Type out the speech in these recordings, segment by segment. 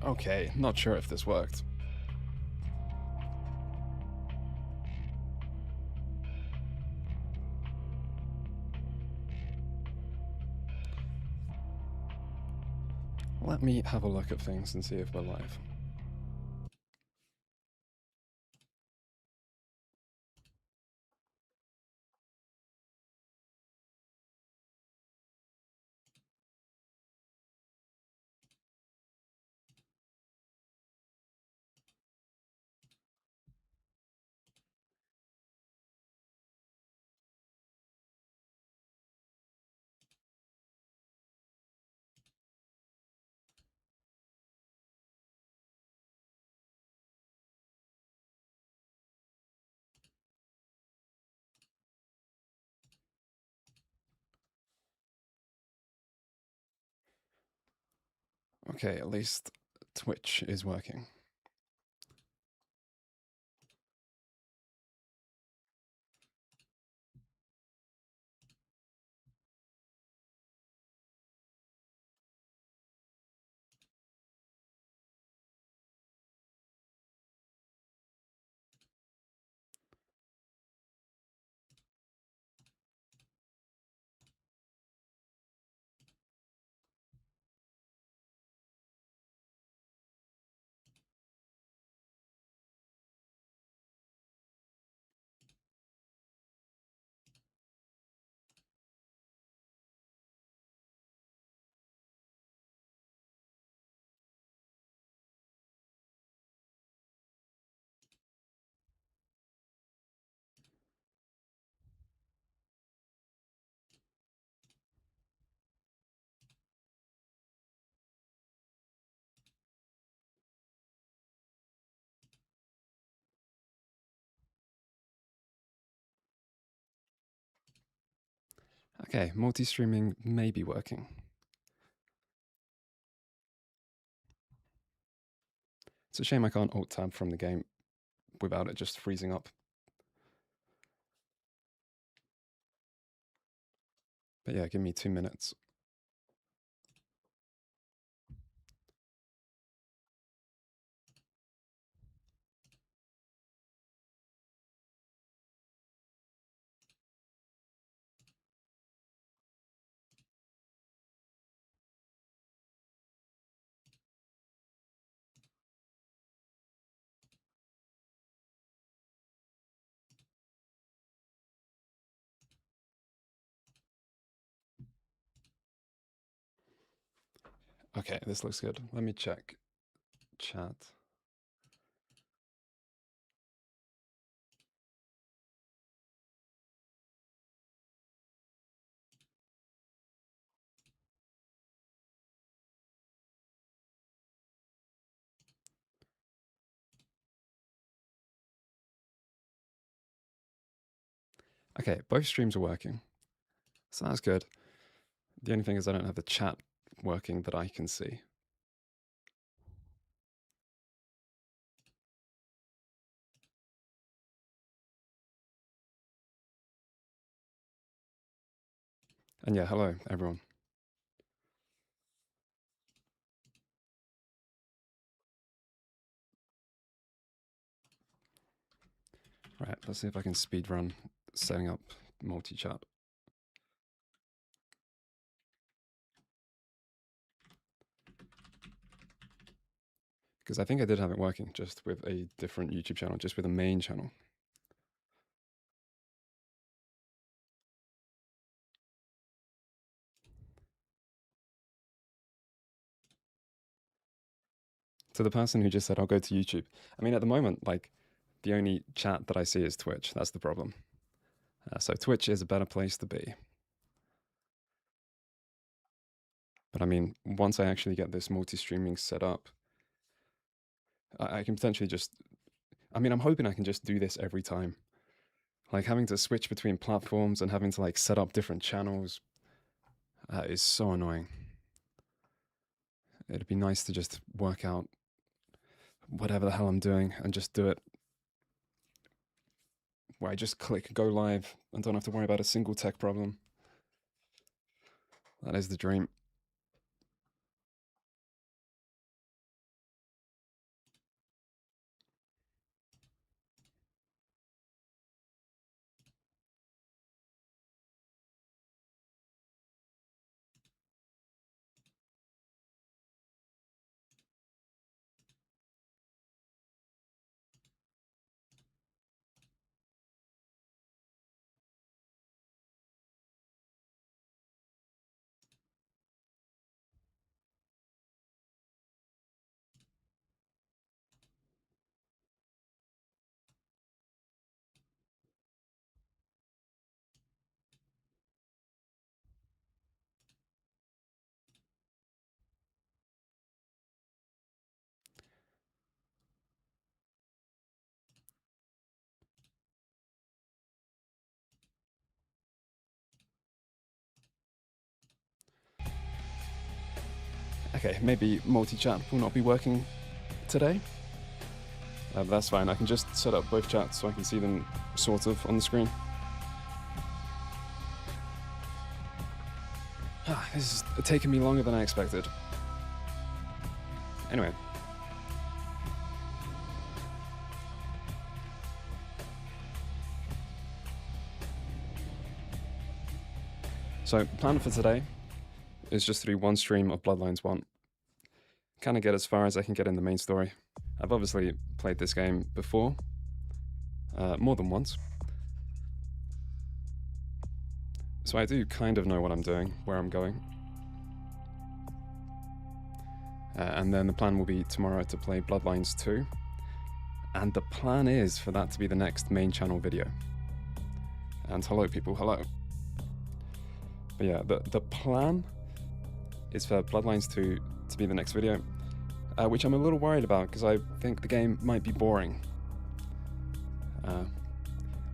Okay, not sure if this worked. Let me have a look at things and see if we're live. Okay, at least Twitch is working. Okay, multi-streaming may be working. It's a shame I can't alt-tab from the game without it just freezing up. But yeah, give me 2 minutes. Okay, this looks good. Let me check chat. Okay, both streams are working. So that's good. The only thing is I don't have the chat working that I can see. And yeah, hello, everyone. Right, let's see if I can speedrun setting up multi-chat. Because I think I did have it working just with a different YouTube channel, just with a main channel. To the person who just said, I'll go to YouTube. I mean, at the moment, like, the only chat that I see is Twitch. That's the problem. So Twitch is a better place to be. But I mean, once I actually get this multi-streaming set up, I can potentially just... I mean, I'm hoping I can just do this every time. Like, having to switch between platforms and having to, like, set up different channels is so annoying. It'd be nice to just work out whatever the hell I'm doing and just do it where I just click go live and don't have to worry about a single tech problem. That is the dream. Okay, maybe multi-chat will not be working today. But that's fine, I can just set up both chats so I can see them sort of on the screen. This is taking me longer than I expected. Anyway. So, plan for today is just to do one stream of Bloodlines 1. Kind of get as far as I can get in the main story. I've obviously played this game before, more than once. So I do kind of know what I'm doing, where I'm going. And then the plan will be tomorrow to play Bloodlines 2. And the plan is for that to be the next main channel video. And hello people, hello. But yeah, the plan is for Bloodlines 2 to be the next video, which I'm a little worried about because I think the game might be boring.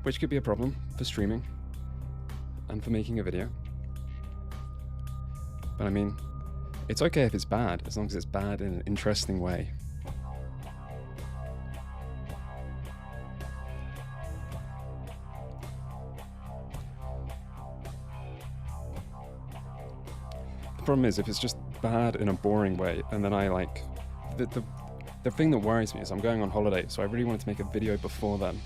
Which could be a problem for streaming and for making a video. But I mean, it's okay if it's bad, as long as it's bad in an interesting way. The problem is if it's just bad in a boring way, and then I like... The thing that worries me is I'm going on holiday, so I really wanted to make a video before then.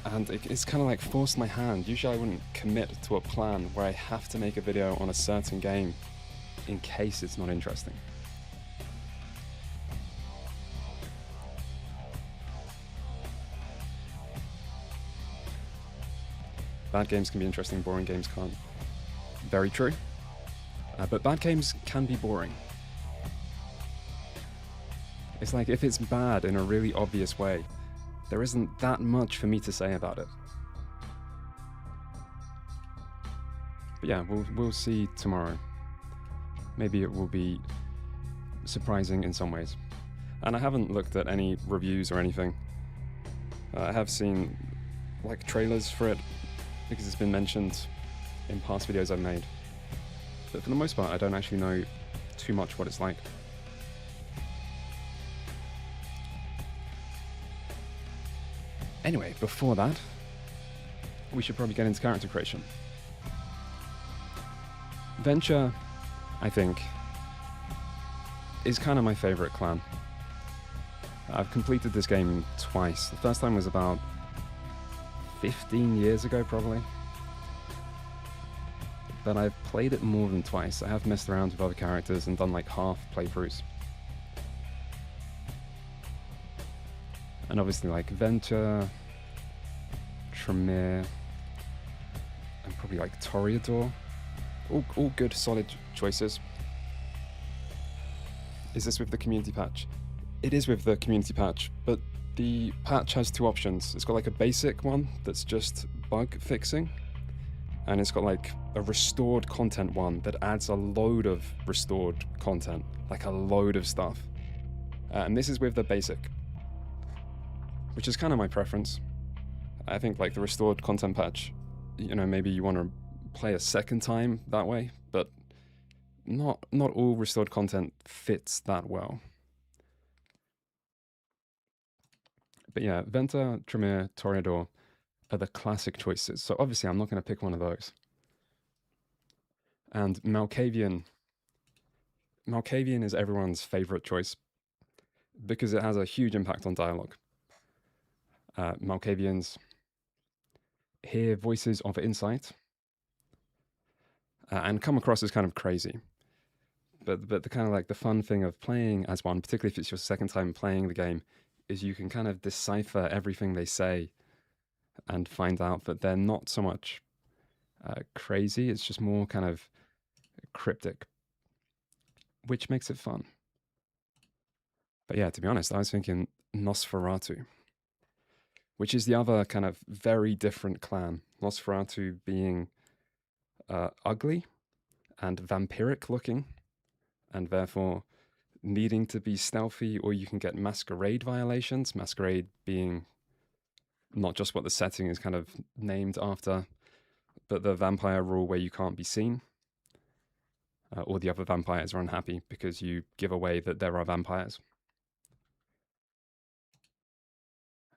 And it's kind of like forced my hand. Usually I wouldn't commit to a plan where I have to make a video on a certain game in case it's not interesting. Bad games can be interesting, boring games can't. Very true. But bad games can be boring. It's like if it's bad in a really obvious way, there isn't that much for me to say about it. But yeah, we'll see tomorrow. Maybe it will be surprising in some ways. And I haven't looked at any reviews or anything. I have seen like trailers for it because it's been mentioned in past videos I've made. But for the most part, I don't actually know too much what it's like. Anyway, before that, we should probably get into character creation. Venture, I think, is kind of my favorite clan. I've completed this game twice. The first time was about 15 years ago, probably. But I've played it more than twice. I have messed around with other characters and done like half playthroughs. And obviously like Venture, Tremere, and probably like Toreador. All good, solid choices. Is this with the community patch? It is with the community patch, but the patch has two options. It's got like a basic one that's just bug fixing, and it's got like a restored content one that adds a load of restored content, like a load of stuff. And this is with the basic, which is kind of my preference. I think like the restored content patch, you know, maybe you want to play a second time that way, but not all restored content fits that well. But yeah, Venta, Tremere, Toreador are the classic choices. So obviously I'm not going to pick one of those. And Malkavian is everyone's favorite choice because it has a huge impact on dialogue. Malkavians hear voices of insight and come across as kind of crazy. But the kind of like the fun thing of playing as one, particularly if it's your second time playing the game, is you can kind of decipher everything they say and find out that they're not so much crazy, it's just more kind of cryptic, which makes it fun. But yeah, to be honest, I was thinking Nosferatu, which is the other kind of very different clan. Nosferatu being ugly and vampiric looking, and therefore needing to be stealthy, or you can get masquerade violations. Masquerade being not just what the setting is kind of named after, but the vampire rule where you can't be seen, or the other vampires are unhappy because you give away that there are vampires.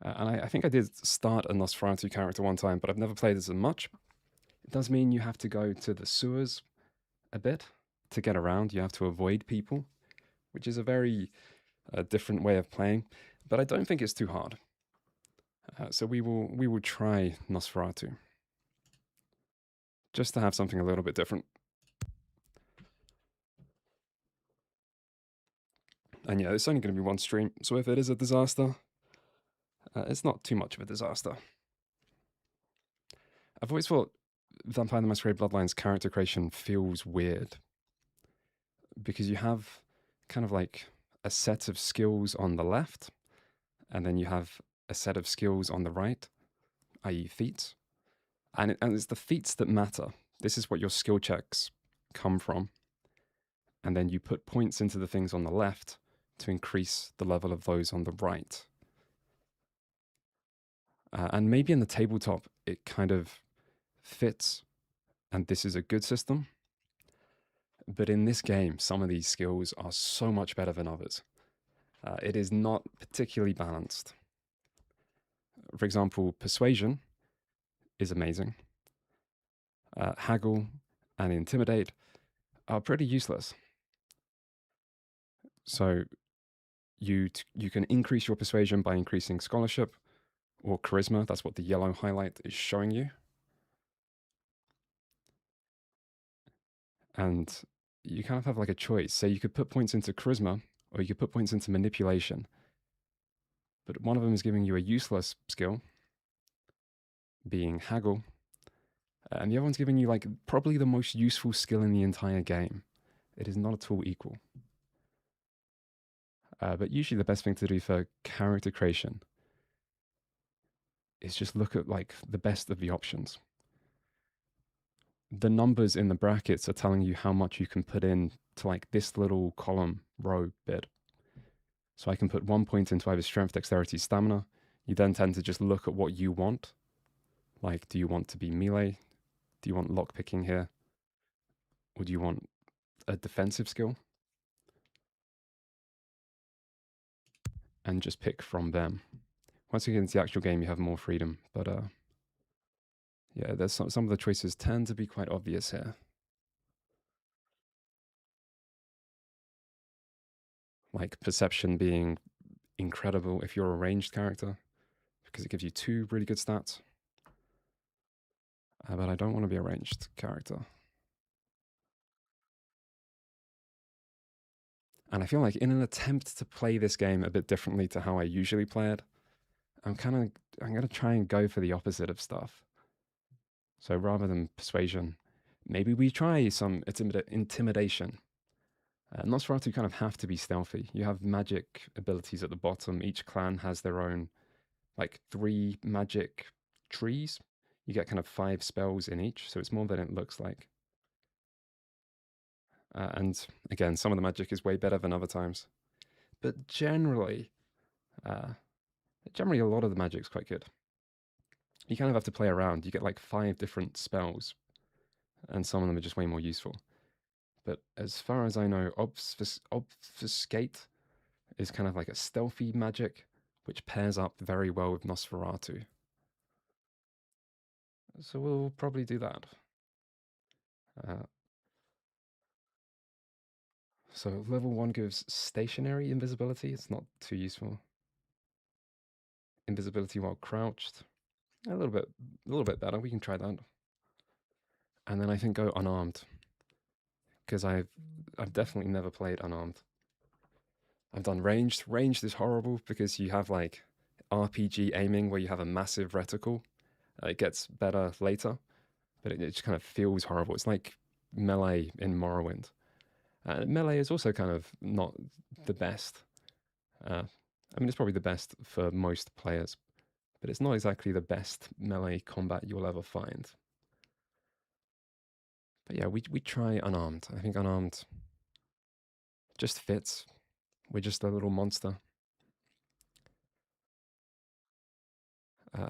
And I think I did start a Nosferatu character one time, but I've never played as much. It does mean you have to go to the sewers a bit to get around. You have to avoid people, which is a very different way of playing, but I don't think it's too hard. So we will try Nosferatu, just to have something a little bit different. And yeah, it's only going to be one stream, so if it is a disaster, it's not too much of a disaster. I've always thought Vampire the Masquerade Bloodlines character creation feels weird, because you have kind of like a set of skills on the left, and then you have a set of skills on the right, i.e. feats. And it's the feats that matter. This is what your skill checks come from. And then you put points into the things on the left to increase the level of those on the right. And maybe in the tabletop, it kind of fits, and this is a good system. But in this game, some of these skills are so much better than others. It is not particularly balanced. For example, persuasion is amazing. Haggle and intimidate are pretty useless. So you can increase your persuasion by increasing scholarship or charisma. That's what the yellow highlight is showing you. And you kind of have like a choice. So you could put points into charisma, or you could put points into manipulation. But one of them is giving you a useless skill, being haggle, and the other one's giving you like probably the most useful skill in the entire game. It is not at all equal. But usually the best thing to do for character creation is just look at like the best of the options. The numbers in the brackets are telling you how much you can put in to like this little column row bit. So I can put 1 point into either strength, dexterity, stamina. You then tend to just look at what you want. Like, do you want to be melee? Do you want lockpicking here? Or do you want a defensive skill? And just pick from them. Once you get into the actual game, you have more freedom. But yeah, there's some of the choices tend to be quite obvious here. Like perception being incredible if you're a ranged character, because it gives you 2 really good stats. But I don't want to be a ranged character. And I feel like in an attempt to play this game a bit differently to how I usually play it, I'm going to try and go for the opposite of stuff. So rather than persuasion, maybe we try some intimidation. Nosferatu kind of have to be stealthy. You have magic abilities at the bottom. Each clan has their own, like 3 magic trees. You get kind of 5 spells in each, so it's more than it looks like. And again, some of the magic is way better than other times. But generally a lot of the magic's quite good. You kind of have to play around. You get like 5 different spells, and some of them are just way more useful. But as far as I know, Obfuscate is kind of like a stealthy magic, which pairs up very well with Nosferatu. So we'll probably do that. So level 1 gives stationary invisibility. It's not too useful. Invisibility while crouched. A little bit better. We can try that. And then I think go unarmed, because I've definitely never played unarmed. I've done ranged. Ranged is horrible because you have like RPG aiming where you have a massive reticle. It gets better later, but it just kind of feels horrible. It's like melee in Morrowind. Melee is also kind of not the best. I mean, it's probably the best for most players, but it's not exactly the best melee combat you'll ever find. But yeah, we try unarmed. I think unarmed just fits. We're just a little monster.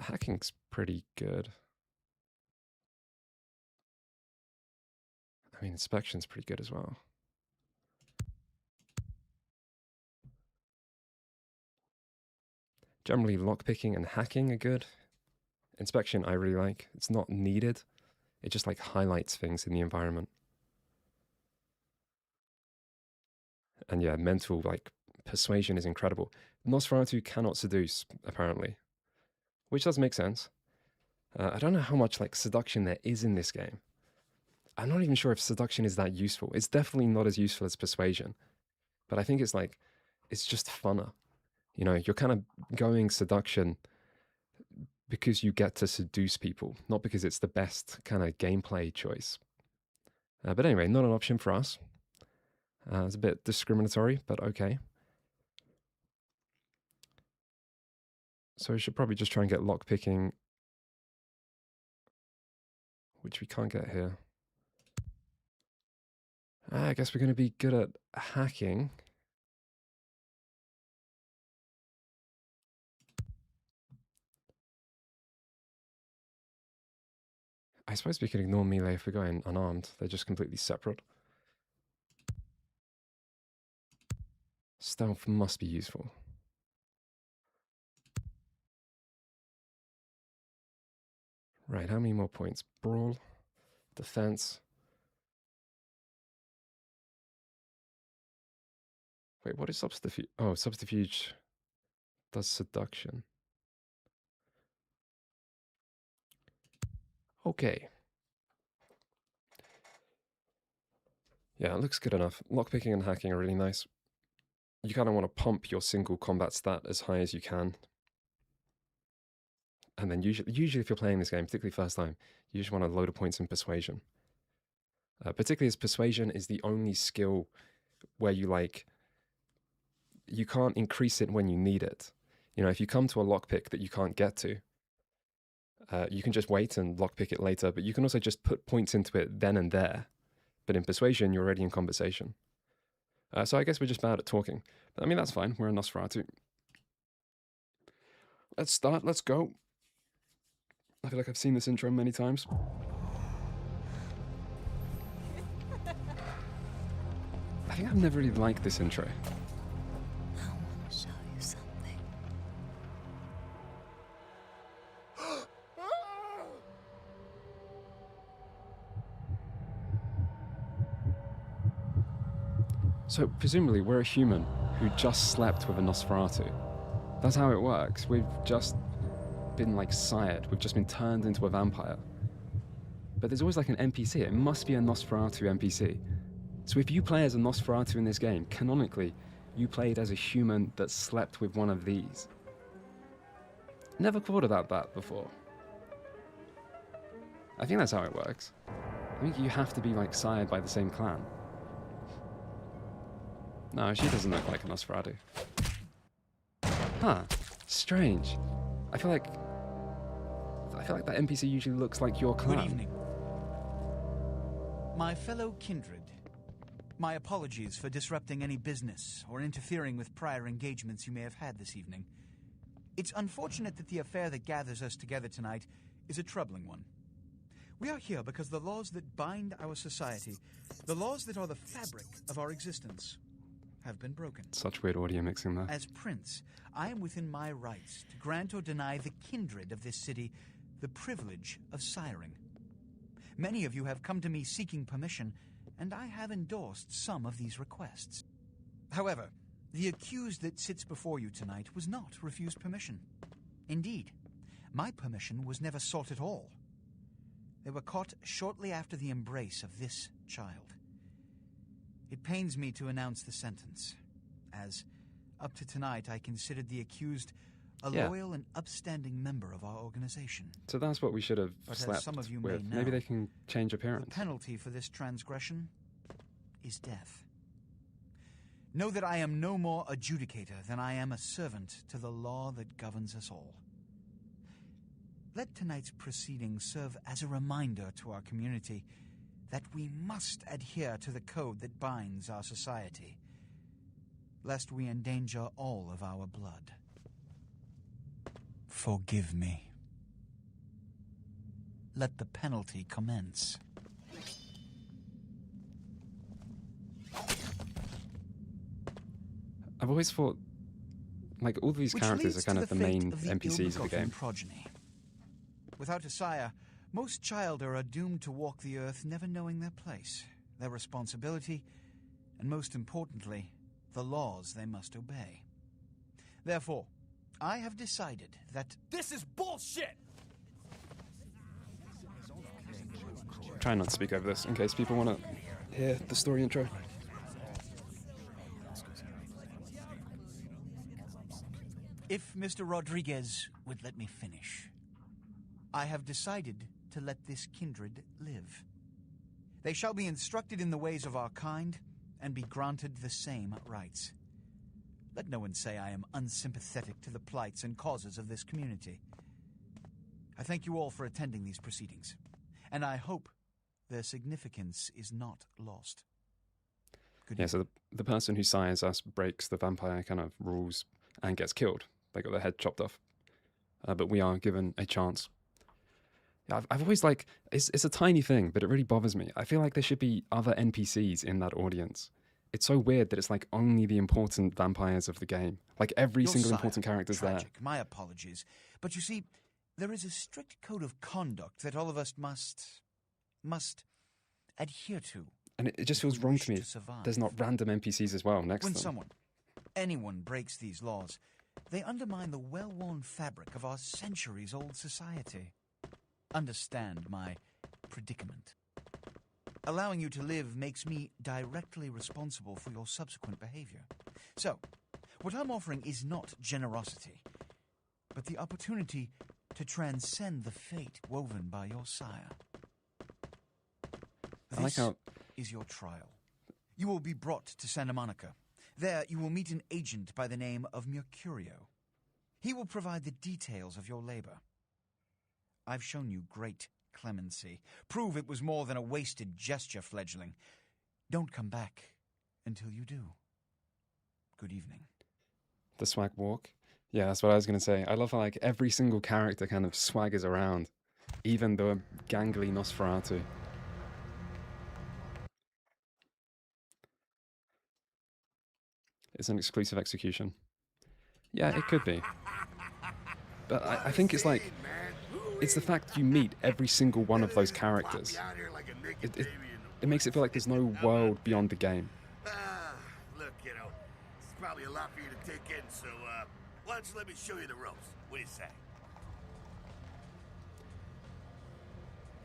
Hacking's pretty good. mean, inspection's pretty good as well. Generally, lockpicking and hacking are good. Inspection, I really like. It's not needed. It just like highlights things in the environment. And yeah, mental, like, persuasion is incredible. Nosferatu cannot seduce, apparently. Which does make sense. I don't know how much, like, seduction there is in this game. I'm not even sure if seduction is that useful. It's definitely not as useful as persuasion. But I think it's like, it's just funner. You know, you're kind of going seduction because you get to seduce people, not because it's the best kind of gameplay choice. But anyway, not an option for us. It's a bit discriminatory, but okay. So we should probably just try and get lockpicking, which we can't get here. I guess we're going to be good at hacking. I suppose we could ignore melee if we're going unarmed. They're just completely separate. Stealth must be useful. Right, how many more points? Brawl, defense. Wait, what is subterfuge? Oh, subterfuge does seduction. Okay. Yeah, it looks good enough. Lockpicking and hacking are really nice. You kind of want to pump your single combat stat as high as you can. And then usually if you're playing this game, particularly first time, you just want a load of points in persuasion. Particularly as persuasion is the only skill where you can't increase it when you need it. You know, if you come to a lockpick that you can't get to, you can just wait and lockpick it later, but you can also just put points into it then and there. But in persuasion, you're already in conversation. So I guess we're just bad at talking. But I mean, that's fine. We're a Nosferatu. Let's start. Let's go. I feel like I've seen this intro many times. I think I've never really liked this intro. I want to show you something. So presumably we're a human who just slept with a Nosferatu. That's how it works. We've just been like sired. We've just been turned into a vampire. But there's always like an NPC. It must be a Nosferatu NPC. So if you play as a Nosferatu in this game, canonically, you played as a human that slept with one of these. Never thought about that before. I think that's how it works. I think you have to be like sired by the same clan. No, she doesn't look like a Nosferatu. Huh. Strange. I feel like that NPC usually looks like your clan. Good evening. My fellow kindred, my apologies for disrupting any business or interfering with prior engagements you may have had this evening. It's unfortunate that the affair that gathers us together tonight is a troubling one. We are here because the laws that bind our society, the laws that are the fabric of our existence, have been broken. Such weird audio mixing there. As Prince, I am within my rights to grant or deny the kindred of this city the privilege of siring. Many of you have come to me seeking permission, and I have endorsed some of these requests. However, the accused that sits before you tonight was not refused permission. Indeed, my permission was never sought at all. They were caught shortly after the embrace of this child. It pains me to announce the sentence, as up to tonight I considered the accused a loyal and upstanding member of our organization. So that's what we should have But slept as some of you with. may know, Maybe they can change the appearance. penalty for this transgression is death. Know that I am no more adjudicator than I am a servant to the law that governs us all. Let tonight's proceedings serve as a reminder to our community that we must adhere to the code that binds our society, lest we endanger all of our blood. Forgive me. Let the penalty commence. I've always thought, like, all these Which characters are leads kind to of the fate main of the NPCs of the ill-begotten game. progeny. Without a sire, most childer are doomed to walk the earth never knowing their place, their responsibility, and most importantly, the laws they must obey. Therefore, I have decided that... This is bullshit! Try not to speak over this in case people want to hear the story intro. If Mr. Rodriguez would let me finish, I have decided to let this kindred live. They shall be instructed in the ways of our kind and be granted the same rights. Let no one say I am unsympathetic to the plights and causes of this community. I thank you all for attending these proceedings, and I hope their significance is not lost. Good Yeah, so the person who sires us breaks the vampire kind of rules and gets killed. They got their head chopped off. But we are given a chance. Yeah, I've always like, it's a tiny thing, but it really bothers me. I feel like there should be other NPCs in that audience. It's so weird that it's like only the important vampires of the game. Like every Your single sire, important character's tragic. there. My apologies. But you see, there is a strict code of conduct that all of us must adhere to. And it just if feels we wrong wish to me. to survive. There's not random NPCs as well next When to them. anyone breaks these laws, they undermine the well-worn fabric of our centuries-old society. Understand my predicament. Allowing you to live makes me directly responsible for your subsequent behavior. So, what I'm offering is not generosity, but the opportunity to transcend the fate woven by your sire. I like how Is your trial. You will be brought to Santa Monica. There you will meet an agent by the name of Mercurio. He will provide the details of your labor. I've shown you great clemency. Prove it was more than a wasted gesture, fledgling. Don't come back until you do. Good evening. the swag walk. Yeah, that's what I was going to say. I love how like every single character kind of swaggers around, even the gangly Nosferatu. It's an exclusive execution. Yeah, it could be. But I think it's like, it's the fact you meet every single one of those characters. It makes it feel like there's no world beyond the game. Look, kiddo, it's probably a lot for you to take in, so, why don't you let me show you the ropes? What do you say?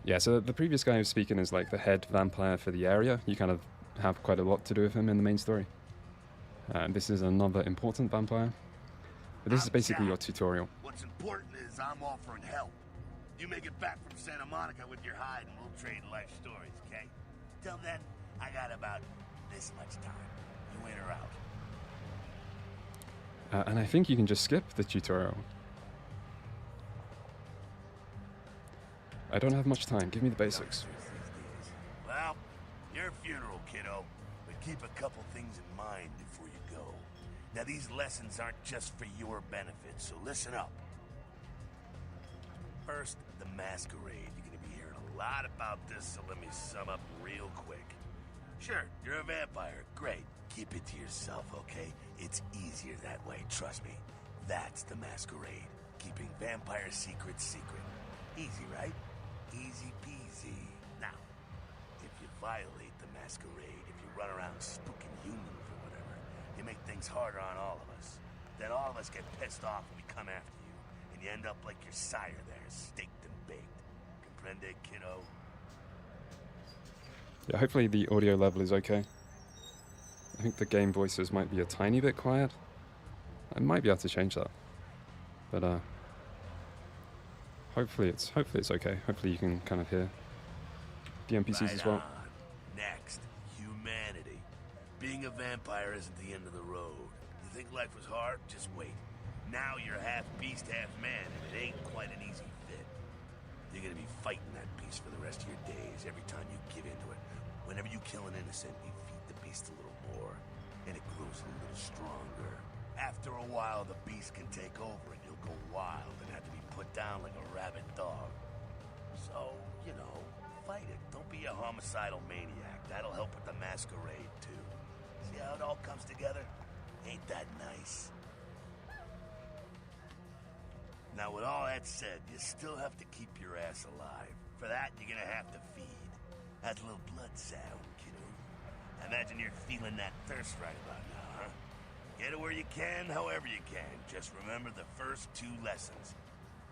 Yeah, so the previous guy who was speaking is like the head vampire for the area. You kind of have quite a lot to do with him in the main story. This is another important vampire. But this is basically your tutorial. What's important is I'm offering help. You make it back from Santa Monica with your hide and we'll trade life stories, okay? Till then, I got about this much time. You in or out? And I think you can just skip the tutorial. I don't have much time. Give me the basics. Well, your funeral, kiddo. But keep a couple things in mind before you go. Now, these lessons aren't just for your benefit, so listen up. First, the masquerade. You're gonna be hearing a lot about this, so let me sum up real quick. Sure, you're a vampire. Great. Keep it to yourself, okay? It's easier that way, trust me. That's the masquerade. Keeping vampire secrets secret. Easy, right? Easy peasy. Now, if you violate the masquerade, if you run around spooking humans or whatever, you make things harder on all of us. Then all of us get pissed off when we come after you, and you end up like your sire there, staked and baked. Comprende, kiddo? Yeah, hopefully the audio level is okay. I think the game voices might be a tiny bit quiet. I might be able to change that. But hopefully it's okay. Hopefully you can kind of hear the NPCs Right as well. on. Next, humanity. Being a vampire isn't the end of the road. You think life was hard? Just wait. Now you're half beast, half man, and it ain't quite an easy fit. You're gonna be fighting that beast for the rest of your days every time you give into it. Whenever you kill an innocent, you feed the beast a little more, and it grows a little stronger. After a while, the beast can take over, and you'll go wild and have to be put down like a rabid dog. So, you know, fight it. Don't be a homicidal maniac. That'll help with the masquerade, too. See how it all comes together? Ain't that nice? Now, with all that said, you still have to keep your ass alive. For that, you're gonna have to feed. That's a little blood sound, kiddo. I imagine you're feeling that thirst right about now, huh? Get it where you can, however you can. Just remember the first 2 lessons.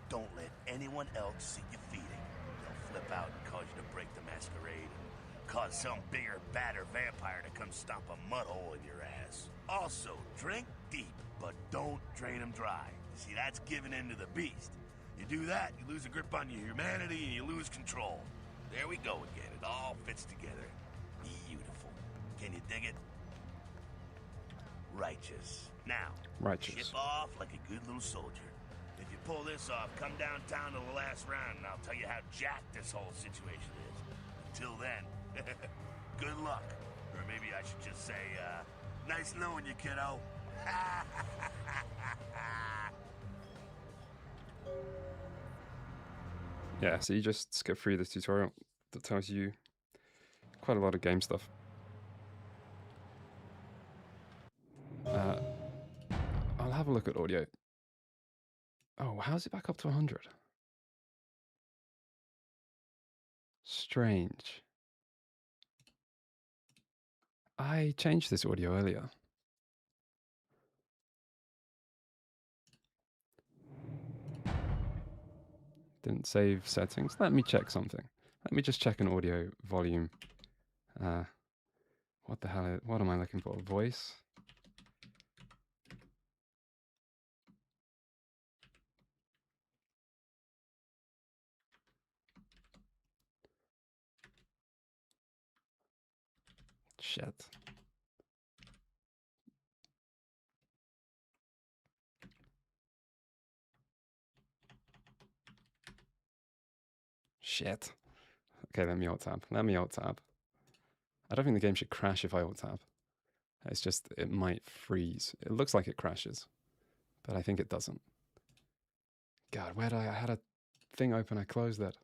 Don't let anyone else see you feeding. They'll flip out and cause you to break the masquerade and cause some bigger, badder vampire to come stomp a mud hole in your ass. Also, drink deep, but don't drain them dry. See, that's giving in to the beast. You do that, you lose a grip on your humanity and you lose control. There we go again. It all fits together. Beautiful. Can you dig it? Righteous. Now, Righteous. ship off like a good little soldier. If you pull this off, come downtown to the last round and I'll tell you how jacked this whole situation is. Until then, good luck. Or maybe I should just say, nice knowing you, kiddo. Yeah, so you just skip through the tutorial that tells you quite a lot of game stuff. I'll have a look at audio. Oh, how's it back up to 100? Strange. I changed this audio earlier. Didn't save settings. Let me check something. Let me just check an audio volume. What the hell? What am I looking for? Voice? Shit. Shit. Okay, let me alt tab. Let me alt tab. I don't think the game should crash if I alt tab. It's just, it might freeze. It looks like it crashes, but I think it doesn't. God, where did I had a thing open, I closed it.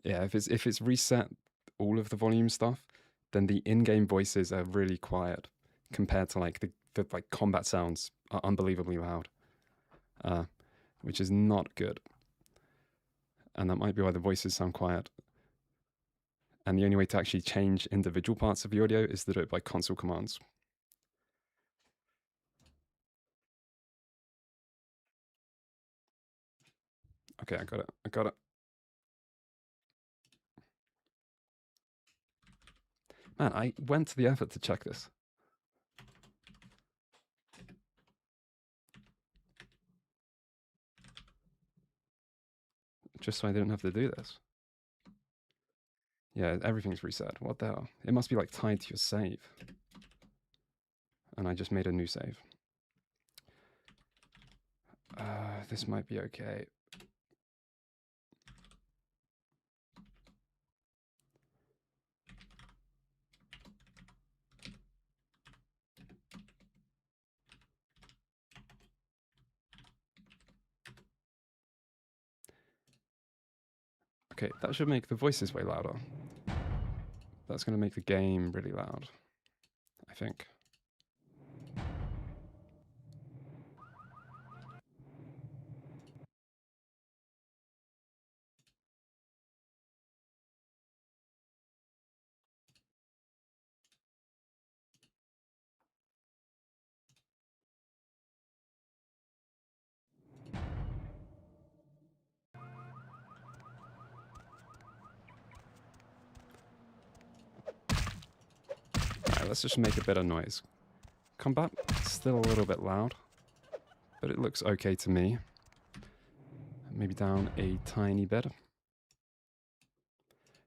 Yeah, if it's reset all of the volume stuff, then the in-game voices are really quiet compared to like the like combat sounds are unbelievably loud, which is not good. And that might be why the voices sound quiet. And the only way to actually change individual parts of the audio is to do it by console commands. Okay, I got it. I got it. Man, I went to the effort to check this. Just so I didn't have to do this. Yeah, everything's reset. What the hell? It must be like tied to your save. And I just made a new save. This might be okay. Okay, that should make the voices way louder. That's going to make the game really loud, I think. Alright, let's just make a bit of noise. Combat, still a little bit loud, but it looks okay to me. Maybe down a tiny bit.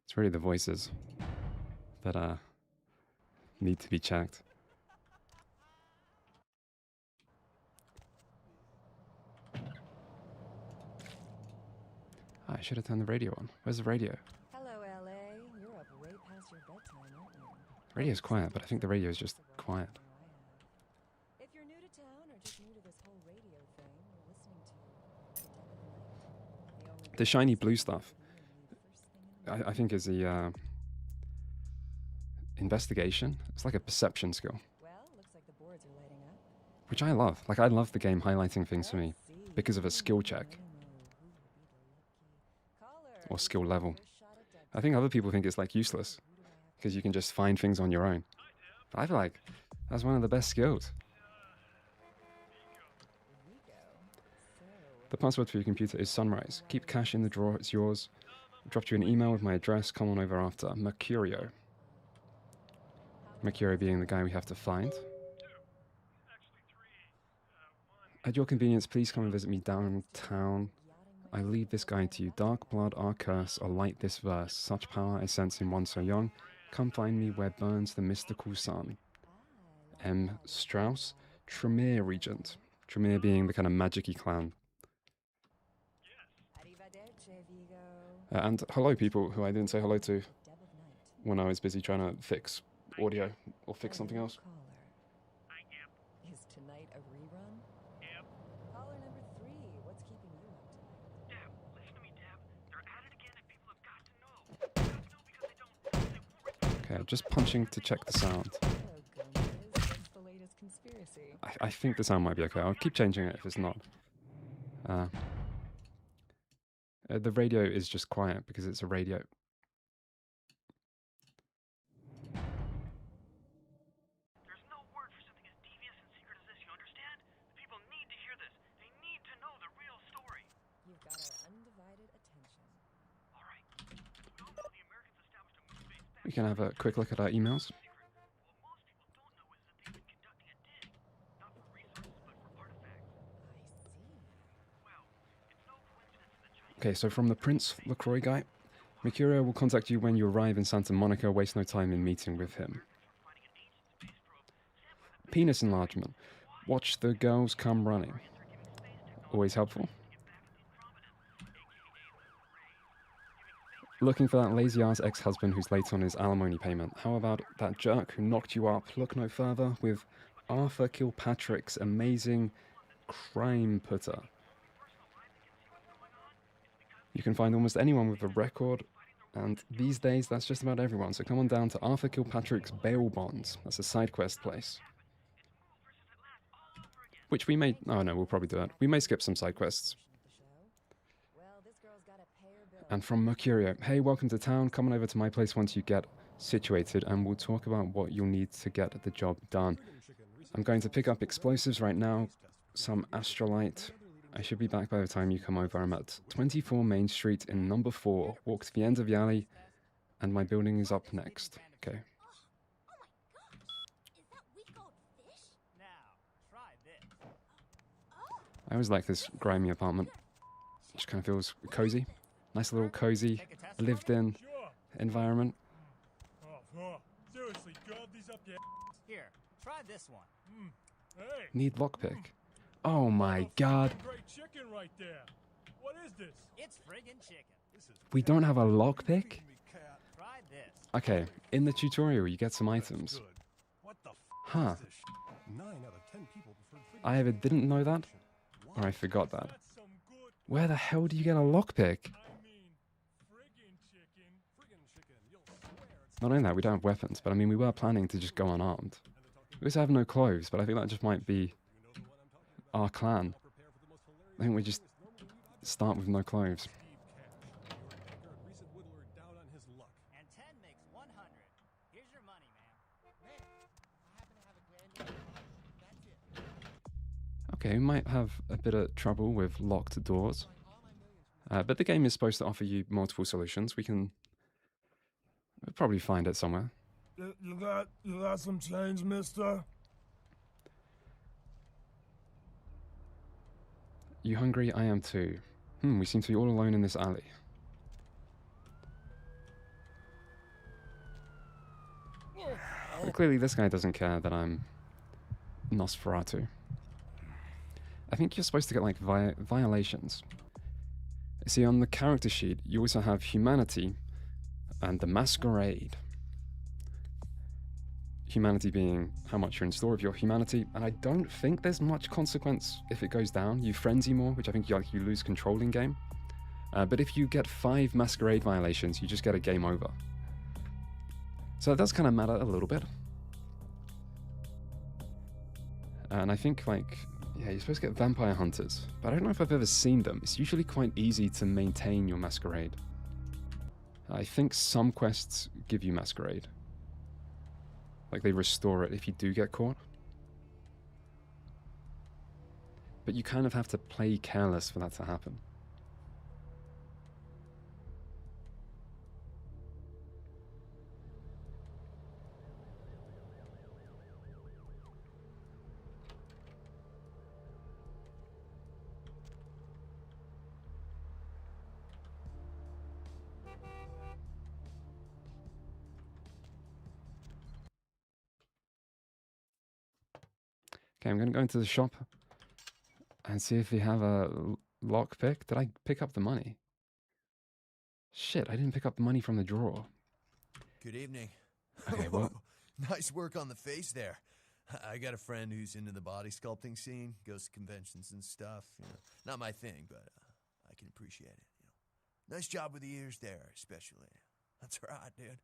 It's really the voices that need to be checked. I should have turned the radio on. Where's the radio? Hello, LA. You're up way past your bedtime, aren't you? Radio's quiet, but I think the radio is just quiet. If you're new to town or just new to this whole radio thing, you're listening to The Dead of Night. The shiny blue stuff, I think is the investigation. It's like a perception skill, Well, looks like the boards are lighting up. which I love. Like, I love the game highlighting things for me Let's see. because of a skill check I know who will be the lucky caller. or Who's skill got level. the first shot at Deb? I think other people think it's like useless Who do I have because you can just find things on your own. But I feel like that's one of the best skills. Here we go. So, The password for your computer is Sunrise. Keep cash in the drawer, it's yours. I dropped you an email with my address, come on over after. Mercurio. Mercurio being the guy we have to find. At your convenience, please come and visit me downtown. I leave this guide to you. Dark blood, our curse, or light this verse. Such power I sense in one so young. Come find me where burns the mystical sun. M. Strauss, Tremere Regent. Tremere being the kind of magic-y clan. arrivederci, Vigo. And hello, people who I didn't say hello to Deb of Night. when I was busy trying to fix audio or fix something else. Caller. Is tonight a rerun? Yep. Caller number 3. What's keeping you up tonight? Deb, listen to me, Deb. They're at it again and people have got to know. Got to know because they won't report Okay, just punching to check the sound. Hello, Gomez. What's the latest conspiracy? I think the sound might be okay. I'll keep changing it if it's not. The radio is just quiet because it's a radio. There's no word for something as devious and secret as this, you understand? The people need to hear this. They need to know the real story. You've got our undivided attention. All right. We all know the Americans established a moon base back We can have a quick look at our emails. secret. What most people don't know is that they've been conducting a dig. Not for resources, but for artifacts. I see. Well, it's no coincidence that China Okay, so from the Prince LaCroix guy, Mercurio will contact you when you arrive in Santa Monica. Waste no time in meeting with him. are finding an ancient space probe. Penis enlargement. Watch the girls come running. Always helpful. Looking for that lazy ass ex-husband who's late on his alimony payment. How about that jerk who knocked you up? Look no further with Arthur Kilpatrick's amazing crime putter. You can find almost anyone with a record, and these days that's just about everyone. So come on down to Arthur Kilpatrick's bail bonds. That's a side quest place. Which we may... Oh no, we'll probably do that. We may skip some side quests. The show? Well, this girl's got to pay her bill. And from Mercurio, hey, welcome to town. Come on over to my place once you get situated, and we'll talk about what you'll need to get the job done. I'm going to pick up explosives right now, some astrolite. I should be back by the time you come over. I'm at 24 Main Street in number 4. Walk to the end of the alley, and my building is up next. Okay. I always like this grimy apartment. Just kind of feels cozy. Nice little cozy, lived-in environment. Oh, seriously, drop these up your Here, try this one. Hey, Need lockpick. Oh my god. great chicken right there. What is this? It's friggin' chicken. We don't have a lockpick? Try this. Okay, in the tutorial you get some items. What the f Huh. is this sh- 9 out of 10 people prefer friggin' I either didn't know that, or I forgot that. That's some good, Where the hell do you get a lockpick? I mean, friggin' chicken. friggin' chicken. You'll swear it's Not only that, we don't have weapons, but I mean, we were planning to just go unarmed. We also have no clothes, but I think that just might be our clan. prepare for the most hilarious I think we just start with no clothes. recent whittler down on his luck. And 10 makes 100. Here's your money, ma'am. Okay, we might have a bit of trouble with locked doors. But the game is supposed to offer you multiple solutions. We'll probably find it somewhere. You got some change, mister? You hungry? I am too. We seem to be all alone in this alley. Well, clearly this guy doesn't care that I'm Nosferatu. I think you're supposed to get like violations. See, on the character sheet, you also have humanity and the masquerade. Humanity being how much you're in store of your humanity, and I don't think there's much consequence if it goes down. You frenzy more, which I think you lose control in game. But if you get 5 masquerade violations, you just get a game over. So that does kind of matter a little bit. And I think, like, yeah, you're supposed to get vampire hunters, but I don't know if I've ever seen them. It's usually quite easy to maintain your masquerade. I think some quests give you masquerade. Like, they restore it if you do get caught. But you kind of have to play careless for that to happen. Okay, I'm going to go into the shop and see if we have a lockpick. Did I pick up the money? Shit, I didn't pick up the money from the drawer. Good evening. Okay, well, Nice work on the face there. I got a friend who's into the body sculpting scene, goes to conventions and stuff. You know, not my thing, but I can appreciate it. You know, nice job with the ears there, especially. That's right, dude.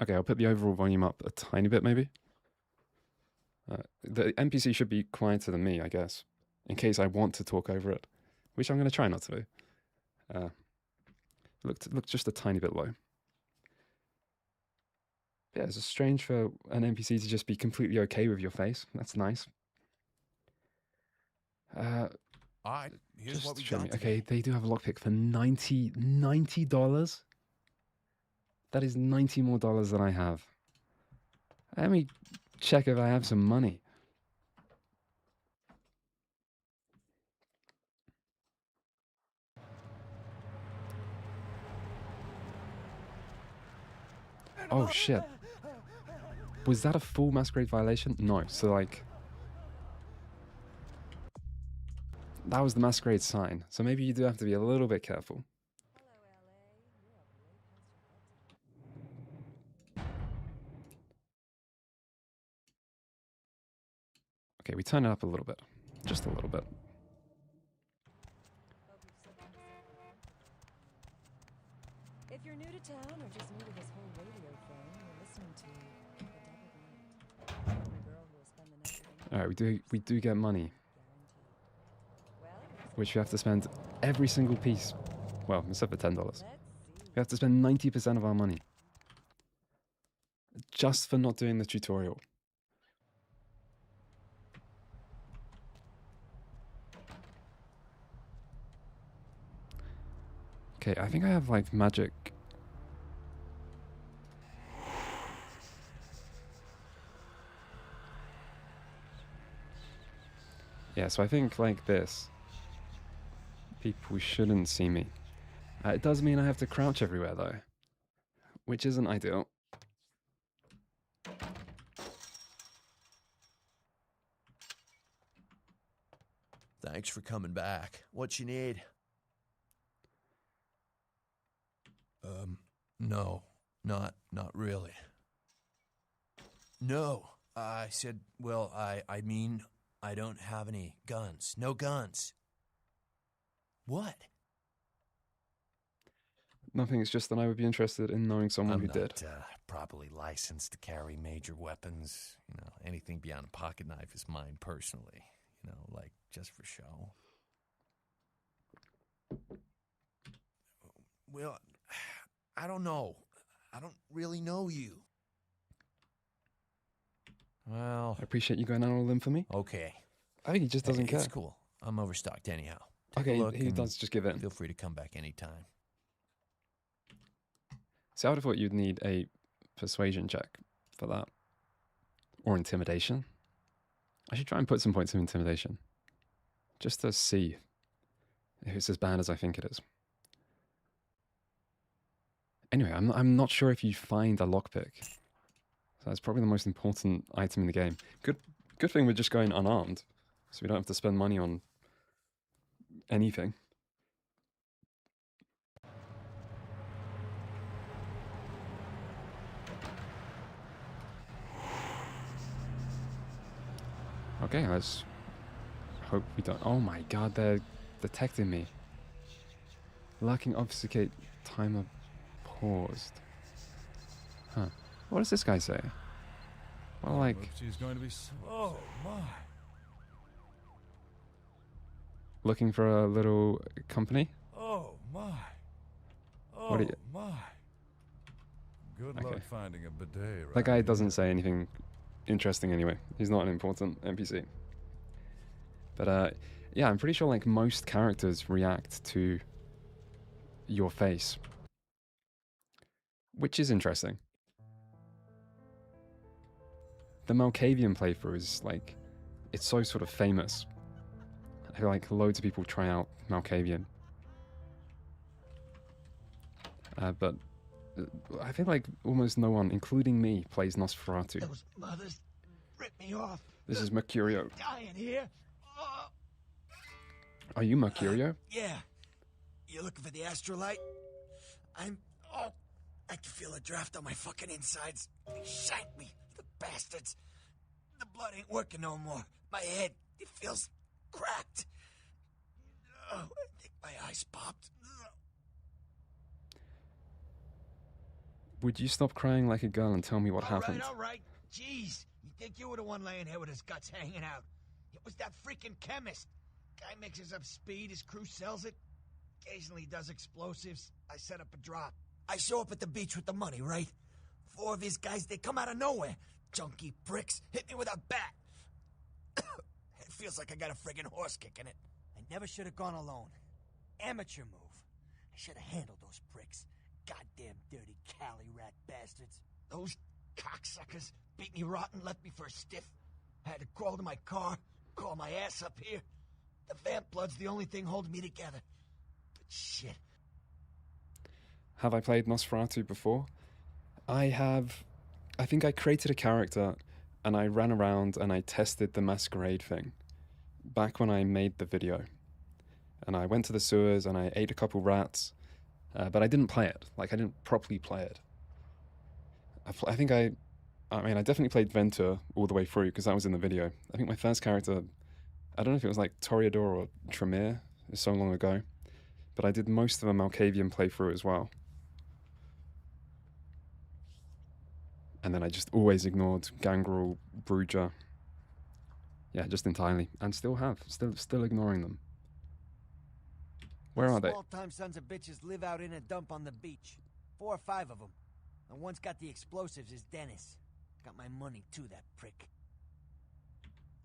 okay, I'll put the overall volume up a tiny bit, maybe. The NPC should be quieter than me, I guess, in case I want to talk over it, which I'm going to try not to do. Look just a tiny bit low. Yeah, it's strange for an NPC to just be completely okay with your face. That's nice. All right, here's Just what we show got me. today. Okay, they do have a lockpick for $90. That is $90 more than I have. Let me check if I have some money. Oh shit. Was that a full masquerade violation? No. So like, that was the masquerade sign. So maybe you do have to be a little bit careful. Hello, LA. You are way past your bedtime. Okay, we turn it up a little bit. Just a little bit. Hope you've sipped on something comfortable. If you're new to town or just new to this whole radio thing, you're listening to The Double Night. The girl who will spend the night with All right, we do get money, guaranteed. Well, which we have to spend every single piece. Well, except for $10. let's see. We have to spend 90% of our money just for not doing the tutorial. Okay, I think I have like magic. Yeah, so I think like this, people shouldn't see me. It does mean I have to crouch everywhere though, which isn't ideal. Thanks for coming back. What you need? No, not really. No, I said, well, I mean, I don't have any guns. No guns. What? Nothing, it's just that I would be interested in knowing someone I'm who not did. properly licensed to carry major weapons. You know, anything beyond a pocket knife is mine personally. You know, like just for show. Well, I don't know. I don't really know you. Well, I appreciate you going out on a limb for me. okay. I think he just doesn't care. It's cool. I'm overstocked anyhow. Take a Okay, look he and does just give in. Feel free to come back anytime. See, I would have thought you'd need a persuasion check for that. Or intimidation. I should try and put some points of intimidation. Just to see if it's as bad as I think it is. Anyway, I'm not sure if you find a lockpick. So that's probably the most important item in the game. Good thing we're just going unarmed. So we don't have to spend money on anything. Okay, let's hope we don't. Oh my god, they're detecting me. Lacking obfuscate, timer paused. Huh. What does this guy say? Well, like, She's going to be. Oh my! looking for a little company? Oh my! Oh What do you- my! Good Okay. luck finding a bidet. That right guy here. doesn't say anything interesting anyway. He's not an important NPC. But yeah, I'm pretty sure like most characters react to your face, which is interesting. The Malkavian playthrough is like, it's so sort of famous. I feel like loads of people try out Malkavian. But I feel like almost no one, including me, plays Nosferatu. Those mothers ripped me off. This is Mercurio. Dying here. Oh. Are you Mercurio? Yeah. You looking for the astrolite? Oh, I can feel a draft on my fucking insides. They shanked me, the bastards. The blood ain't working no more. My head, it feels cracked. Oh, I think my eyes popped. Would you stop crying like a girl and tell me what happened? All right. Jeez, you think you were the one laying here with his guts hanging out. It was that freaking chemist. Guy mixes up speed, his crew sells it. Occasionally he does explosives. I set up a drop. I show up at the beach with the money, right? 4 of his guys, they come out of nowhere. Junky pricks hit me with a bat. It feels like I got a friggin' horse kicking it. I never should have gone alone. Amateur move. I should have handled those pricks. Goddamn dirty Cali rat bastards. Those cocksuckers beat me rotten, left me for a stiff. I had to crawl to my car, crawl my ass up here. The vamp blood's the only thing holding me together. But shit. Have I played Nosferatu before? I have. I think I created a character and I ran around and I tested the masquerade thing back when I made the video. And I went to the sewers and I ate a couple rats, but I didn't play it. Like, I didn't properly play it. I mean, I definitely played Ventur all the way through because that was in the video. I think my first character, I don't know if it was like Toreador or Tremere, it's so long ago, but I did most of a Malkavian playthrough as well. And then I just always ignored Gangrel, Bruger. Yeah, just entirely. And still have. Still ignoring them. Where are they? Small-time sons of bitches live out in a dump on the beach. 4 or 5 of them. And one's got the explosives is Dennis. Got my money too, that prick.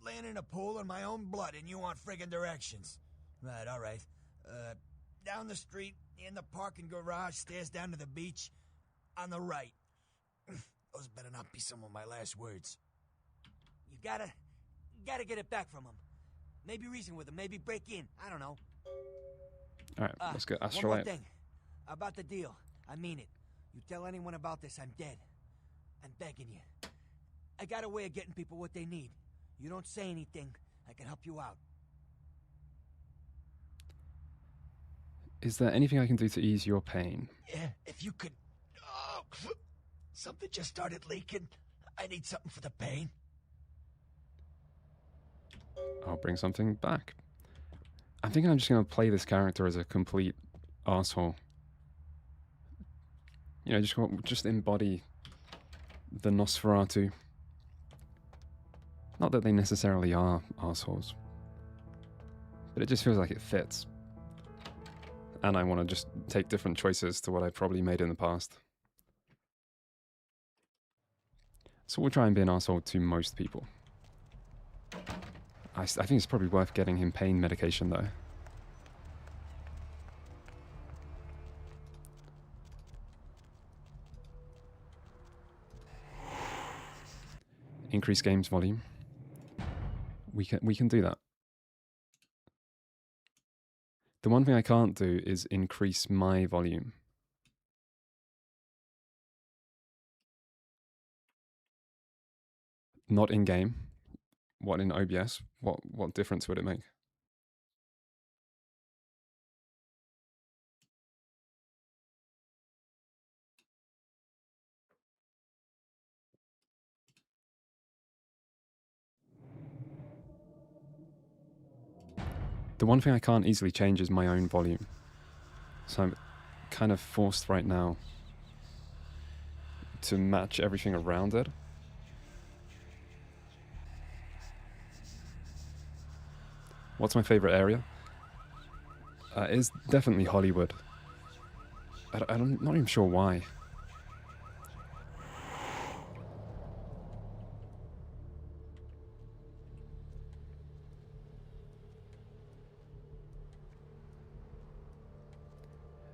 Laying in a pool in my own blood and you want friggin' directions. Right, all right. Down the street, in the parking garage, stairs down to the beach. On the right. Those better not be some of my last words. You gotta get it back from him. Maybe reason with him, maybe break in. I don't know. Alright, let's go One more Astrolite. thing. About the deal. I mean it. You tell anyone about this, I'm dead. I'm begging you. I got a way of getting people what they need. You don't say anything, I can help you out. Is there anything I can do to ease your pain? Yeah, if you could... Oh, something just started leaking. I need something for the pain. I'll bring something back. I think I'm just going to play this character as a complete arsehole. You know, just embody the Nosferatu. Not that they necessarily are arseholes, but it just feels like it fits. And I want to just take different choices to what I probably made in the past. So we'll try and be an arsehole to most people. I think it's probably worth getting him pain medication though. Increase games volume. We can do that. The one thing I can't do is increase my volume. Not in game. What, in OBS? What difference would it make? The one thing I can't easily change is my own volume. So I'm kind of forced right now to match everything around it. What's my favorite area? It's definitely Hollywood. I'm not even sure why.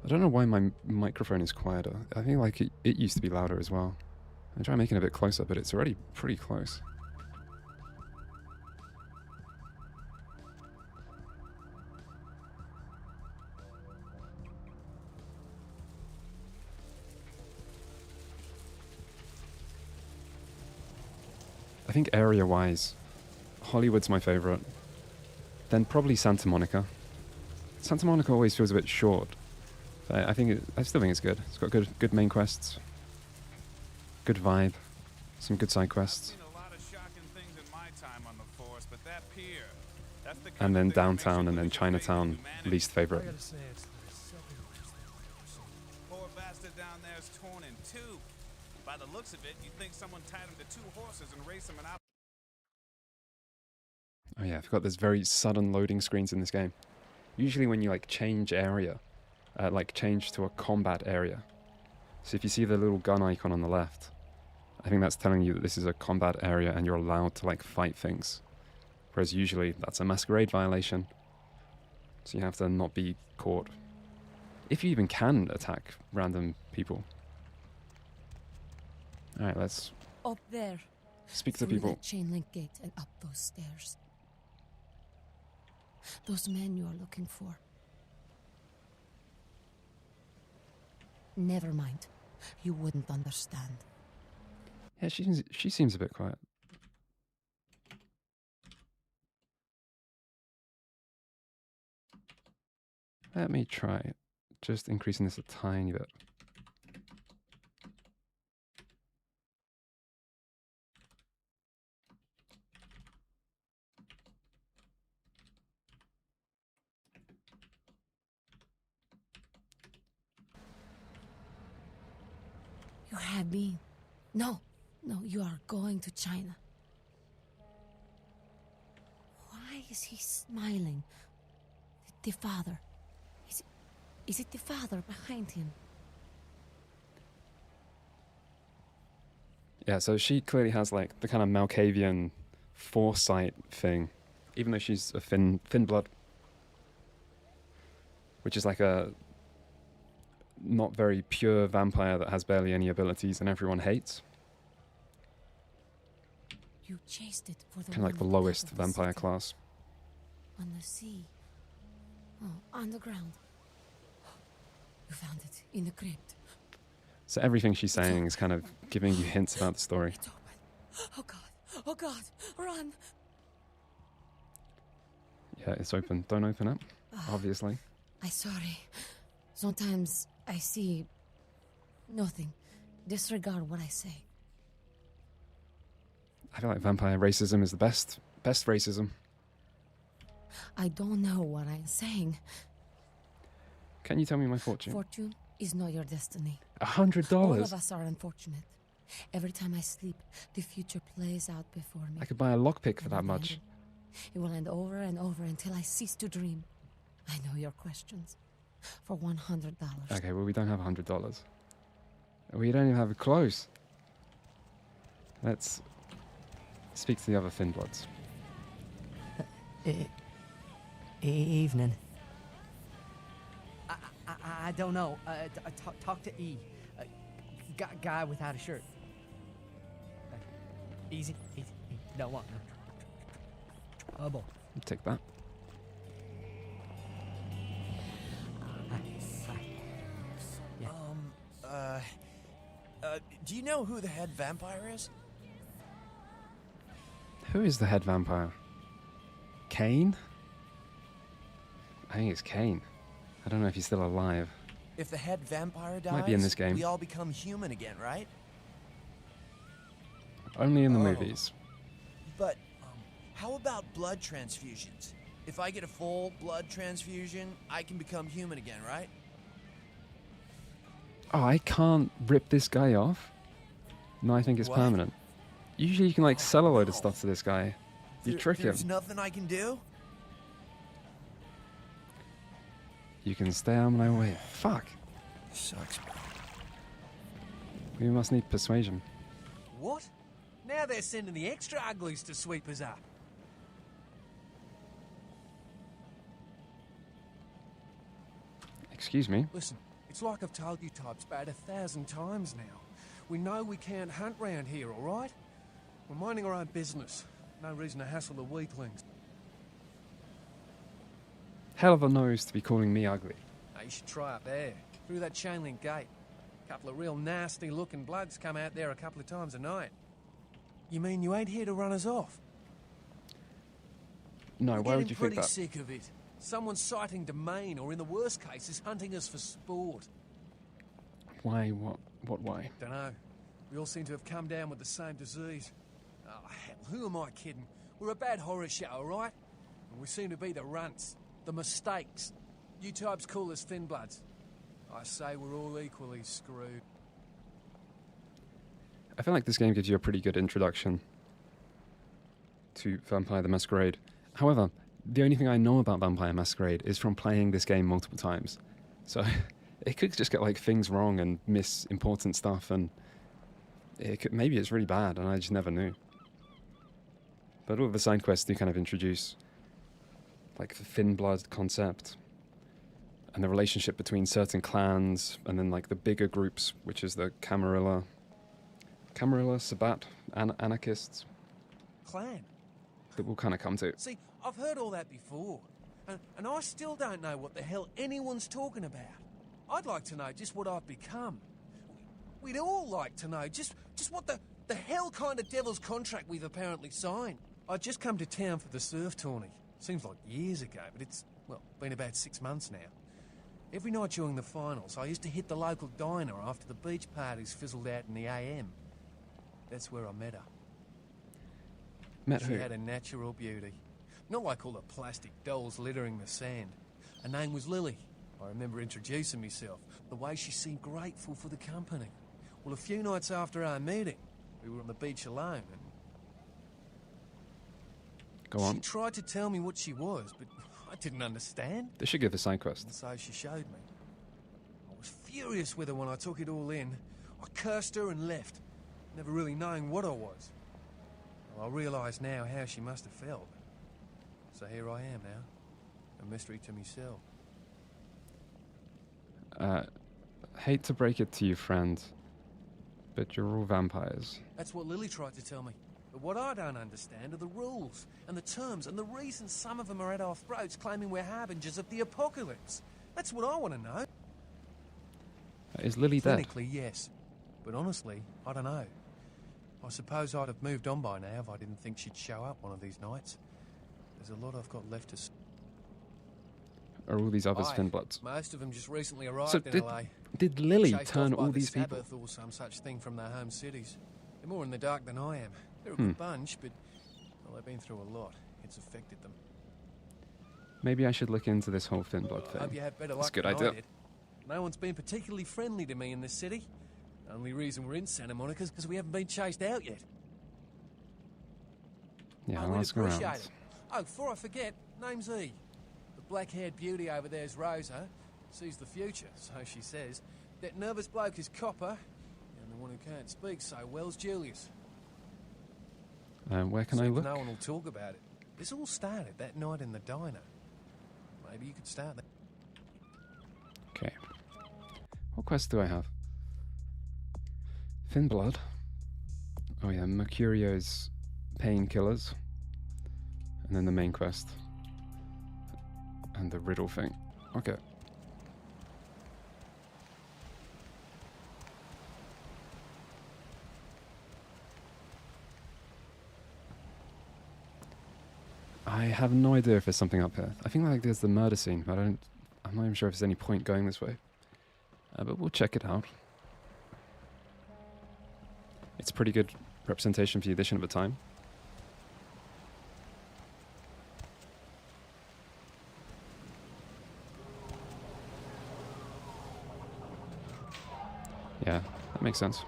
I don't know why my microphone is quieter. I think like it used to be louder as well. I try making it a bit closer, but it's already pretty close. I think area-wise, Hollywood's my favorite. Then probably Santa Monica. Santa Monica always feels a bit short. I still think it's good. It's got good main quests, good vibe, some good side quests. And then downtown and then Chinatown, least favorite. Poor bastard down there is torn in two. By the looks of it, you think someone tied him to two horses and raced him an up. Oh yeah, I forgot there's very sudden loading screens in this game. Usually when you like change area, like change to a combat area. So if you see the little gun icon on the left, I think that's telling you that this is a combat area and you're allowed to like fight things. Whereas usually that's a masquerade violation. So you have to not be caught. If you even can attack random people. Alright, let's Up there. speak to Through people. that chain link gate and up those stairs. Those men you are looking for. Never mind. You wouldn't understand. Yeah, she seems a bit quiet. Let me try it. Just increasing this a tiny bit. You have been. No, you are going to China. Why is he smiling? The father. Is it the father behind him? Yeah, so she clearly has like the kind of Malkavian foresight thing, even though she's a thin blood, which is like a not very pure vampire that has barely any abilities and everyone hates. You chased it for the Kind of like the one on top lowest of the vampire city. class. On the sea. Oh, on the ground. You found it in the crypt. So everything she's saying is kind of giving you hints about the story. It's open. Oh God. Oh God. Run. Yeah, it's open. Don't open it, obviously. I'm sorry. Sometimes I see nothing. Disregard what I say. I feel like vampire racism is the best racism. I don't know what I'm saying. Can you tell me my fortune? Fortune is not your destiny. $100? All of us are unfortunate. Every time I sleep, the future plays out before me. I could buy a lockpick for And that it much. ended. It will end over and over until I cease to dream. I know your questions. For $100. Okay, well we don't have $100. We don't even have a close. Let's speak to the other thin bloods. Evening. I don't know. Talk to E. Guy without a shirt. Easy. Don't want no trouble. Take that. Do you know who the head vampire is? Who is the head vampire? Kane? I think it's Kane. I don't know if he's still alive. If the head vampire dies, Might be in this game. we all become human again, right? Only in the Oh. movies. But how about blood transfusions? If I get a full blood transfusion, I can become human again, right? Oh, I can't rip this guy off? No, I think it's What? permanent. Usually you can like sell a load of no. stuff to this guy. You trick him. There's nothing I can do? You can stay on my way. Fuck. Sucks. We must need persuasion. What? Now they're sending the extra uglies to sweep us up. Excuse me. Listen, it's like I've told you types about 1,000 times now. We know we can't hunt round here, all right? We're minding our own business. No reason to hassle the weaklings. Hell of a nose to be calling me ugly. Now, you should try up there, through that chain link gate. A couple of real nasty-looking bloods come out there a couple of times a night. You mean you ain't here to run us off? No, We're why would getting you pretty think that? sick of it. Someone's sighting domain, or in the worst cases, hunting us for sport. Why? What? Why? Dunno. We all seem to have come down with the same disease. Oh, hell, who am I kidding? We're a bad horror show, all right? And we seem to be the runts, the mistakes. You types call us thin bloods. I say we're all equally screwed. I feel like this game gives you a pretty good introduction to Vampire the Masquerade. However, the only thing I know about Vampire Masquerade is from playing this game multiple times. So it could just get like things wrong and miss important stuff, and maybe it's really bad and I just never knew. But all of the side quests do kind of introduce like the thin blood concept and the relationship between certain clans and then like the bigger groups, which is the Camarilla, Sabbat, anarchists Clan? that we'll kind of come to. See, I've heard all that before. And I still don't know what the hell anyone's talking about. I'd like to know just what I've become. We'd all like to know just what the hell kind of devil's contract we've apparently signed. I'd just come to town for the surf tourney. Seems like years ago, but it's, well, been about 6 months now. Every night during the finals, I used to hit the local diner after the beach parties fizzled out in the AM. That's where I met her. Met She who? had a natural beauty. Not like all the plastic dolls littering the sand. Her name was Lily. I remember introducing myself. The way she seemed grateful for the company. Well, a few nights after our meeting, we were on the beach alone, and Go she on. tried to tell me what she was, but I didn't understand. They should give a side quest. And so she showed me. I was furious with her when I took it all in. I cursed her and left, never really knowing what I was. Well, I realise now how she must have felt. So here I am now, a mystery to myself. Hate to break it to you, friend, but you're all vampires. That's what Lily tried to tell me. But what I don't understand are the rules, and the terms, and the reasons some of them are at our throats claiming we're harbingers of the apocalypse. That's what I want to know. Is Lily dead? Clinically, yes. But honestly, I don't know. I suppose I'd have moved on by now if I didn't think she'd show up one of these nights. There's a lot I've got left to see. Are all these others Aye, thin bloods? Most of them just recently arrived So in LA. did Lily Chased turn off by all the these people? Sabbath or some such thing from their home cities. They're more in the dark than I am. They're a Hmm. good bunch, but well, they've been through a lot. It's affected them. Maybe I should look into this whole thin blood thing. Hope you have better That's luck a good than idea. I did. No one's been particularly friendly to me in this city. The only reason we're in Santa Monica is because we haven't been chased out yet. Yeah, Oh, I'll we'd ask appreciate around. it. Oh, before I forget, name's E. The black-haired beauty over there's Rosa. Sees the future, so she says. That nervous bloke is Copper, and the one who can't speak so well's Julius. Where can I Seems look? no one will talk about it. This all started that night in the diner. Maybe you could start there. Okay. What quest do I have? Thin blood. Oh yeah, Mercurio's painkillers. And then the main quest. And the riddle thing. Okay. I have no idea if there's something up here. I think like there's the murder scene, but I'm not even sure if there's any point going this way. But we'll check it out. It's a pretty good representation for the edition of the time. Yeah, that makes sense.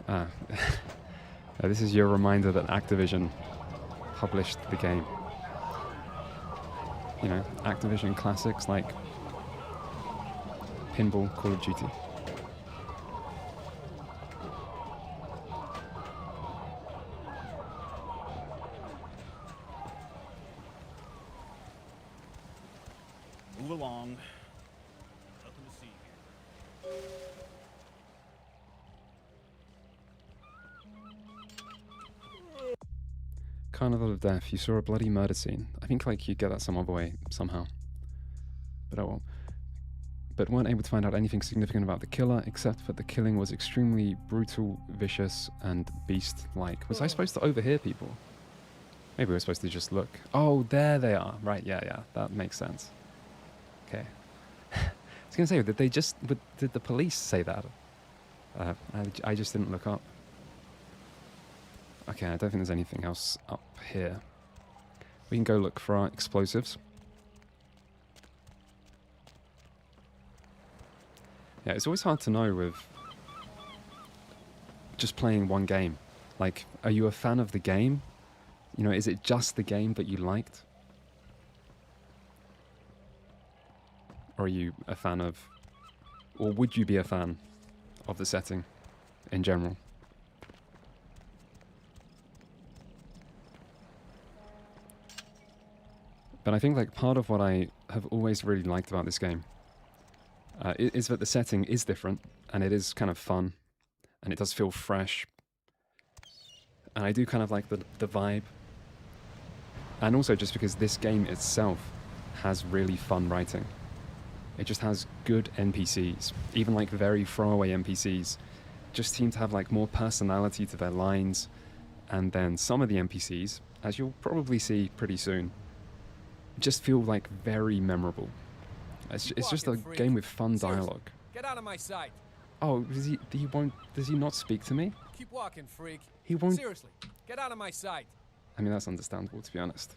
Ah, this is your reminder that Activision published the game. You know, Activision classics like Pinball, Call of Duty. Move along. Nothing to see here. Carnival of Death. You saw a bloody murder scene. I think like you get that some other way somehow. But oh well. But weren't able to find out anything significant about the killer, except that the killing was extremely brutal, vicious, and beast-like. Was I supposed to overhear people? Maybe we were supposed to just look. Oh, there they are. Right, yeah, that makes sense. Okay. I was going to say, did the police say that? I just didn't look up. Okay, I don't think there's anything else up here. We can go look for our explosives. Yeah, it's always hard to know with just playing one game. Like, are you a fan of the game? You know, is it just the game that you liked? Or are you a fan of, or would you be a fan of the setting in general? But I think like part of what I have always really liked about this game is that the setting is different, and it is kind of fun, and it does feel fresh. And I do kind of like the vibe. And also just because this game itself has really fun writing. It just has good NPCs, even like very throwaway NPCs, just seem to have like more personality to their lines. And then some of the NPCs, as you'll probably see pretty soon, just feel like very memorable. It's just a game with fun dialogue. Get out of my sight. Oh, does he not speak to me? Keep walking, freak. He won't. Seriously, get out of my sight. I mean, that's understandable, to be honest.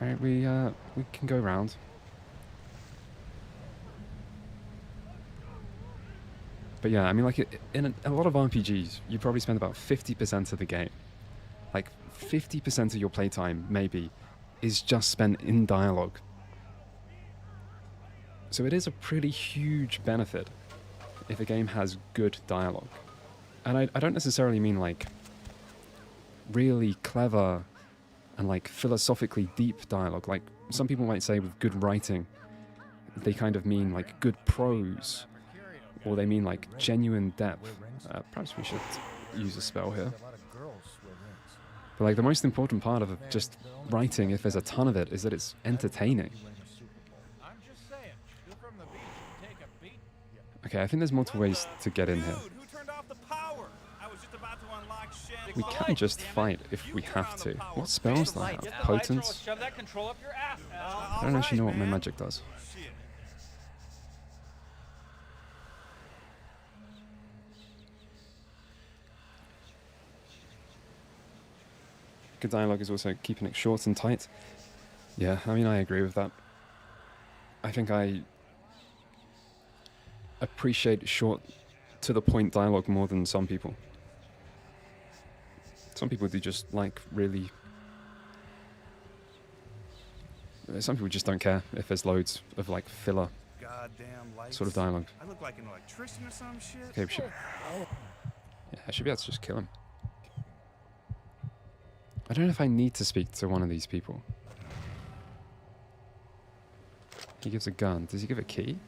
Alright, we can go round. But yeah, I mean, like, in a lot of RPGs, you probably spend about 50% of the game. Like, 50% of your playtime, maybe, is just spent in dialogue. So it is a pretty huge benefit if a game has good dialogue. And I don't necessarily mean, like, really clever and, like, philosophically deep dialogue. Like, some people might say with good writing, they kind of mean, like, good prose. Or they mean, like, genuine depth. Perhaps we should use a spell here. But, like, the most important part of just writing, if there's a ton of it, is that it's entertaining. Okay, I think there's multiple ways to get in here. We can just fight if we have to. What spells do I have? Potence? I don't actually know what my magic does. Good dialogue is also keeping it short and tight. Yeah, I mean, I agree with that. I think I appreciate short, to the point dialogue more than some people. Some people do just like really... Some people just don't care if there's loads of like filler sort of dialogue. I look like an electrician or some shit. Okay, we should... Yeah, I should be able to just kill him. I don't know if I need to speak to one of these people. He gives a gun. Does he give a key?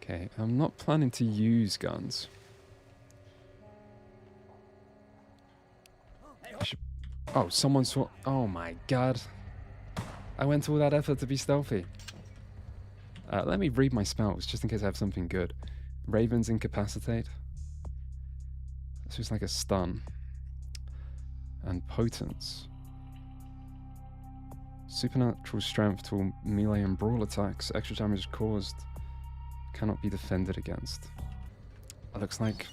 Okay, I'm not planning to use guns. Oh, someone saw... Oh my god. I went to all that effort to be stealthy. Let me read my spells, just in case I have something good. Ravens Incapacitate. This was like a stun. And Potence. Supernatural Strength to all melee and brawl attacks. Extra damage caused. Cannot be defended against. It looks like...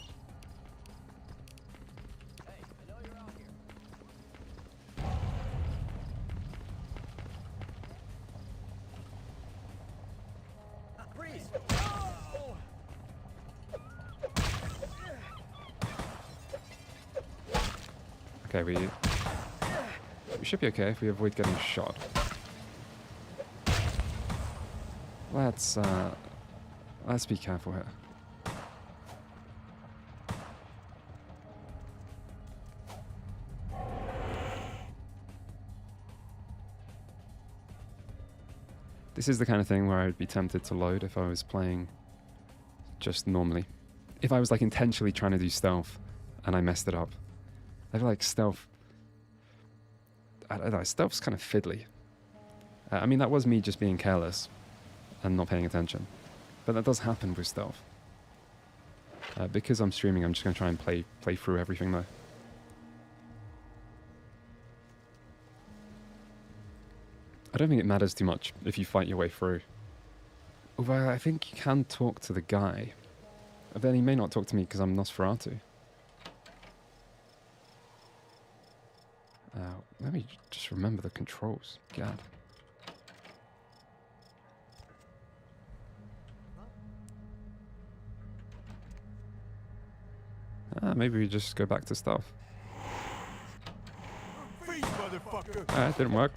Okay, we should be okay if we avoid getting shot. Let's be careful here. This is the kind of thing where I would be tempted to load if I was playing just normally. If I was like intentionally trying to do stealth and I messed it up. I feel like stealth... I don't know, stealth's kind of fiddly. I mean, that was me just being careless and not paying attention. But that does happen with stealth. Because I'm streaming, I'm just going to try and play through everything though. I don't think it matters too much if you fight your way through. Although I think you can talk to the guy. But then he may not talk to me because I'm Nosferatu. Let me just remember the controls. God. Maybe we just go back to stuff. Alright, didn't work.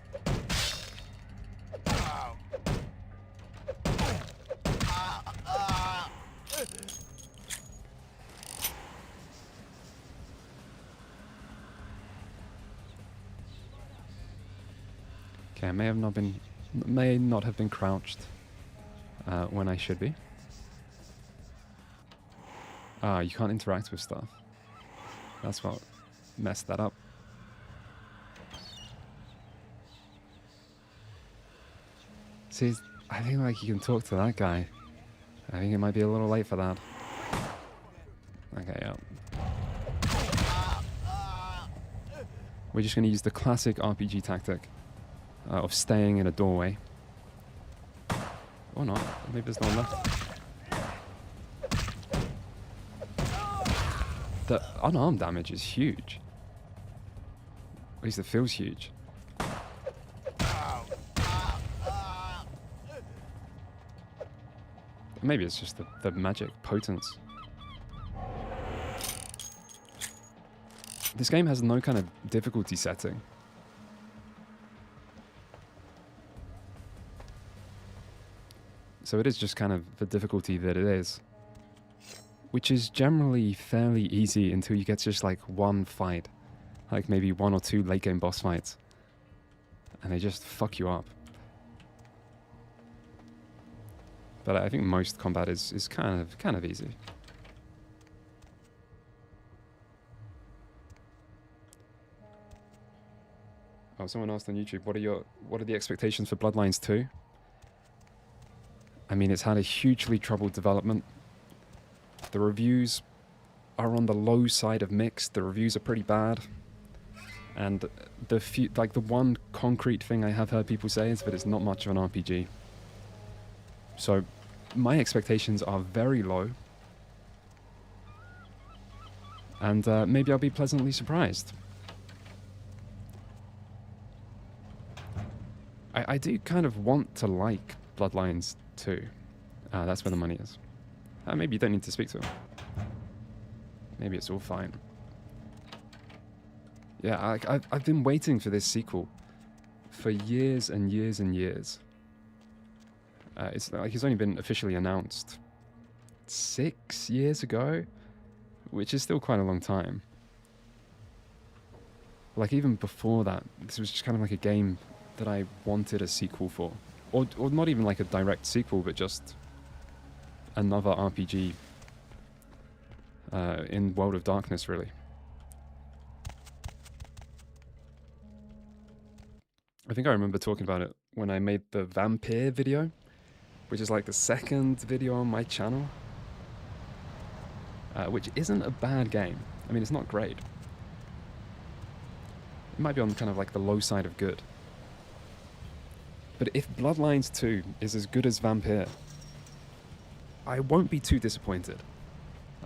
Okay, I may not have been crouched when I should be. Ah, you can't interact with stuff. That's what messed that up. See, I think like you can talk to that guy. I think it might be a little late for that. Okay, yeah. We're just going to use the classic RPG tactic of staying in a doorway. Or not. Maybe there's no one left. The unarmed damage is huge. At least it feels huge. Maybe it's just the magic potence. This game has no kind of difficulty setting. So it is just kind of the difficulty that it is. Which is generally fairly easy until you get just like one fight. Like maybe one or two late game boss fights. And they just fuck you up. But I think most combat is kind of easy. Oh, someone asked on YouTube, what are the expectations for Bloodlines 2? I mean, it's had a hugely troubled development. The reviews are on the low side of mixed. The reviews are pretty bad. And the one concrete thing I have heard people say is that it's not much of an RPG. So my expectations are very low. And maybe I'll be pleasantly surprised. I do kind of want to like Bloodlines 2. That's where the money is. Maybe you don't need to speak to him. Maybe it's all fine. Yeah, I've been waiting for this sequel for years and years and years. It's only been officially announced 6 years ago, which is still quite a long time. Like even before that, this was just kind of like a game that I wanted a sequel for. Or not even like a direct sequel, but just another RPG in World of Darkness, really. I think I remember talking about it when I made the Vampire video, which is like the second video on my channel, which isn't a bad game. I mean, it's not great. It might be on kind of like the low side of good. But if Bloodlines 2 is as good as Vampire, I won't be too disappointed.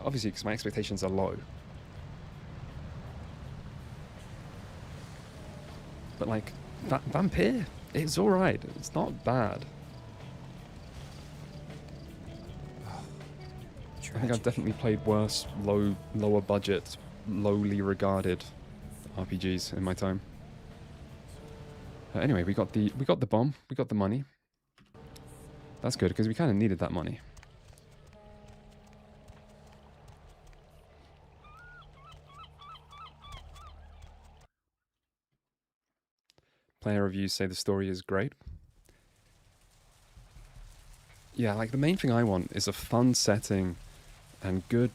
Obviously, because my expectations are low. But like, Vampire, it's alright. It's not bad. I think I've definitely played worse, lower budget, lowly regarded RPGs in my time. Anyway, we got the bomb, we got the money. That's good because we kind of needed that money. Player reviews say the story is great. Yeah, like the main thing I want is a fun setting and good,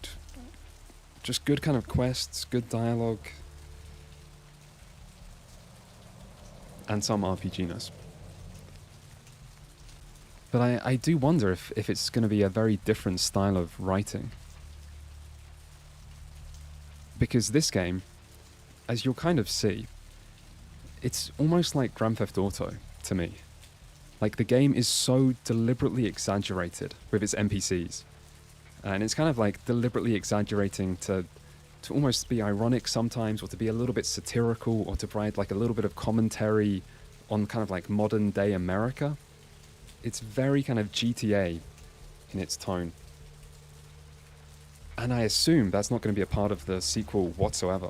just good kind of quests, good dialogue, and some RPG-ness. But I do wonder if it's going to be a very different style of writing. Because this game, as you'll kind of see, it's almost like Grand Theft Auto to me. Like, the game is so deliberately exaggerated with its NPCs. And it's kind of like deliberately exaggerating to almost be ironic sometimes, or to be a little bit satirical, or to provide like a little bit of commentary on kind of like modern day America. It's very kind of GTA in its tone. And I assume that's not going to be a part of the sequel whatsoever.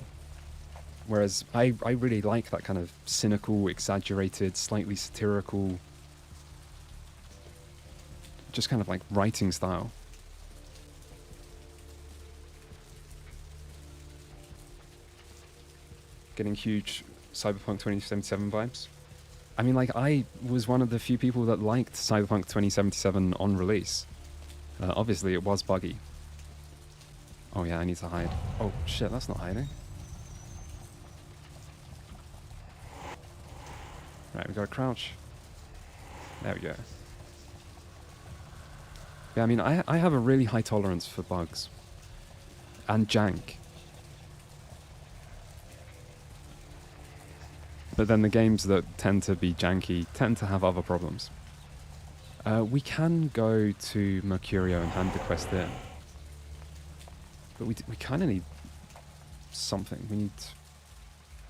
Whereas I really like that kind of cynical, exaggerated, slightly satirical, just kind of like writing style. Getting huge Cyberpunk 2077 vibes. I mean, like, I was one of the few people that liked Cyberpunk 2077 on release. Obviously, it was buggy. Oh yeah, I need to hide. Oh shit, that's not hiding. Right, we gotta crouch. There we go. Yeah, I mean, I have a really high tolerance for bugs. And jank. But then the games that tend to be janky tend to have other problems. We can go to Mercurio and hand the quest in. But we kind of need something. We need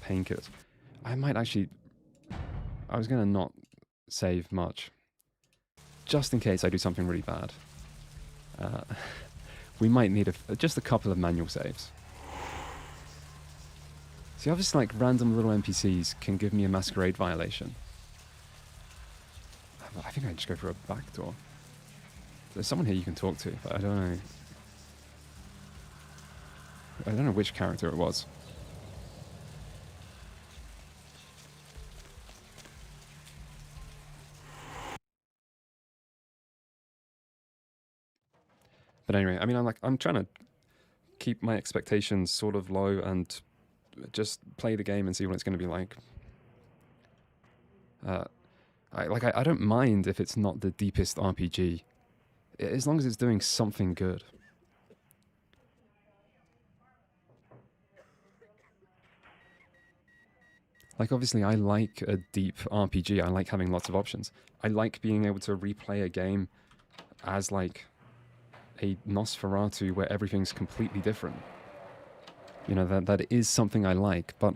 painkillers. I might actually... I was going to not save much. Just in case I do something really bad. We might need just a couple of manual saves. See, obviously, like, random little NPCs can give me a masquerade violation. I think I just go for a back door. There's someone here you can talk to, but I don't know. I don't know which character it was. But anyway, I mean, I'm trying to keep my expectations sort of low and just play the game and see what it's going to be like. I don't mind if it's not the deepest RPG, as long as it's doing something good. Like, obviously, I like a deep RPG. I like having lots of options. I like being able to replay a game as, like, a Nosferatu where everything's completely different. You know, that is something I like, but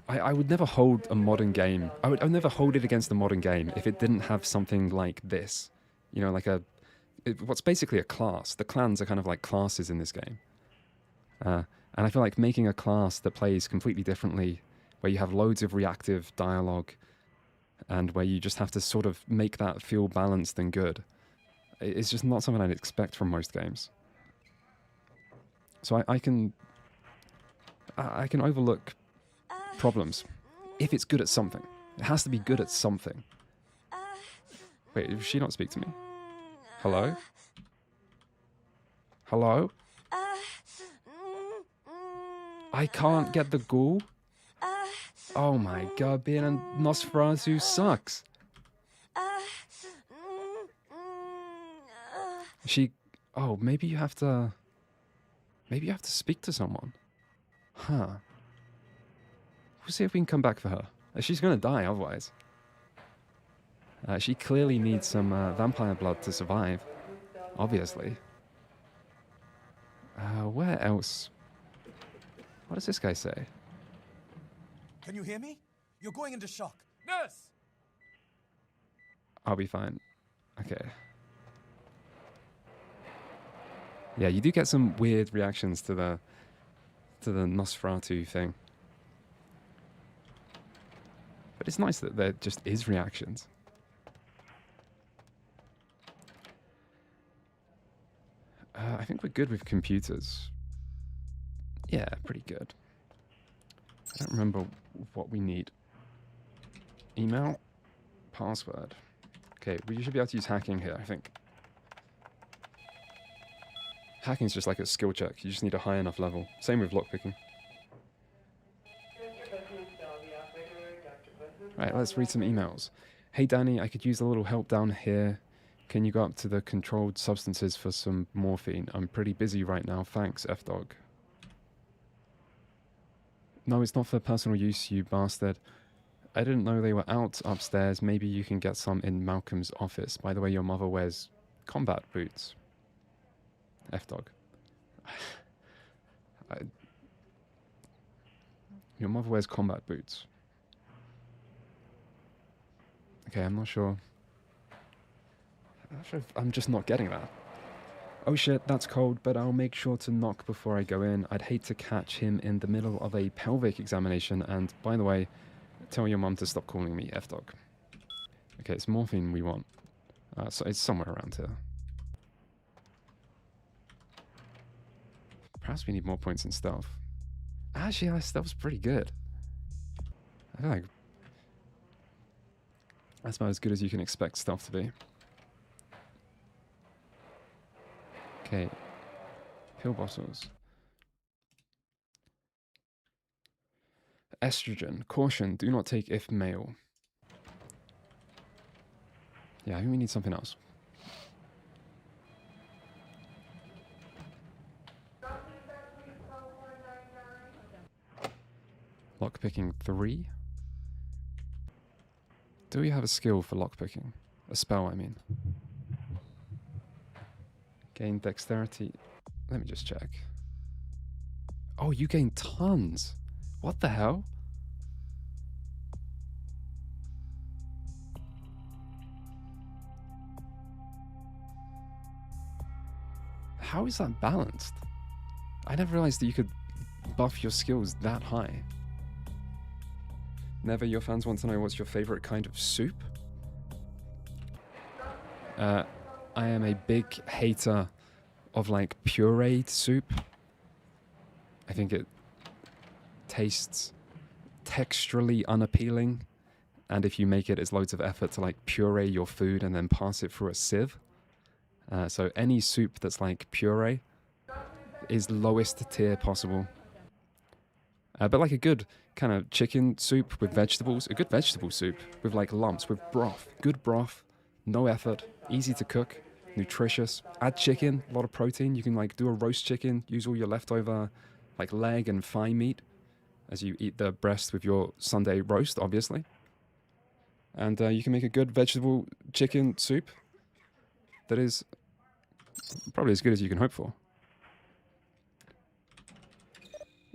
I would never hold a modern game. I would never hold it against a modern game if it didn't have something like this. You know, like what's basically a class. The clans are kind of like classes in this game. And I feel like making a class that plays completely differently, where you have loads of reactive dialogue, and where you just have to sort of make that feel balanced and good, it's just not something I'd expect from most games. So I can overlook problems if it's good at something. It has to be good at something. Wait, did she not speak to me? Hello? Hello? I can't get the ghoul? Oh my god, being a Nosferatu sucks. Oh, maybe you have to speak to someone. Huh. We'll see if we can come back for her. She's gonna die otherwise. She clearly needs some vampire blood to survive. Obviously. Where else? What does this guy say? Can you hear me? You're going into shock. Nurse! I'll be fine. Okay. Yeah, you do get some weird reactions to to the Nosferatu thing. But it's nice that there just is reactions. I think we're good with computers. Yeah, pretty good. I don't remember what we need. Email? Password. Okay, we should be able to use hacking here, I think. Hacking's just like a skill check. You just need a high enough level. Same with lockpicking. Right, let's read some emails. Hey Danny, I could use a little help down here. Can you go up to the controlled substances for some morphine? I'm pretty busy right now. Thanks, F-Dog. No, it's not for personal use, you bastard. I didn't know they were out upstairs. Maybe you can get some in Malcolm's office. By the way, your mother wears combat boots. F-Dog. Your mother wears combat boots. Okay, I'm not sure. I'm not sure if I'm just not getting that. Oh shit, that's cold, but I'll make sure to knock before I go in. I'd hate to catch him in the middle of a pelvic examination, and by the way, tell your mum to stop calling me F-Dog. Okay, it's morphine we want. So it's somewhere around here. Perhaps we need more points in stealth. Actually, our stealth's pretty good. I feel like that's about as good as you can expect stealth to be. Okay. Pill bottles. Estrogen. Caution, do not take if male. Yeah, I think we need something else. Lockpicking 3. Do we have a skill for lockpicking? A spell, I mean. Gain dexterity. Let me just check. Oh, you gain tons. What the hell? How is that balanced? I never realized that you could buff your skills that high. Never, your fans want to know what's your favorite kind of soup? I am a big hater of like pureed soup. I think it tastes texturally unappealing, and if you make it, it's loads of effort to like puree your food and then pass it through a sieve. So any soup that's like puree is lowest tier possible. But like a good kind of chicken soup with vegetables, a good vegetable soup with like lumps, with broth, good broth, no effort, easy to cook, nutritious. Add chicken, a lot of protein. You can like do a roast chicken, use all your leftover like leg and thigh meat as you eat the breast with your Sunday roast, obviously. And you can make a good vegetable chicken soup that is probably as good as you can hope for.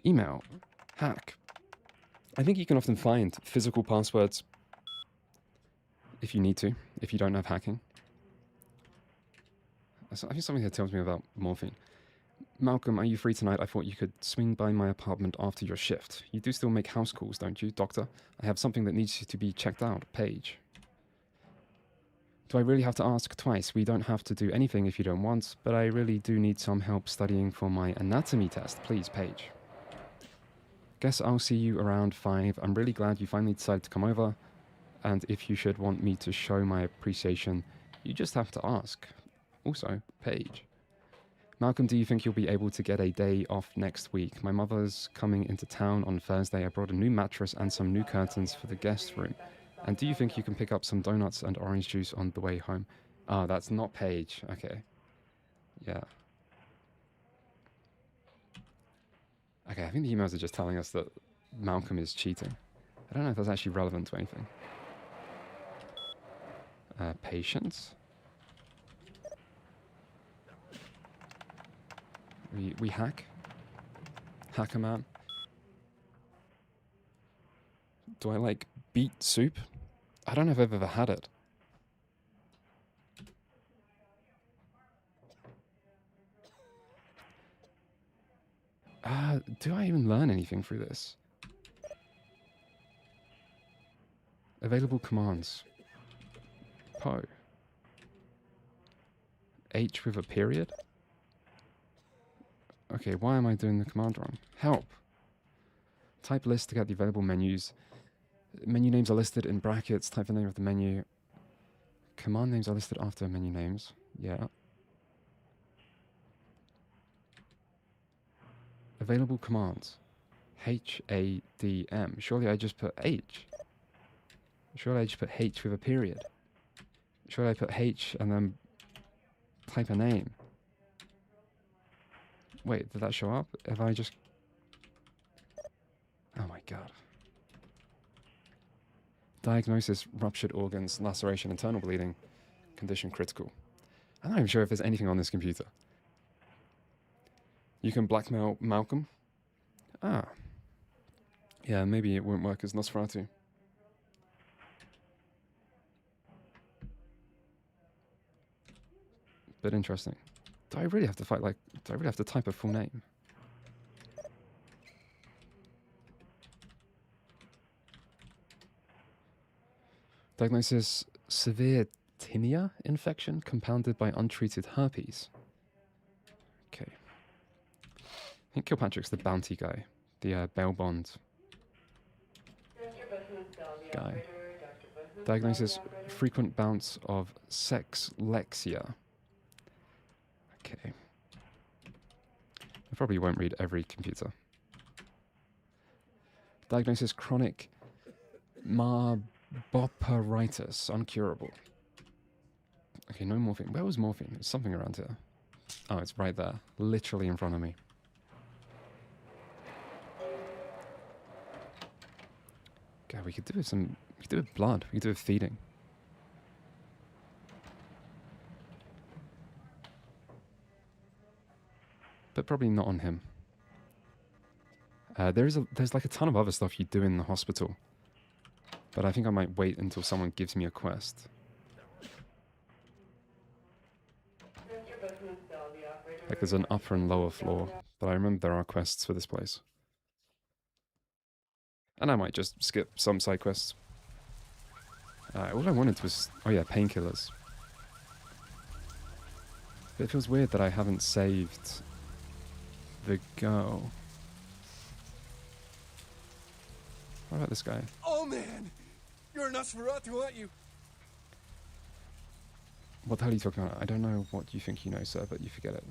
Email. Hack. I think you can often find physical passwords if you need to, if you don't have hacking. I think something here tells me about morphine. Malcolm, are you free tonight? I thought you could swing by my apartment after your shift. You do still make house calls, don't you, Doctor? I have something that needs to be checked out. Paige. Do I really have to ask twice? We don't have to do anything if you don't want, but I really do need some help studying for my anatomy test. Please, Paige. Guess I'll see you around 5. I'm really glad you finally decided to come over, and if you should want me to show my appreciation, you just have to ask. Also, Paige. Malcolm, do you think you'll be able to get a day off next week? My mother's coming into town on Thursday. I brought a new mattress and some new curtains for the guest room. And do you think you can pick up some donuts and orange juice on the way home? Ah, that's not Paige. Okay. Yeah. Okay, I think the emails are just telling us that Malcolm is cheating. I don't know if that's actually relevant to anything. Patience? We hack? Hacker man? Do I like beet soup? I don't know if I've ever had it. Do I even learn anything through this? Available commands. Po. H with a period? Okay, why am I doing the command wrong? Help. Type list to get the available menus. Menu names are listed in brackets. Type the name of the menu. Command names are listed after menu names. Yeah. Available commands. HADM. Surely I just put H. Surely I just put H with a period. Surely I put H and then type a name. Wait, did that show up? Have I just... Oh my god. Diagnosis, ruptured organs, laceration, internal bleeding. Condition critical. I'm not even sure if there's anything on this computer. You can blackmail Malcolm? Ah. Yeah, maybe it won't work as Nosferatu. Bit interesting. Do I really have to fight, like, do I really have to type a full name? Diagnosis, severe tinea infection compounded by untreated herpes. Okay. I think Kilpatrick's the bounty guy. The bail bond guy. Diagnosis, frequent bouts of sexlexia. Okay. I probably won't read every computer. Diagnosis, chronic marboperitis, uncurable. Okay, no morphine. Where was morphine? It's something around here. Oh, it's right there. Literally in front of me. God, we could do with some... We could do with blood. We could do with feeding. But probably not on him. There's like a ton of other stuff you do in the hospital. But I think I might wait until someone gives me a quest. Like there's an upper and lower floor. But I remember there are quests for this place. And I might just skip some side quests. All I wanted was... Oh yeah, painkillers. But it feels weird that I haven't saved the girl. What about this guy? Oh man! You're a Nosferatu, aren't you? What the hell are you talking about? I don't know what you think you know, sir, but you forget it.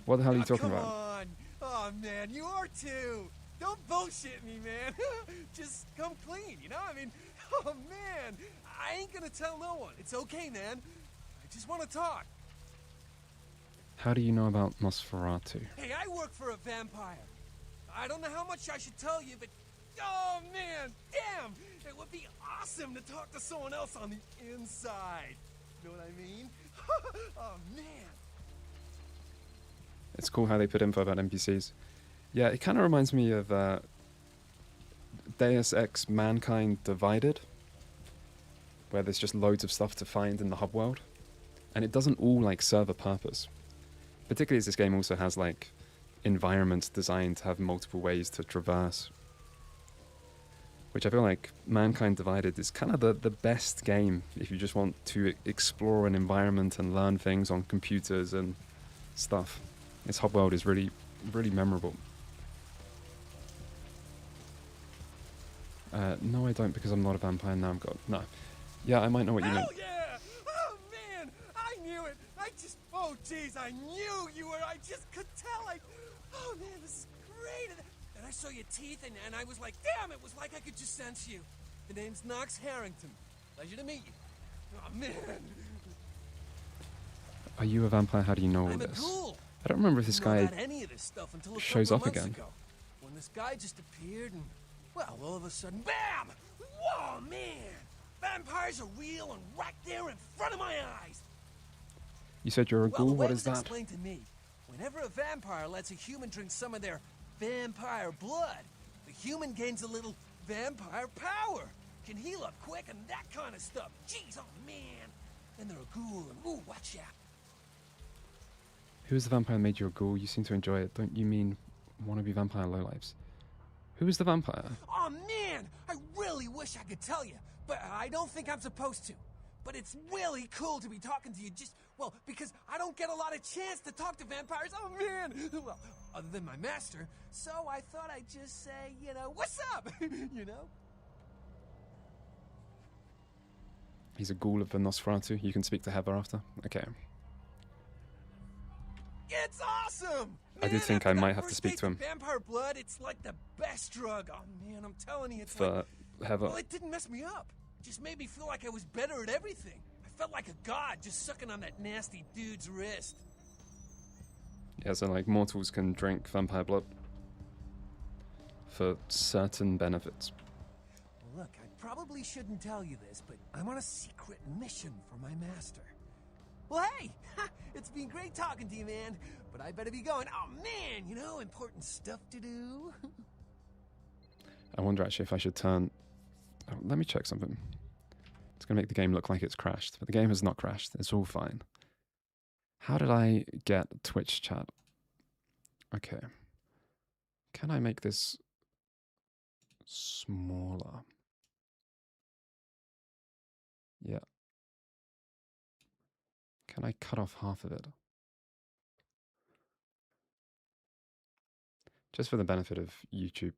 What the hell are you talking about? Come on! Oh man, you are too! Don't bullshit me, man! Just come clean, you know? I mean, oh man! I ain't gonna tell no one. It's okay, man. I just want to talk. How do you know about Nosferatu? Hey, I work for a vampire. I don't know how much I should tell you, but... Oh, man! Damn! It would be awesome to talk to someone else on the inside. You know what I mean? Oh, man! It's cool how they put info about NPCs. Yeah, it kind of reminds me of Deus Ex Mankind Divided, where there's just loads of stuff to find in the hub world, and it doesn't all like serve a purpose. Particularly as this game also has like environments designed to have multiple ways to traverse, which I feel like Mankind Divided is kind of the best game if you just want to explore an environment and learn things on computers and stuff. This hub world is really, really memorable. No, I don't, because I'm not a vampire now. I've got... No. Yeah, I might know what you mean. Hell yeah! Oh, man! I knew it! I just... Oh, jeez, I knew you were... I just could tell. Oh, man, this is great! And I saw your teeth, and I was like, damn, it was like I could just sense you. The name's Knox Harrington. Pleasure to meet you. Oh, man! Are you a vampire? How do you know all I'm a this? ghoul. I don't remember if this guy Any of this stuff until a shows couple up of months again. ago, when this guy just appeared and, well, all of a sudden, bam! Whoa, man! Vampires are real and right there in front of my eyes. You said you're a Well, ghoul? the way What it is was that? explained to me, whenever a vampire lets a human drink some of their vampire blood, the human gains a little vampire power, can heal up quick and that kind of stuff. Jeez, oh man! Then they're a ghoul and ooh, watch out. Who is the vampire that made you a ghoul? You seem to enjoy it. Don't you mean Wannabe vampire lowlifes. Who is the vampire? Oh man, I really wish I could tell you, but I don't think I'm supposed to. But it's really cool to be talking to you well, because I don't get a lot of chance to talk to vampires. Oh man! Well, other than my master, so I thought I'd just say, what's up? He's a ghoul of the Nosferatu. You can speak to Heather after. Okay. It's awesome! I did think I might have to speak to him. Vampire blood, it's like the best drug. Oh man, I'm telling you, it's for Heather. Well, it didn't mess me up. It just made me feel like I was better at everything. I felt like a god just sucking on that nasty dude's wrist. Yeah, so like mortals can drink vampire blood for certain benefits. Well, look, I probably shouldn't tell you this, but I'm on a secret mission for my master. Well, hey, it's been great talking to you, man, but I better be going. Oh man, important stuff to do. I wonder actually if I should turn... Oh, let me check something. It's going to make the game look like it's crashed, but the game has not crashed. It's all fine. How did I get Twitch chat? Okay. Can I make this smaller? Yeah. Can I cut off half of it? Just for the benefit of YouTube.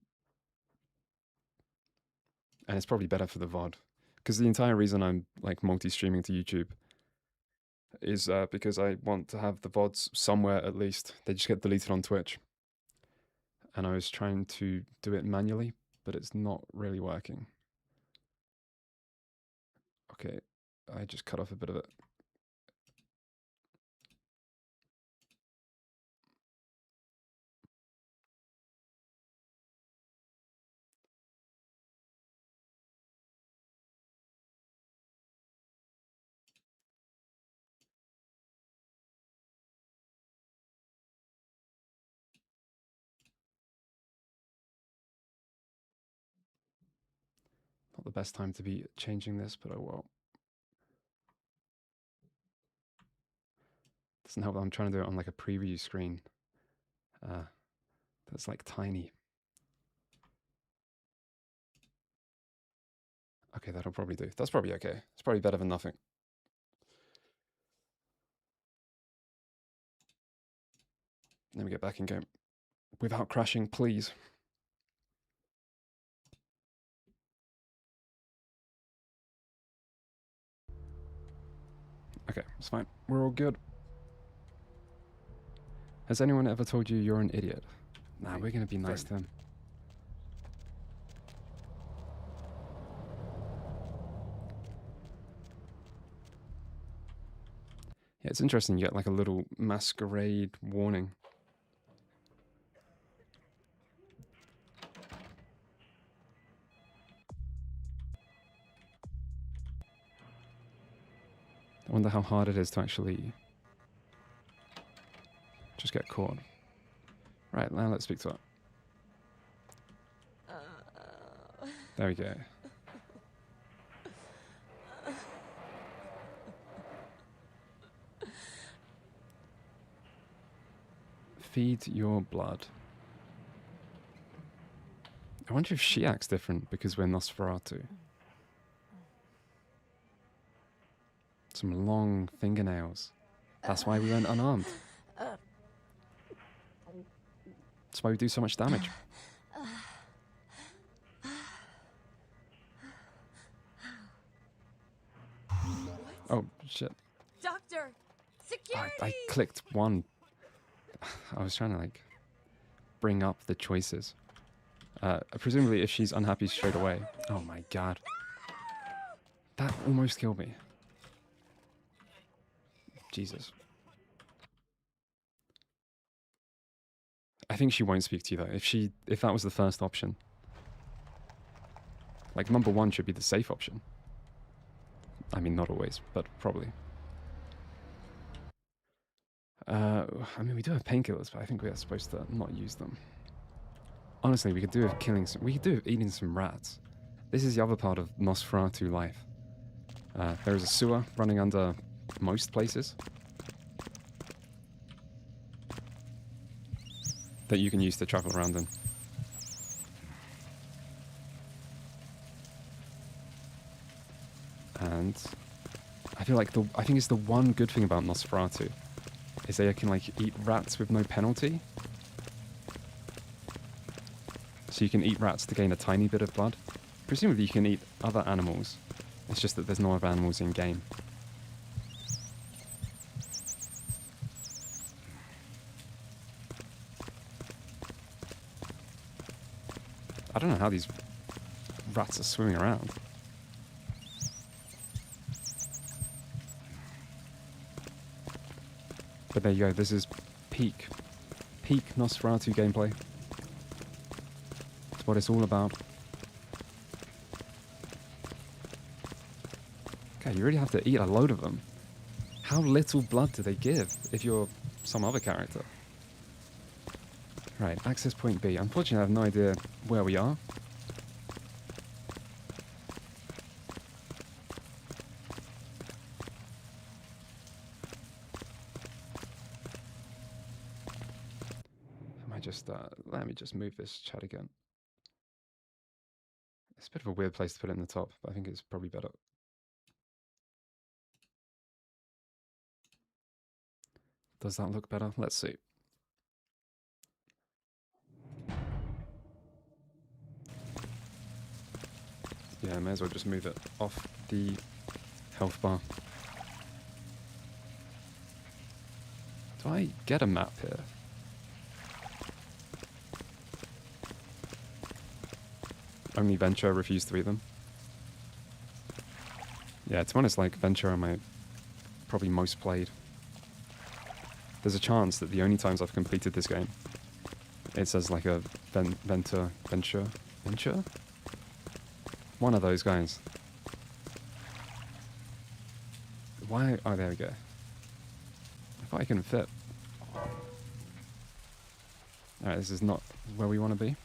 And it's probably better for the VOD. Because the entire reason I'm like multi-streaming to YouTube is because I want to have the VODs somewhere at least. They just get deleted on Twitch. And I was trying to do it manually, but it's not really working. Okay, I just cut off a bit of it. Not the best time to be changing this, but oh well. Doesn't help that I'm trying to do it on like a preview screen. That's like tiny. Okay, that'll probably do. That's probably okay. It's probably better than nothing. Let me get back in game. Without crashing, please. Okay, it's fine. We're all good. Has anyone ever told you you're an idiot? Nah, we're gonna be nice to him. Yeah, it's interesting. You get like a little masquerade warning. I wonder how hard it is to actually just get caught. Right, now let's speak to her. There we go. Feed your blood. I wonder if she acts different because we're Nosferatu. Some long fingernails. That's why we went unarmed. That's why we do so much damage. Oh, shit. Doctor! Security! I clicked one. I was trying to, like, bring up the choices. Presumably, if she's unhappy straight away. Oh my god. That almost killed me. Jesus. I think she won't speak to you, though. If that was the first option. Like, number one should be the safe option. I mean, not always, but probably. I mean, we do have painkillers, but I think we are supposed to not use them. Honestly, we could do with killing some... We could do with eating some rats. This is the other part of Nosferatu life. There is a sewer running under most places. that you can use to travel around in. And I feel like I think it's the one good thing about Nosferatu is they can like eat rats with no penalty. So you can eat rats to gain a tiny bit of blood. Presumably you can eat other animals. It's just that there's no other animals in game. I don't know how these rats are swimming around. But there you go, this is peak Nosferatu gameplay. It's what it's all about. Okay, you really have to eat a load of them. How little blood do they give if you're some other character? Right, access point B. Unfortunately, I have no idea where we are. Let me just move this chat again. It's a bit of a weird place to put it in the top, but I think it's probably better. Does that look better? Let's see. Yeah, I may as well just move it off the health bar. Do I get a map here? Only Venture refused to eat them. Yeah, to be honest, like, Venture are my probably most played. There's a chance that the only times I've completed this game, it says like a Venture? One of those guys. Why? Oh, there we go. I thought I couldn't fit. Alright, this is not where we want to be.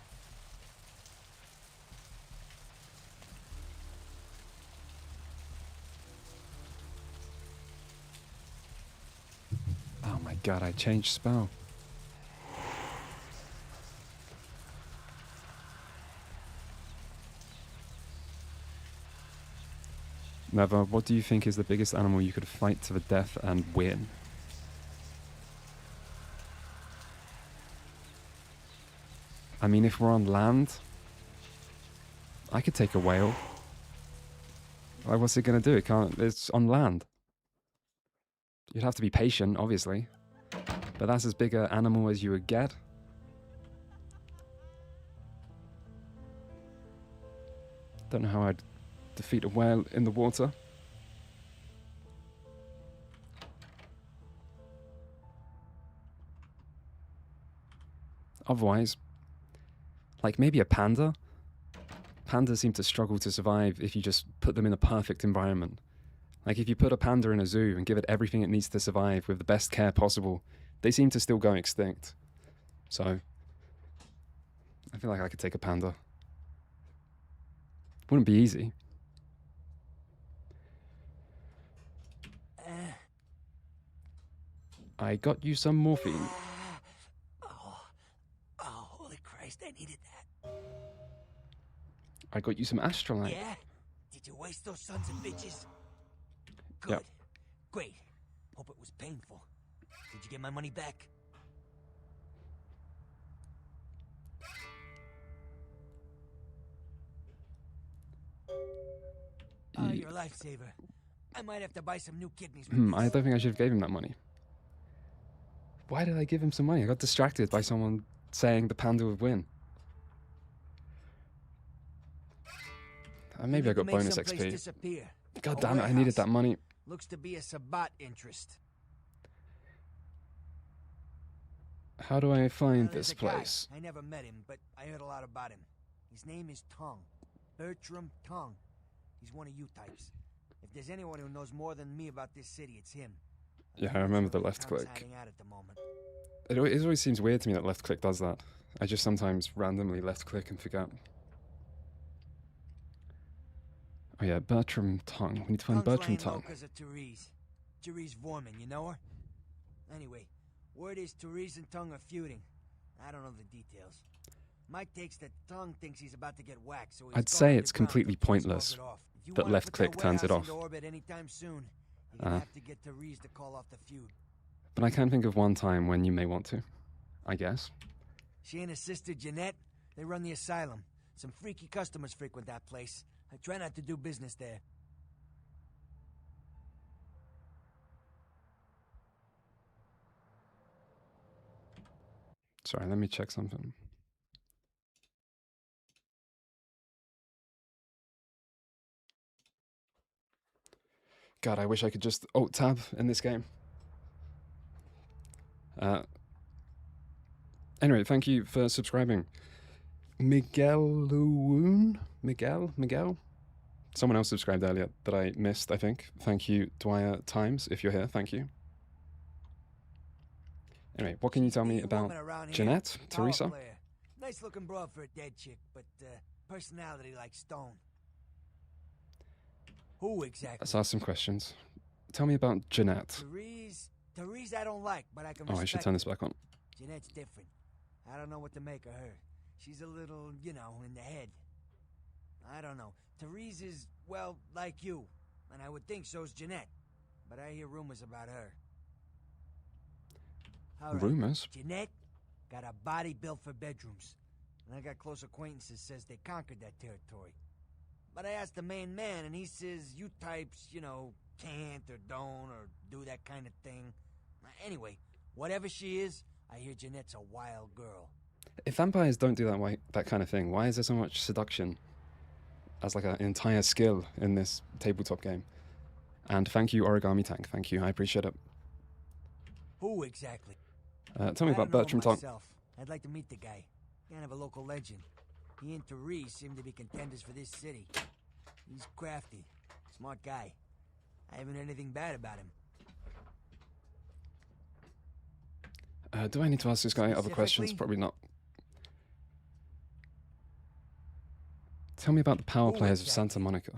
Oh my god, I changed spell. Never, what do you think is the biggest animal you could fight to the death and win? I mean, if we're on land, I could take a whale. Like, what's it gonna do? It's on land. You'd have to be patient, obviously. But that's as big an animal as you would get. Don't know how I'd defeat a whale in the water. Otherwise, like maybe a panda. Pandas seem to struggle to survive if you just put them in a perfect environment. Like if you put a panda in a zoo and give it everything it needs to survive with the best care possible, they seem to still go extinct. So, I feel like I could take a panda. Wouldn't be easy. I got you some morphine. Oh, holy Christ, I needed that. I got you some astrolite. Yeah? Did you waste those sons of bitches? Good. Yep. Great. Hope it was painful. Did you get my money back? Oh, you're a lifesaver. I might have to buy some new kidneys with this. I don't think I should have gave him that money. Why did I give him some money? I got distracted by someone saying the panda would win. Maybe I got bonus XP. Disappear. God damn it, I needed that money. Looks to be a Sabbat interest. How do I find There's this a guy. place? I never met him, but I heard a lot about him. His name is Tongue. Bertram Tongue. He's one of you types. If there's anyone who knows more than me about this city, it's him. Yeah, I remember the left Tongue's click. hiding out at the moment. It always seems weird to me that left click does that. I just sometimes randomly left click and forget. Oh yeah, Bertram Tongue. We need to find Bertram Tongue. Tongue's laying low 'cause of Therese. Therese Vorman, you know her? Anyway, word is Therese and Tongue are feuding. I don't know the details. Mike takes the tongue, thinks he's about to get whacked, so he's I'd going say it's underground completely till Therese pointless calls it off. If you that wanna left put click turns it warehouse off. into orbit anytime soon, you're gonna have to get Therese to call off the feud. But I can think of one time when you may want to, I guess. She and her sister Jeanette, they run the asylum. Some freaky customers frequent that place. I try not to do business there. Sorry, let me check something. God, I wish I could just Alt-Tab in this game. Anyway, thank you for subscribing. Miguel? Someone else subscribed earlier that I missed, I think. Thank you, Dwyer Times, if you're here, thank you. Anyway, what can you tell me about Jeanette, Theresa? Nice looking broad for a dead chick, but personality like stone. Who exactly? Let's ask some questions. Tell me about Jeanette. Therese I don't like, but I can respect Oh, I should turn this back on. Jeanette's different. I don't know what to make of her. She's a little, you know, in the head. I don't know. Therese is, well, like you. And I would think so's Jeanette. But I hear rumors about her. All right. Rumors? Jeanette got a body built for bedrooms. And I got close acquaintances says they conquered that territory. But I asked the main man, and he says you types, you know, can't or don't or do that kind of thing. Anyway, whatever she is, I hear Jeanette's a wild girl. If vampires don't do that kind of thing, why is there so much seduction as like an entire skill in this tabletop game? And thank you, Origami Tank. Thank you. I appreciate it. Who exactly? Tell me about Bertram Tonk. I'd like to meet the guy. Kind of a local legend. He and Therese seem to be contenders for this city. He's crafty. Smart guy. I haven't heard anything bad about him. Do I need to ask this guy other questions? Probably not. Tell me about the power players of Santa Monica.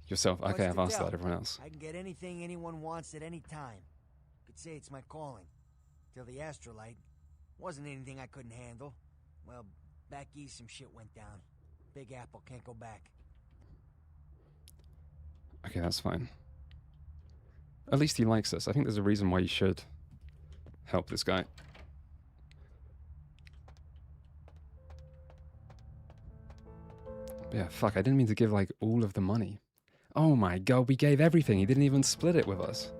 Yourself. Okay, I've asked that. Everyone else. I can get anything anyone wants at any time. Could say it's my calling. Till the astrolite. Wasn't anything I couldn't handle. Well, back east some shit went down. Big Apple can't go back. Okay, that's fine. At least he likes us. I think there's a reason why you should help this guy. Yeah, fuck, I didn't mean to give, like, all of the money. Oh my god, we gave everything. He didn't even split it with us.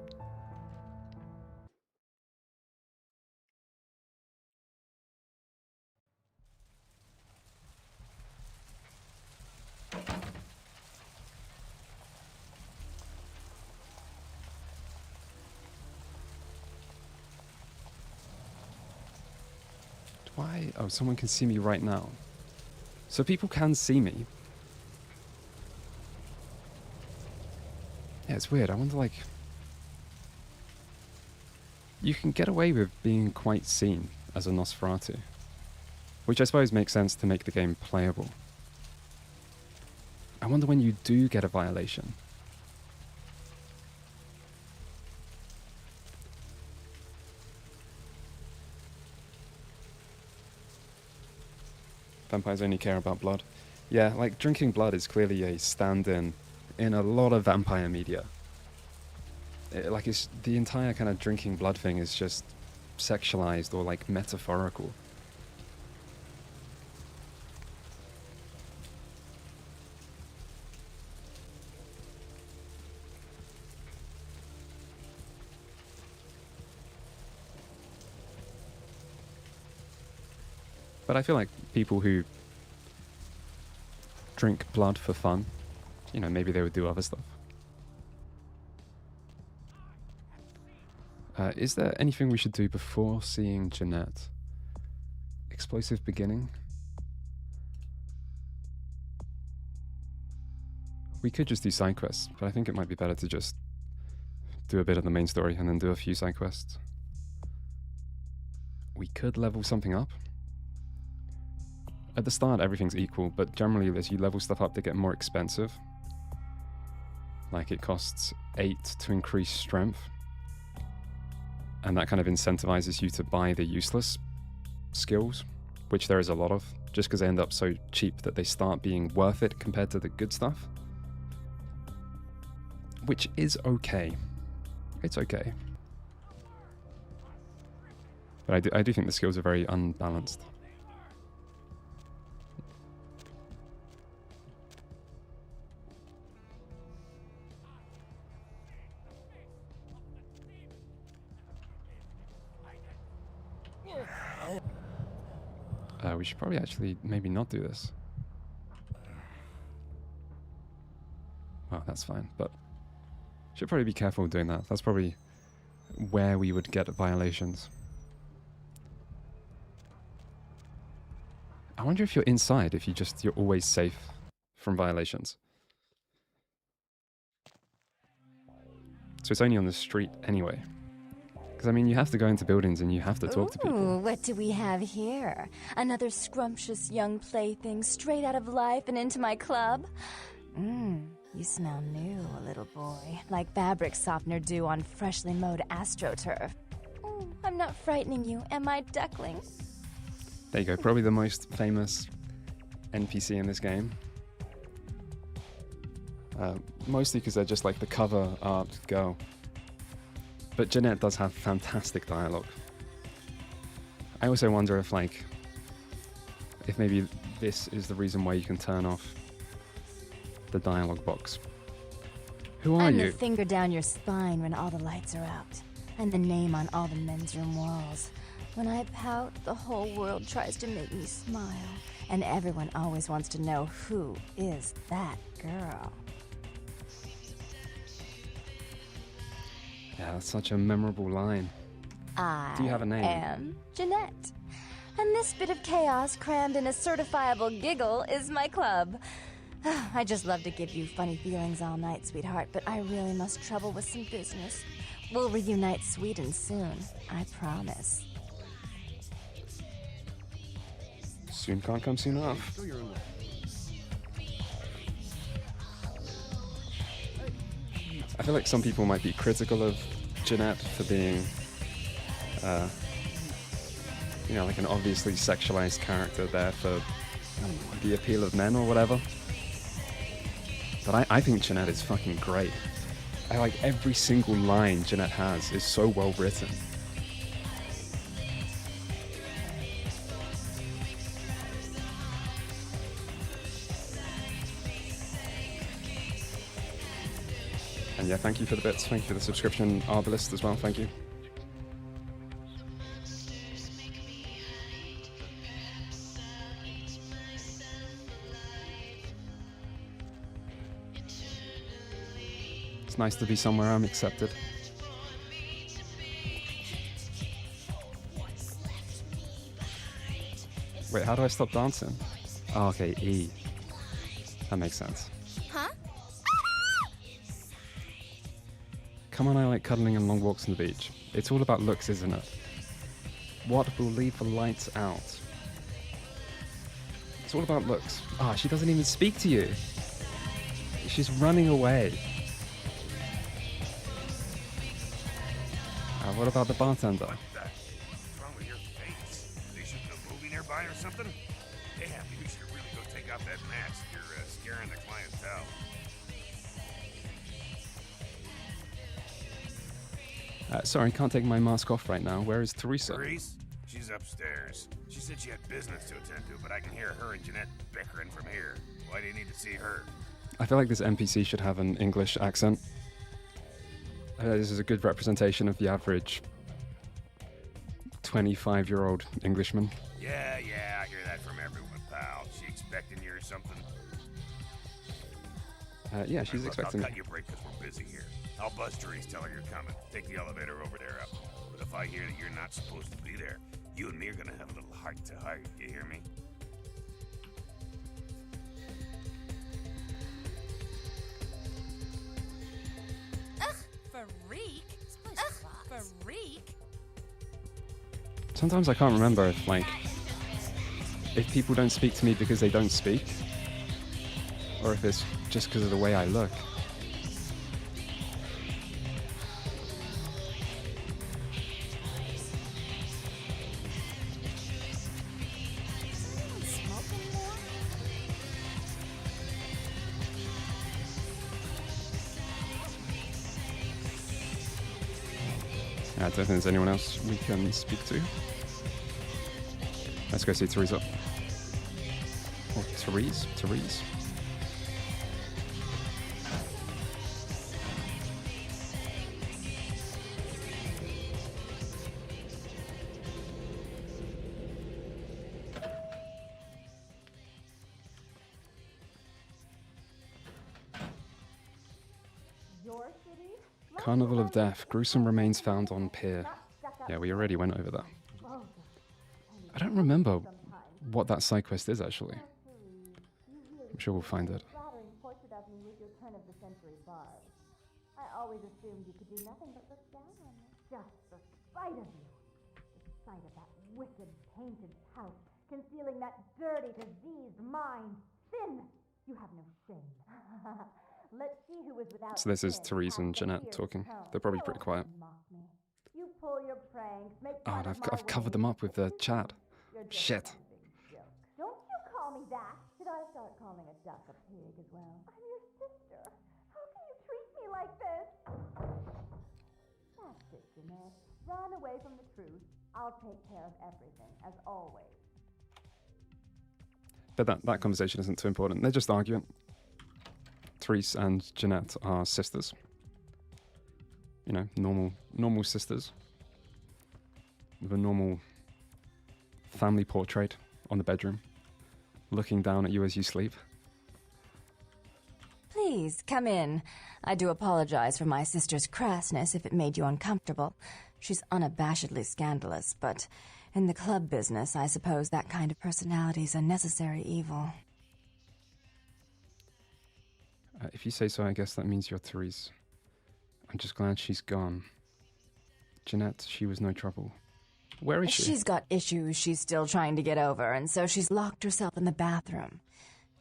Why? Oh, someone can see me right now. So people can see me. Yeah, it's weird. I wonder, like... You can get away with being quite seen as a Nosferatu. Which I suppose makes sense to make the game playable. I wonder when you do get a violation. Vampires only care about blood. Yeah, like, drinking blood is clearly a stand-in in a lot of vampire media. It's the entire kind of drinking blood thing is just sexualized or, like, metaphorical. But I feel like people who drink blood for fun, you know, maybe they would do other stuff. Is there anything we should do before seeing Jeanette? Explosive beginning? We could just do side quests, but I think it might be better to just do a bit of the main story and then do a few side quests. We could level something up. At the start, everything's equal, but generally as you level stuff up, they get more expensive. Like, it costs 8 to increase strength. And that kind of incentivizes you to buy the useless skills, which there is a lot of, just because they end up so cheap that they start being worth it compared to the good stuff. Which is okay. It's okay. But I do think the skills are very unbalanced. We should probably actually maybe not do this. Oh, that's fine, but should probably be careful doing that. That's probably where we would get violations. I wonder if you're inside, if you're always safe from violations. So it's only on the street anyway. Because, I mean, you have to go into buildings and you have to talk to people. Ooh, what do we have here? Another scrumptious young plaything straight out of life and into my club? You smell new, little boy. Like fabric softener dew on freshly mowed astroturf. Ooh, I'm not frightening you, am I, duckling? There you go, probably the most famous NPC in this game. Mostly because they're just like the cover art girl. But Jeanette does have fantastic dialogue. I also wonder if maybe this is the reason why you can turn off the dialogue box. Who are I'm you? the finger down your spine when all the lights are out, and the name on all the men's room walls. When I pout, the whole world tries to make me smile, and everyone always wants to know who is that girl. Yeah, that's such a memorable line. Do you have a name? I am Jeanette. And this bit of chaos crammed in a certifiable giggle is my club. I just love to give you funny feelings all night, sweetheart, but I really must trouble with some business. We'll reunite sweet and soon, I promise. Soon can't come soon enough. I feel like some people might be critical of Jeanette for being, like an obviously sexualized character there for the appeal of men or whatever. But I think Jeanette is fucking great. I like every single line Jeanette has is so well written. And yeah, thank you for the bits. Thank you for the subscription Arbalist as well. Thank you. It's nice to be somewhere I'm accepted. Wait, how do I stop dancing? Oh, okay, E. That makes sense. Huh? Come on, I like cuddling and long walks on the beach. It's all about looks, isn't it? What will leave the lights out? It's all about looks. Ah, she doesn't even speak to you. She's running away. What about the bartender? What's wrong with your face? They shooting a movie nearby or something? Damn, you should really go take off that mask. You're scaring the clientele. Sorry, can't take my mask off right now. Where is Theresa? Therese? She's upstairs. She said she had business to attend to, but I can hear her and Jeanette bickering from here. Why do you need to see her? I feel like this NPC should have an English accent. This is a good representation of the average 25-year-old Englishman. Yeah, I hear that from everyone, pal. She expecting you or something? Yeah, she's expecting me. I'll cut you a break because we're busy here. I'll buzz Therese, tell her you're coming. Take the elevator over there up. But if I hear that you're not supposed to be there, you and me are gonna have a little heart-to-heart. You hear me? Sometimes I can't remember if people don't speak to me because they don't speak, or if it's just because of the way I look. I don't think there's anyone else we can speak to. Let's go see Therese. Or Therese? Therese? Carnival of Death. Gruesome remains found on pier. Yeah, we already went over that. I don't remember what that side quest is, actually. I'm sure we'll find it. I always assumed you could do nothing but look down on me. Just the sight of you. The sight of that wicked, painted house, concealing that dirty, diseased mind. Sin! You have no shame. Let's see who is without. So this is Therese and Jeanette talking. They're probably pretty quiet. You pull your pranks, make Oh, fun and of my I've covered ways. them up with the chat. You're just Shit. one big joke. Don't you call me that. Should I start calling a duck a pig as well? I'm your sister. How can you treat me like this? That's it, Jeanette. Run away from the truth. I'll take care of everything, as always. But that conversation isn't too important. They're just arguing. Therese and Jeanette are sisters. You know, normal sisters. With a normal family portrait on the bedroom. Looking down at you as you sleep. Please, come in. I do apologize for my sister's crassness if it made you uncomfortable. She's unabashedly scandalous, but in the club business, I suppose that kind of personality is a necessary evil. If you say so, I guess that means you're Therese. I'm just glad she's gone. Jeanette, she was no trouble. Where is she? She's got issues she's still trying to get over, and so she's locked herself in the bathroom.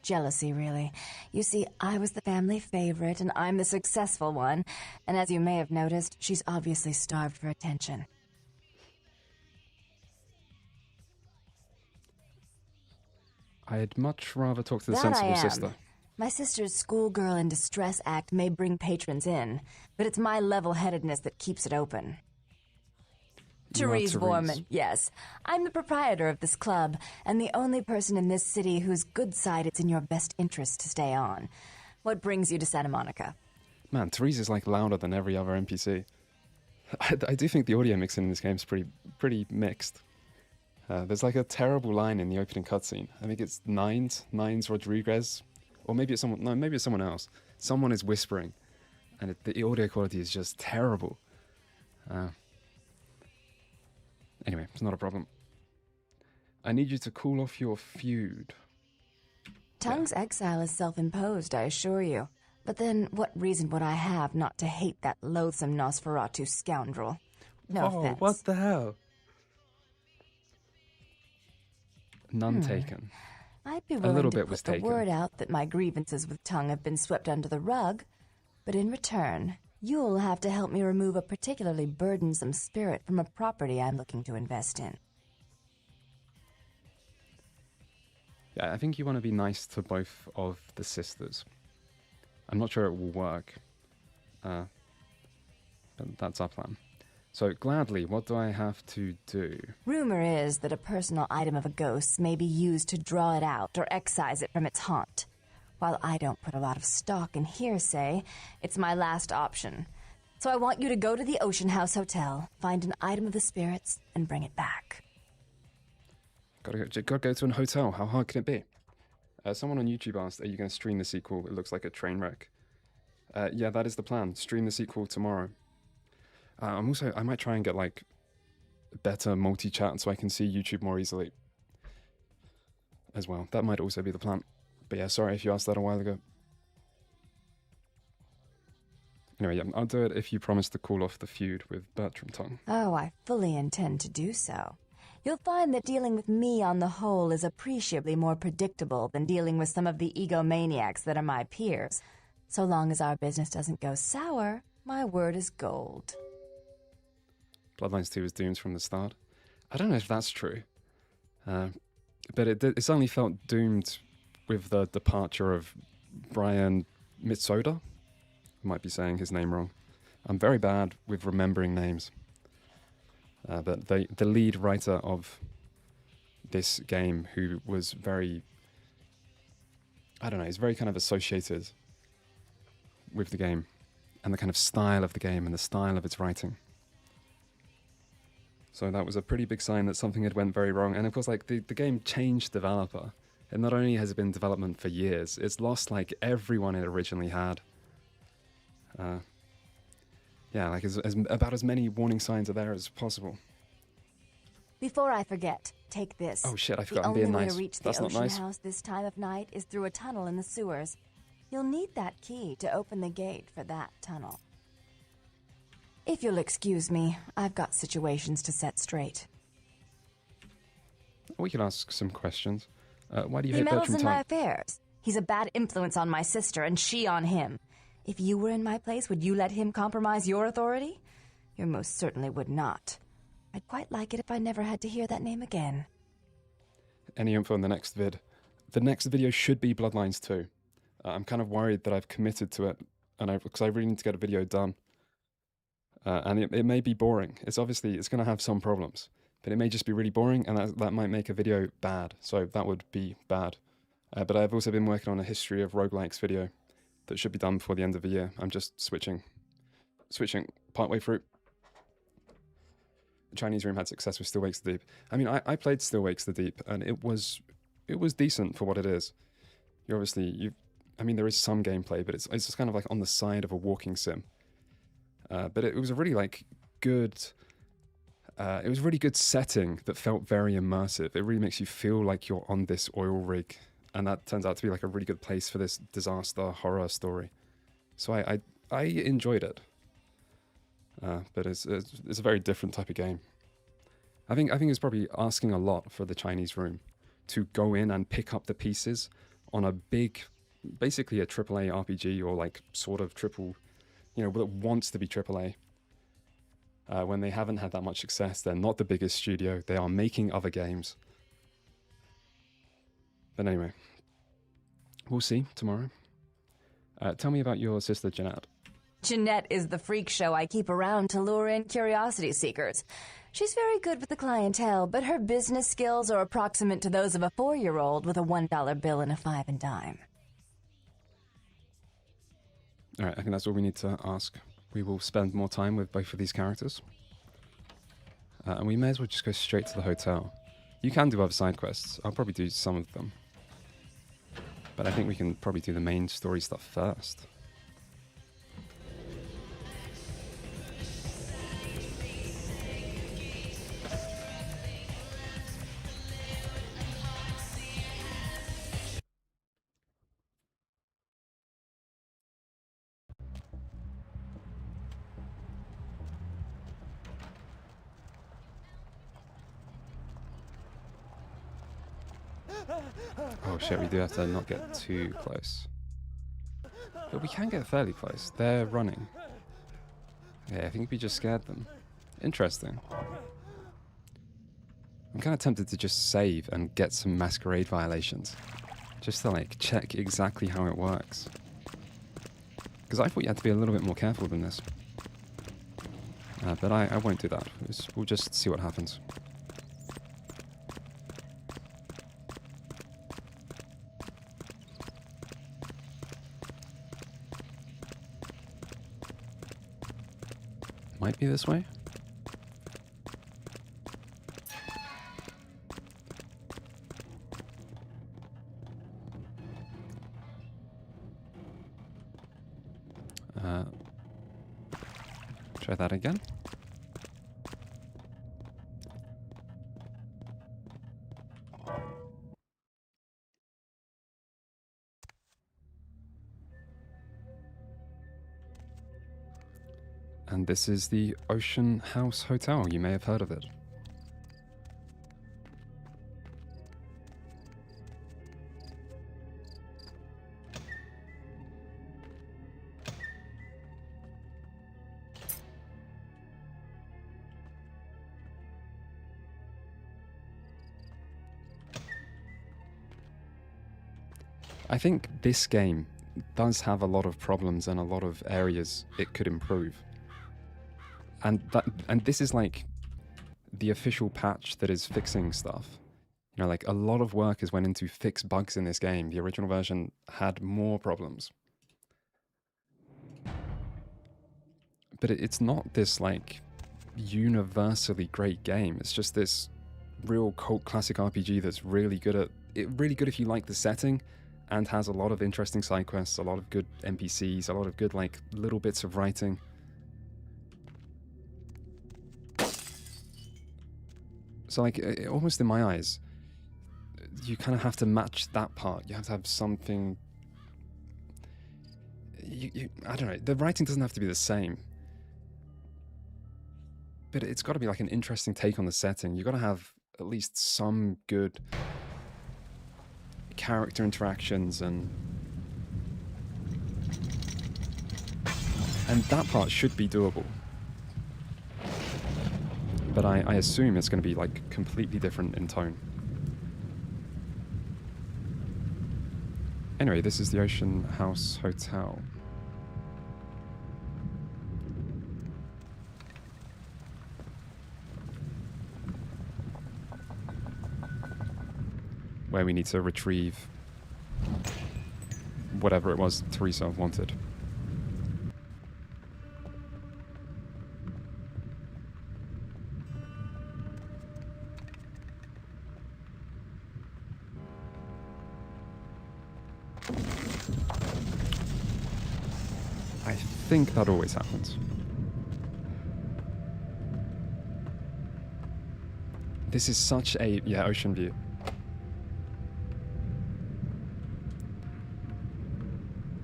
Jealousy, really. You see, I was the family favorite, and I'm the successful one, and as you may have noticed, she's obviously starved for attention. I'd much rather talk to the That sensible I am. sister. My sister's schoolgirl in distress act may bring patrons in, but it's my level-headedness that keeps it open. You are Therese Therese. Vorman, yes. I'm the proprietor of this club, and the only person in this city whose good side it's in your best interest to stay on. What brings you to Santa Monica? Man, Therese is like louder than every other NPC. I do think the audio mixing in this game is pretty mixed. There's like a terrible line in the opening cutscene. I think it's Nines Rodriguez, or maybe it's someone. No, maybe it's someone else. Someone is whispering, and the audio quality is just terrible. Anyway, it's not a problem. I need you to cool off your feud. Tongue's exile is self-imposed, I assure you. But then, what reason would I have not to hate that loathsome Nosferatu scoundrel? No offense. What the hell? None taken. I'd be A willing little to bit put was the taken. word out that my grievances with Tongue have been swept under the rug, but in return, you'll have to help me remove a particularly burdensome spirit from a property I'm looking to invest in. Yeah, I think you want to be nice to both of the sisters. I'm not sure it will work. But that's our plan. So, gladly, what do I have to do? Rumor is that a personal item of a ghost's may be used to draw it out or excise it from its haunt. While I don't put a lot of stock in hearsay, it's my last option. So I want you to go to the Ocean House Hotel, find an item of the spirits, and bring it back. Gotta go to a hotel. How hard can it be? Someone on YouTube asked, are you going to stream the sequel? It looks like a train wreck. Yeah, that is the plan. Stream the sequel tomorrow. I might try and get, like, better multi-chat so I can see YouTube more easily as well. That might also be the plan. But yeah, sorry if you asked that a while ago. Anyway, yeah, I'll do it if you promise to call off the feud with Bertram Tongue. Oh, I fully intend to do so. You'll find that dealing with me on the whole is appreciably more predictable than dealing with some of the egomaniacs that are my peers. So long as our business doesn't go sour, my word is gold. Bloodlines 2 was doomed from the start. I don't know if that's true. But it certainly felt doomed with the departure of Brian Mitsoda. I might be saying his name wrong. I'm very bad with remembering names. But the lead writer of this game, who was very, I don't know, he's very kind of associated with the game and the kind of style of the game and the style of its writing. So that was a pretty big sign that something had went very wrong. And of course, like, the game changed developer. And not only has it been in development for years, it's lost like everyone it originally had. Yeah, like about as many warning signs are there as possible. Before I forget, take this. Oh shit, I forgot I'm The being only way nice. to reach the That's not ocean nice. house this time of night is through a tunnel in the sewers. You'll need that key to open the gate for that tunnel. If you'll excuse me, I've got situations to set straight. We can ask some questions. Why do you He hate meddles Bertram in my Tuck? affairs. He's a bad influence on my sister, and she on him. If you were in my place, would you let him compromise your authority? You most certainly would not. I'd quite like it if I never had to hear that name again. Any info on the next vid? The next video should be Bloodlines 2. I'm kind of worried that I've committed to it, and because I really need to get a video done. And it may be boring. It's going to have some problems, but it may just be really boring, and that might make a video bad. So that would be bad. But I've also been working on a history of roguelikes video that should be done before the end of the year. I'm just switching partway through. The Chinese Room had success with Still Wakes the Deep. I mean, I played Still Wakes the Deep, and it was decent for what it is. I mean, there is some gameplay, but it's just kind of like on the side of a walking sim. But it was a really good. It was a really good setting that felt very immersive. It really makes you feel like you're on this oil rig, and that turns out to be like a really good place for this disaster horror story. So I enjoyed it. But it's a very different type of game. I think it's probably asking a lot for the Chinese Room to go in and pick up the pieces on a big, basically a AAA RPG, or like sort of triple, that wants to be AAA. When they haven't had that much success, they're not the biggest studio. They are making other games. But anyway, we'll see tomorrow. Tell me about your sister Jeanette. Jeanette is the freak show I keep around to lure in curiosity seekers. She's very good with the clientele, but her business skills are approximate to those of a 4-year-old with a $1 bill and a 5 and dime. Alright, I think that's all we need to ask. We will spend more time with both of these characters. And we may as well just go straight to the hotel. You can do other side quests. I'll probably do some of them. But I think we can probably do the main story stuff first. Oh shit, we do have to not get too close. But we can get fairly close. They're running. Yeah, I think we just scared them. Interesting. I'm kind of tempted to just save and get some masquerade violations. Just to check exactly how it works. Because I thought you had to be a little bit more careful than this. But I won't do that. We'll just see what happens. Might be this way. Try that again. And this is the Ocean House Hotel. You may have heard of it. I think this game does have a lot of problems and a lot of areas it could improve. And this is the official patch that is fixing stuff. You know, like a lot of work has went into fix bugs in this game. The original version had more problems. But it's not this like universally great game. It's just this real cult classic RPG that's really good at it. Really good if you like the setting, and has a lot of interesting side quests, a lot of good NPCs, a lot of good like little bits of writing. So like almost in my eyes, you kind of have to match that part. You have to have something. I don't know. The writing doesn't have to be the same, but it's got to be like an interesting take on the setting. You've got to have at least some good character interactions, and that part should be doable. But I assume it's going to be like completely different in tone. Anyway, this is the Ocean House Hotel. Where we need to retrieve whatever it was Therese wanted. I think that always happens. This is such a, yeah, ocean view.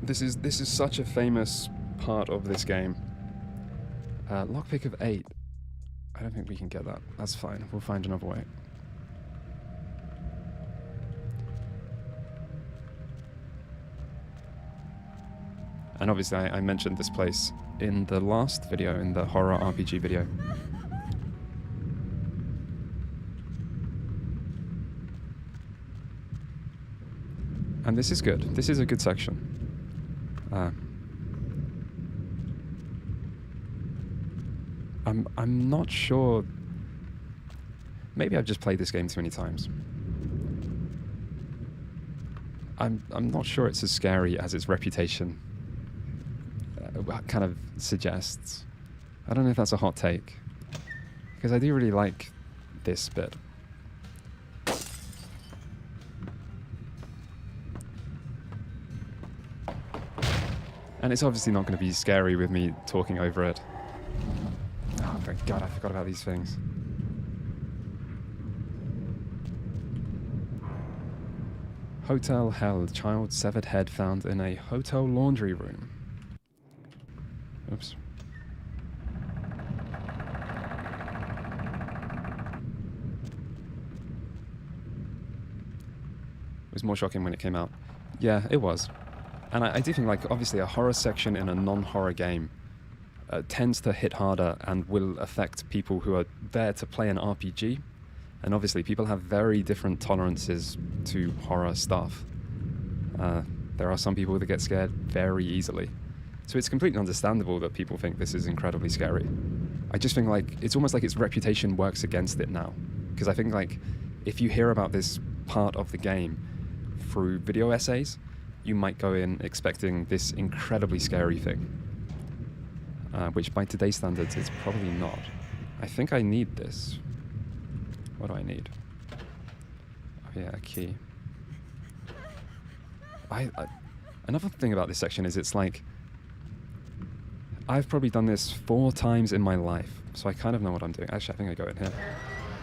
This is such a famous part of this game. Lockpick of 8. I don't think we can get that. That's fine. We'll find another way. And obviously I mentioned this place in the last video, in the horror RPG video. And this is good. This is a good section. I'm not sure. Maybe I've just played this game too many times. I'm not sure it's as scary as its reputation kind of suggests. I don't know if that's a hot take, because I do really like this bit. And it's obviously not going to be scary with me talking over it. Oh, thank God, I forgot about these things. Hotel held child's severed head found in a hotel laundry room. Oops. It was more shocking when it came out. Yeah, it was. And I do think, like, obviously a horror section in a non-horror game tends to hit harder and will affect people who are there to play an RPG. And obviously people have very different tolerances to horror stuff. There are some people that get scared very easily. So it's completely understandable that people think this is incredibly scary. I just think, like, it's almost like its reputation works against it now. Because I think, like, if you hear about this part of the game through video essays, you might go in expecting this incredibly scary thing. Which by today's standards is probably not. I think I need this. What do I need? Oh yeah, a key. Another thing about this section is it's like, I've probably done this 4 times in my life, so I kind of know what I'm doing. Actually, I think I go in here.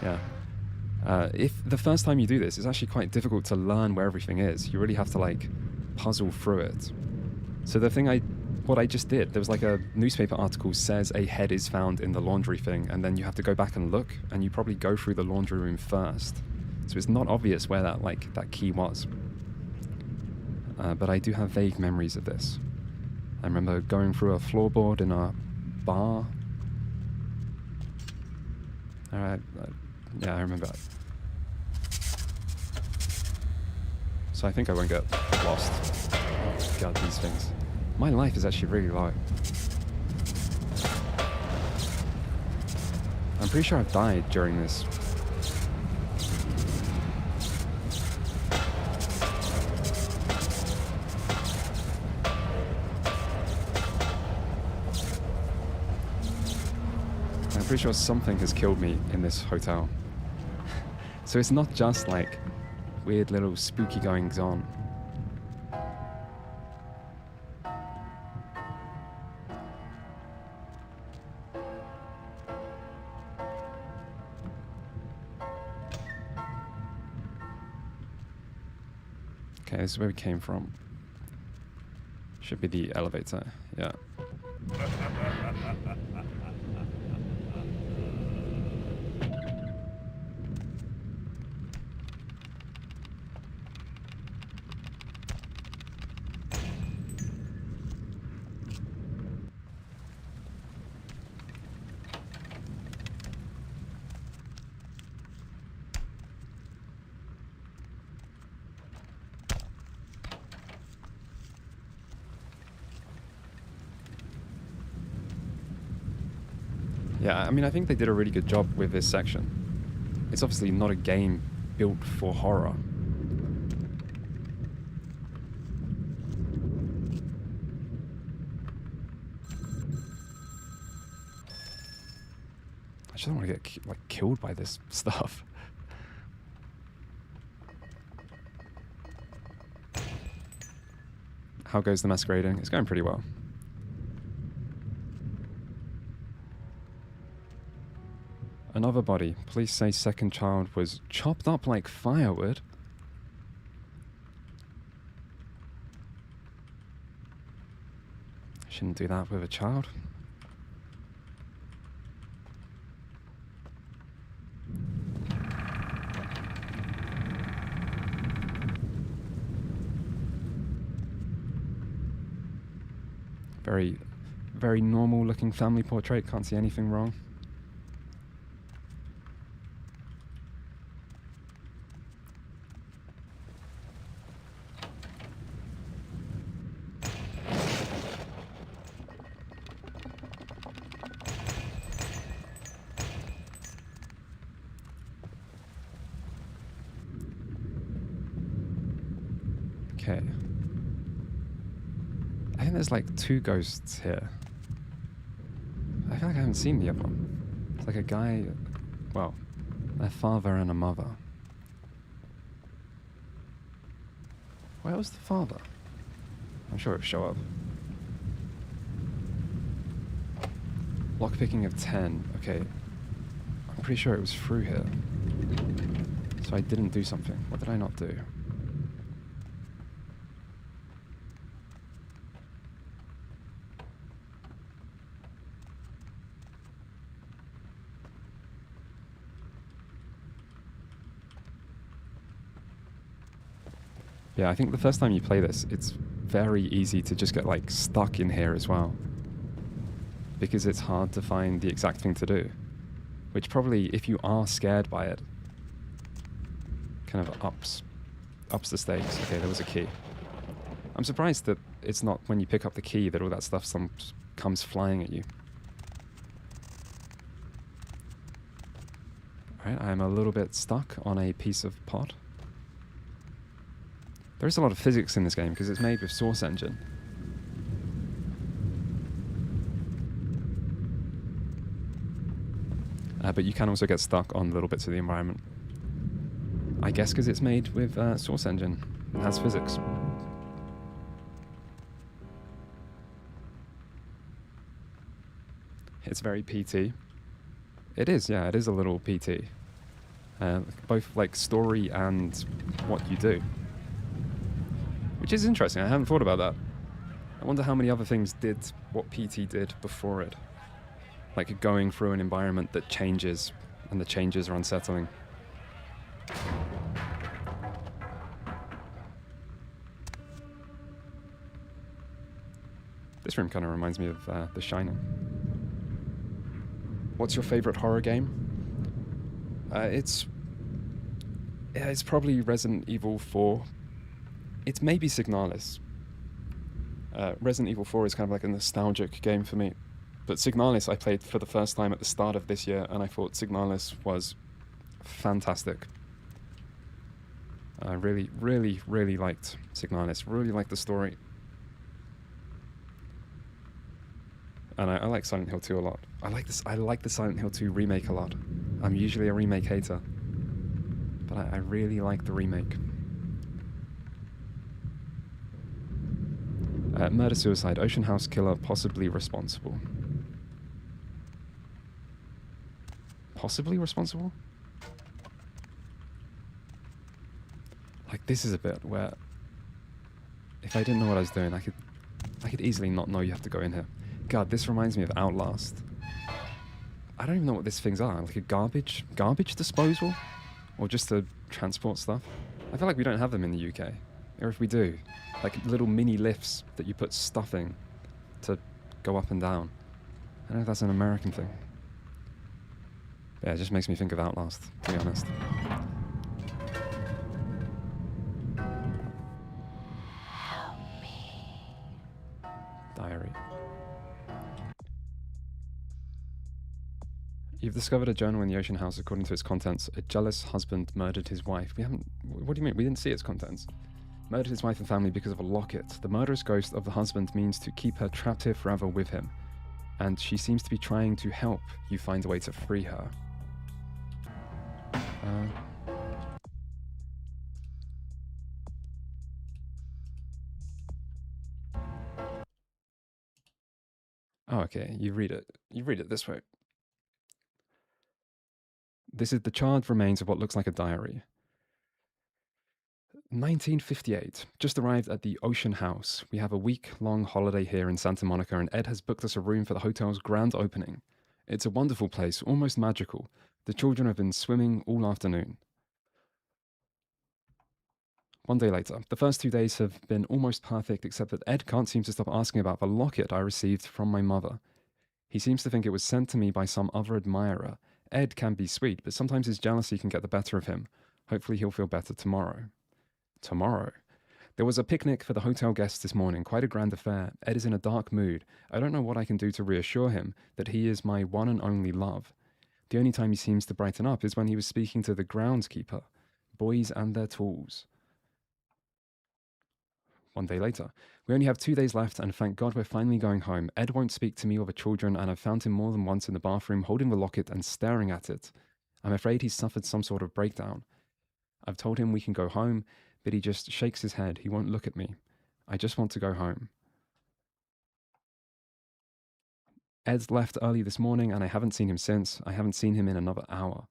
Yeah. If the first time you do this, it's actually quite difficult to learn where everything is. You really have to, like, puzzle through it. So what I just did, there was like a newspaper article says a head is found in the laundry thing, and then you have to go back and look, and you probably go through the laundry room first. So it's not obvious where that key was. But I do have vague memories of this. I remember going through a floorboard in a bar. Alright, yeah, I remember that. So I think I won't get lost. Oh God, these things. My life is actually really low. I'm pretty sure I've died during this. I'm pretty sure something has killed me in this hotel. So it's not just like weird little spooky goings on. Okay, this is where we came from. Should be the elevator, yeah. Yeah, I mean, I think they did a really good job with this section. It's obviously not a game built for horror. I just don't want to get killed by this stuff. How goes the masquerading? It's going pretty well. Another body. Police say second child was chopped up like firewood. Shouldn't do that with a child. Very, very normal looking family portrait. Can't see anything wrong. Okay. I think there's like 2 ghosts here. I feel like I haven't seen the other one. It's like a guy, well, a father and a mother. Where was the father? I'm sure it'll show up. Lockpicking of 10. Okay. I'm pretty sure it was through here. So I didn't do something. What did I not do? Yeah, I think the first time you play this, it's very easy to just get like stuck in here as well. Because it's hard to find the exact thing to do. Which probably, if you are scared by it, kind of ups the stakes. Okay, there was a key. I'm surprised that it's not when you pick up the key that all that stuff comes flying at you. Alright, I'm a little bit stuck on a piece of pot. There is a lot of physics in this game because it's made with Source Engine. But you can also get stuck on little bits of the environment. I guess because it's made with Source Engine. It has physics. It's very PT. It is, yeah, it is a little PT. Both like story and what you do. Which is interesting, I haven't thought about that. I wonder how many other things did what PT did before it. Like going through an environment that changes, and the changes are unsettling. This room kind of reminds me of The Shining. What's your favorite horror game? It's probably Resident Evil 4. It's maybe Signalis. Resident Evil 4 is kind of like a nostalgic game for me. But Signalis I played for the first time at the start of this year, and I thought Signalis was fantastic. I really, really, really liked Signalis. Really liked the story. And I like Silent Hill 2 a lot. I like the Silent Hill 2 remake a lot. I'm usually a remake hater, but I really like the remake. Murder-suicide. Ocean House killer possibly responsible. Possibly responsible? Like, this is a bit where if I didn't know what I was doing, I could easily not know you have to go in here. God, this reminds me of Outlast. I don't even know what these things are. Like a garbage disposal? Or just to transport stuff? I feel like we don't have them in the UK. Or if we do, like little mini lifts that you put stuff in to go up and down. I don't know if that's an American thing. But yeah, it just makes me think of Outlast, to be honest. Diary. You've discovered a journal in the Ocean House. According to its contents, a jealous husband murdered his wife. What do you mean? We didn't see its contents. Murdered his wife and family because of a locket. The murderous ghost of the husband means to keep her trapped here forever with him. And she seems to be trying to help you find a way to free her. Oh, okay. You read it. You read it this way. This is the charred remains of what looks like a diary. 1958. Just arrived at the Ocean House. We have a week-long holiday here in Santa Monica, and Ed has booked us a room for the hotel's grand opening. It's a wonderful place, almost magical. The children have been swimming all afternoon. One day later. The first 2 days have been almost perfect, except that Ed can't seem to stop asking about the locket I received from my mother. He seems to think it was sent to me by some other admirer. Ed can be sweet, but sometimes his jealousy can get the better of him. Hopefully he'll feel better tomorrow. Tomorrow? There was a picnic for the hotel guests this morning, quite a grand affair. Ed is in a dark mood. I don't know what I can do to reassure him that he is my one and only love. The only time he seems to brighten up is when he was speaking to the groundskeeper. Boys and their tools. One day later. We only have 2 days left, and thank God we're finally going home. Ed won't speak to me or the children, and I've found him more than once in the bathroom holding the locket and staring at it. I'm afraid he's suffered some sort of breakdown. I've told him we can go home, but he just shakes his head. He won't look at me. I just want to go home. Ed's left early this morning, and I haven't seen him since. I haven't seen him in another hour.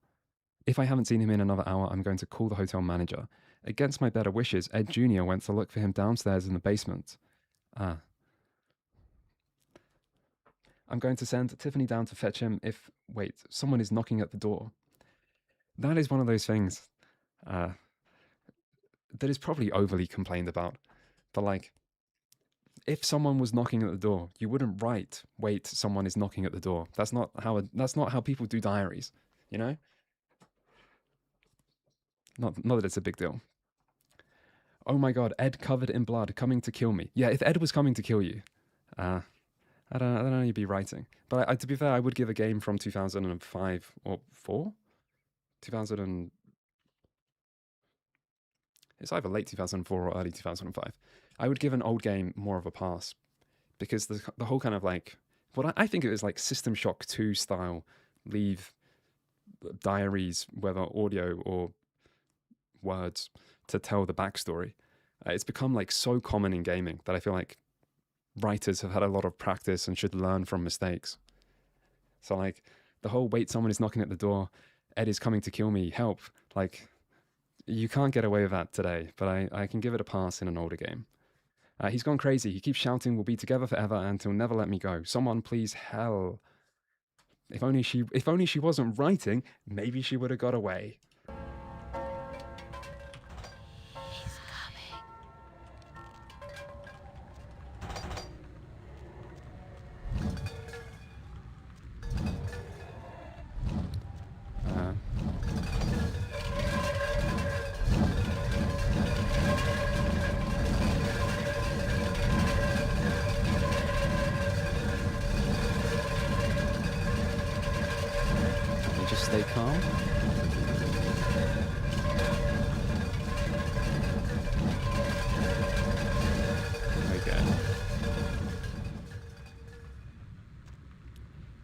If I haven't seen him in another hour, I'm going to call the hotel manager. Against my better wishes, Ed Jr. went to look for him downstairs in the basement. I'm going to send Tiffany down to fetch him if... Wait, someone is knocking at the door. That is one of those things that is probably overly complained about. But like, if someone was knocking at the door, you wouldn't write, wait, someone is knocking at the door. That's not how people do diaries, you know? Not that it's a big deal. Oh my God, Ed covered in blood, coming to kill me. Yeah, if Ed was coming to kill you, I don't know you'd be writing. But to be fair, I would give a game from 2005 or 4? It's either late 2004 or early 2005. I would give an old game more of a pass. Because the whole kind of like... What I think it is like System Shock 2 style, leave diaries, whether audio or words, to tell the backstory. It's become like so common in gaming that I feel like writers have had a lot of practice and should learn from mistakes. So like the whole wait, someone is knocking at the door, Ed is coming to kill me, help. Like you can't get away with that today, but I can give it a pass in an older game. He's gone crazy. He keeps shouting, we'll be together forever and he'll never let me go. Someone please hell. If only she wasn't writing, maybe she would have got away. Stay calm. Okay.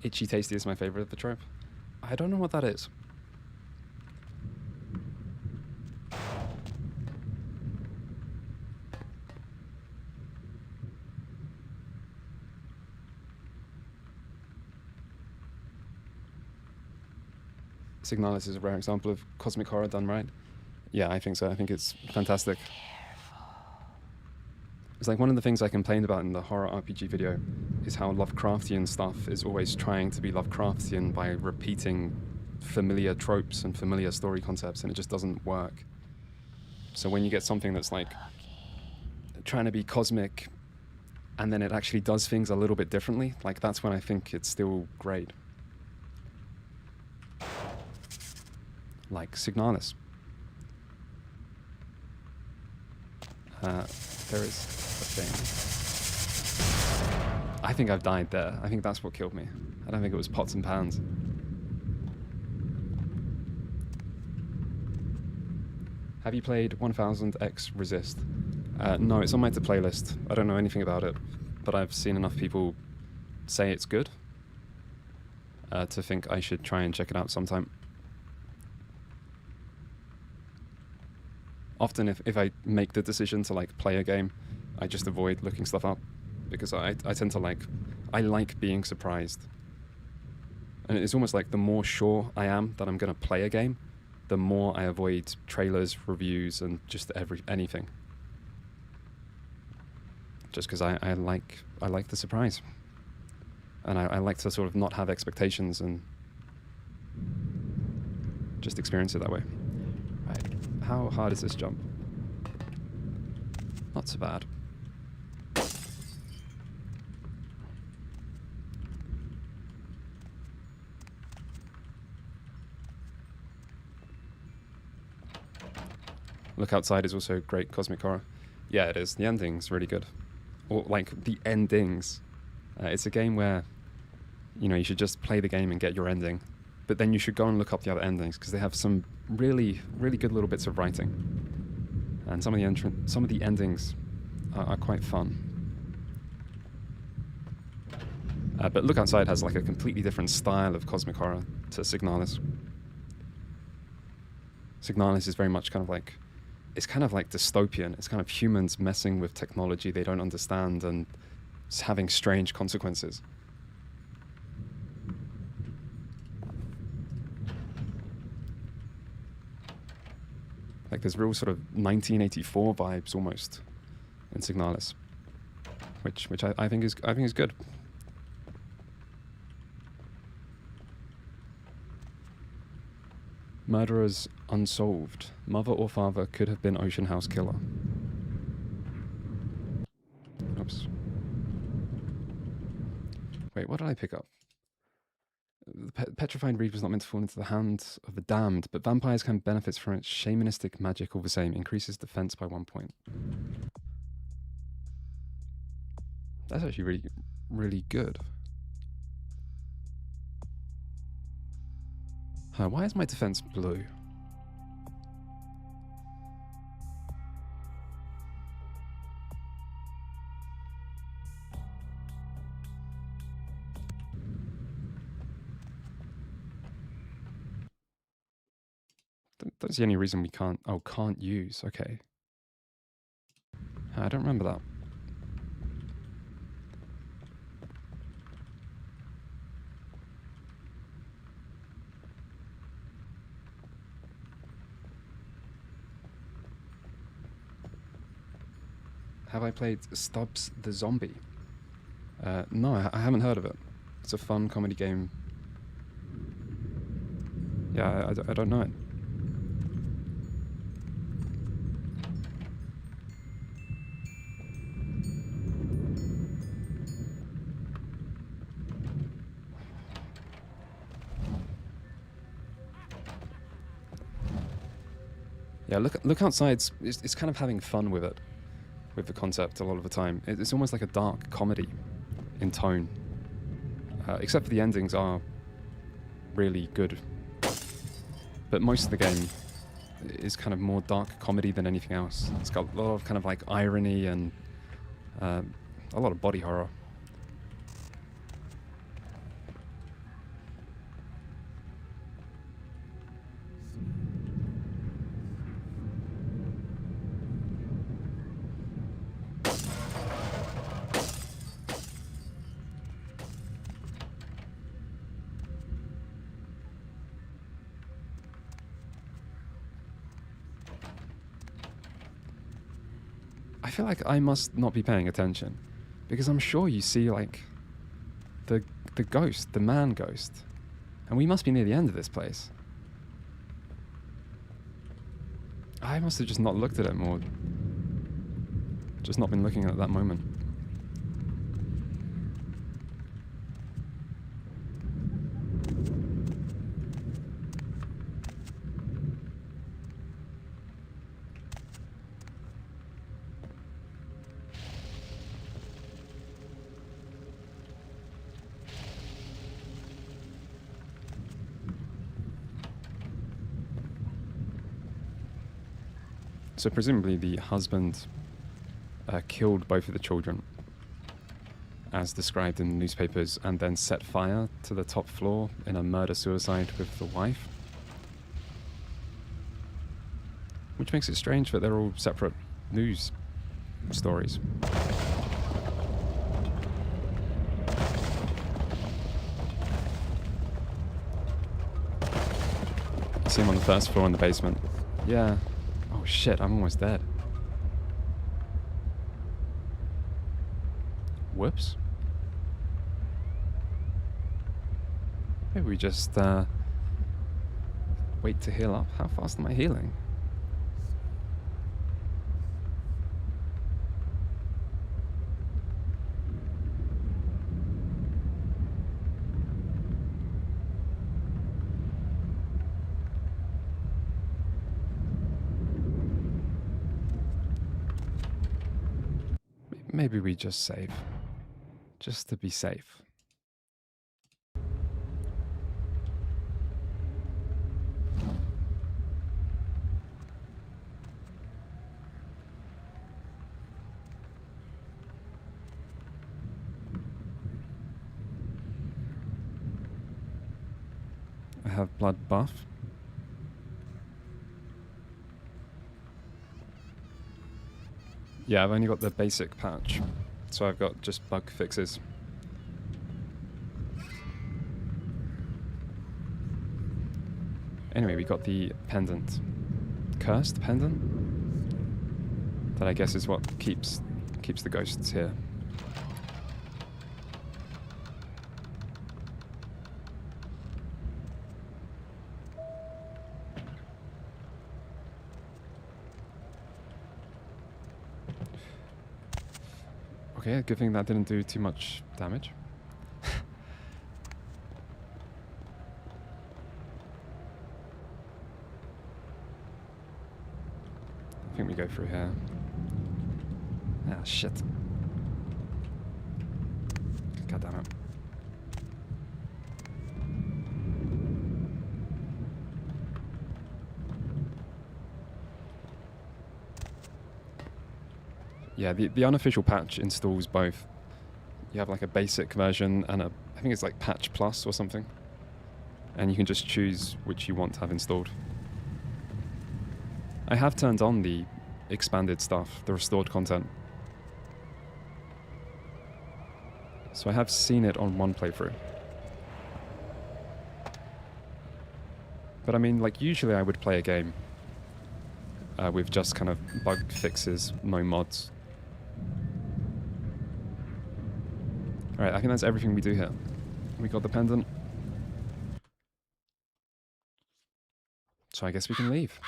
Itchy Tasty is my favorite of the trope. I don't know what that is. Signalis is a rare example of cosmic horror done right. Yeah, I think so. I think it's fantastic. It's like one of the things I complained about in the horror RPG video is how Lovecraftian stuff is always trying to be Lovecraftian by repeating familiar tropes and familiar story concepts, and it just doesn't work. So when you get something that's like trying to be cosmic and then it actually does things a little bit differently, like that's when I think it's still great. Like Signalis. There is a thing. I think I've died there. I think that's what killed me. I don't think it was pots and pans. Have you played 1000X Resist? No, it's on my to-play list. I don't know anything about it, but I've seen enough people say it's good to think I should try and check it out sometime. Often if I make the decision to like play a game, I just avoid looking stuff up because I tend to I like being surprised. And it's almost like the more sure I am that I'm going to play a game, the more I avoid trailers, reviews, and just anything. Just because I like the surprise. And I like to sort of not have expectations and just experience it that way. Right. How hard is this jump? Not so bad. Look Outside is also great cosmic horror. Yeah, it is. The ending's really good. Or, like, the endings. It's a game where, you know, you should just play the game and get your ending. But then you should go and look up the other endings, because they have some really, really good little bits of writing. And some of the endings are quite fun. But Look Outside has, like, a completely different style of cosmic horror to Signalis. Signalis is very much kind of like... It's kind of like dystopian. It's kind of humans messing with technology they don't understand and it's having strange consequences. Like there's real sort of 1984 vibes almost in Signalis, which I think is good. Murderers unsolved. Mother or father could have been Ocean House Killer. Oops. Wait, what did I pick up? The petrified reed was not meant to fall into the hands of the damned, but vampires can benefit from its shamanistic magic all the same. Increases defense by 1 point. That's actually really, really good. Why is my defense blue? That's the only reason we can't... Oh, can't use. Okay. I don't remember that. Have I played Stubbs the Zombie? No, I haven't heard of it. It's a fun comedy game. Yeah, I don't know it. Yeah, look outside. It's kind of having fun with it, with the concept a lot of the time. It's almost like a dark comedy in tone, except for the endings are really good. but most of the game is kind of more dark comedy than anything else. It's got a lot of kind of like irony and a lot of body horror. I feel like I must not be paying attention, because I'm sure you see like the ghost, the man ghost, and we must be near the end of this place. I must have just not looked at him, or just not been looking at that moment. So presumably the husband killed both of the children, as described in the newspapers, and then set fire to the top floor in a murder-suicide with the wife. Which makes it strange that they're all separate news stories. You see him on the first floor in the basement. Yeah. Oh shit, I'm almost dead. Whoops. Maybe we just wait to heal up. How fast am I healing? Maybe we just save. Just to be safe. I have blood buff. Yeah, I've only got the basic patch, so I've got just bug fixes. Anyway, we got the pendant. Cursed pendant? That I guess is what keeps the ghosts here. Okay, good thing that didn't do too much damage. I think we go through here. Ah, shit. God damn it. Yeah, the unofficial patch installs both. You have like a basic version and I think it's like patch plus or something. And you can just choose which you want to have installed. I have turned on the expanded stuff, the restored content. So I have seen it on one playthrough. But I mean, like usually I would play a game with just kind of bug fixes, no mods. Alright, I think that's everything we do here. We got the pendant. So I guess we can leave.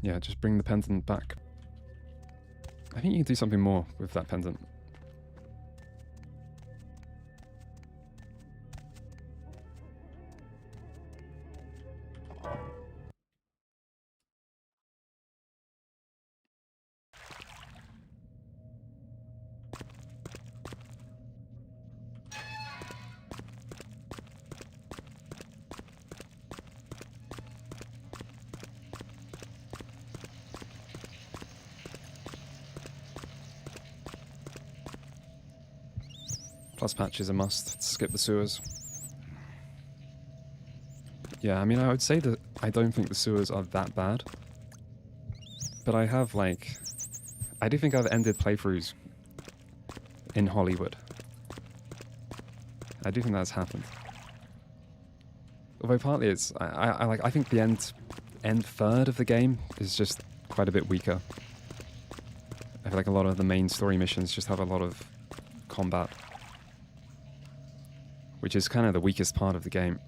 Yeah, just bring the pendant back. I think you can do something more with that pendant. Plus patch is a must. Skip the sewers. Yeah, I mean, I would say that I don't think the sewers are that bad. But I have, like... I do think I've ended playthroughs in Hollywood. I do think that's happened. Although partly it's... I think the end third of the game is just quite a bit weaker. I feel like a lot of the main story missions just have a lot of combat. Which is kind of the weakest part of the game.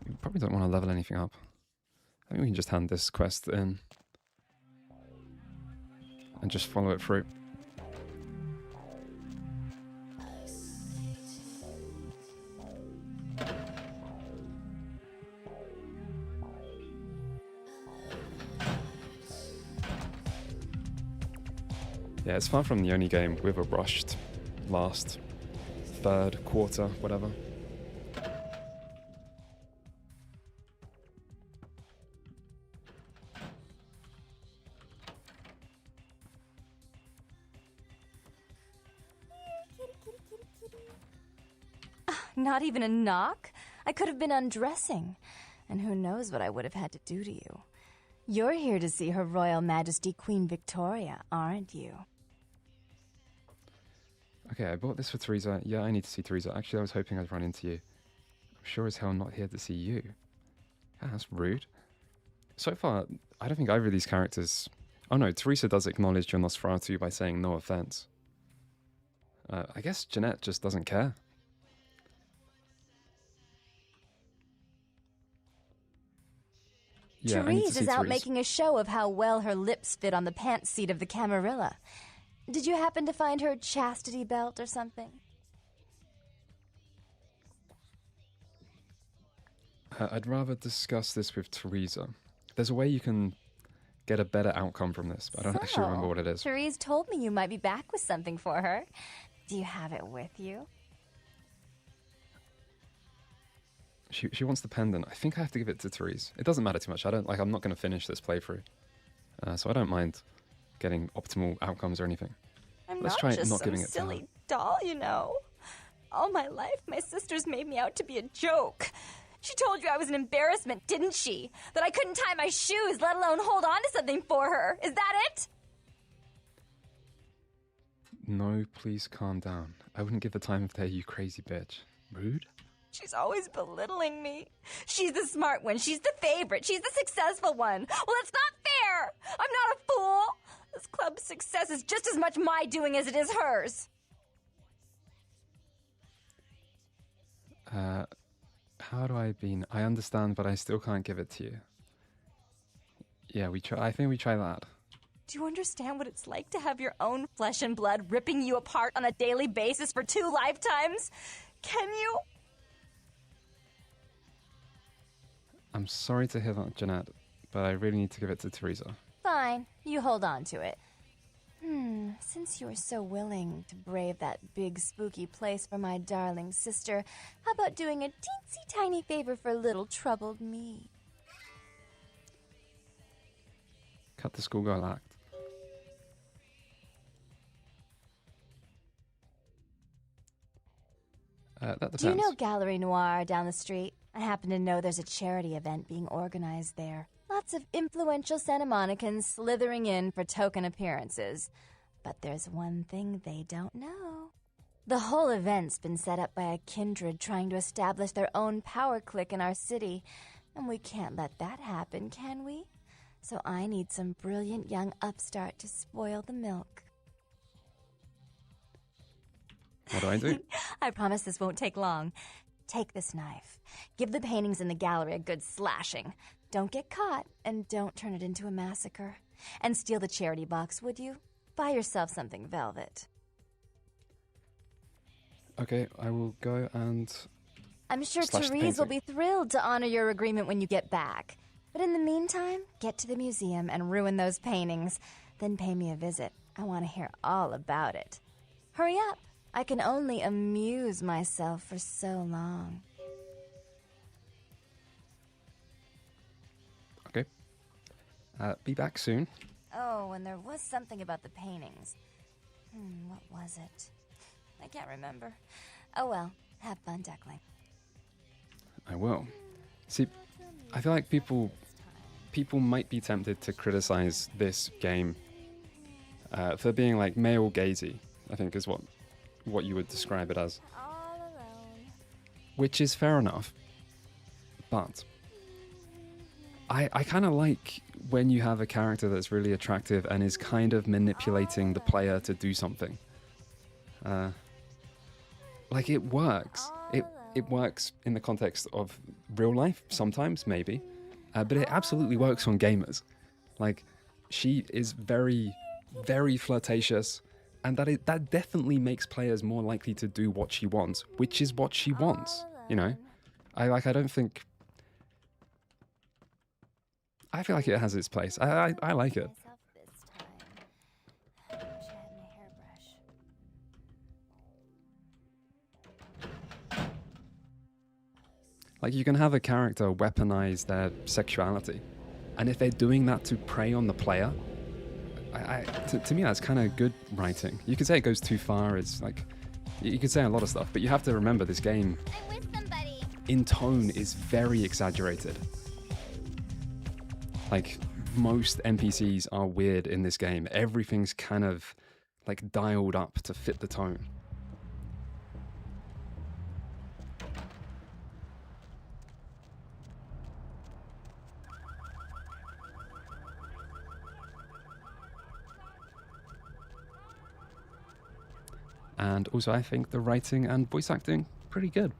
We probably don't want to level anything up. I think we can just hand this quest in. And just follow it through. Yeah, it's far from the only game with a rushed last third, quarter, whatever. Not even a knock? I could have been undressing. And who knows what I would have had to do to you. You're here to see Her Royal Majesty Queen Victoria, aren't you? Okay, I bought this for Theresa. Yeah, I need to see Theresa. Actually, I was hoping I'd run into you. I'm sure as hell not here to see you. Ah, that's rude. So far, I don't think either of these characters... Oh no, Theresa does acknowledge your Nosferatu by saying no offense. I guess Jeanette just doesn't care. Yeah, Therese is out making a show of how well her lips fit on the pants seat of the Camarilla. Did you happen to find her chastity belt or something? I'd rather discuss this with Theresa. There's a way you can get a better outcome from this, but I don't actually remember what it is. Therese told me you might be back with something for her. Do you have it with you? She wants the pendant. I think I have to give it to Therese. It doesn't matter too much. I'm not going to finish this playthrough. So I don't mind getting optimal outcomes or anything. Let's try not giving it to her. I'm not just some silly doll, you know. All my life, my sisters made me out to be a joke. She told you I was an embarrassment, didn't she? That I couldn't tie my shoes, let alone hold on to something for her. Is that it? No, please calm down. I wouldn't give the time of day, you crazy bitch. Rude? She's always belittling me. She's the smart one. She's the favorite. She's the successful one. Well, it's not fair. I'm not a fool. This club's success is just as much my doing as it is hers. How do I be... I understand, but I still can't give it to you. Yeah, I think we try that. Do you understand what it's like to have your own flesh and blood ripping you apart on a daily basis for 2 lifetimes? Can you? I'm sorry to hear that, Jeanette, but I really need to give it to Theresa. Fine, you hold on to it. Since you're so willing to brave that big spooky place for my darling sister, how about doing a teensy tiny favor for little troubled me? Cut the schoolgirl act. That depends. Do you know Gallery Noir down the street? I happen to know there's a charity event being organized there. Lots of influential Santa Monicans slithering in for token appearances. But there's one thing they don't know. The whole event's been set up by a kindred trying to establish their own power clique in our city. And we can't let that happen, can we? So I need some brilliant young upstart to spoil the milk. What do I do? I promise this won't take long. Take this knife. Give the paintings in the gallery a good slashing. Don't get caught, and don't turn it into a massacre. And steal the charity box, would you? Buy yourself something velvet. Okay, I will go and I'm sure Slash the Therese will painting. be thrilled to honor your agreement when you get back. But in the meantime, get to the museum and ruin those paintings. Then pay me a visit. I want to hear all about it. Hurry up. I can only amuse myself for so long. Okay. Be back soon. Oh, and there was something about the paintings. What was it? I can't remember. Oh well, have fun, Duckling. I will. See, I feel like people might be tempted to criticize this game for being like male gazy, I think is what you would describe it as. All alone. Which is fair enough. But I kind of like when you have a character that's really attractive and is kind of manipulating the player to do something. Like it works. It works in the context of real life, sometimes, maybe. But it absolutely works on gamers. Like, she is very, very flirtatious. And that definitely makes players more likely to do what she wants, which is what she wants, you know? I feel like it has its place. I like it. Like, you can have a character weaponize their sexuality. And if they're doing that to prey on the player, to me, that's kind of good writing. You could say it goes too far. It's like, you could say a lot of stuff, but you have to remember this game, in tone, is very exaggerated. Like, most NPCs are weird in this game. Everything's kind of, like, dialed up to fit the tone. And also, I think the writing and voice acting, pretty good.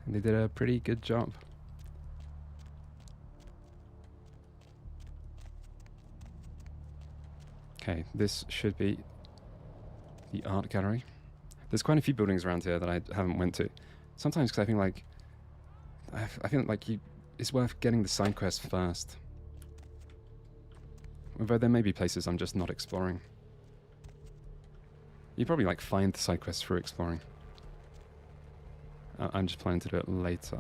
And they did a pretty good job. Okay, this should be the art gallery. There's quite a few buildings around here that I haven't went to. Sometimes because I think like, I feel like it's worth getting the side quest first. Although there may be places I'm just not exploring. You probably like find the side quests through exploring. I'm just planning to do it later.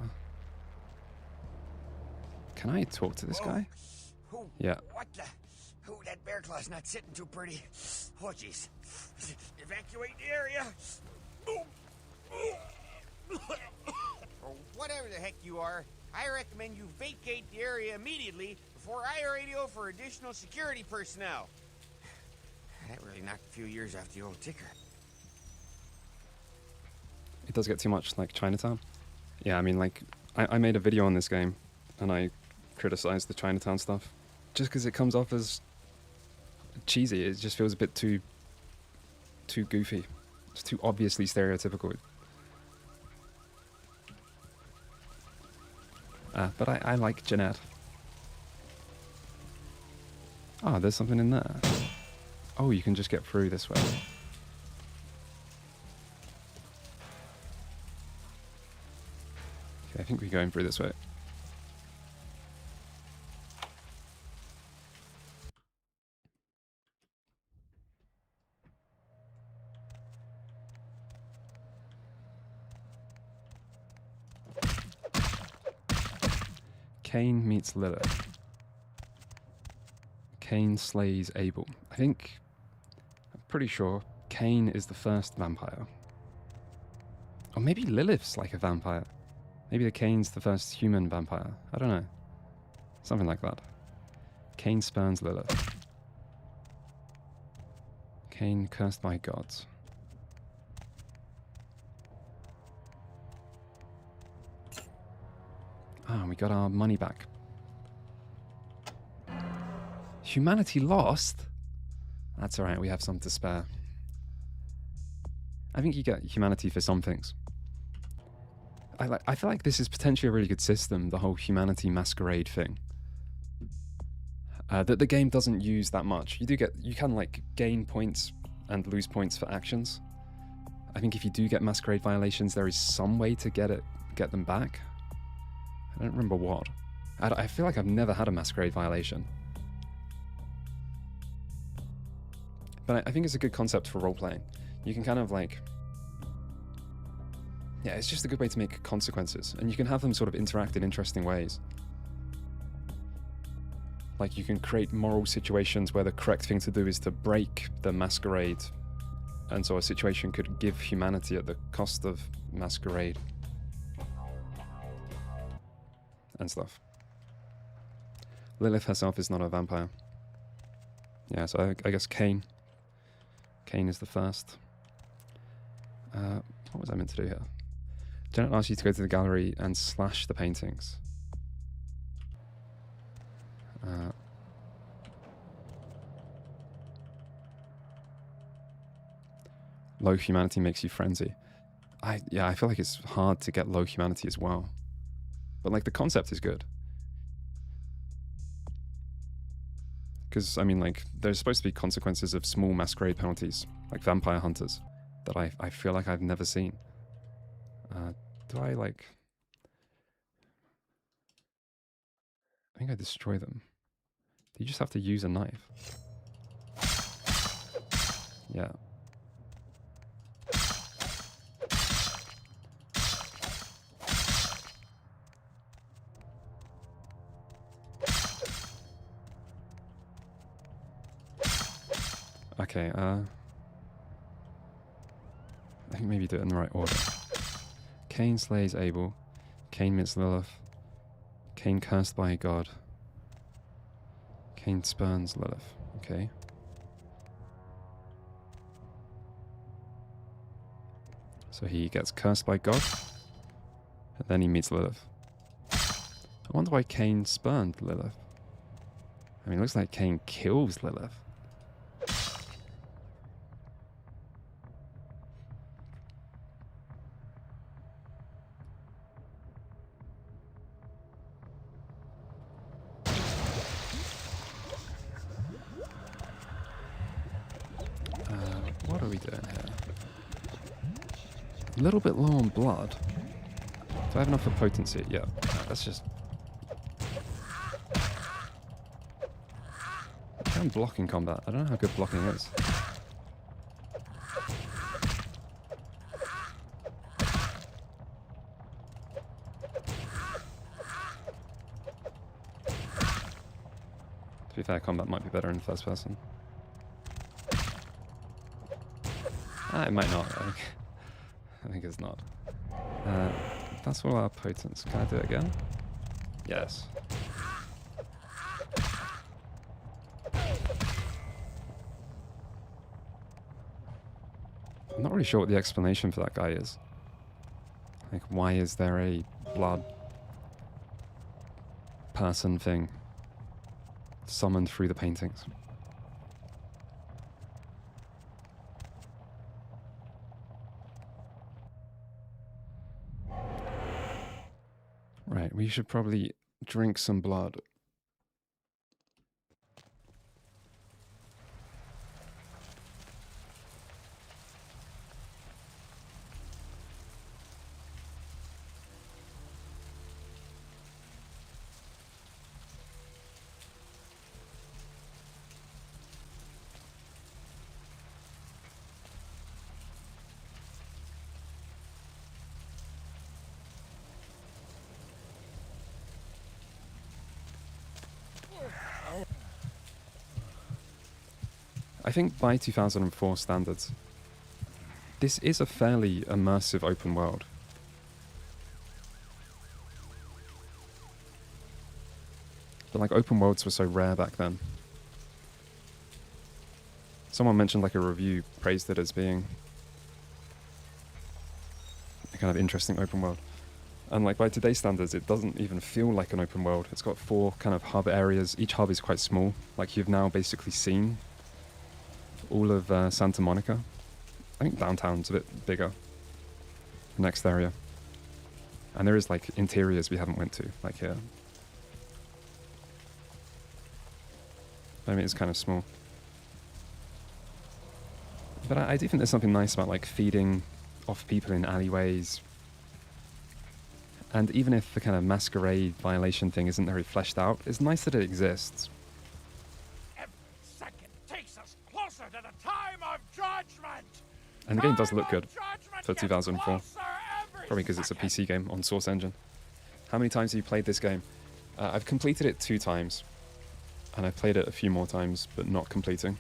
Can I talk to this guy? Yeah. What the? Oh, that bear claw's not sitting too pretty. Oh, jeez. Evacuate the area. Or whatever the heck you are, I recommend you vacate the area immediately before I radio for additional security personnel. That really knocked a few years off the old ticker. It does get too much like Chinatown. Yeah, I mean, like, I made a video on this game and I criticized the Chinatown stuff just because it comes off as cheesy. It just feels a bit too goofy. It's too obviously stereotypical. But I like Jeanette. Oh, there's something in there. Oh, you can just get through this way. Okay, I think we're going through this way. Cain meets Lilith. Cain slays Abel. I'm pretty sure Cain is the first vampire. Or maybe Lilith's like a vampire. Maybe the Cain's the first human vampire. I don't know. Something like that. Cain spurns Lilith. Cain cursed by gods. Ah, we got our money back. Humanity lost? That's alright, we have some to spare. I think you get humanity for some things. I feel like this is potentially a really good system, the whole humanity masquerade thing. That the game doesn't use that much. You can like gain points and lose points for actions. I think if you do get masquerade violations, there is some way to get them back. I don't remember what. I feel like I've never had a masquerade violation. But I think it's a good concept for role-playing. You can kind of like... Yeah, it's just a good way to make consequences. And you can have them sort of interact in interesting ways. Like you can create moral situations where the correct thing to do is to break the masquerade. And so a situation could give humanity at the cost of masquerade. And stuff. Lilith herself is not a vampire. Yeah, so I guess Cain. Cain is the first. What was I meant to do here? Janet asks you to go to the gallery and slash the paintings. Low humanity makes you frenzy. Yeah, I feel like it's hard to get low humanity as well. But like the concept is good. Because, I mean, like, there's supposed to be consequences of small masquerade penalties, like vampire hunters, that I feel like I've never seen. Do I, like... I think I destroy them. Do you just have to use a knife? Yeah. Okay, I think maybe do it in the right order. Cain slays Abel. Cain meets Lilith. Cain cursed by God. Cain spurns Lilith. Okay. So he gets cursed by God. And then he meets Lilith. I wonder why Cain spurned Lilith. I mean, it looks like Cain kills Lilith. What are we doing here? A little bit low on blood. Do I have enough for potency? Yeah, that's just... I'm blocking combat. I don't know how good blocking is. To be fair, combat might be better in first person. It might not. I think it's not. That's all our potence. Can I do it again? Yes. I'm not really sure what the explanation for that guy is. Like, why is there a blood person thing summoned through the paintings? Right, we should probably drink some blood. I think by 2004 standards, this is a fairly immersive open world. But like open worlds were so rare back then. Someone mentioned like a review praised it as being a kind of interesting open world. And like by today's standards, it doesn't even feel like an open world. It's got 4 kind of hub areas. Each hub is quite small. Like you've now basically seen all of Santa Monica. I think downtown's a bit bigger. The next area. And there is like interiors we haven't went to, like here. I mean, it's kind of small. But I do think there's something nice about like feeding off people in alleyways. And even if the kind of masquerade violation thing isn't very fleshed out, it's nice that it exists. Every second takes us closer to the time of judgment. And the game does look good for 2004. Probably because it's a PC game on Source Engine. How many times have you played this game? I've completed it 2 times. And I've played it a few more times, but not completing.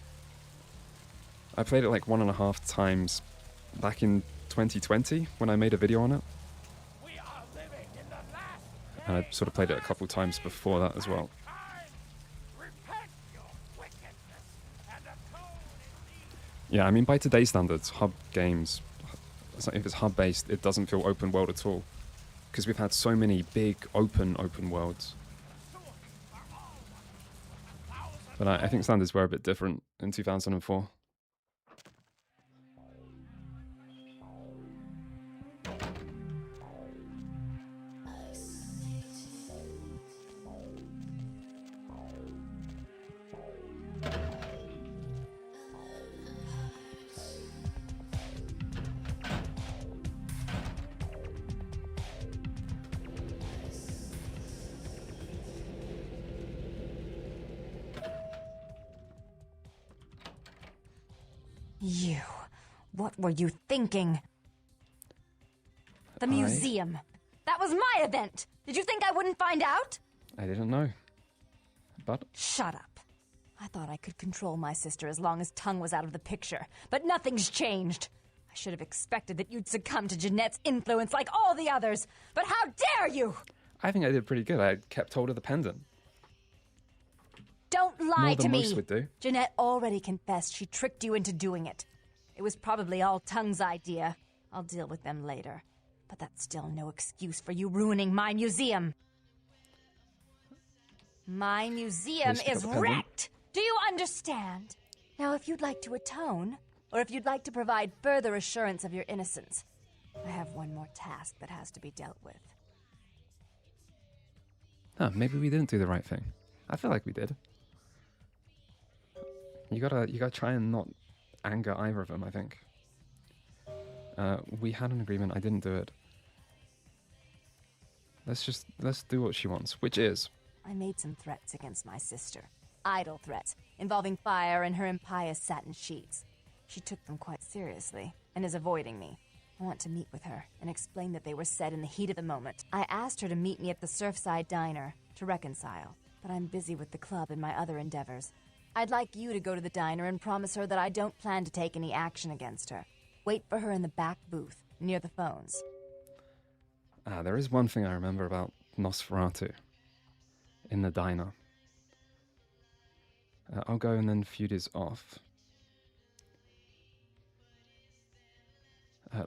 I played it like 1.5 times back in 2020 when I made a video on it. And I sort of played it a couple times before that as well. Yeah, I mean, by today's standards, hub games, if it's hub-based, it doesn't feel open world at all. Because we've had so many big open worlds. But I think standards were a bit different in 2004. You. What were you thinking? The museum. That was my event. Did you think I wouldn't find out? I didn't know. But... Shut up. I thought I could control my sister as long as Tongue was out of the picture. But nothing's changed. I should have expected that you'd succumb to Jeanette's influence like all the others. But how dare you! I think I did pretty good. I kept hold of the pendant. Don't lie to me! Most would do. Jeanette already confessed she tricked you into doing it. It was probably all Tongue's idea. I'll deal with them later. But that's still no excuse for you ruining my museum. My museum is wrecked! Do you understand? Now, if you'd like to atone, or if you'd like to provide further assurance of your innocence, I have one more task that has to be dealt with. Huh, maybe we didn't do the right thing. I feel like we did. You gotta try and not anger either of them, I think. We had an agreement, I didn't do it. Let's do what she wants, which is... I made some threats against my sister. Idle threats, involving fire and her impious satin sheets. She took them quite seriously, and is avoiding me. I want to meet with her, and explain that they were said in the heat of the moment. I asked her to meet me at the Surfside Diner, to reconcile, but I'm busy with the club and my other endeavors. I'd like you to go to the diner and promise her that I don't plan to take any action against her. Wait for her in the back booth, near the phones. There is one thing I remember about Nosferatu. In the diner. I'll go and then feud is off.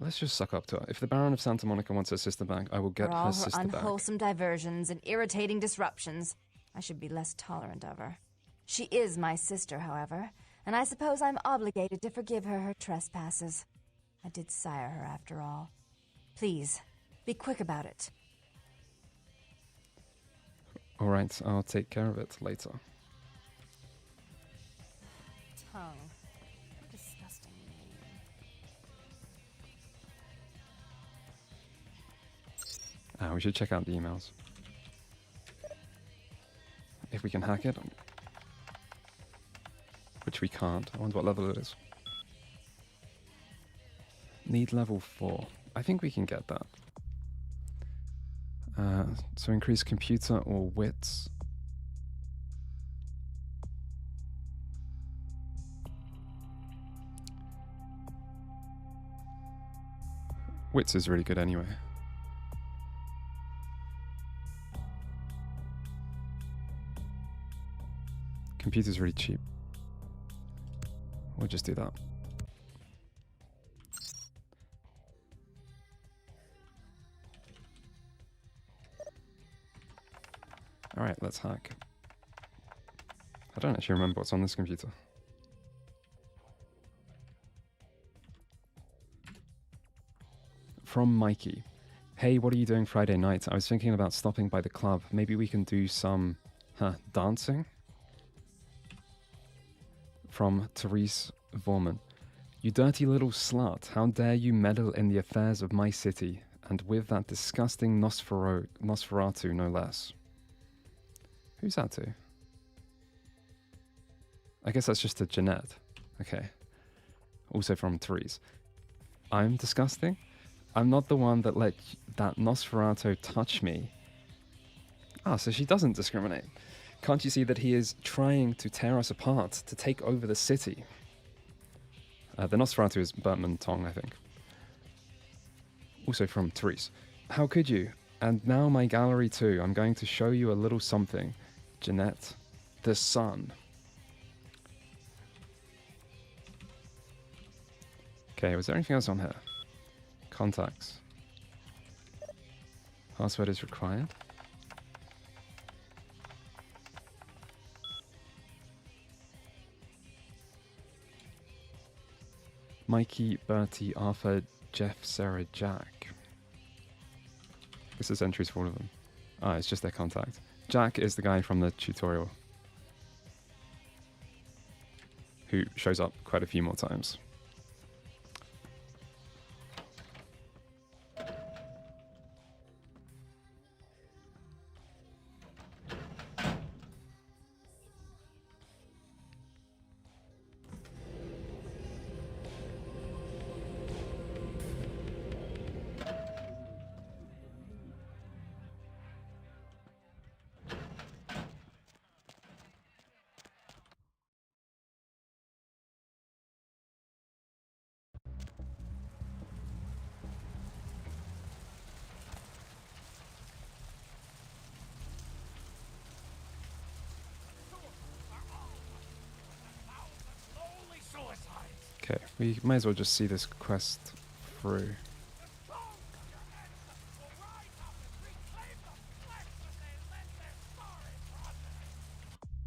Let's just suck up to her. If the Baron of Santa Monica wants her sister back, I will get For all her sister back. unwholesome diversions and irritating disruptions, I should be less tolerant of her. She is my sister, however, and I suppose I'm obligated to forgive her her trespasses. I did sire her, after all. Please, be quick about it. Alright, I'll take care of it later. Tongue. Disgusting name. We should check out the emails. If we can hack it. Which we can't. I wonder what level it is. Need level 4. I think we can get that. So increase computer or wits. Wits is really good anyway. Computer's really cheap. We'll just do that. Alright, let's hack. I don't actually remember what's on this computer. From Mikey. Hey, what are you doing Friday night? I was thinking about stopping by the club. Maybe we can do some dancing? From Therese Vorman. You dirty little slut, how dare you meddle in the affairs of my city, and with that disgusting Nosferatu, no less. Who's that to? I guess that's just to Jeanette. Okay. Also from Therese. I'm disgusting? I'm not the one that let that Nosferatu touch me. Ah, so she doesn't discriminate. Can't you see that he is trying to tear us apart, to take over the city? The Nosferatu is Bertman Tong, I think. Also from Therese. How could you? And now my gallery too. I'm going to show you a little something. Jeanette, the sun. Okay, was there anything else on here? Contacts. Password is required. Mikey, Bertie, Arthur, Jeff, Sarah, Jack. This is entries for all of them. Ah, it's just their contact. Jack is the guy from the tutorial who shows up quite a few more times. Okay, we may as well just see this quest through.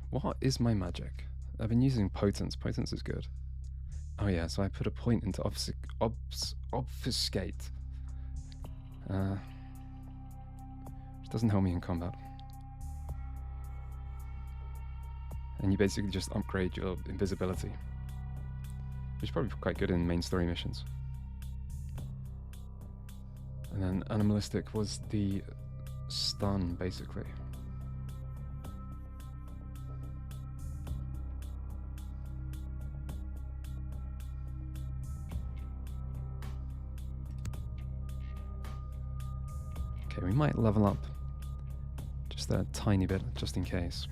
What is my magic? I've been using potence. Potence is good. Oh yeah, so I put a point into obfuscate. Which doesn't help me in combat. And you basically just upgrade your invisibility. Which is probably quite good in main story missions. And then animalistic was the stun, basically. Okay, we might level up just a tiny bit, just in case.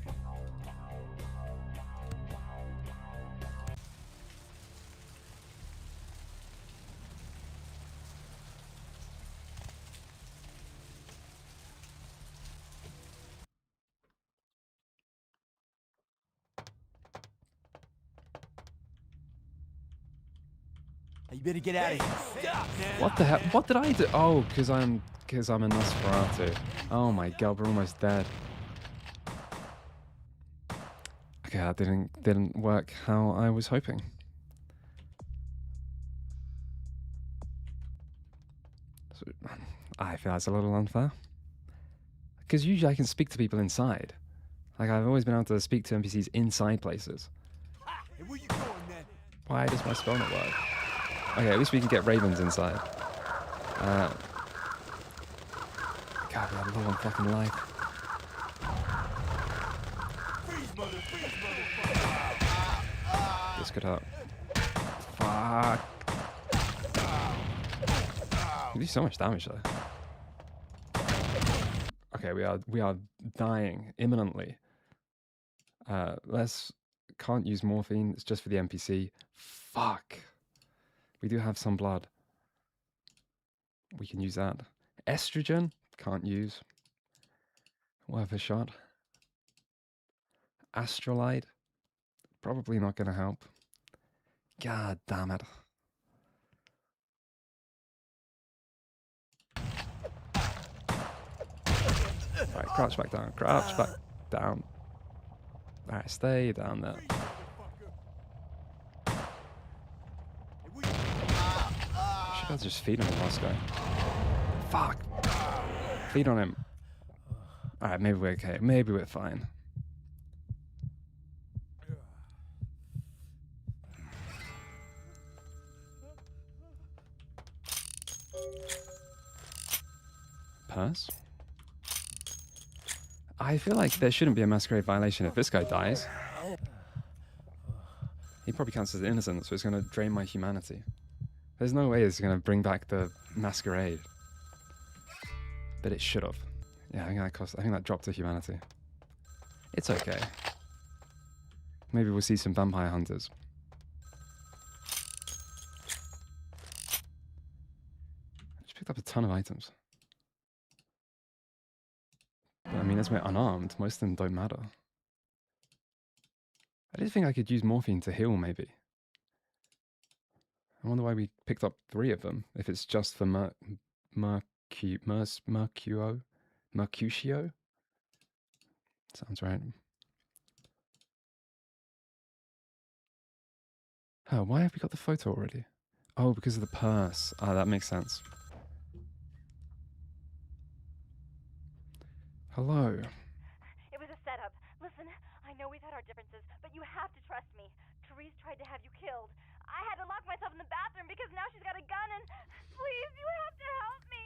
You better get out of here. What the hell? What did I do? Oh, because I'm a Nosferatu. Oh my god, we're almost dead. Okay, that didn't work how I was hoping. So, I feel that's a little unfair. Because usually I can speak to people inside. Like, I've always been able to speak to NPCs inside places. Hey, where you going, man? Why does my spell not work? Okay, at least we can get ravens inside. God, we're low on fucking life. This could hurt. Fuck. You do so much damage though. Okay, we are dying imminently. Can't use morphine. It's just for the NPC. Fuck. We do have some blood. We can use that. Estrogen? Can't use. Worth a shot. Astrolite? Probably not going to help. God damn it. Alright, crouch back down. Crouch back down. Alright, stay down there. Should I just feed on the last guy? Fuck. Feed on him. Alright, maybe we're okay. Maybe we're fine. Purse? I feel like there shouldn't be a masquerade violation if this guy dies. He probably counts as innocent, so it's going to drain my humanity. There's no way it's going to bring back the masquerade. But it should have. Yeah, I think that dropped to humanity. It's okay. Maybe we'll see some vampire hunters. I just picked up a ton of items. But I mean, as we're unarmed, most of them don't matter. I did think I could use morphine to heal, maybe. I wonder why we picked up 3 of them, if it's just for Mercurio? Sounds right. Oh, why have we got the photo already? Oh, because of the purse. Ah, that makes sense. Hello. It was a setup. Listen, I know we've had our differences, but you have to trust me. Therese tried to have you killed. I had to lock myself in the bathroom because now she's got a gun and... Please, you have to help me.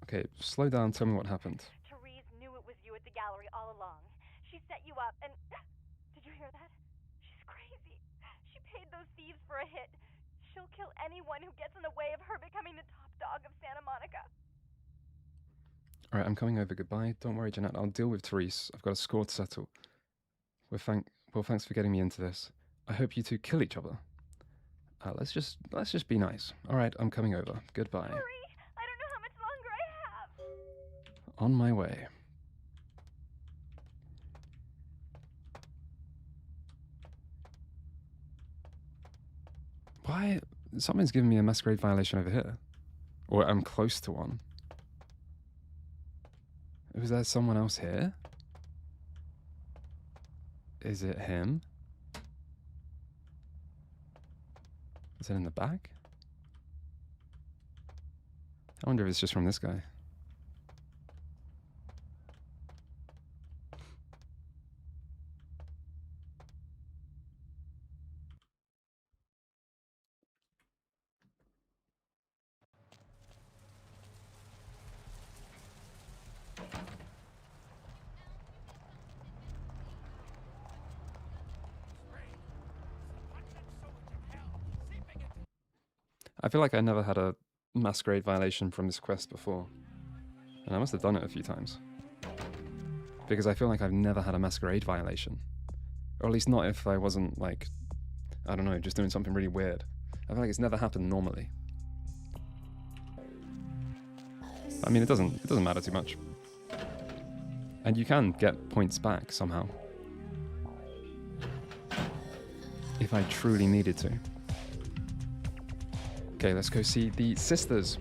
Okay, slow down. Tell me what happened. Therese knew it was you at the gallery all along. She set you up and... Did you hear that? She's crazy. She paid those thieves for a hit. She'll kill anyone who gets in the way of her becoming the top dog of Santa Monica. Alright, I'm coming over. Goodbye. Don't worry, Jeanette. I'll deal with Therese. I've got a score to settle. Well, thanks for getting me into this. I hope you two kill each other. Let's just be nice. Alright, I'm coming over. Goodbye. Hurry! I don't know how much longer I have. On my way. Why? Someone's giving me a masquerade violation over here. Or I'm close to one. Was there someone else here? Is it him? Is it in the back? I wonder if it's just from this guy. I feel like I never had a masquerade violation from this quest before. And I must have done it a few times. Because I feel like I've never had a masquerade violation. Or at least not if I wasn't, like, I don't know, just doing something really weird. I feel like it's never happened normally. I mean, it doesn't matter too much. And you can get points back somehow. If I truly needed to. Okay, let's go see the sisters.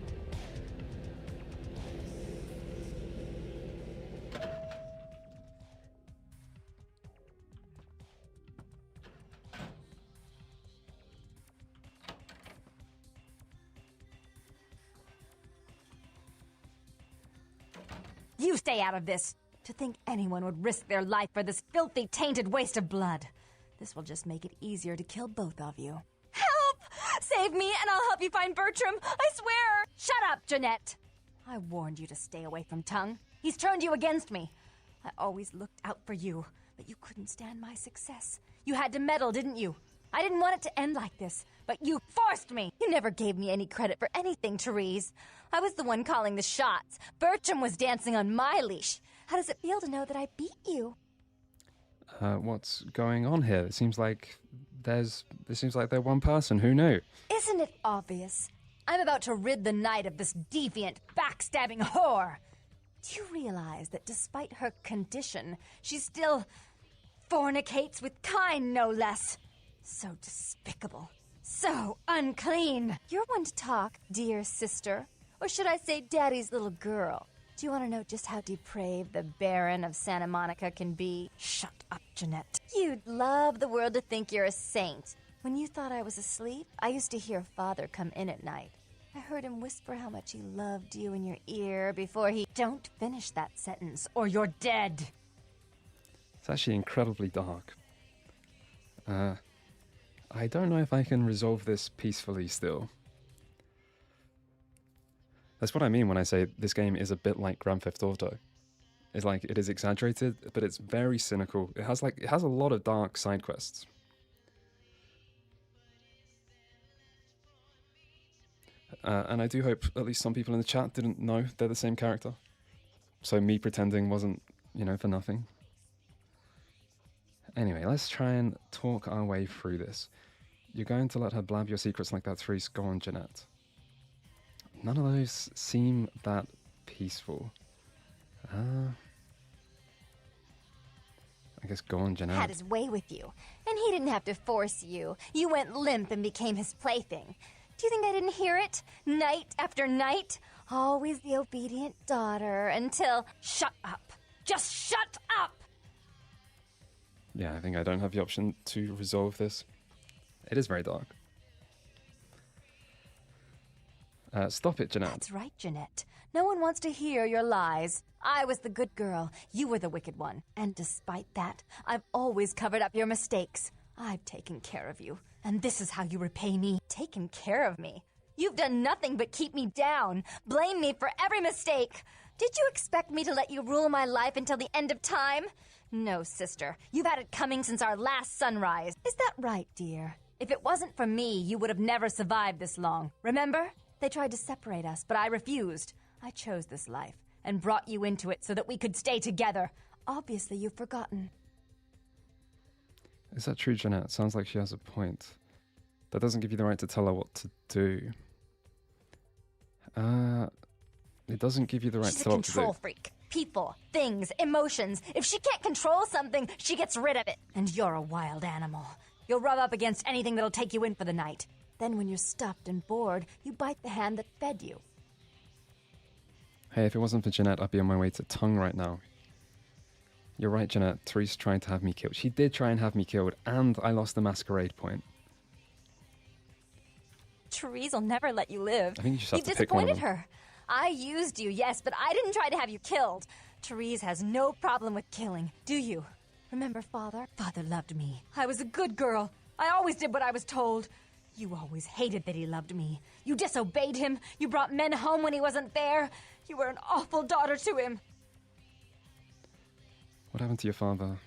You stay out of this. To think anyone would risk their life for this filthy, tainted waste of blood. This will just make it easier to kill both of you. Help! Save me and I'll help you find Bertram. I swear! Shut up, Jeanette. I warned you to stay away from Tongue. He's turned you against me. I always looked out for you, but you couldn't stand my success. You had to meddle, didn't you? I didn't want it to end like this, but you forced me. You never gave me any credit for anything, Therese. I was the one calling the shots. Bertram was dancing on my leash. How does it feel to know that I beat you? What's going on here? It seems like they're one person. Who knew? Isn't it obvious? I'm about to rid the night of this deviant, backstabbing whore. Do you realize that despite her condition, she still fornicates with kind, no less? So despicable. So unclean. You're one to talk, dear sister. Or should I say daddy's little girl? Do you want to know just how depraved the Baron of Santa Monica can be? Shut up, Jeanette. You'd love the world to think you're a saint. When you thought I was asleep, I used to hear Father come in at night. I heard him whisper how much he loved you in your ear before he... Don't finish that sentence, or you're dead. It's actually incredibly dark. I don't know if I can resolve this peacefully still. That's what I mean when I say this game is a bit like Grand Theft Auto. It's like, it is exaggerated, but it's very cynical. It has a lot of dark side quests. And I do hope at least some people in the chat didn't know they're the same character. So me pretending wasn't, you know, for nothing. Anyway, let's try and talk our way through this. You're going to let her blab your secrets like that, Therese? Go on, Jeanette. None of those seem that peaceful. I guess go on, Jeanette. Had his way with you, and he didn't have to force you. You went limp and became his plaything. Do you think I didn't hear it? Night after night? Always the obedient daughter until... Shut up. Just shut up! Yeah, I think I don't have the option to resolve this. It is very dark. Stop it, Jeanette. That's right, Jeanette. No one wants to hear your lies. I was the good girl. You were the wicked one. And despite that, I've always covered up your mistakes. I've taken care of you. And this is how you repay me. Taken care of me. You've done nothing but keep me down. Blame me for every mistake. Did you expect me to let you rule my life until the end of time? No, sister. You've had it coming since our last sunrise. Is that right, dear? If it wasn't for me, you would have never survived this long. Remember? They tried to separate us, but I refused. I chose this life and brought you into it so that we could stay together. Obviously, you've forgotten. Is that true, Jeanette? Sounds like she has a point. That doesn't give you the right to tell her what to do. It doesn't give you the right She's to tell her what to do. She's a control freak. People, things, emotions. If she can't control something, she gets rid of it. And you're a wild animal. You'll rub up against anything that'll take you in for the night. Then when you're stuffed and bored, you bite the hand that fed you. Hey, if it wasn't for Jeanette, I'd be on my way to Tongue right now. You're right, Jeanette. Therese tried to have me killed. She did try and have me killed, and I lost the masquerade point. Therese will never let you live. I think you just have You to pick one of disappointed them. her. I used you, yes, but I didn't try to have you killed. Therese has no problem with killing, do you? Remember Father? Father loved me. I was a good girl. I always did what I was told. You always hated that he loved me. You disobeyed him. You brought men home when he wasn't there. You were an awful daughter to him. What happened to your father?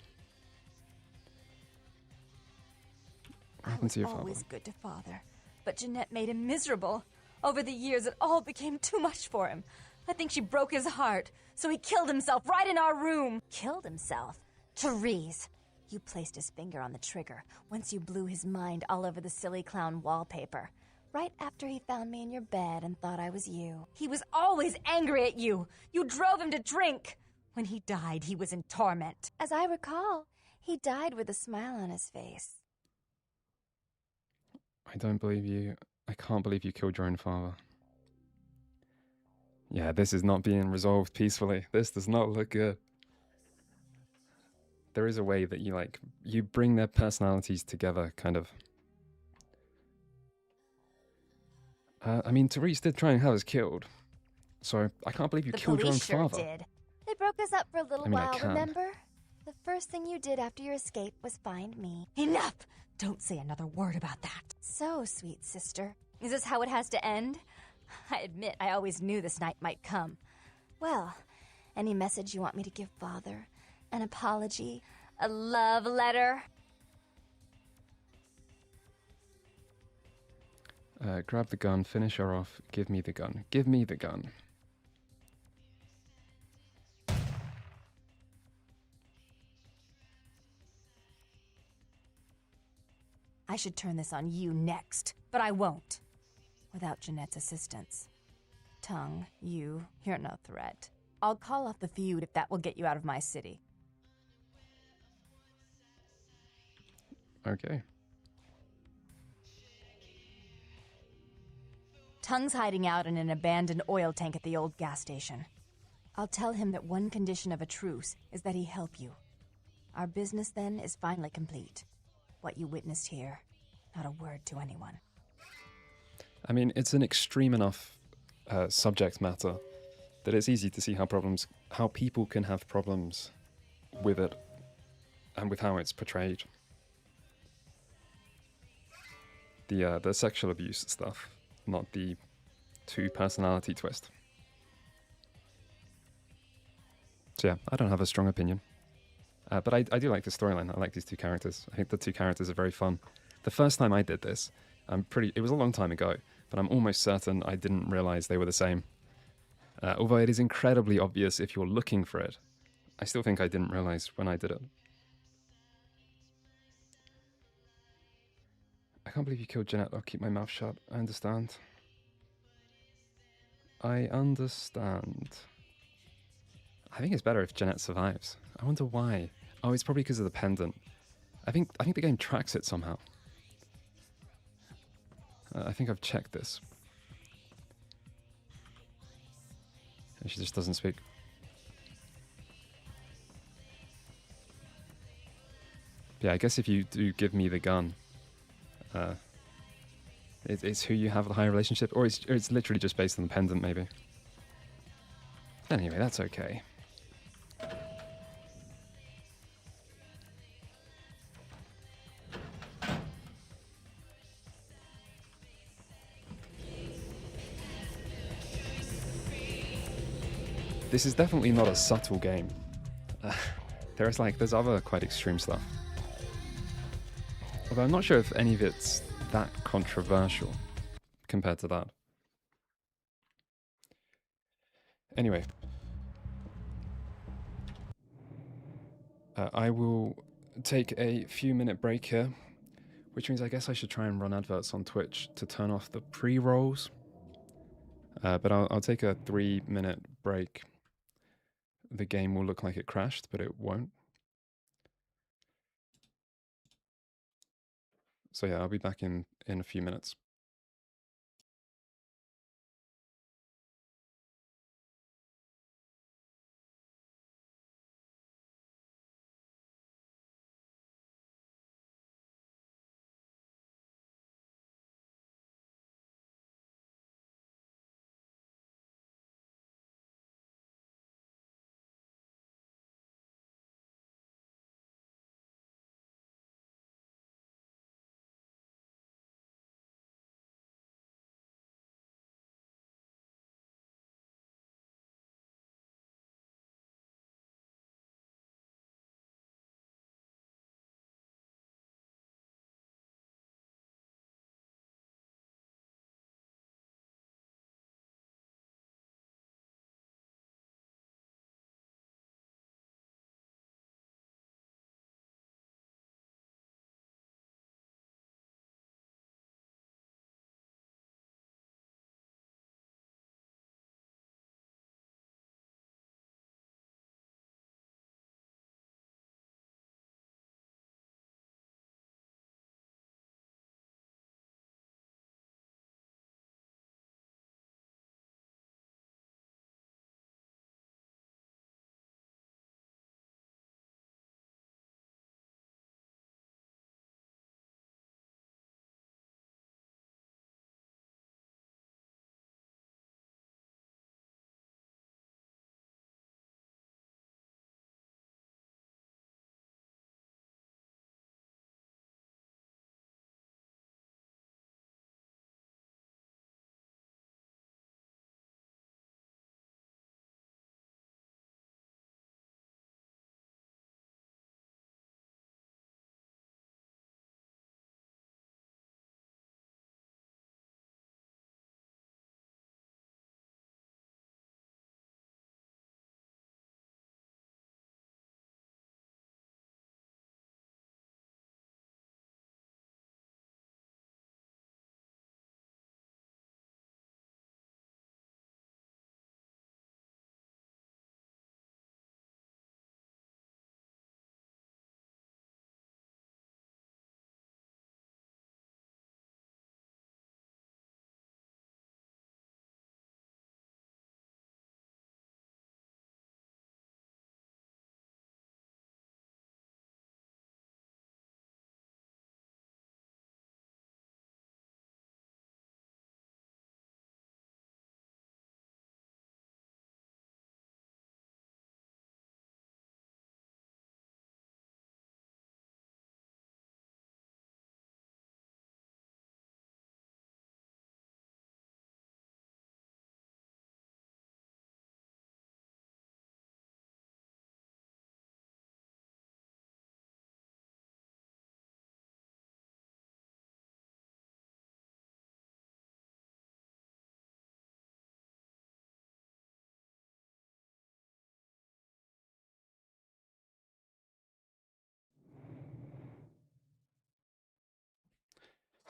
What happened to your father? Always good to Father, but Jeanette made him miserable. Over the years, it all became too much for him. I think she broke his heart, so he killed himself right in our room. Killed himself? Therese, you placed his finger on the trigger once you blew his mind all over the silly clown wallpaper. Right after he found me in your bed and thought I was you. He was always angry at you. You drove him to drink. When he died, he was in torment. As I recall, he died with a smile on his face. I don't believe you. I can't believe you killed your own father. Yeah, this is not being resolved peacefully. This does not look good. There is a way that you bring their personalities together, kind of. I mean, Therese did try and have us killed. So, I can't believe you killed your own father. Did. They broke us up for a little while, I can. remember? The first thing you did after your escape was find me. Enough! Don't say another word about that. So, sweet sister, is this how it has to end? I admit I always knew this night might come. Well, any message you want me to give Father? An apology? A love letter? Grab the gun, finish her off, give me the gun. Give me the gun. I should turn this on you next, but I won't. Without Jeanette's assistance. Tongue, you're no threat. I'll call off the feud if that will get you out of my city. Okay. Tongue's hiding out in an abandoned oil tank at the old gas station. I'll tell him that one condition of a truce is that he help you. Our business then is finally complete. What you witnessed here, not a word to anyone. I mean, it's an extreme enough subject matter that it's easy to see how people can have problems with it and with how it's portrayed. The sexual abuse stuff, not the two-personality twist. So yeah, I don't have a strong opinion. But I do like the storyline. I like these two characters. I think the two characters are very fun. The first time I did this, it was a long time ago, but I'm almost certain I didn't realize they were the same. Although it is incredibly obvious if you're looking for it. I still think I didn't realize when I did it. I can't believe you killed Jeanette. I'll keep my mouth shut. I understand. I understand. I think it's better if Jeanette survives. I wonder why. Oh, it's probably because of the pendant. I think the game tracks it somehow. I think I've checked this. And she just doesn't speak. Yeah, I guess if you do give me the gun, it's who you have a higher relationship, or it's literally just based on the pendant, maybe. Anyway, that's okay. This is definitely not a subtle game. There's other quite extreme stuff. Although I'm not sure if any of it's that controversial compared to that. Anyway. I will take a few minute break here, which means I guess I should try and run adverts on Twitch to turn off the pre-rolls. But I'll take a 3-minute break. The game will look like it crashed, but it won't. So yeah, I'll be back in a few minutes.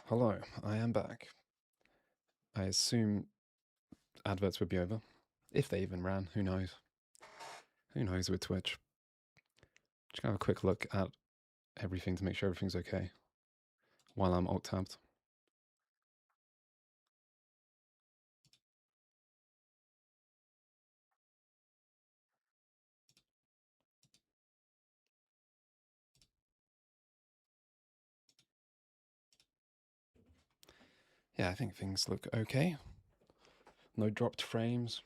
Hello, I am back. I assume adverts would be over. If they even ran, who knows? Who knows with Twitch? Just gonna have a quick look at everything to make sure everything's okay while I'm alt-tabbed. Yeah, I think things look okay. No dropped frames.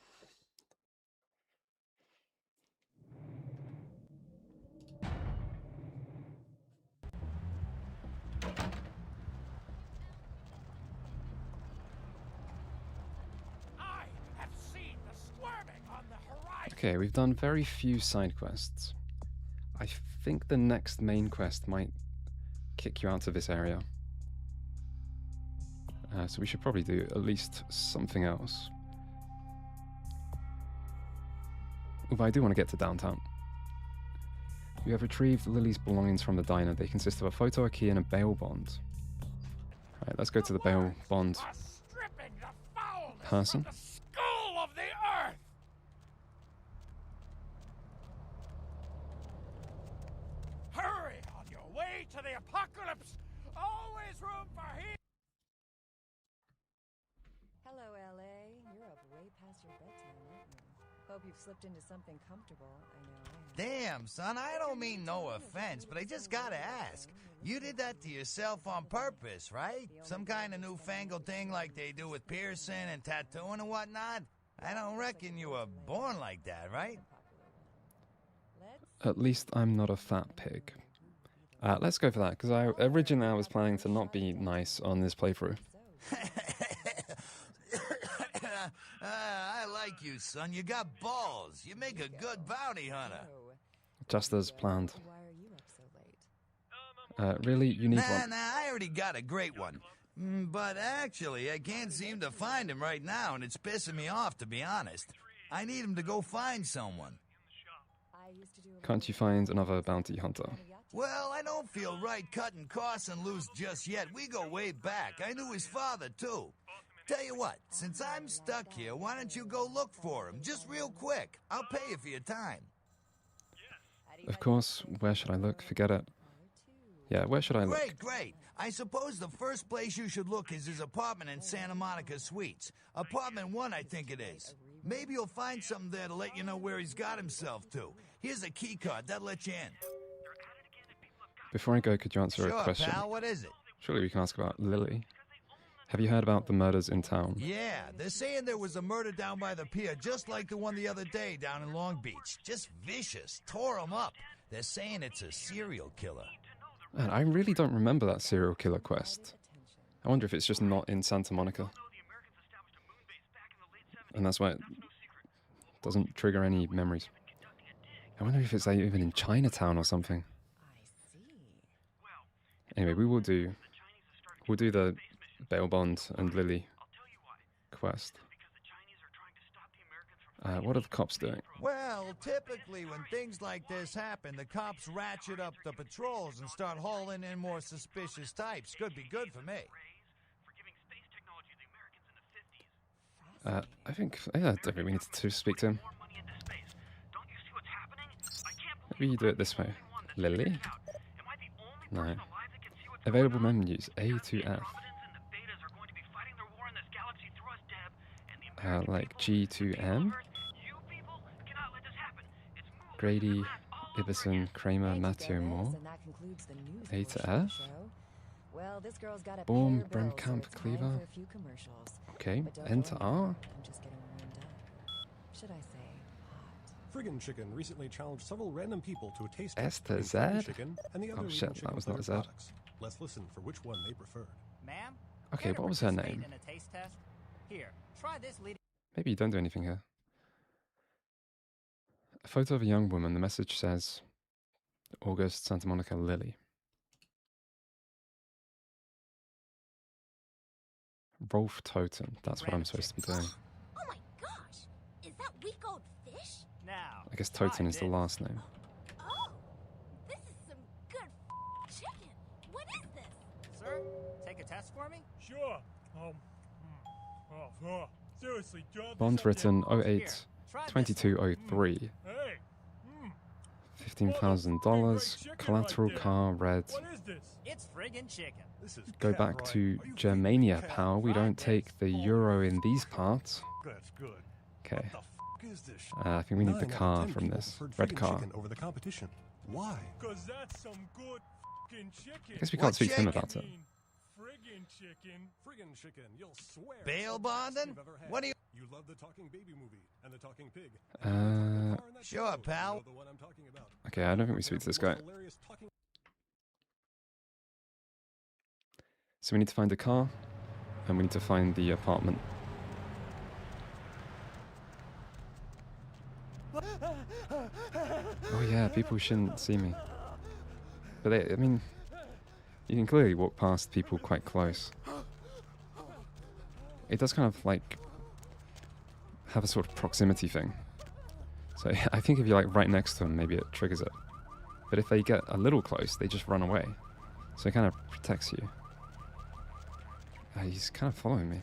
I have seen the squirming on the horizon. Okay, we've done very few side quests. I think the next main quest might kick you out of this area. So we should probably do at least something else. Although I do want to get to downtown. You have retrieved Lily's belongings from the diner. They consist of a photo, a key, and a bail bond. Alright, let's go to the bail bond person. The skull of the earth. Hurry on your way to the apocalypse. Always room for heat. Hello, LA. You're up way past your bedtime, aren't you? Hope you've slipped into something comfortable. I know I have. Damn, son, I don't mean no offense, but I just gotta ask. You did that to yourself on purpose, right? Some kind of newfangled thing like they do with piercing and tattooing and whatnot? I don't reckon you were born like that, right? At least I'm not a fat pig. Let's go for that, because originally I was planning to not be nice on this playthrough. I like you, son. You got balls. You make a good bounty hunter. Just as planned. Really? You need one? Nah, I already got a great one. But actually, I can't seem to find him right now, and it's pissing me off, to be honest. I need him to go find someone. Can't you find another bounty hunter? Well, I don't feel right cutting Carson loose just yet. We go way back. I knew his father, too. Tell you what, since I'm stuck here, why don't you go look for him? Just real quick. I'll pay you for your time. Of course. Where should I look? Forget it. Yeah, where should I look? Great. I suppose the first place you should look is his apartment in Santa Monica Suites. Apartment 1, I think it is. Maybe you'll find something there to let you know where he's got himself to. Here's a key card. That'll let you in. Before I go, could you answer a question? Sure, pal. What is it? Surely we can ask about Lily. Have you heard about the murders in town? Yeah, they're saying there was a murder down by the pier, just like the one the other day down in Long Beach. Just vicious. Tore them up. They're saying it's a serial killer. Man, I really don't remember that serial killer quest. I wonder if it's just not in Santa Monica. And that's why it doesn't trigger any memories. I wonder if it's like even in Chinatown or something. Anyway, we'll do the bail bond and Lily quest. What are the cops doing? Well, typically when things like this happen, the cops ratchet up the patrols and start hauling in more suspicious types. Could be good for me. I think we need to speak to him. Maybe you do it this way. Lily? No. Available menus, A to F. Like G to M? Grady, Ibbison, Kramer, Matthew, Moore. A to F? Bourne, Bremkamp, Cleaver. Okay, N to R? Should I say Friggin' Chicken recently challenged several random people to a taste S test to between Z? Friggin' Chicken and the other Oh leading shit, that chicken was not a flavored Z. products. Let's listen for which one they preferred. Ma'am? Okay, what was her name? In a taste test? Here, try this leading. Maybe you don't do anything here. A photo of a young woman. The message says, August, Santa Monica, Lily. Rolf Toten. That's what I'm supposed to be doing. Oh my gosh! Is that week old fish? Now. I guess Toten is the last name. Oh! This is some good chicken! What is this? Sure? Take a test for me? Sure. Seriously, John. Bond written 08 2203. Hey. $15,000. Collateral car red. What is this? It's friggin' chicken. This is Go back to Germania, pal. We don't take the euro in these parts. That's good. Okay. Is this? I think we need the 9 out of car 10 from people this. preferred Red friggin' car. chicken over the competition. Why? Cause that's some good f***ing chicken. I guess we can't speak to him about it. Friggin' chicken. Friggin' chicken, you'll swear. Bail bonding? What do you... You love the talking baby movie and the talking pig. Sure, pal. You know the one I'm talking about. Okay, I don't think we speak to this guy. Hilarious talking... So we need to find a car, and we need to find the apartment. Oh yeah, people shouldn't see me. But I mean, you can clearly walk past people quite close. It does kind of like have a sort of proximity thing. So I think if you're like right next to them, maybe it triggers it. But if they get a little close, they just run away. So it kind of protects you. He's kind of following me.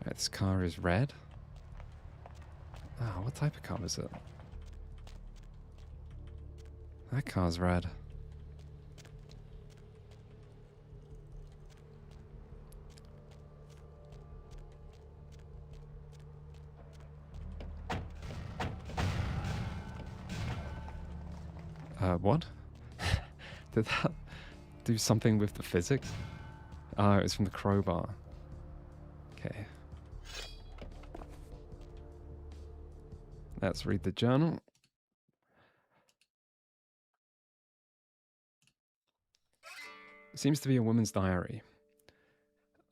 Right, this car is red. Ah, what type of car is it? That car's red. What? Did that do something with the physics? Oh, it was from the crowbar. Okay. Let's read the journal. Seems to be a woman's diary.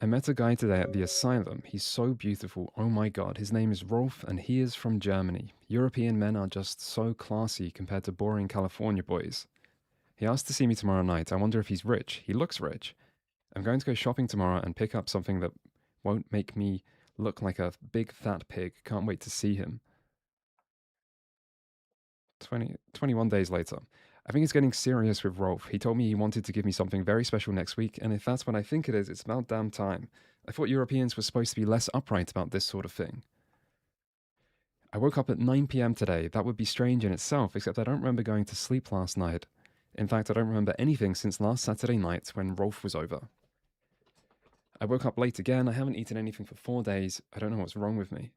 I met a guy today at the asylum. He's so beautiful. Oh my god. His name is Rolf and he is from Germany. European men are just so classy compared to boring California boys. He asked to see me tomorrow night. I wonder if he's rich. He looks rich. I'm going to go shopping tomorrow and pick up something that won't make me look like a big fat pig. Can't wait to see him. 21 days later. I think it's getting serious with Rolf. He told me he wanted to give me something very special next week, and if that's what I think it is, it's about damn time. I thought Europeans were supposed to be less upright about this sort of thing. I woke up at 9 PM today. That would be strange in itself, except I don't remember going to sleep last night. In fact, I don't remember anything since last Saturday night when Rolf was over. I woke up late again. I haven't eaten anything for 4 days. I don't know what's wrong with me.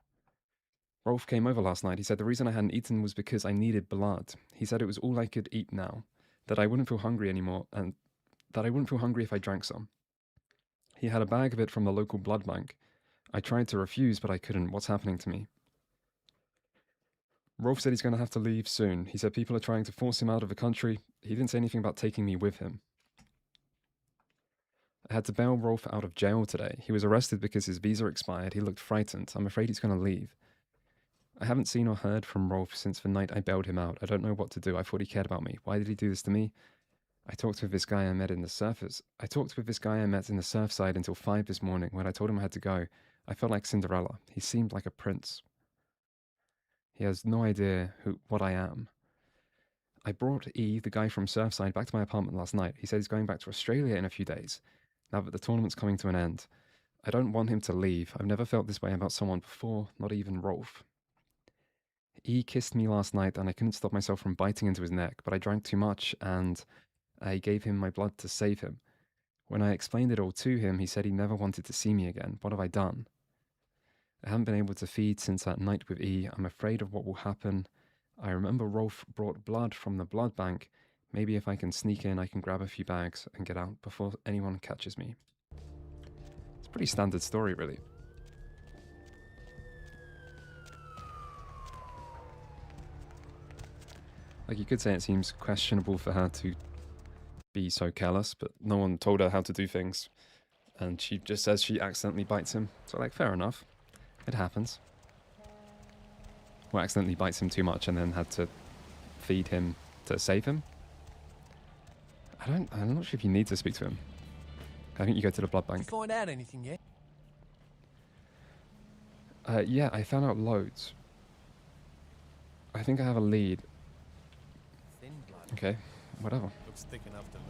Rolf came over last night. He said the reason I hadn't eaten was because I needed blood. He said it was all I could eat now, that I wouldn't feel hungry anymore, and that I wouldn't feel hungry if I drank some. He had a bag of it from the local blood bank. I tried to refuse, but I couldn't. What's happening to me? Rolf said he's going to have to leave soon. He said people are trying to force him out of the country. He didn't say anything about taking me with him. I had to bail Rolf out of jail today. He was arrested because his visa expired. He looked frightened. I'm afraid he's going to leave. I haven't seen or heard from Rolf since the night I bailed him out. I don't know what to do. I thought he cared about me. Why did he do this to me? I talked with this guy I met in the surfers. I talked with this guy I met in the surfside until 5 this morning. When I told him I had to go, I felt like Cinderella. He seemed like a prince. He has no idea what I am. I brought E, the guy from Surfside, back to my apartment last night. He said he's going back to Australia in a few days, now that the tournament's coming to an end. I don't want him to leave. I've never felt this way about someone before, not even Rolf. E kissed me last night and I couldn't stop myself from biting into his neck, but I drank too much and I gave him my blood to save him. When I explained it all to him, he said he never wanted to see me again. What have I done? I haven't been able to feed since that night with E. I'm afraid of what will happen. I remember Rolf brought blood from the blood bank. Maybe if I can sneak in, I can grab a few bags and get out before anyone catches me. It's a pretty standard story, really. Like, you could say it seems questionable for her to be so careless, but no one told her how to do things. And she just says she accidentally bites him. So, like, fair enough. It happens. Or accidentally bites him too much and then had to feed him to save him. I'm not sure if you need to speak to him. I think you go to the blood bank. Did you find out anything yet? Yeah, I found out loads. I think I have a lead. Thin blood. Okay, whatever. Looks thick enough to me.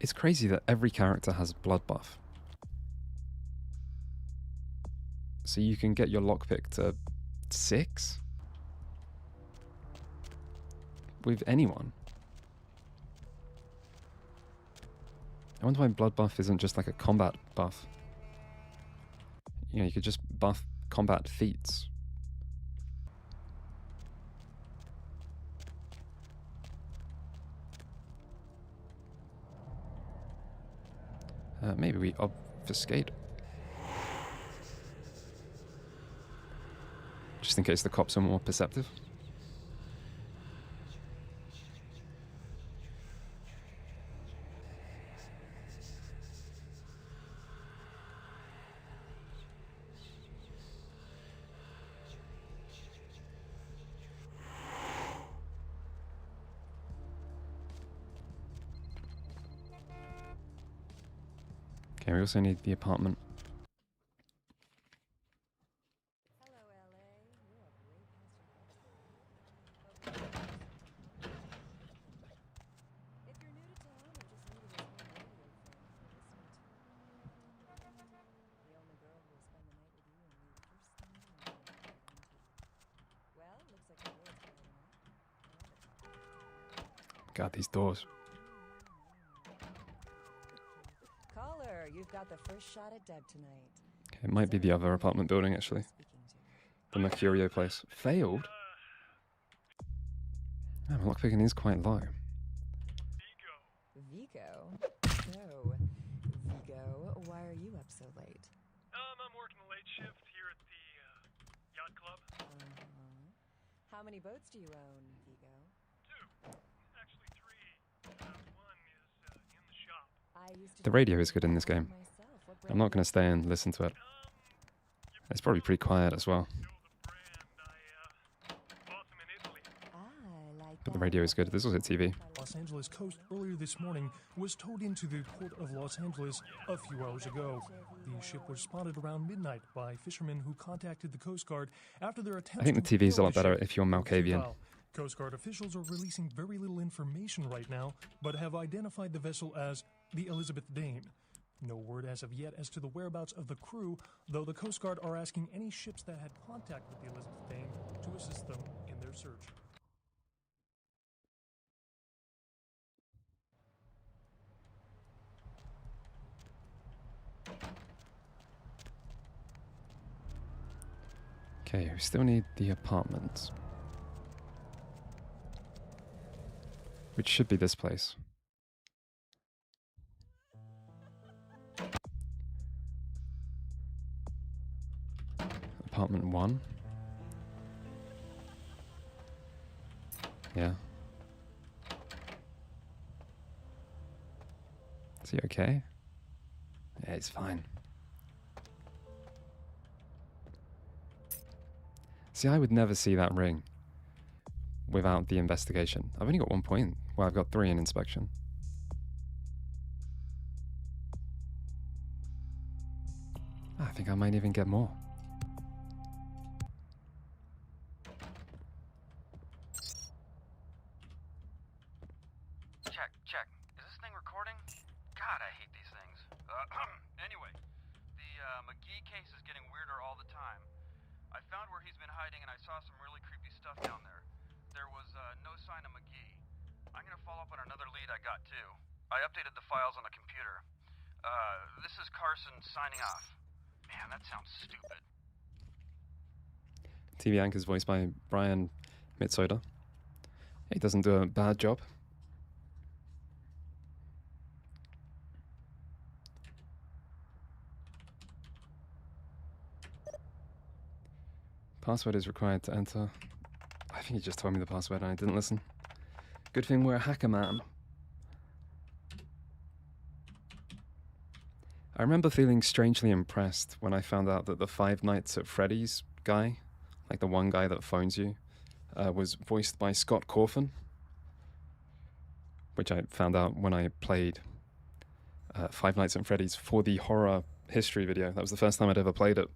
It's crazy that every character has blood buff. So you can get your lockpick to 6? With anyone. I wonder why blood buff isn't just like a combat buff. You know, you could just buff combat feats. Maybe we obfuscate. Just in case the cops are more perceptive. Okay, we also need the apartment. God, these doors. Caller, you've got the first shot at Deb tonight. Okay, it might be the other apartment building, actually. The Mercurio place. Failed? Oh, my lockpicking is quite low. Vigo? So, Vigo, why are you up so late? I'm working the late shift here at the yacht club. How many boats do you own, Vigo? 2. Actually 3. One is in the shop. The radio is good in this game. I'm not going to stay and listen to it. It's probably pretty quiet as well. But the radio is good. There's also TV. Los Angeles coast earlier this morning was towed into the port of Los Angeles a few hours ago. The ship was spotted around midnight by fishermen who contacted the Coast Guard after their attempts. I think the TV is a lot better if you're Malkavian. Coast Guard officials are releasing very little information right now, but have identified the vessel as the Elizabeth Dane. No word as of yet as to the whereabouts of the crew, though the Coast Guard are asking any ships that had contact with the Elizabeth Dane to assist them in their search. Okay, we still need the apartment. Which should be this place. Apartment 1. Yeah. Is he okay? Yeah, he's fine. See, I would never see that ring without the investigation. I've only got 1 point. Well, I've got 3 in inspection. I think I might even get more. Check. Is this thing recording? God, I hate these things. Anyway, the McGee case is getting weirder all the time. I found where he's been hiding and I saw some really creepy stuff down there. There was no sign of McGee. I'm gonna follow up on another lead I got too. I updated the files on the computer. This is Carson signing off. Man, that sounds stupid. TV anchor's voiced by Brian Mitsoda. He doesn't do a bad job. Password is required to enter. I think he just told me the password and I didn't listen. Good thing we're a hacker, man. I remember feeling strangely impressed when I found out that the Five Nights at Freddy's guy, like the one guy that phones you, was voiced by Scott Cawthon, which I found out when I played Five Nights at Freddy's for the horror history video. That was the first time I'd ever played it.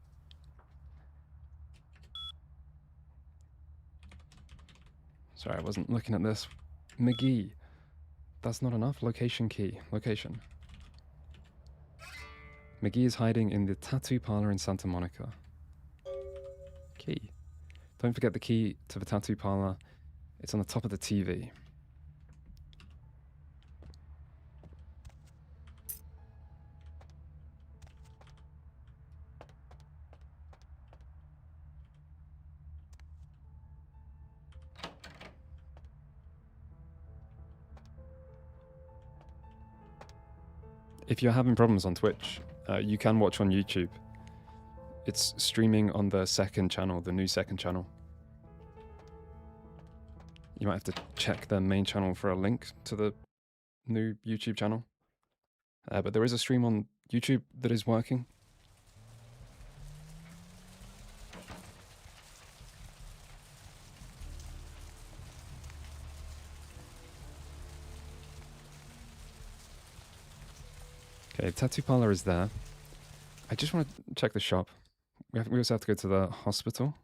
Sorry, I wasn't looking at this. McGee. That's not enough. Location key. Location. McGee is hiding in the tattoo parlor in Santa Monica. Key. Don't forget the key to the tattoo parlor. It's on the top of the TV. If you're having problems on Twitch, you can watch on YouTube. It's streaming on the second channel, the new second channel. You might have to check the main channel for a link to the new YouTube channel. But there is a stream on YouTube that is working. Okay, tattoo parlor is there. I just want to check the shop. We also have to go to the hospital.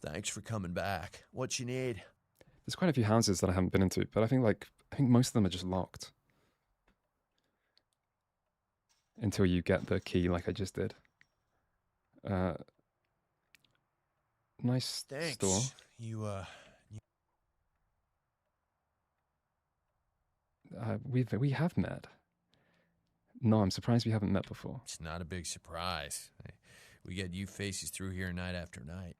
Thanks for coming back. What you need? There's quite a few houses that I haven't been into, but I think most of them are just locked. Until you get the key like I just did. Nice Thanks. store. We have met. No, I'm surprised we haven't met before. It's not a big surprise. We get you faces through here night after night.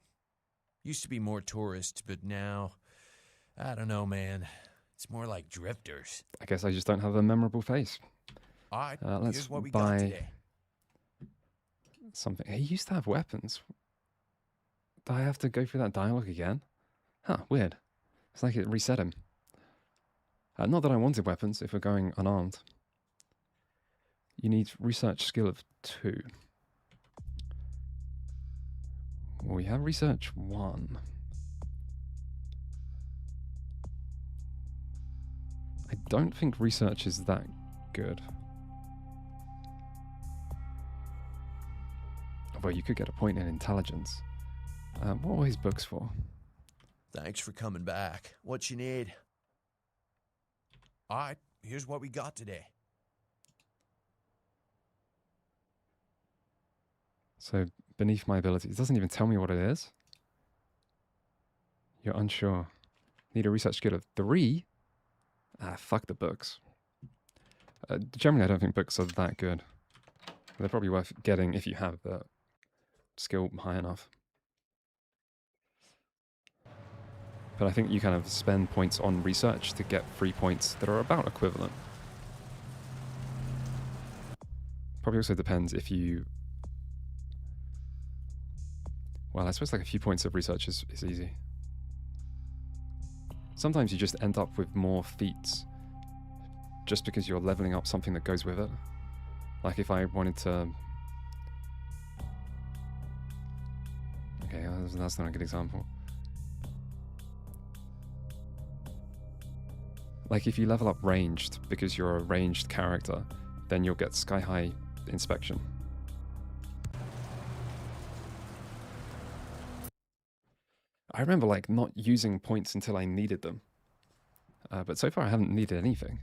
Used to be more tourists, but now, I don't know, man. It's more like drifters. I guess I just don't have a memorable face. All right, let's here's what we buy got today. Something. He used to have weapons. Do I have to go through that dialogue again? Huh, weird. It's like it reset him. Not that I wanted weapons if we're going unarmed. You need research skill of 2. Well, we have research 1. I don't think research is that good. Although you could get a point in intelligence. What were his books for? Thanks for coming back. What you need? All right, here's what we got today. So, beneath my abilities. It doesn't even tell me what it is. You're unsure. Need a research skill of 3? Fuck the books. Generally, I don't think books are that good. They're probably worth getting if you have the skill high enough. But I think you kind of spend points on research to get 3 points that are about equivalent. Probably also depends if you... Well, I suppose like a few points of research is easy. Sometimes you just end up with more feats just because you're leveling up something that goes with it. Like if I wanted to... Okay, that's not a good example. Like if you level up ranged because you're a ranged character, then you'll get sky high inspection. I remember like not using points until I needed them. But so far I haven't needed anything.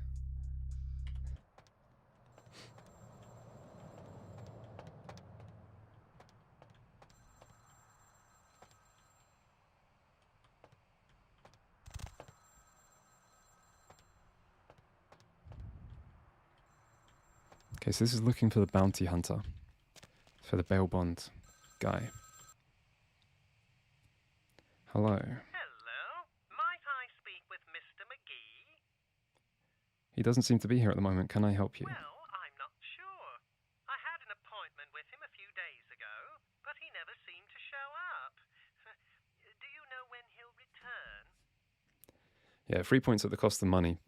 Okay, so this is looking for the bounty hunter. For the bail bond guy. Hello. Hello. Might I speak with Mr. McGee? He doesn't seem to be here at the moment. Can I help you? Well, I'm not sure. I had an appointment with him a few days ago, but he never seemed to show up. Do you know when he'll return? Yeah, 3 points at the cost of money.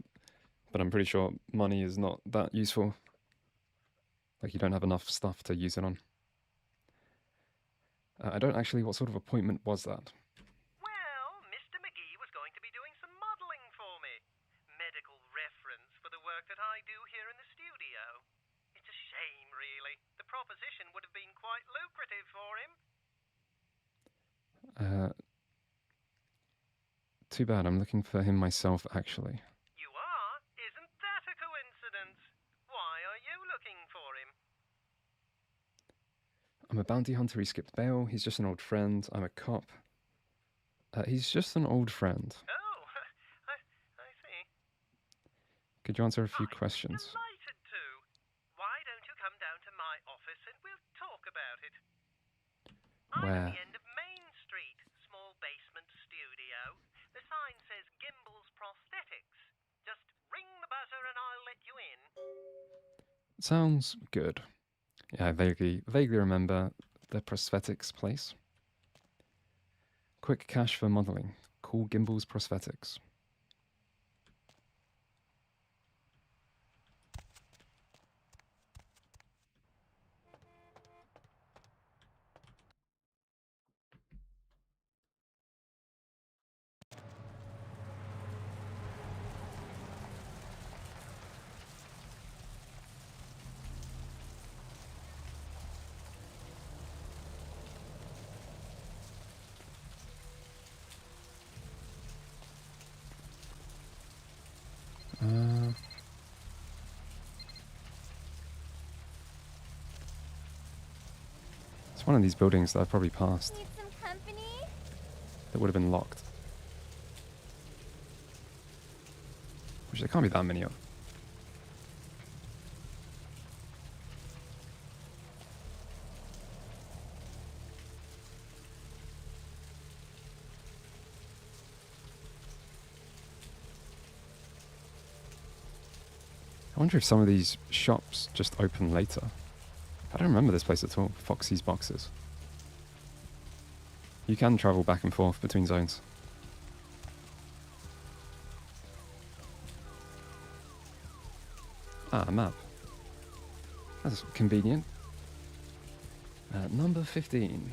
But I'm pretty sure money is not that useful. Like you don't have enough stuff to use it on. I don't actually... What sort of appointment was that? Well, Mr. McGee was going to be doing some modeling for me. Medical reference for the work that I do here in the studio. It's a shame, really. The proposition would have been quite lucrative for him. Too bad, I'm looking for him myself, actually. You are? Isn't that a coincidence? Why are you looking for him? I'm a bounty hunter, he skipped bail, he's just an old friend, I'm a cop. He's just an old friend. Oh, I see. Could you answer a few questions? Delighted to. Why don't you come down to my office and we'll talk about it? I'm Where? at the end of Main Street, small basement studio. The sign says Gimbel's Prosthetics. Just ring the buzzer and I'll let you in. Sounds good. Yeah, I vaguely remember the prosthetics place. Quick cash for modeling. Call Gimbel's Prosthetics. It's one of these buildings that I've probably passed. Need some company? That would have been locked. Which there can't be that many of. I wonder if some of these shops just open later. I don't remember this place at all. Foxy's Boxes. You can travel back and forth between zones. Ah, a map. That's convenient. Number 15.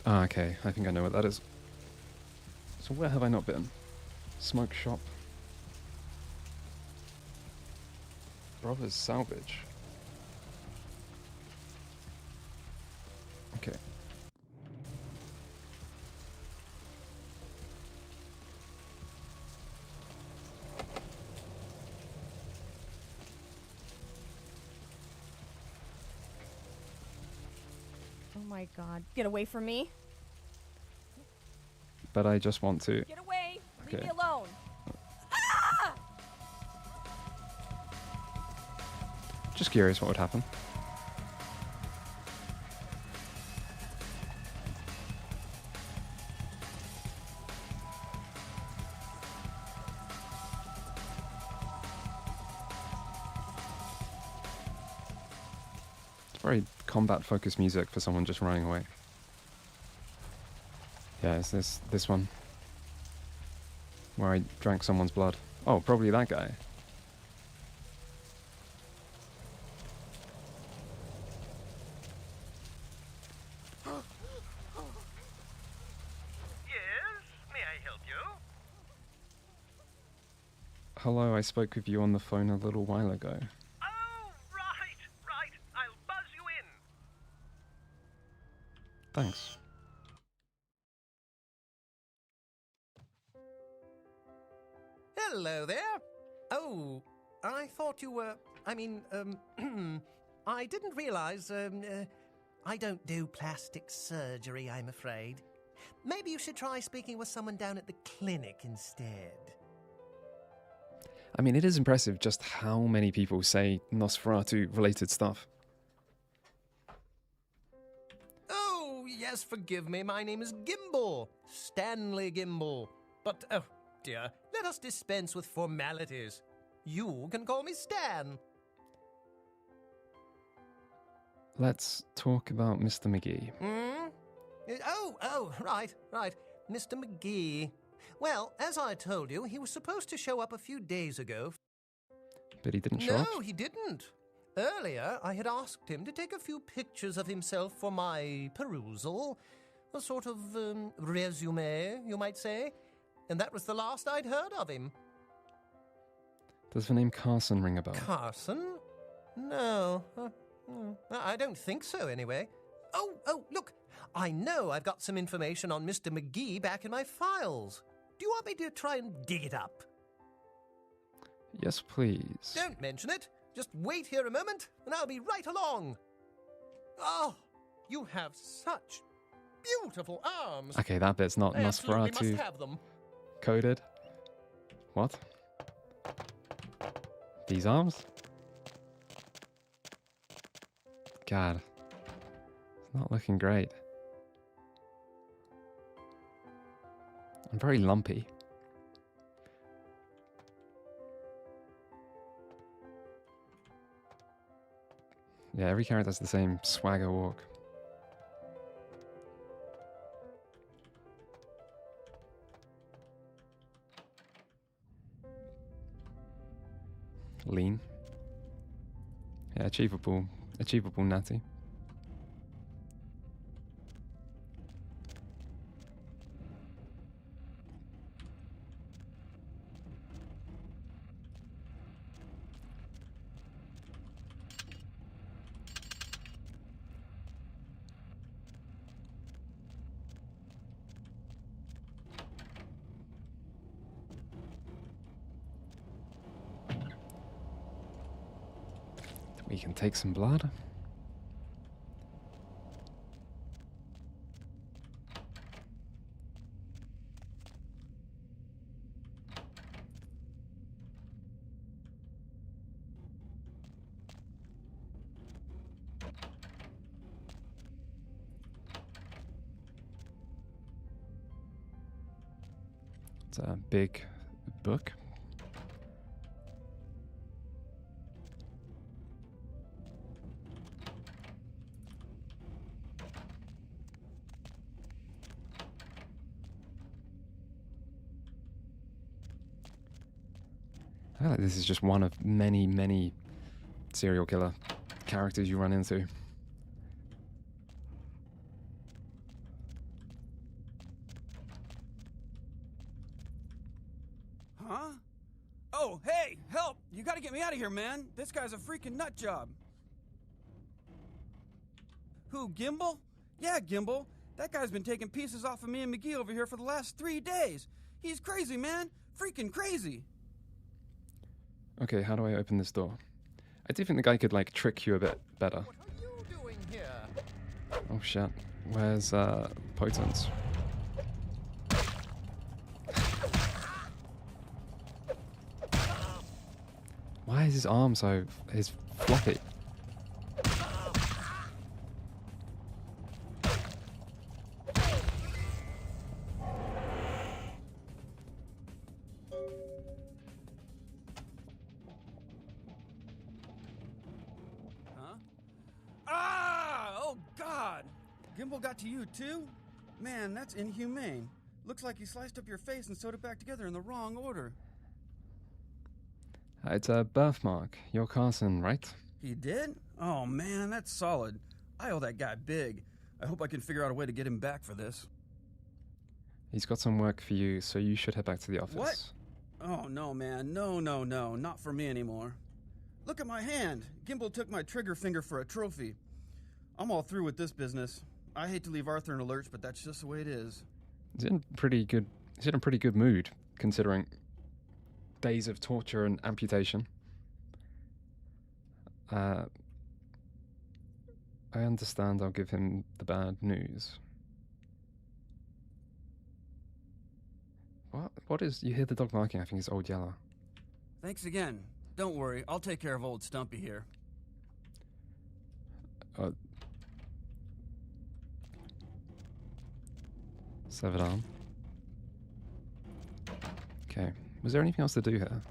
Ah, okay. I think I know what that is. So where have I not been? Smoke shop. Brothers Salvage. Okay. Oh my god. Get away from me. But I just want to. Get away. Leave Okay. me alone. Just curious what would happen. It's very combat-focused music for someone just running away. Yeah, is this one? Where I drank someone's blood. Oh, probably that guy. Yes, may I help you? Hello, I spoke with you on the phone a little while ago. Oh, right. I'll buzz you in. Thanks. Hello there. Oh, I thought you were... I mean, I didn't realize, I don't do plastic surgery, I'm afraid. Maybe you should try speaking with someone down at the clinic instead. I mean, it is impressive just how many people say Nosferatu-related stuff. Oh, yes, forgive me. My name is Gimbel. Stanley Gimbel. But, oh, dear, let us dispense with formalities. You can call me Stan. Let's talk about Mr. McGee. Hmm? Oh, right. Mr. McGee. Well, as I told you, he was supposed to show up a few days ago. But he didn't show up? No, he didn't. Earlier, I had asked him to take a few pictures of himself for my perusal. A sort of resume, you might say. And that was the last I'd heard of him. Does the name Carson ring a bell? Carson? No. I don't think so, anyway. Oh, look. I know I've got some information on Mr. McGee back in my files. Do you want me to try and dig it up? Yes, please. Don't mention it. Just wait here a moment, and I'll be right along. Oh, you have such beautiful arms. Okay, that bit's not I absolutely Nosferatu must have them. coded. What? These arms? God. It's not looking great. I'm very lumpy. Yeah, every character has the same swagger walk. Lean. Yeah, achievable natty. We can take some blood. It's a big book. I feel like this is just one of many, many serial killer characters you run into. Huh? Oh, hey, help! You gotta get me out of here, man! This guy's a freaking nut job! Who, Gimbal? Yeah, Gimbal. That guy's been taking pieces off of me and McGee over here for the last 3 days. He's crazy, man! Freaking crazy! Okay, how do I open this door? I do think the guy could, like, trick you a bit better. What are you doing here? Oh, shit. Where's, Potence? Why is his arm so... his floppy? Gimbal got to you, too? Man, that's inhumane. Looks like he sliced up your face and sewed it back together in the wrong order. It's a birthmark. You're Carson, right? He did? Oh, man, that's solid. I owe that guy big. I hope I can figure out a way to get him back for this. He's got some work for you, so you should head back to the office. What? Oh, no, man. No, not for me anymore. Look at my hand. Gimbal took my trigger finger for a trophy. I'm all through with this business. I hate to leave Arthur in a lurch, but that's just the way it is. He's in a pretty good mood, considering days of torture and amputation. I understand. I'll give him the bad news. What is... You hear the dog barking. I think it's Old Yeller. Thanks again. Don't worry. I'll take care of old Stumpy here. Severed arm. Okay. Was there anything else to do here?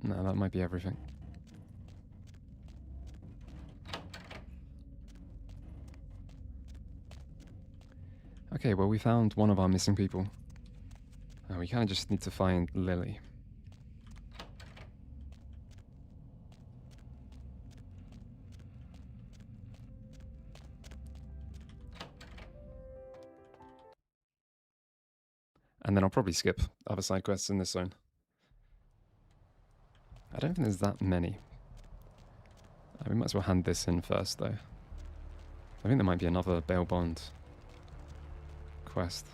No, that might be everything. Okay, well, we found one of our missing people. We kind of just need to find Lily. And then I'll probably skip other side quests in this zone. I don't think there's that many. We might as well hand this in first, though. I think there might be another bail bond quest.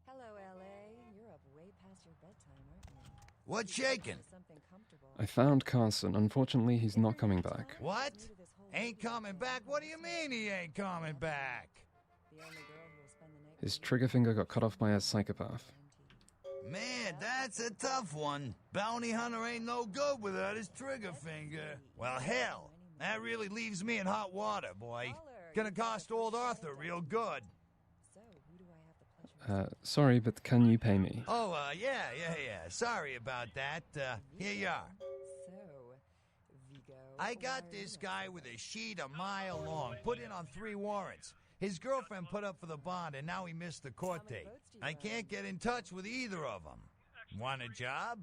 Hello, LA. You're up way past your bedtime, aren't you? What's shaking? Something comfortable. I found Carson. Unfortunately, he's not coming back. What? Ain't coming back? What do you mean he ain't coming back? The only girl who will spend the night. His trigger finger got cut off by a psychopath. Man, that's a tough one. Bounty hunter ain't no good without his trigger finger. Well, hell, that really leaves me in hot water, boy. Gonna cost old Arthur real good. So, who do I have the pleasure? Sorry, but can you pay me? Oh, yeah. Sorry about that. Here you are. So, Vigo. I got this guy with a sheet a mile long, put in on 3 warrants. His girlfriend put up for the bond, and now he missed the court date. I can't get in touch with either of them. Want a job?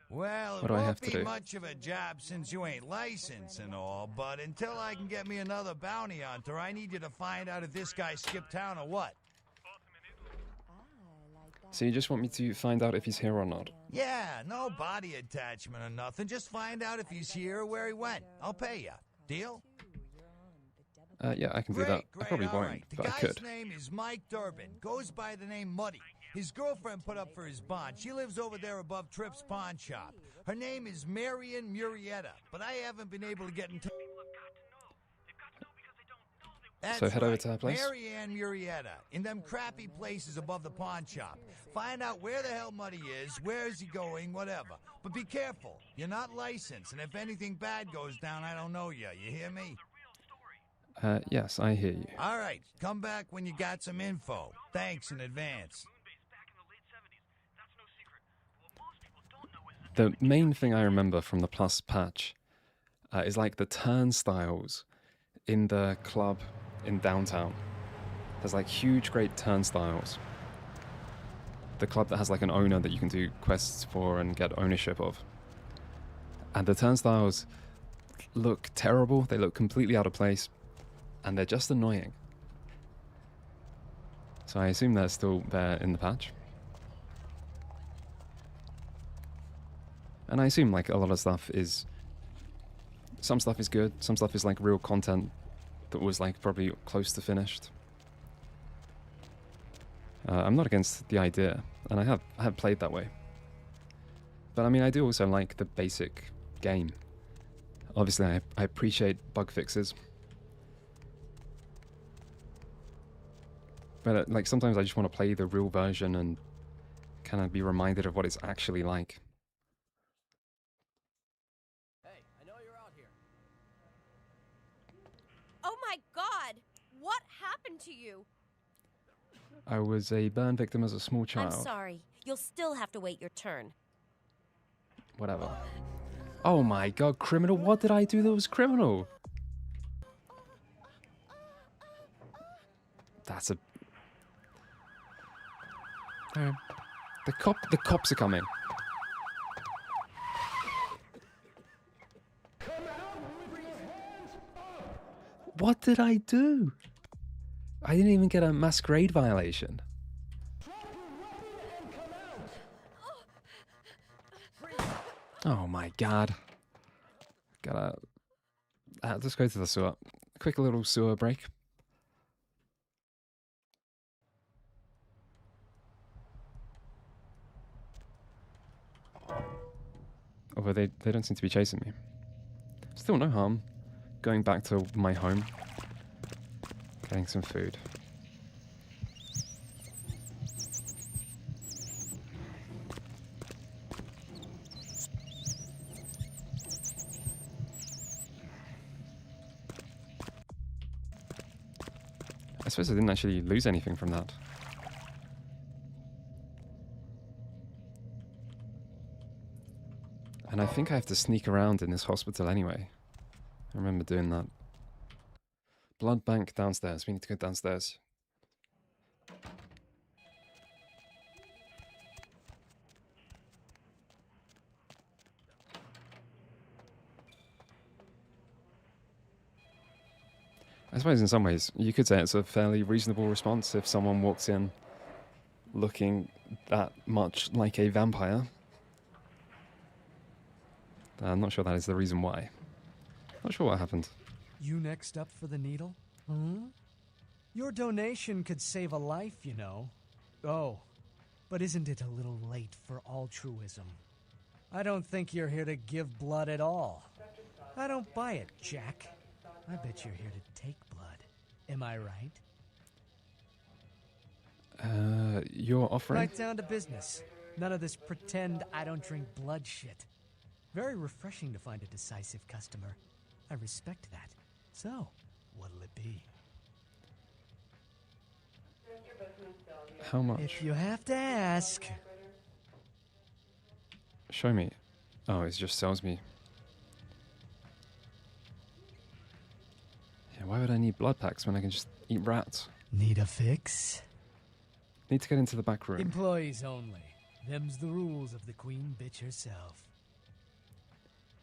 Well, it What do I have won't to be do? much of a job since you ain't licensed and all, but until I can get me another bounty hunter, I need you to find out if this guy skipped town or what. So you just want me to find out if he's here or not? Yeah, no body attachment or nothing. Just find out if he's here or where he went. I'll pay you. Deal? Yeah, I can do that. I probably all won't, right. but I The could. guy's name is Mike Durbin. Goes by the name Muddy. His girlfriend put up for his bond. She lives over there above Tripp's pawn shop. Her name is Marion Murrieta, but I haven't been able to get in touch. So head over to her place? Marianne Murrieta, in them crappy places above the pawn shop. Find out where the hell Muddy is, where is he going, whatever. But be careful. You're not licensed, and if anything bad goes down, I don't know you. You hear me? Yes, I hear you. All right. Come back when you got some info. Thanks in advance. The main thing I remember from the Plus patch is like the turnstiles in the club in downtown. There's like huge, great turnstiles. The club that has like an owner that you can do quests for and get ownership of. And the turnstiles look terrible. They look completely out of place. And they're just annoying. So I assume they're still there in the patch. And I assume like a lot of stuff is... Some stuff is good, some stuff is like real content that was like probably close to finished. I'm not against the idea, and I have played that way. But I mean, I do also like the basic game. Obviously, I appreciate bug fixes. But like sometimes I just want to play the real version and kind of be reminded of what it's actually like. Hey, I know you're out here. Oh my god! What happened to you? I was a burn victim as a small child. I'm sorry. You'll still have to wait your turn. Whatever. Oh my god, criminal? What did I do that was criminal? That's a... The cops are coming. What did I do? I didn't even get a masquerade violation. Oh my god. Gotta... let's go to the sewer. Quick little sewer break. Although they don't seem to be chasing me. Still no harm. Going back to my home. Getting some food. I suppose I didn't actually lose anything from that. And I think I have to sneak around in this hospital anyway. I remember doing that. Blood bank downstairs. We need to go downstairs. I suppose in some ways you could say it's a fairly reasonable response if someone walks in looking that much like a vampire. I'm not sure that is the reason why. Not sure what happened. You next up for the needle? Hmm? Your donation could save a life, you know. Oh, but isn't it a little late for altruism? I don't think you're here to give blood at all. I don't buy it, Jack. I bet you're here to take blood. Am I right? You're offering? Right down to business. None of this pretend I don't drink blood shit. Very refreshing to find a decisive customer. I respect that. So, what'll it be? How much? If you have to ask. Show me. Oh, it just sells me. Yeah, why would I need blood packs when I can just eat rats? Need a fix? Need to get into the back room. Employees only. Them's the rules of the queen bitch herself.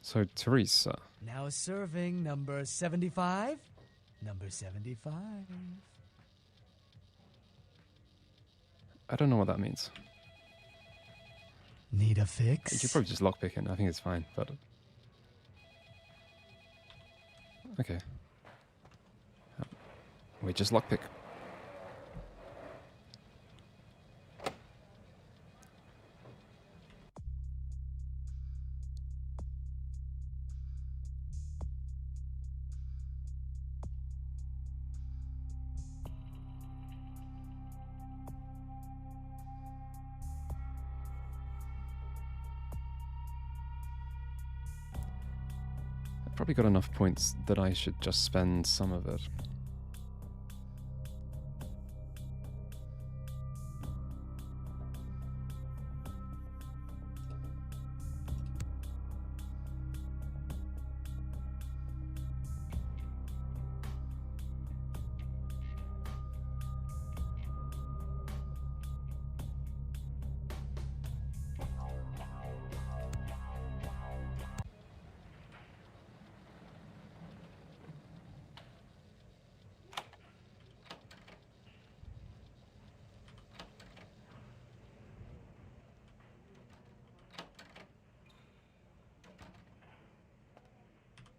So, Therese. Now serving number 75? Number 75. I don't know what that means. Need a fix? You could probably just lockpick it. I think it's fine, but... Okay. We just lockpick. Probably got enough points that I should just spend some of it.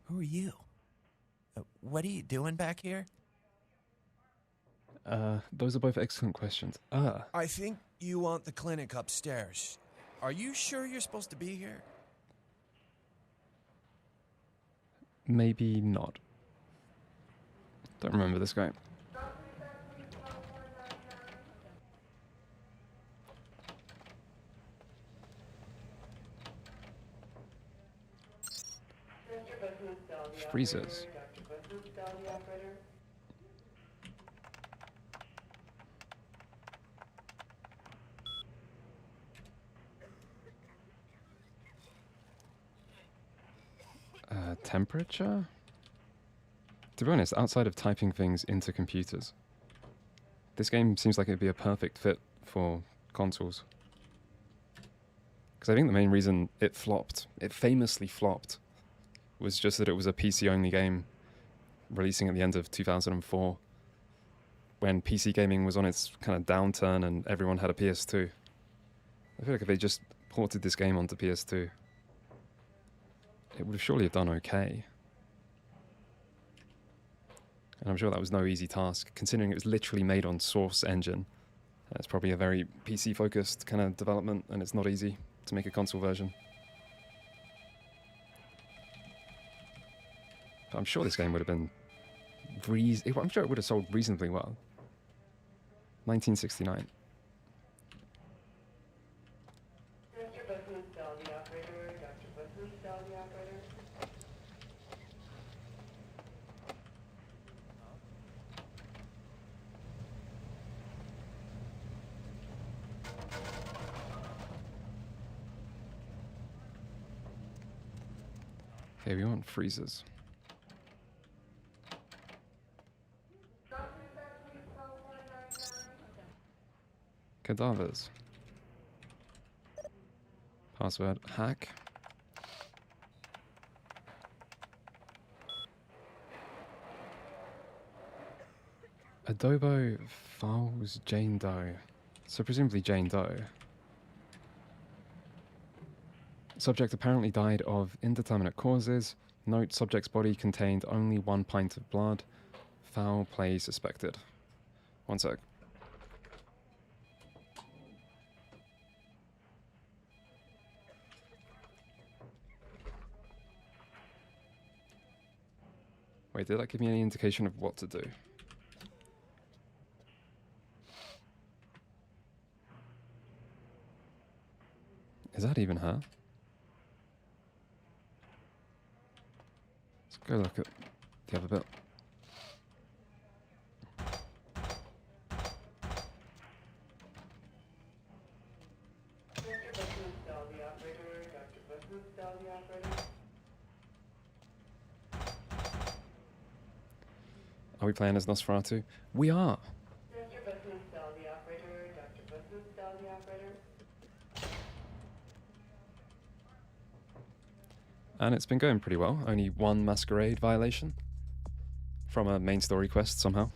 Who are you? What are you doing back here? Those are both excellent questions. I think you want the clinic upstairs. Are you sure you're supposed to be here? Maybe not. Don't remember this guy. Freezers. Temperature? To be honest, outside of typing things into computers, this game seems like it'd be a perfect fit for consoles. Because I think the main reason it flopped, it famously flopped, was just that it was a PC-only game releasing at the end of 2004 when PC gaming was on its kind of downturn and everyone had a PS2. I feel like if they just ported this game onto PS2, it would have surely have done okay. And I'm sure that was no easy task, considering it was literally made on Source Engine. It's probably a very PC-focused kind of development, and it's not easy to make a console version. But I'm sure this game would have been... I'm sure it would have sold reasonably well. 1969. Okay, we want freezers. Cadavers. Password hack. Adobo Fowls Jane Doe. So presumably Jane Doe. Subject apparently died of indeterminate causes. Note, subject's body contained only 1 pint of blood. Foul play suspected. One sec. Wait, did that give me any indication of what to do? Is that even her? Let's go look at the other bit. Are we playing as Nosferatu? We are! And it's been going pretty well. Only 1 masquerade violation from a main story quest somehow.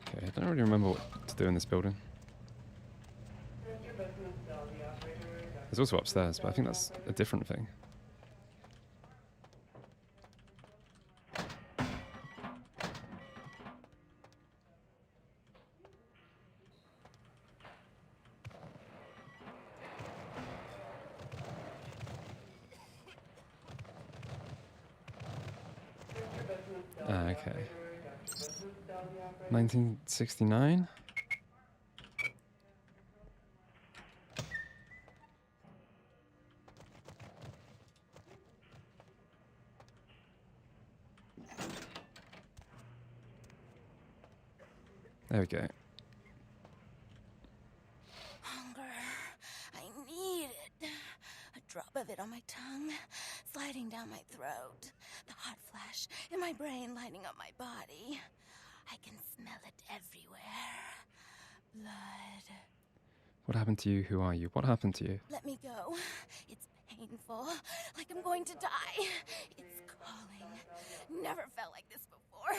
Okay, I don't really remember what to do in this building. There's also upstairs, but I think that's a different thing. Okay. 1969? There we go. Hunger. I need it. A drop of it on my tongue, sliding down my throat. The hot flash in my brain lighting up my body. I can smell it everywhere. Blood. What happened to you? Who are you? What happened to you? Let me go. It's painful, like I'm going to die. It's calling. Never felt like this before.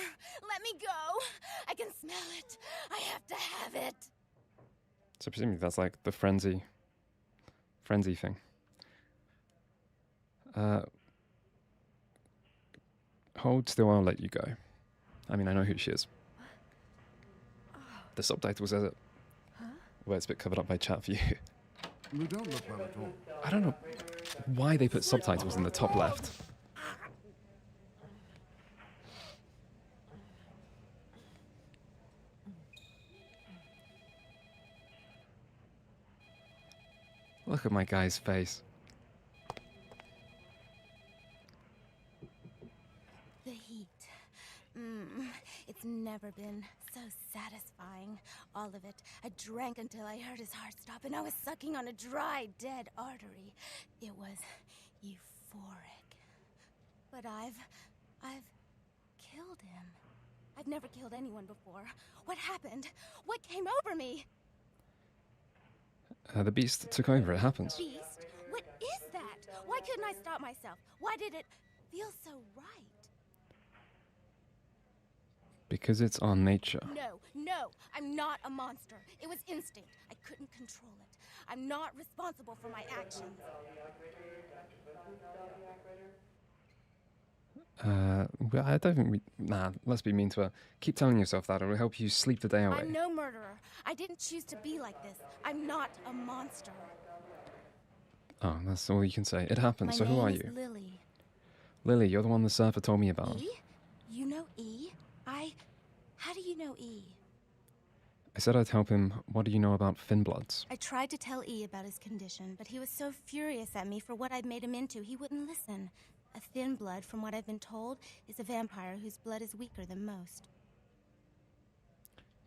Let me go. I can smell it. I have to have it. So presumably that's like the frenzy thing. Hold still, I'll let you go. I mean, I know who she is. The subtitle says it. Well, it's a bit covered up by chat view. You don't look well at all. I don't know why they put subtitles in the top left. Look at my guy's face. The heat. It's never been so satisfying. All of it. I drank until I heard his heart stop and I was sucking on a dry, dead artery. It was euphoric. But I've killed him. I've never killed anyone before. What happened? What came over me? The beast took over, it happens. Beast? What is that? Why couldn't I stop myself? Why did it feel so right? Because it's our nature. No, I'm not a monster. It was instinct. I couldn't control it. I'm not responsible for my actions. Well, I don't think we... Nah, let's be mean to her. Keep telling yourself that, it will help you sleep the day away. I'm no murderer. I didn't choose to be like this. I'm not a monster. Oh, that's all you can say. It happened, so who are you? Lily. Lily, you're the one the surfer told me about. E? You know E? How do you know E? I said I'd help him. What do you know about Finbloods? I tried to tell E about his condition, but he was so furious at me for what I'd made him into, he wouldn't listen. A thin blood, from what I've been told, is a vampire whose blood is weaker than most.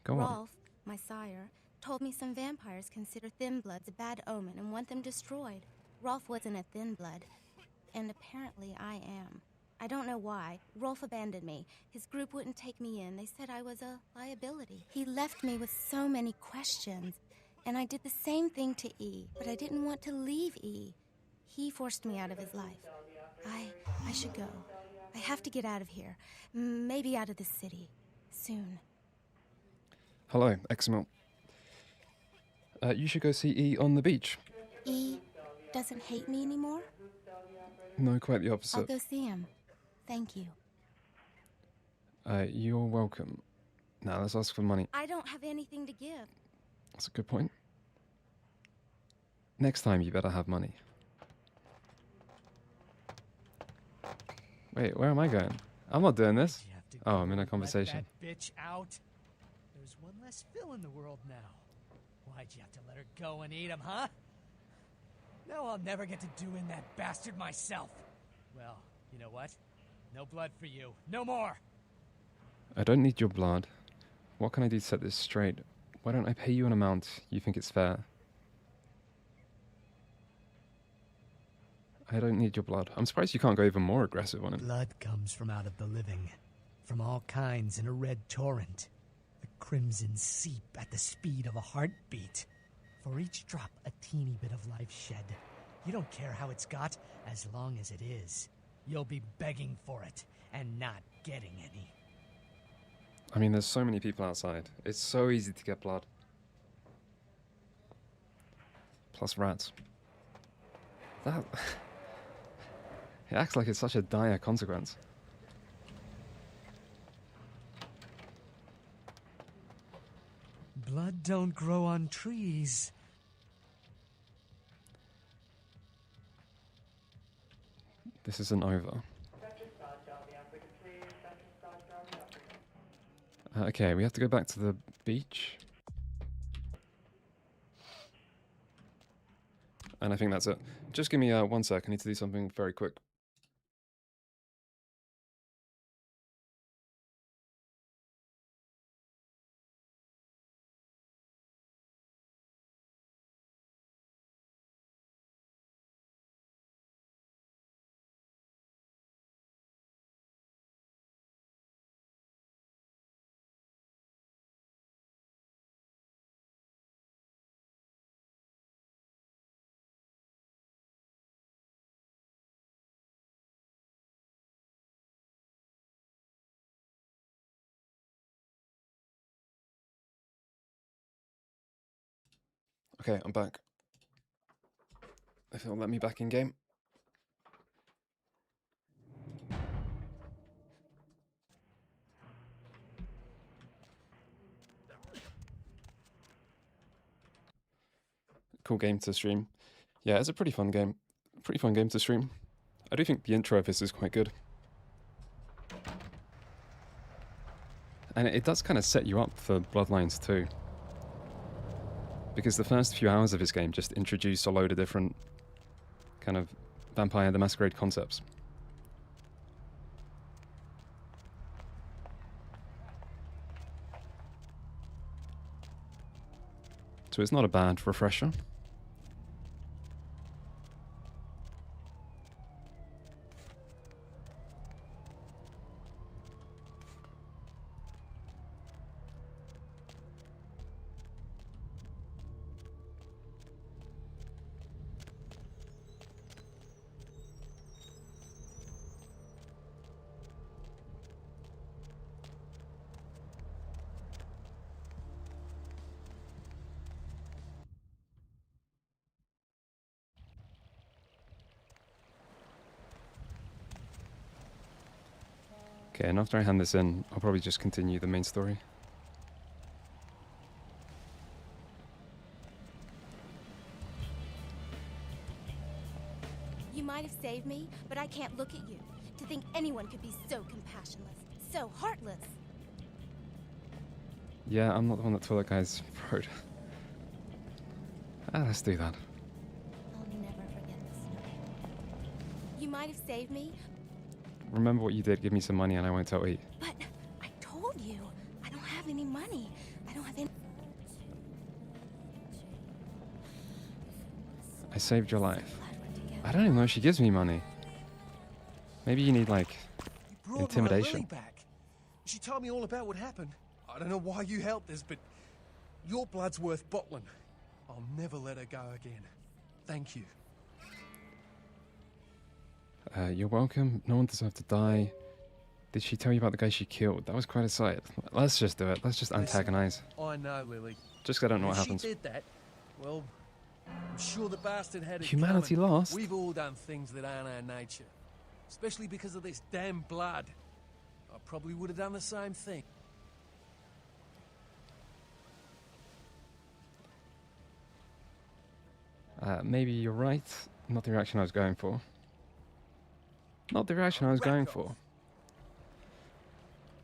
Go on. Rolf, my sire, told me some vampires consider thin bloods a bad omen and want them destroyed. Rolf wasn't a thin blood, and apparently I am. I don't know why. Rolf abandoned me. His group wouldn't take me in. They said I was a liability. He left me with so many questions, and I did the same thing to E, but I didn't want to leave E. He forced me out of his life. I should go. I have to get out of here. Maybe out of the city. Soon. Hello, XML. You should go see E on the beach. E doesn't hate me anymore? No, quite the I'll opposite. go see him. Thank you. You're welcome. Now let's ask for money. I don't have anything to give. That's a good point. Next time you better have money. Wait, where am I going? I'm not doing this. Oh, I'm in a conversation. Let that bitch out. There's one less Phil in the world now. Why'd you have to let her go and eat him, huh? Now I'll never get to do in that bastard myself. Well, you know what? No blood for you. No more! I don't need your blood. What can I do to set this straight? Why don't I pay you an amount you think it's fair? I don't need your blood. I'm surprised you can't go even more aggressive on him. Blood comes from out of the living. From all kinds in a red torrent. The crimson seep at the speed of a heartbeat. For each drop, a teeny bit of life shed. You don't care how it's got, as long as it is. You'll be begging for it, and not getting any. I mean, there's so many people outside. It's so easy to get blood. Plus rats. That... It acts like it's such a dire consequence. Blood don't grow on trees. This isn't over. Okay, we have to go back to the beach. And I think that's it. Just give me 1 sec. I need to do something very quick. Okay, I'm back. If it'll let me back in game. Cool game to stream. Yeah, it's a pretty fun game. Pretty fun game to stream. I do think the intro of this is quite good. And it does kind of set you up for Bloodlines too. Because the first few hours of this game just introduce a load of different kind of Vampire the Masquerade concepts. So it's not a bad refresher. Okay, and after I hand this in, I'll probably just continue the main story. You might have saved me, but I can't look at you. To think anyone could be so compassionless, so heartless. Yeah, I'm not the one that tore that guy's throat. Let's do that. I'll never forget this night. You might have saved me, Remember what you did, give me some money and I won't tell E. but I told you, I don't have any money. I don't have any. I saved your life. I don't even know if she gives me money. Maybe you need, like, Brought intimidation. my Lily back. She told me all about what happened. I don't know why you helped us, but your blood's worth bottling. I'll never let her go again. Thank you. You're welcome. No one deserved to die. Did she tell you about the guy she killed? That was quite a sight. Let's just do it. Let's just antagonize. I know, Lily. Just 'cause I don't know what If happens. she did that, well, I'm sure the bastard had it Humanity coming. lost. We've all done things that aren't our nature. Especially because of this damn blood. I probably would have done the same thing. Maybe you're right. Not the reaction I was going for. Not the reaction I was going for.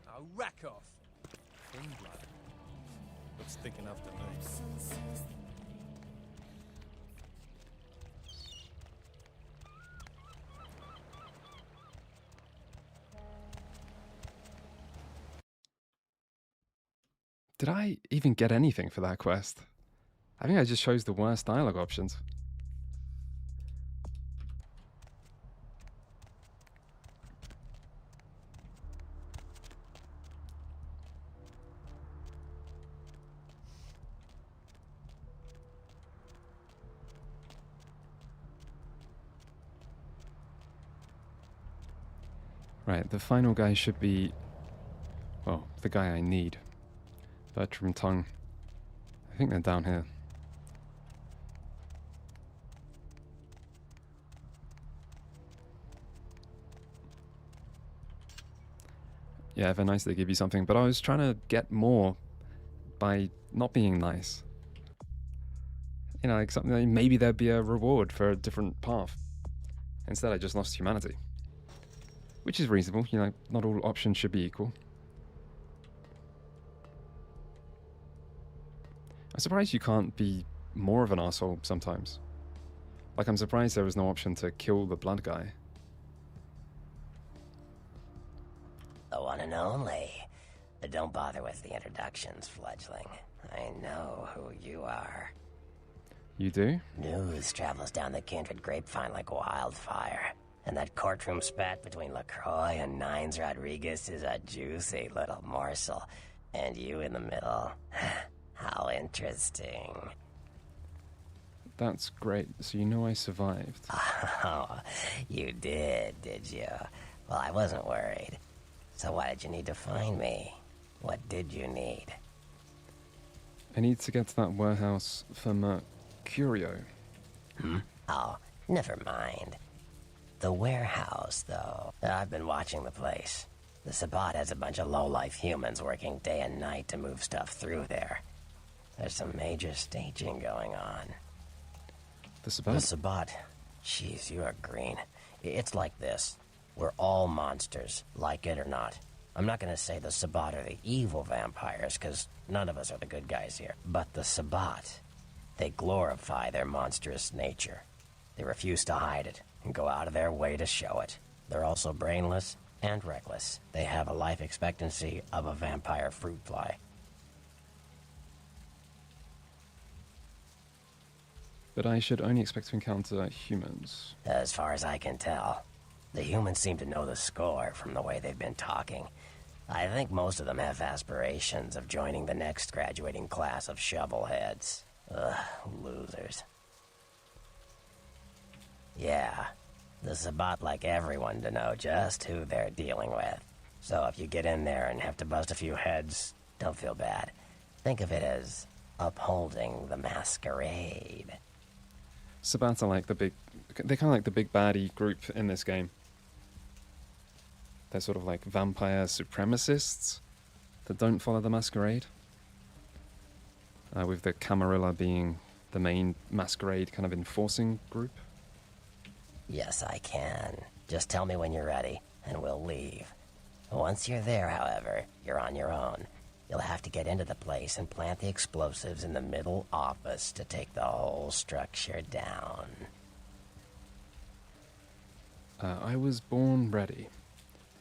Now rack off. Thin blood. Looks thick enough to me. Did I even get anything for that quest? I think I just chose the worst dialogue options. Right, the final guy should be, well, the guy I need. Bertram Tongue. I think they're down here. Yeah, they're nice, they give you something, but I was trying to get more by not being nice. You know, like something like maybe there'd be a reward for a different path. Instead, I just lost humanity. Which is reasonable, you know, not all options should be equal. I'm surprised you can't be more of an asshole sometimes. Like, I'm surprised there was no option to kill the blood guy. The one and only. But don't bother with the introductions, fledgling. I know who you are. You do? News travels down the kindred grapevine like wildfire. And that courtroom spat between LaCroix and Nines Rodriguez is a juicy little morsel. And you in the middle. How interesting. That's great. So you know I survived. Oh, you did you? Well, I wasn't worried. So why did you need to find me? What did you need? I need to get to that warehouse for Mercurio. Oh, never mind. The warehouse, though. I've been watching the place. The Sabbat has a bunch of low-life humans working day and night to move stuff through there. There's some major staging going on. The Sabbat? The Sabbat. Jeez, you are green. It's like this. We're all monsters, like it or not. I'm not gonna say the Sabbat are the evil vampires, because none of us are the good guys here. But the Sabbat, they glorify their monstrous nature. They refuse to hide it, and go out of their way to show it. They're also brainless and reckless. They have a life expectancy of a vampire fruit fly. But I should only expect to encounter humans. As far as I can tell. The humans seem to know the score from the way they've been talking. I think most of them have aspirations of joining the next graduating class of shovelheads. Ugh, losers. Yeah, the Sabbat like everyone to know just who they're dealing with. So if you get in there and have to bust a few heads, don't feel bad. Think of it as upholding the masquerade. Sabbats are like the big... They're kind of like the big baddie group in this game. They're sort of like vampire supremacists that don't follow the masquerade. With the Camarilla being the main masquerade kind of enforcing group. Yes, I can. Just tell me when you're ready, and we'll leave. Once you're there, however, you're on your own. You'll have to get into the place and plant the explosives in the middle office to take the whole structure down. I was born ready.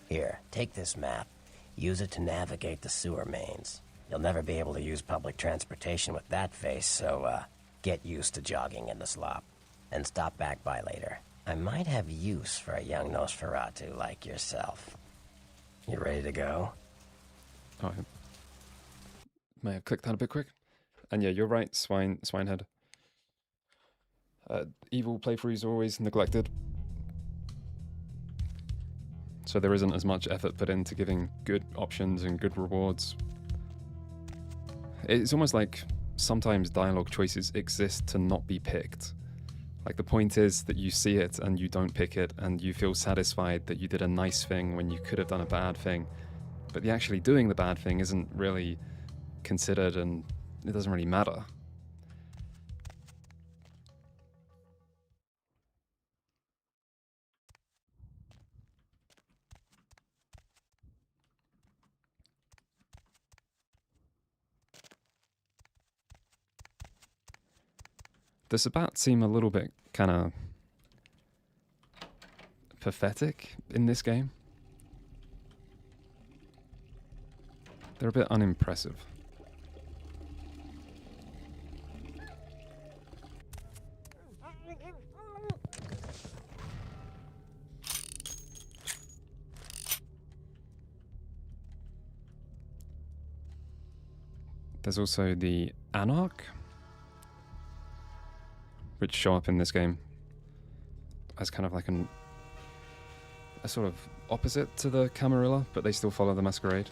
Here, take this map. Use it to navigate the sewer mains. You'll never be able to use public transportation with that face, so, get used to jogging in the slop. And stop back by later. I might have use for a young Nosferatu like yourself. You ready to go? Oh, I may have clicked that a bit quick. And yeah, you're right, Swinehead. Evil playthroughs are always neglected. So there isn't as much effort put into giving good options and good rewards. It's almost like sometimes dialogue choices exist to not be picked. Like the point is that you see it and you don't pick it, and you feel satisfied that you did a nice thing when you could have done a bad thing. But the actually doing the bad thing isn't really considered, and it doesn't really matter. The Sabbat seem a little bit kind of pathetic in this game. They're a bit unimpressive. There's also the Anarch, which show up in this game as kind of like a sort of opposite to the Camarilla, but they still follow the Masquerade.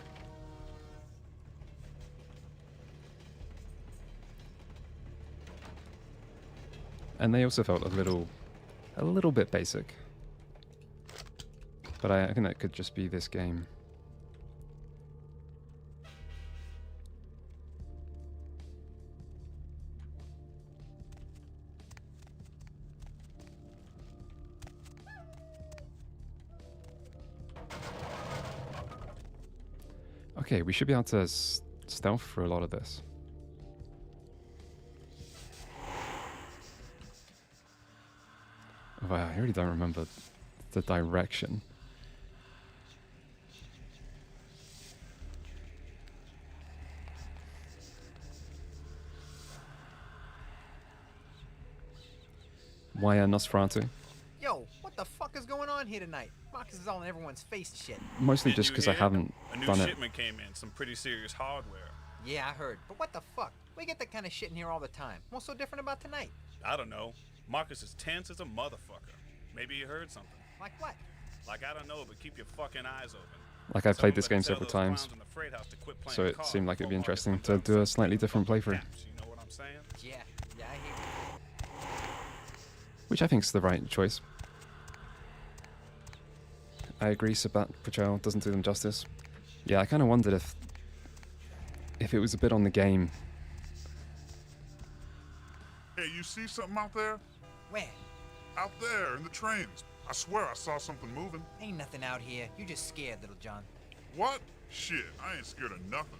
And they also felt a little bit basic. But I think that could just be this game. Okay, we should be able to stealth through a lot of this. Oh, I really don't remember the direction. Why Nosferatu? Yo, what the fuck is going on here tonight? Marcus is all in everyone's face and shit. Mostly just because I haven't done it. A new shipment came in, some pretty serious hardware. Yeah, I heard. But what the fuck? We get that kind of shit in here all the time. What's so different about tonight? I don't know. Marcus is tense as a motherfucker. Maybe you heard something. Like what? Like, I don't know, but keep your fucking eyes open. Like, I've played this game several times, so it seemed like it'd be interesting to do a slightly different playthrough. You know what I'm saying? Yeah, I hear you. Which I think's the right choice. I agree, Sabbat portrayal doesn't do them justice. Yeah, I kind of wondered if it was a bit on the game. Hey, you see something out there? Where? Out there, in the trains. I swear I saw something moving. Ain't nothing out here. You just scared, little John. What? Shit, I ain't scared of nothing.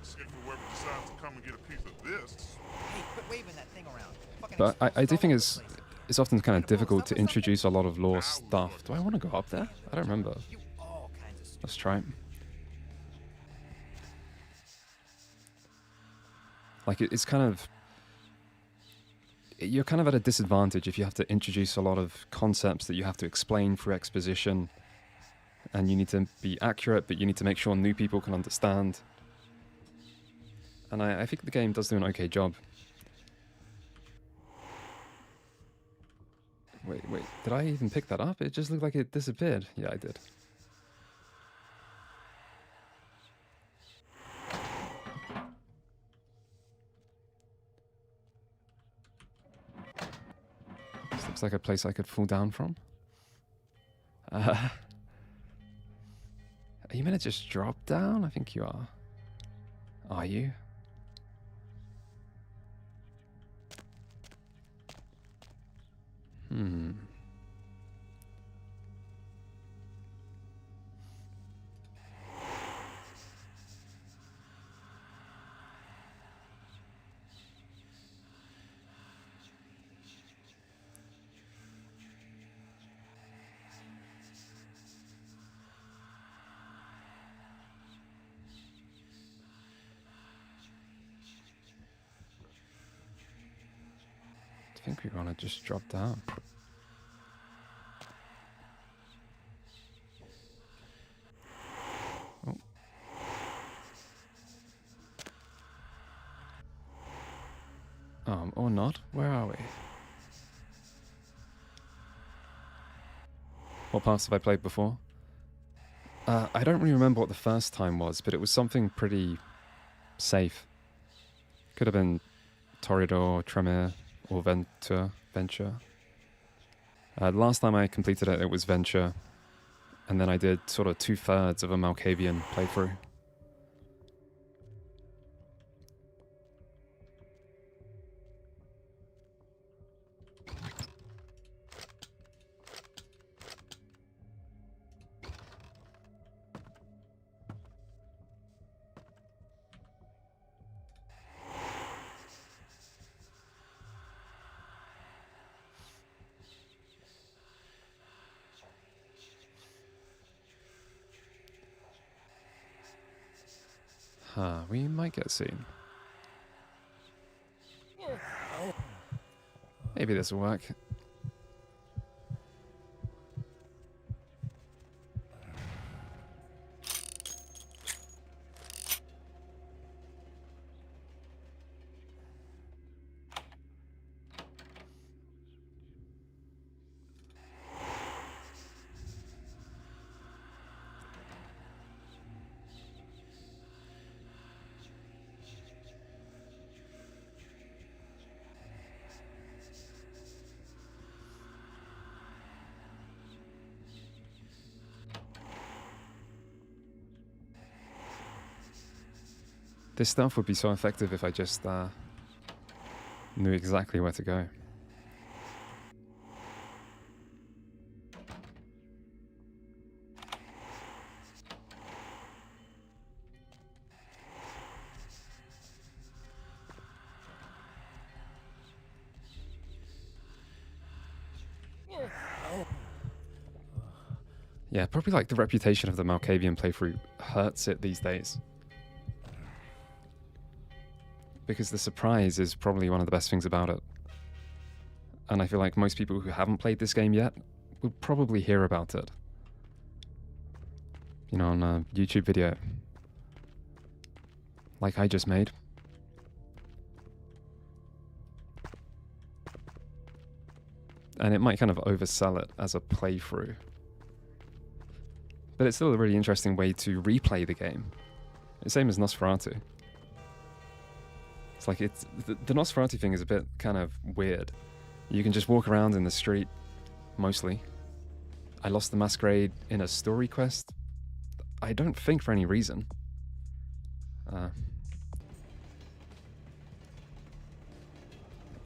Scared for whoever decides to come and get a piece of this. Hey, quit waving that thing around. But I do think it's often kind of difficult to introduce a lot of lore stuff. Do I want to go up there? I don't remember. Let's try it. Like, it's kind of... You're kind of at a disadvantage if you have to introduce a lot of concepts that you have to explain through exposition. And you need to be accurate, but you need to make sure new people can understand. And I think the game does do an okay job. Wait, did I even pick that up? It just looked like it disappeared. Yeah, I did. This looks like a place I could fall down from. Are you meant to just drop down? I think you are. Are you? think we want to just drop down. Or not. Where are we? What parts have I played before? I don't really remember what the first time was, but it was something pretty safe. Could have been Toreador, Tremere, or Venture. The last time I completed it, it was Venture, and then I did sort of 2/3 of a Malkavian playthrough. We might get seen. Maybe this will work. This stuff would be so effective if I just knew exactly where to go. Yeah, probably like the reputation of the Malkavian playthrough hurts it these days. Because the surprise is probably one of the best things about it. And I feel like most people who haven't played this game yet will probably hear about it. You know, on a YouTube video. Like I just made. And it might kind of oversell it as a playthrough. But it's still a really interesting way to replay the game. The same as Nosferatu. It's like the Nosferatu thing is a bit kind of weird. You can just walk around in the street, mostly. I lost the Masquerade in a story quest. I don't think for any reason.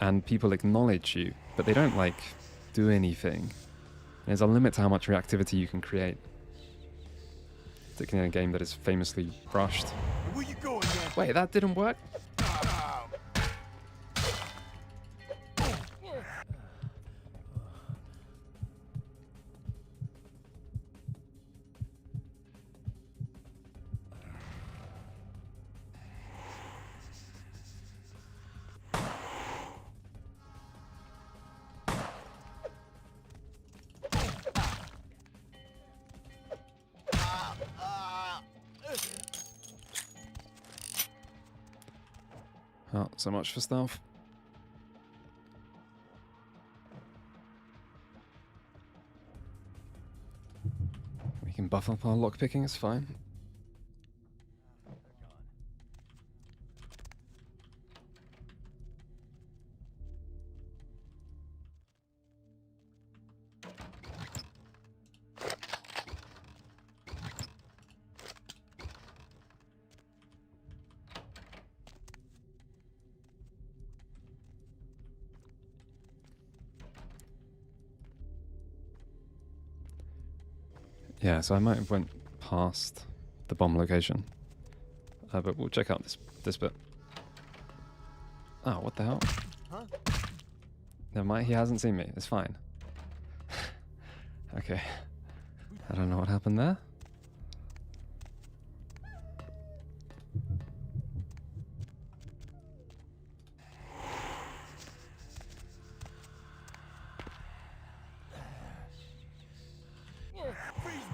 And people acknowledge you, but they don't like do anything. There's a limit to how much reactivity you can create. Particularly in a game that is famously rushed. Where you going, man? Wait, that didn't work? Oh, so much for stealth. We can buff up our lockpicking, it's fine. Yeah, so I might have went past the bomb location. But we'll check out this bit. Oh, what the hell? Huh? Never mind, he hasn't seen me. It's fine. Okay. I don't know what happened there.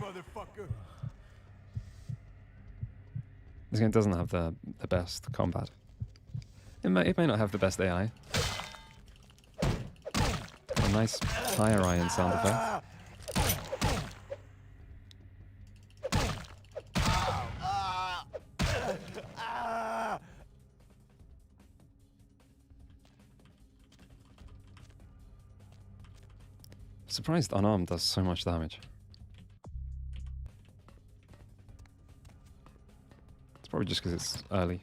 motherfucker. This game doesn't have the best combat. It may not have the best AI. A nice fire iron sound effect. Surprised unarmed does so much damage. It's probably just because it's early.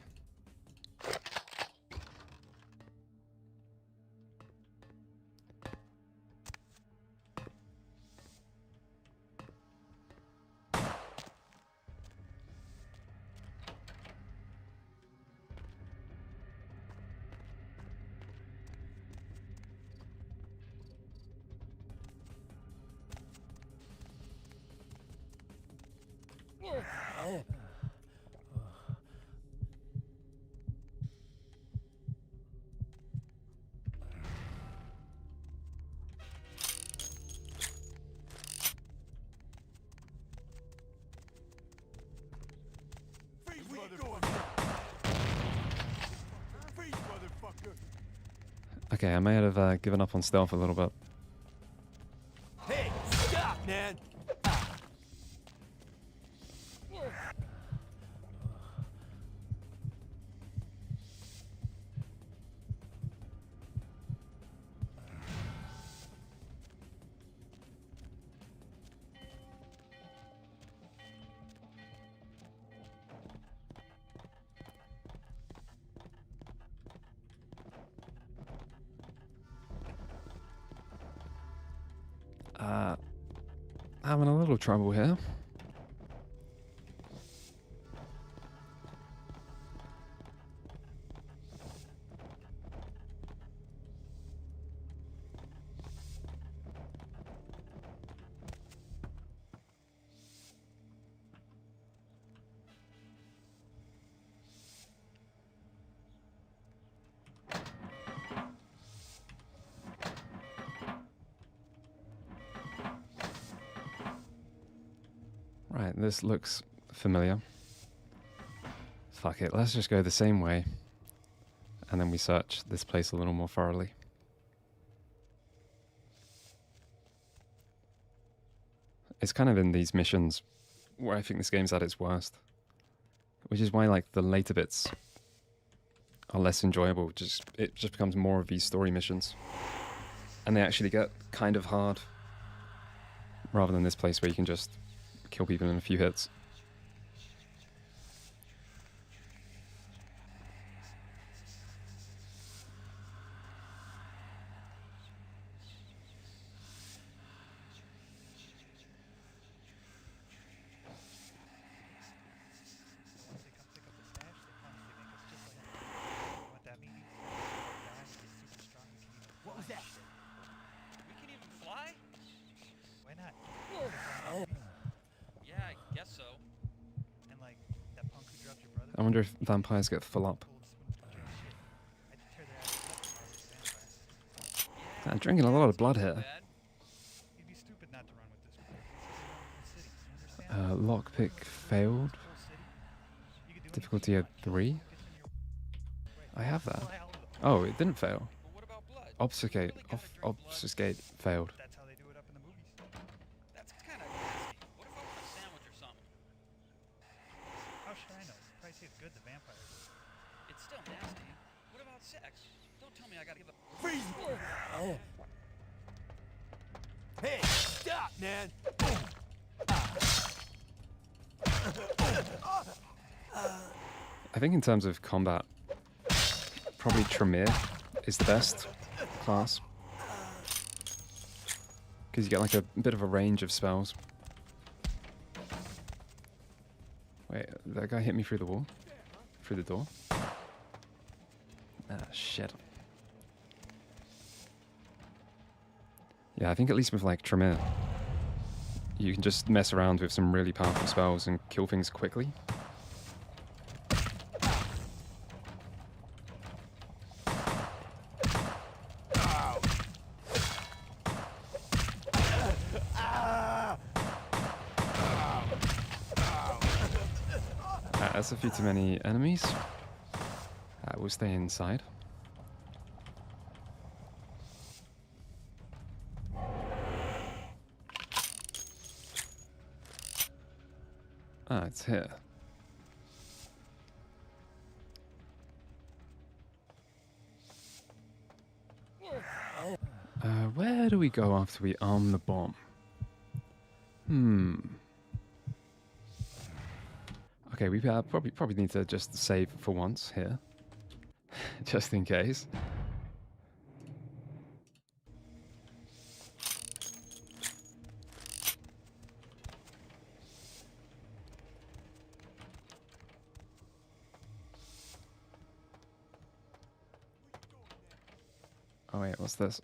Okay, I may have given up on stealth a little bit. Hey, stop, man! Having a little trouble here. Right, this looks familiar. Fuck it, let's just go the same way. And then we search this place a little more thoroughly. It's kind of in these missions where I think this game's at its worst. Which is why, like, the later bits are less enjoyable. It just becomes more of these story missions. And they actually get kind of hard. Rather than this place where you can just kill people in a few hits. What was that? We can even fly? Why not? Yeah, I guess so. And like that punk who dropped your brother. I wonder if vampires get full up. I'm drinking a lot of blood here. You'd be stupid not to run with this. This is a city. You understand? Lockpick failed. Difficulty of 3. I have that. Oh, it didn't fail. Obfuscate. Obfuscate failed. That's how they do it up in the movies. That's kind of nasty. What if I want a sandwich or something? How should I know? Probably tastes good, the vampires. It's still nasty. What about sex? Don't tell me I gotta give a... Freeze! Hey, stop, man! I think in terms of combat, probably Tremere is the best class. Because you get like a bit of a range of spells. Wait, that guy hit me through the wall? Through the door? Ah, shit. Yeah, I think at least with like Tremere, you can just mess around with some really powerful spells and kill things quickly. that's a few too many enemies. We'll stay inside. Ah, it's here. Where do we go after we arm the bomb? Okay, we probably need to just save for once here, just in case. Oh wait, what's this?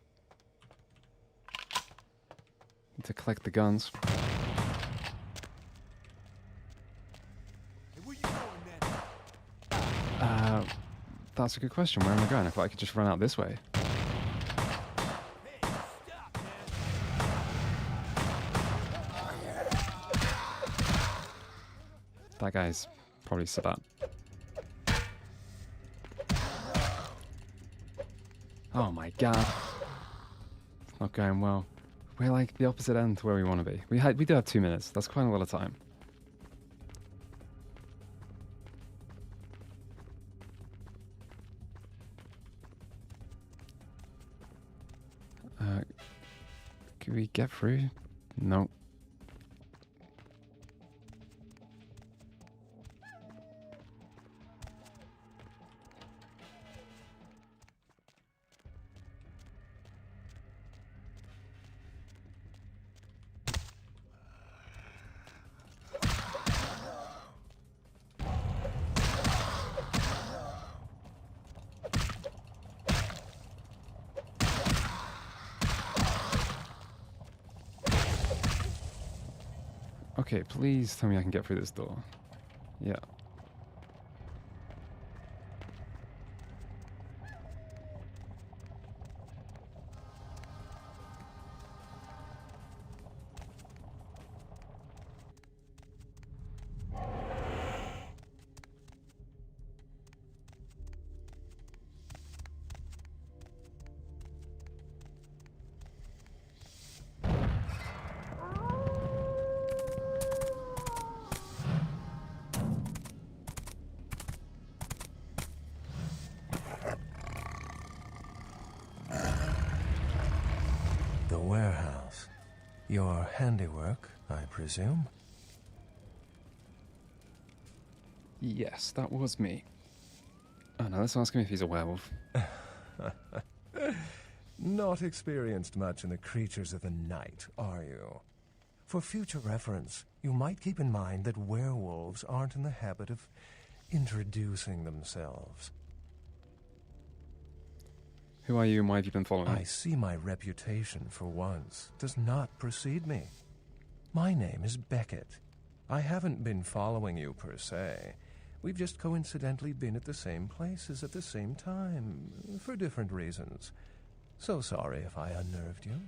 Need to collect the guns. That's a good question. Where am I going? If I could just run out this way. That guy's probably Sabat. Oh my god. It's not going well. We're like the opposite end to where we want to be. We do have 2 minutes. That's quite a lot of time. Can we get through? No. Okay, please tell me I can get through this door. Yeah. The warehouse. Your handiwork, I presume? Yes, that was me. Oh no, let's ask him if he's a werewolf. Not experienced much in the creatures of the night, are you? For future reference, you might keep in mind that werewolves aren't in the habit of introducing themselves. Who are you and why have you been following me? I see my reputation, for once, does not precede me. My name is Beckett. I haven't been following you per se. We've just coincidentally been at the same places at the same time, for different reasons. So sorry if I unnerved you.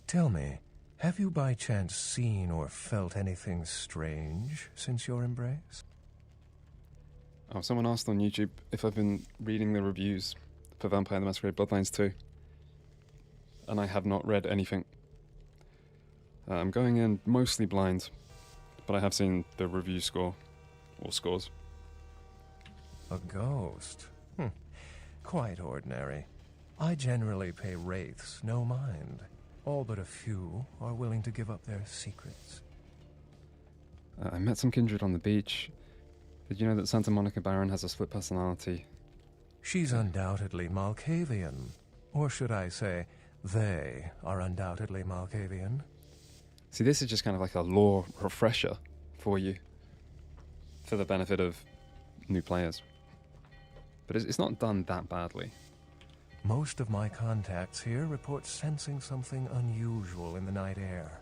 Tell me, have you by chance seen or felt anything strange since your embrace? Oh, someone asked on YouTube if I've been reading the reviews for Vampire the Masquerade Bloodlines 2. And I have not read anything. I'm going in mostly blind, but I have seen the review score, or scores. A ghost? Quite ordinary. I generally pay wraiths no mind. All but a few are willing to give up their secrets. I met some kindred on the beach. Did you know that Santa Monica Baron has a split personality? She's undoubtedly Malkavian. Or should I say, they are undoubtedly Malkavian. See, this is just kind of like a lore refresher for you, for the benefit of new players. But it's not done that badly. Most of my contacts here report sensing something unusual in the night air,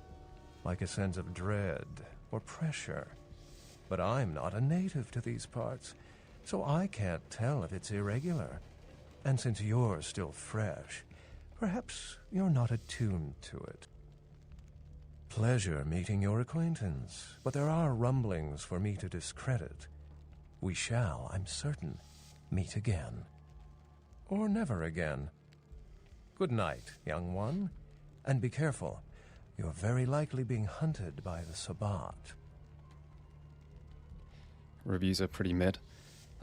like a sense of dread or pressure. But I'm not a native to these parts, so I can't tell if it's irregular. And since you're still fresh, perhaps you're not attuned to it. Pleasure meeting your acquaintance, but there are rumblings for me to discredit. We shall, I'm certain, meet again. Or never again. Good night, young one, and be careful. You're very likely being hunted by the Sabbat. Reviews are pretty mid.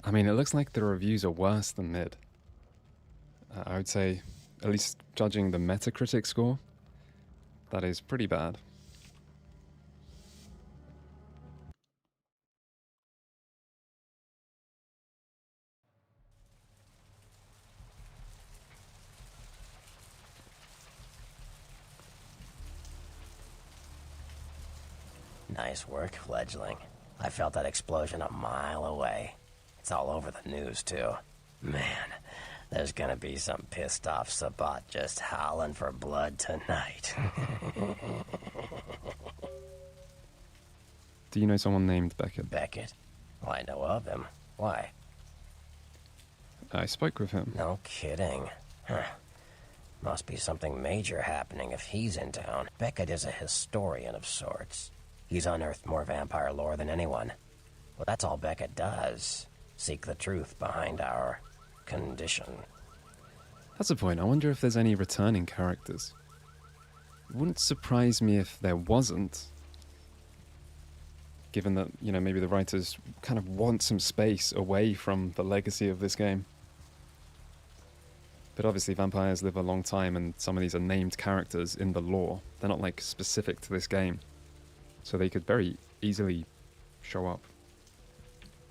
I mean, it looks like the reviews are worse than mid. I would say, at least judging the Metacritic score, that is pretty bad. Nice work, fledgling. I felt that explosion a mile away. It's all over the news, too. Man, there's gonna be some pissed off Sabbat just howling for blood tonight. Do you know someone named Beckett? Beckett? Well, I know of him. Why? I spoke with him. No kidding. Huh. Must be something major happening if he's in town. Beckett is a historian of sorts. He's unearthed more vampire lore than anyone. Well, that's all Beckett does. Seek the truth behind our condition. That's the point. I wonder if there's any returning characters. It wouldn't surprise me if there wasn't. Given that, you know, maybe the writers kind of want some space away from the legacy of this game. But obviously vampires live a long time and some of these are named characters in the lore. They're not like specific to this game. So they could very easily show up.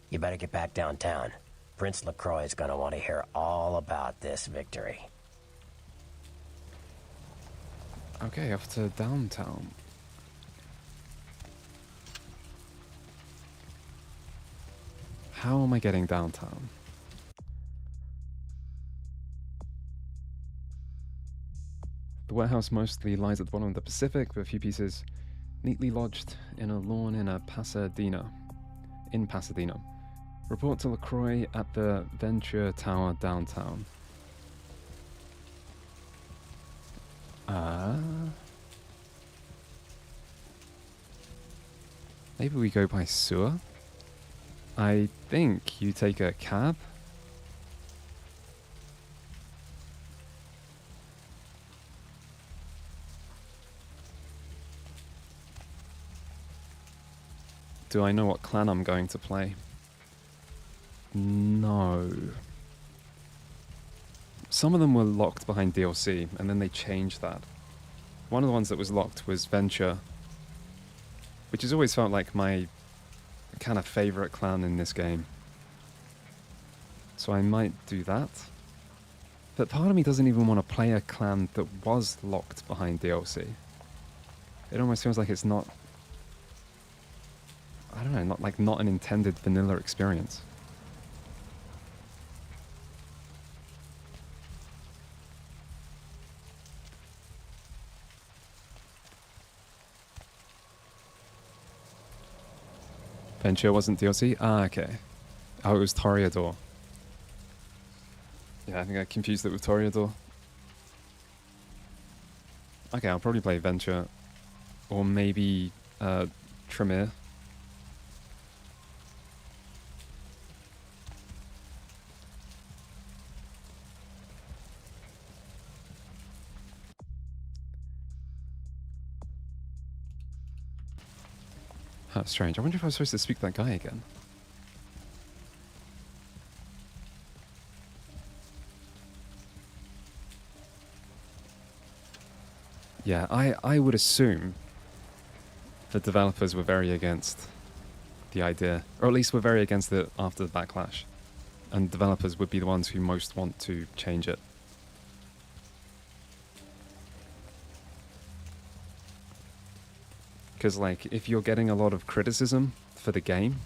You better get back downtown. Prince LaCroix is gonna want to hear all about this victory. Okay, off to downtown. How am I getting downtown? The warehouse mostly lies at the bottom of the Pacific, with a few pieces neatly lodged in a lawn in Pasadena. Report to LaCroix at the Venture Tower downtown. Maybe we go by sewer? I think you take a cab? Do I know what clan I'm going to play? No. Some of them were locked behind DLC, and then they changed that. One of the ones that was locked was Venture, which has always felt like my kind of favorite clan in this game. So I might do that. But part of me doesn't even want to play a clan that was locked behind DLC. It almost feels like it's not... I don't know, not an intended vanilla experience. Venture wasn't DLC? Ah, okay. Oh, it was Toreador. Yeah, I think I confused it with Toreador. Okay, I'll probably play Venture. Or maybe Tremere. That's strange. I wonder if I was supposed to speak to that guy again. Yeah, I would assume the developers were very against the idea, or at least were very against it after the backlash. And developers would be the ones who most want to change it. Because, like, if you're getting a lot of criticism for the game,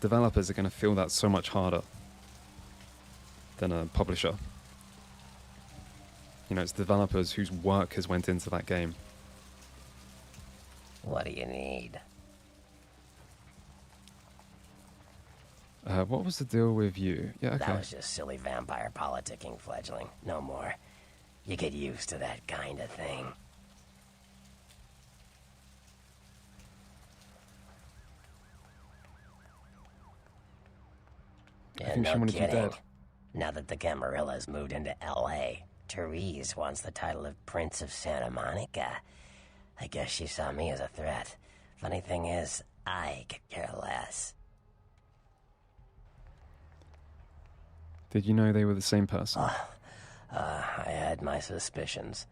developers are going to feel that so much harder than a publisher. You know, it's developers whose work has went into that game. What do you need? What was the deal with you? Yeah, okay. That was just silly vampire politicking, fledgling. No more. You get used to that kind of thing. Yeah, think she no wanted you kidding. dead. Now that the Camarillas moved into L.A., Therese wants the title of Prince of Santa Monica. I guess she saw me as a threat. Funny thing is, I could care less. Did you know they were the same person? I had my suspicions.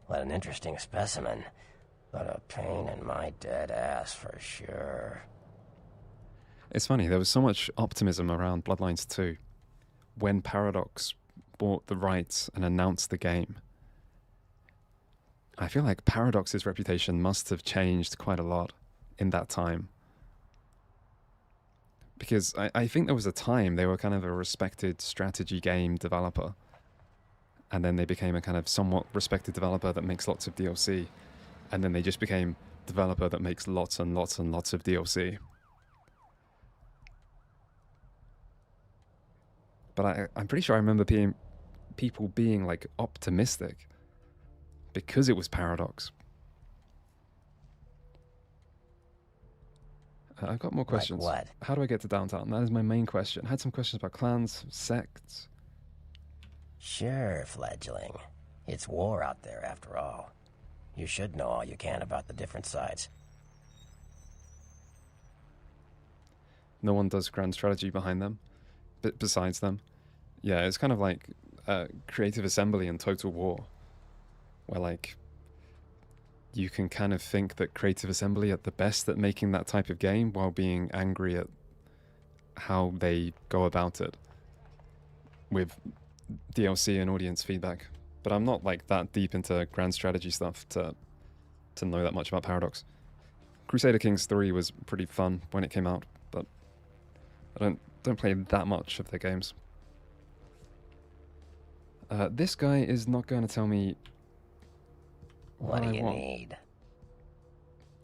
What an interesting specimen. But a pain in my dead ass for sure. It's funny, there was so much optimism around Bloodlines 2 when Paradox bought the rights and announced the game. I feel like Paradox's reputation must have changed quite a lot in that time. Because I think there was a time they were kind of a respected strategy game developer. And then they became a kind of somewhat respected developer that makes lots of DLC. And then they just became a developer that makes lots and lots and lots of DLC. But I'm pretty sure I remember people being like optimistic because it was Paradox. I've got more questions. Like what? How do I get to downtown? That is my main question. I had some questions about clans, sects. Sure, fledgling. It's war out there after all. You should know all you can about the different sides. No one does grand strategy behind them, besides them. Yeah, it's kind of like Creative Assembly and Total War, where like you can kind of think that Creative Assembly are the best at making that type of game while being angry at how they go about it with DLC and audience feedback. But I'm not like that deep into grand strategy stuff to know that much about Paradox. Crusader Kings 3 was pretty fun when it came out, but I don't play that much of their games. This guy is not going to tell me What do I you want. need?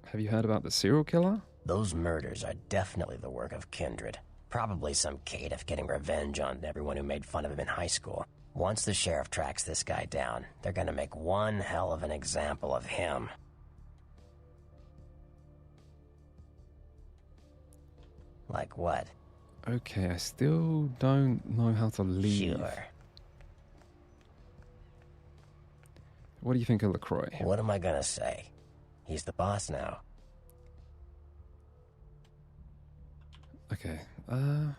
Have you heard about the serial killer? Those murders are definitely the work of kindred. Probably some caitiff getting revenge on everyone who made fun of him in high school. Once the sheriff tracks this guy down, they're gonna make one hell of an example of him. Like what? Okay, I still don't know how to leave. Sure. What do you think of LaCroix? What am I gonna say? He's the boss now. Okay, I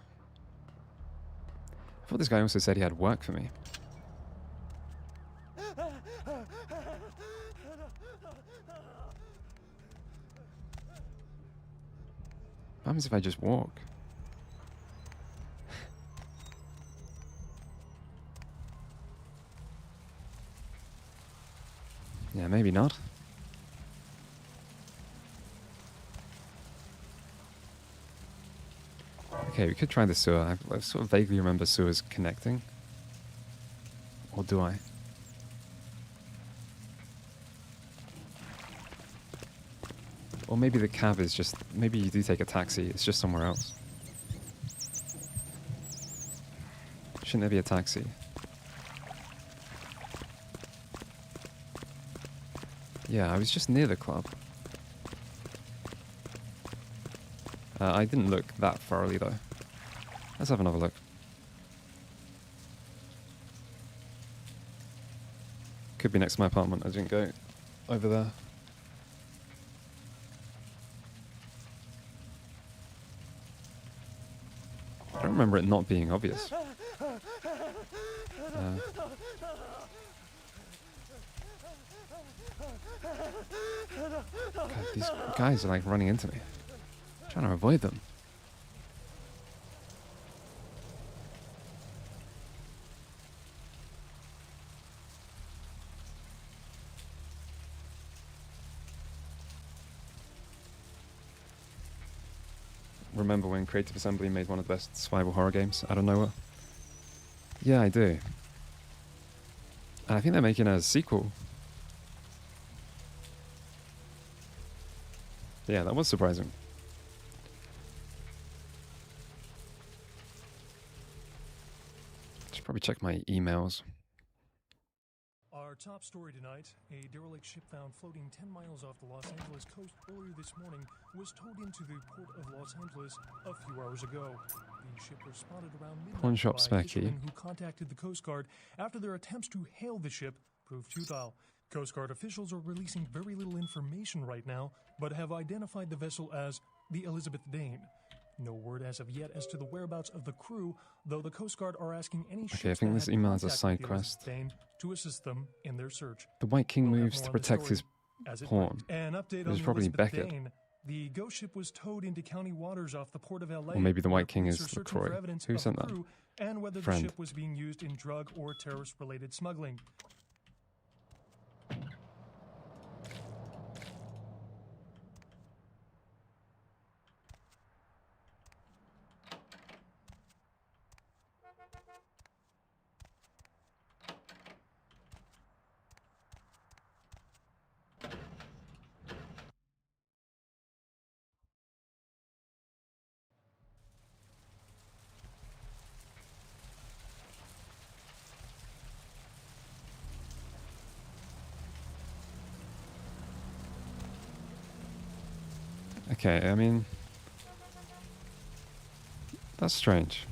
thought this guy also said he had work for me. What happens if I just walk? Yeah, maybe not. Okay, we could try the sewer. I sort of vaguely remember sewers connecting. Or do I? Or maybe the cab is just... Maybe you do take a taxi, it's just somewhere else. Shouldn't there be a taxi? Yeah, I was just near the club. I didn't look that thoroughly though. Let's have another look. Could be next to my apartment. I didn't go over there. I don't remember it not being obvious. God, these guys are like running into me. I'm trying to avoid them. Remember when Creative Assembly made one of the best survival horror games out of nowhere? Yeah, I do. And I think they're making a sequel. Yeah, that was surprising. Should probably check my emails. Our top story tonight, a derelict ship found floating 10 miles off the Los Angeles coast earlier this morning was towed into the port of Los Angeles a few hours ago. The ship was spotted around Pawn midnight shop by spec key. fishermen who contacted the Coast Guard after their attempts to hail the ship proved futile. Coast Guard officials are releasing very little information right now, but have identified the vessel as the Elizabeth Dane. No word as of yet as to the whereabouts of the crew, though the Coast Guard are asking any ships Okay, I think that this had email is a contact side with the Elizabeth quest. Dane to assist them in their search. The White King We'll have moves more to on the protect story his as it pawn. breaks. An update It on was the probably Elizabeth Beckett. Dane. The ghost ship was towed into county waters off the port of LA. Or maybe the where White King police is are searching LaCroix. for evidence Who of sent the that? crew and whether Friend. the ship was being used in drug or terrorist-related smuggling. Okay, I mean, that's strange.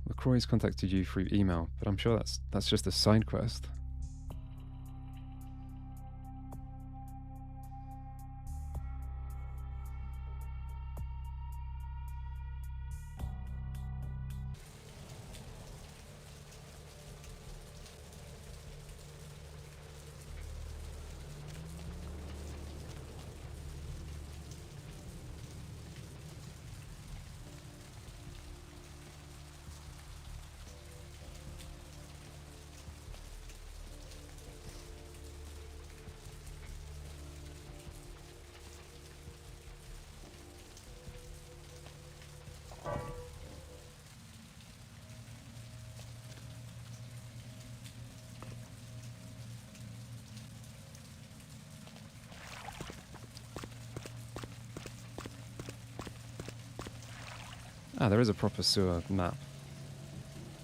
LaCroix's contacted you through email, but I'm sure that's just a side quest. Ah, there is a proper sewer map.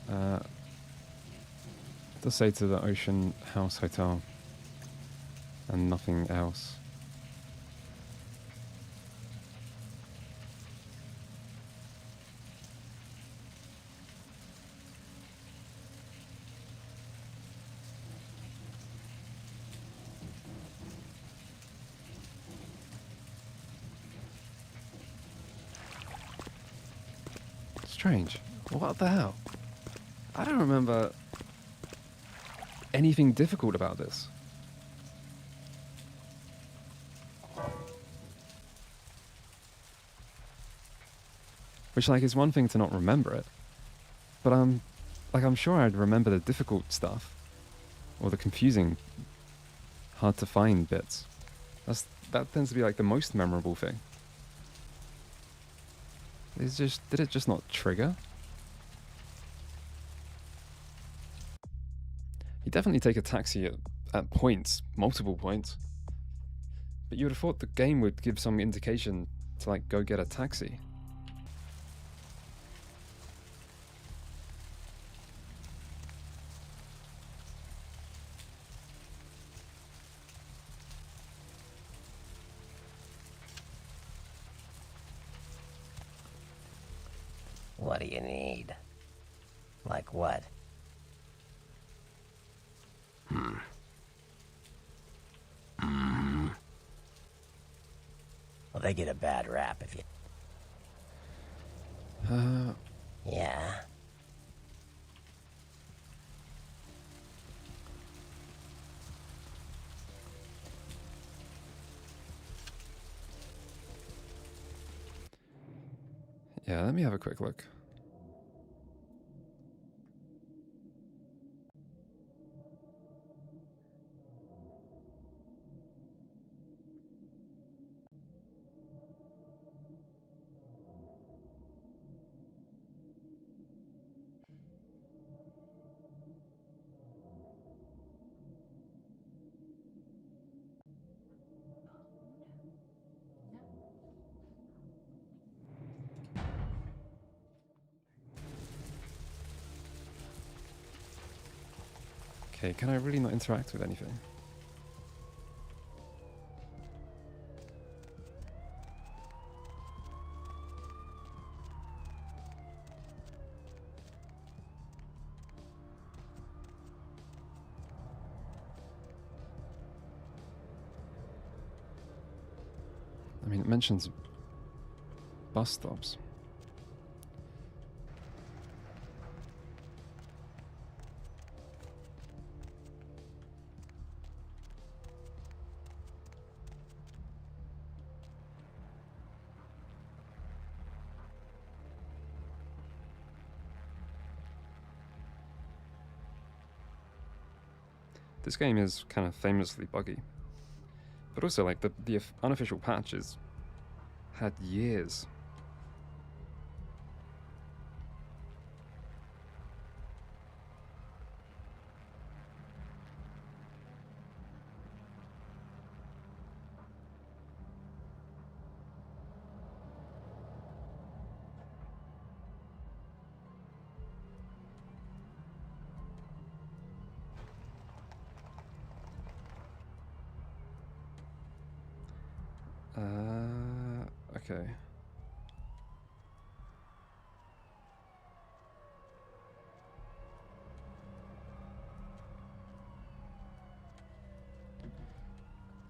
It does say to the Ocean House Hotel and nothing else. Strange. What the hell? I don't remember anything difficult about this. Which, like, is one thing to not remember it, but I'm sure I'd remember the difficult stuff, or the confusing, hard to find bits. That tends to be like the most memorable thing. Did it just not trigger? You definitely take a taxi at points, multiple points. But you would have thought the game would give some indication to, like, go get a taxi. What do you need? Like what? Well, they get a bad rap if you... Yeah? Yeah, let me have a quick look. Okay, can I really not interact with anything? I mean, it mentions bus stops. This game is kind of famously buggy. But also, like, the unofficial patches had years. Okay.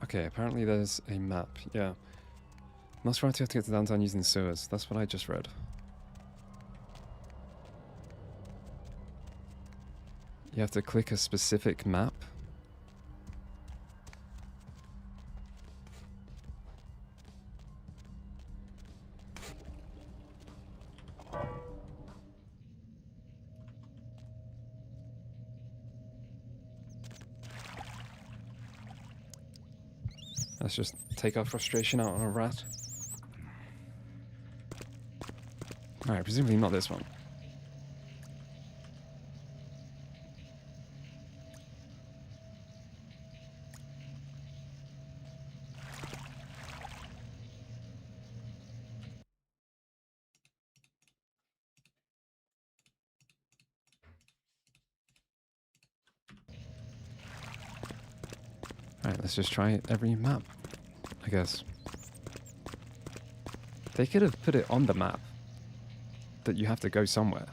Okay, apparently there's a map, yeah. Nosferatu have to get to downtown using the sewers. That's what I just read. You have to click a specific map. Let's just take our frustration out on a rat. Alright, presumably not this one. Alright, let's just try every map, I guess. They could have put it on the map that you have to go somewhere.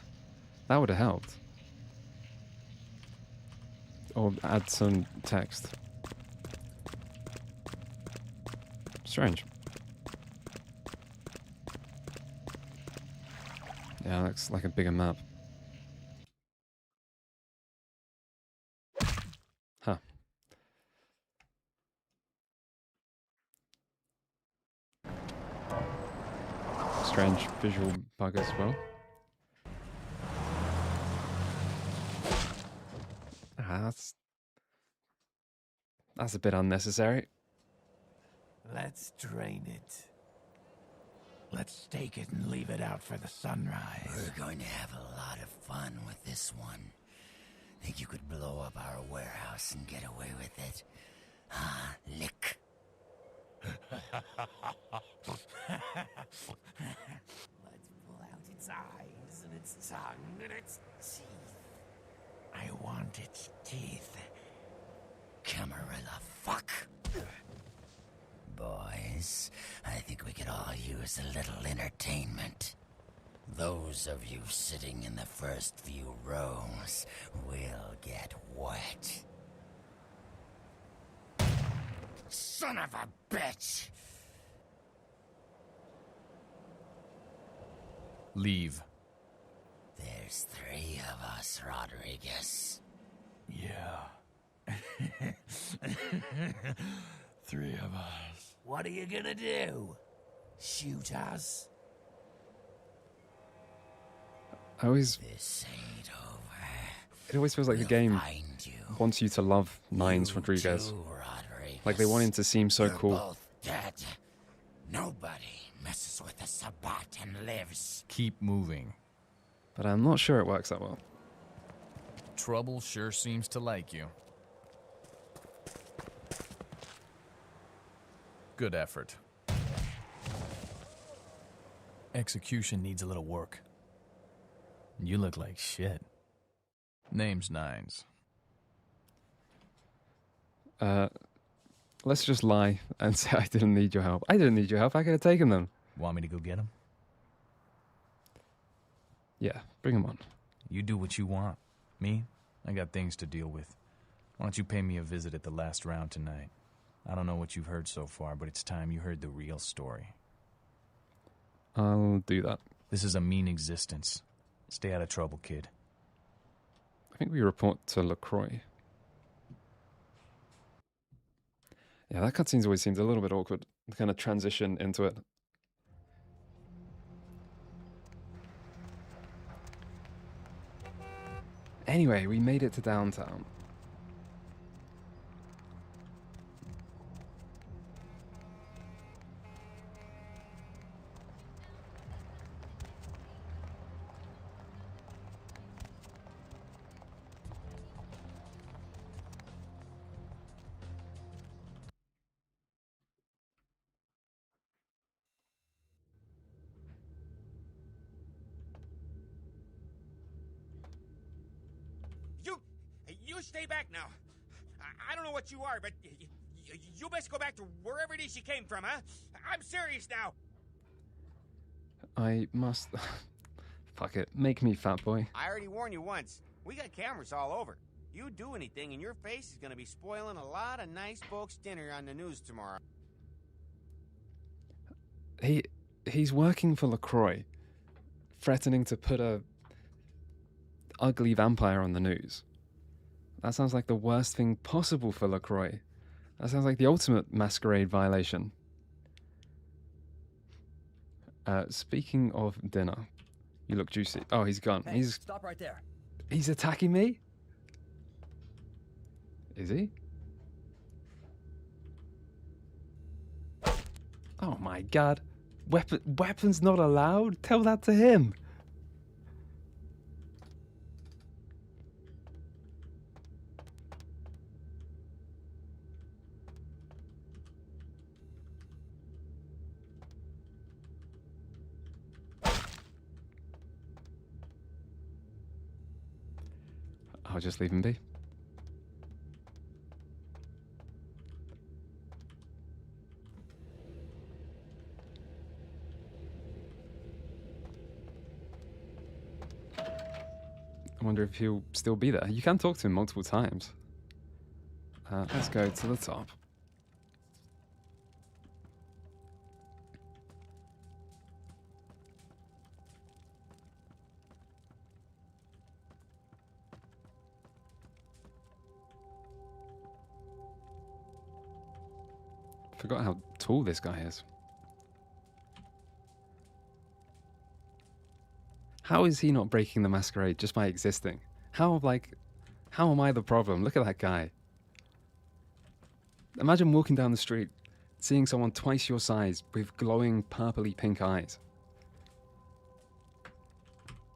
That would have helped. Or add some text. Strange. Yeah, looks like a bigger map. Huh. Strange visual bug as well. That's a bit unnecessary. Let's drain it. Let's stake it and leave it out for the sunrise. We're going to have a lot of fun with this one. Think you could blow up our warehouse and get away with it? Huh, Lick? Let's pull out its eyes and its tongue and its teeth. I want its teeth. Camarilla fuck. Boys, I think we could all use a little entertainment. Those of you sitting in the first few rows will get wet. Son of a bitch! Leave. There's 3 of us, Rodriguez. Yeah. 3 of us. What are you gonna do? Shoot us? This ain't over. It always feels like the game wants you to love Nines Rodriguez. Like they want him to seem so cool. Both dead. Nobody messes with the Sabbat and lives. Keep moving. But I'm not sure it works that well. Trouble sure seems to like you. Good effort. Execution needs a little work. You look like shit. Name's Nines. Let's just lie and say I didn't need your help. I didn't need your help. I could have taken them. Want me to go get him? Yeah, bring them on. You do what you want. Me? I got things to deal with. Why don't you pay me a visit at the last round tonight? I don't know what you've heard so far, but it's time you heard the real story. I'll do that. This is a mean existence. Stay out of trouble, kid. I think we report to LaCroix. Yeah, that cutscene's always seemed a little bit awkward. The kind of transition into it. Anyway, we made it to downtown. You stay back now. I don't know what you are, but you best go back to wherever it is you came from, huh? I'm serious now. I must... Fuck it. Make me fat boy. I already warned you once. We got cameras all over. You do anything and your face is gonna be spoiling a lot of nice folks' dinner on the news tomorrow. He's working for LaCroix. Threatening to put a... ugly vampire on the news. That sounds like the worst thing possible for LaCroix. That sounds like the ultimate masquerade violation. Speaking of dinner, you look juicy. Oh, he's gone. Hey, stop right there. He's attacking me? Is he? Oh my god. Weapons not allowed? Tell that to him. I'll just leave him be. I wonder if he'll still be there. You can talk to him multiple times. Let's go to the top. Forgot how tall this guy is. How is he not breaking the masquerade just by existing? How am I the problem? Look at that guy. Imagine walking down the street, seeing someone twice your size with glowing purpley pink eyes.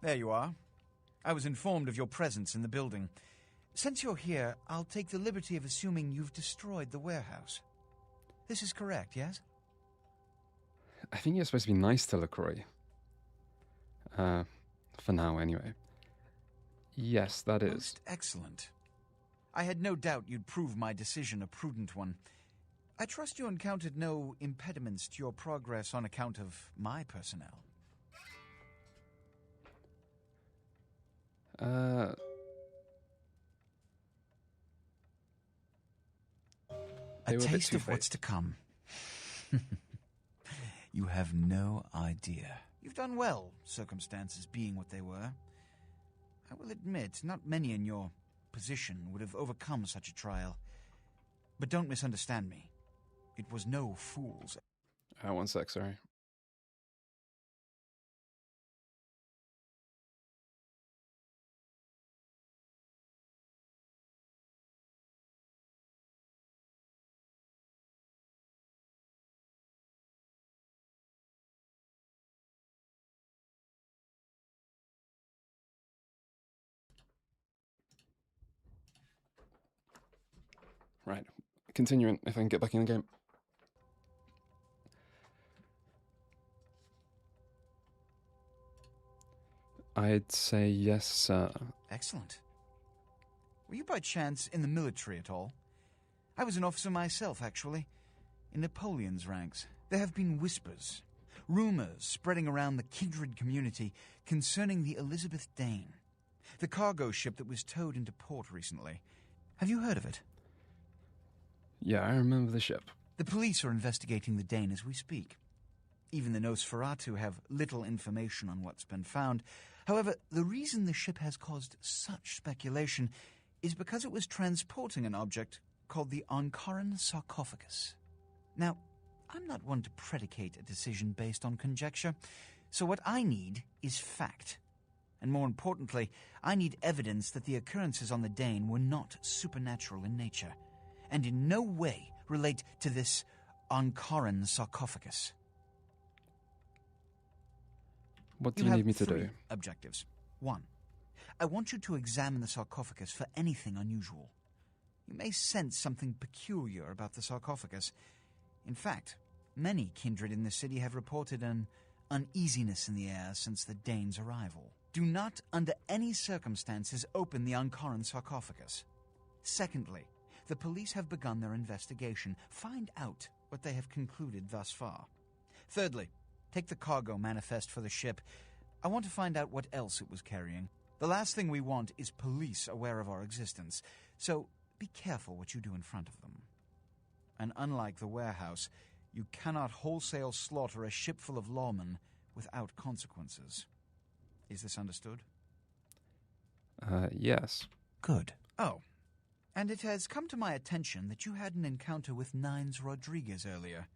There you are. I was informed of your presence in the building. Since you're here, I'll take the liberty of assuming you've destroyed the warehouse. This is correct, yes? I think you're supposed to be nice to LaCroix. For now, anyway. Yes, that is. Most excellent. I had no doubt you'd prove my decision a prudent one. I trust you encountered no impediments to your progress on account of my personnel. A taste of what's to come. You have no idea. You've done well, circumstances being what they were. I will admit, not many in your position would have overcome such a trial. But don't misunderstand me. It was no fool's. 1 sec, sorry. Right, continuing, if I can get back in the game. I'd say yes, sir. Excellent. Were you by chance in the military at all? I was an officer myself, actually, in Napoleon's ranks. There have been whispers, rumors spreading around the kindred community concerning the Elizabeth Dane, the cargo ship that was towed into port recently. Have you heard of it? Yeah, I remember the ship. The police are investigating the Dane as we speak. Even the Nosferatu have little information on what's been found. However, the reason the ship has caused such speculation is because it was transporting an object called the Ankaran sarcophagus. Now, I'm not one to predicate a decision based on conjecture, so what I need is fact. And more importantly, I need evidence that the occurrences on the Dane were not supernatural in nature, and in no way relate to this Ankaran sarcophagus. What do you need me to do? You have 3 objectives. 1. I want you to examine the sarcophagus for anything unusual. You may sense something peculiar about the sarcophagus. In fact, many kindred in the city have reported an uneasiness in the air since the Dane's arrival. Do not, under any circumstances, open the Ankaran sarcophagus. Secondly, the police have begun their investigation. Find out what they have concluded thus far. Thirdly, take the cargo manifest for the ship. I want to find out what else it was carrying. The last thing we want is police aware of our existence, so be careful what you do in front of them. And unlike the warehouse, you cannot wholesale slaughter a ship full of lawmen without consequences. Is this understood? Yes. Good. Oh, and it has come to my attention that you had an encounter with Nines Rodriguez earlier.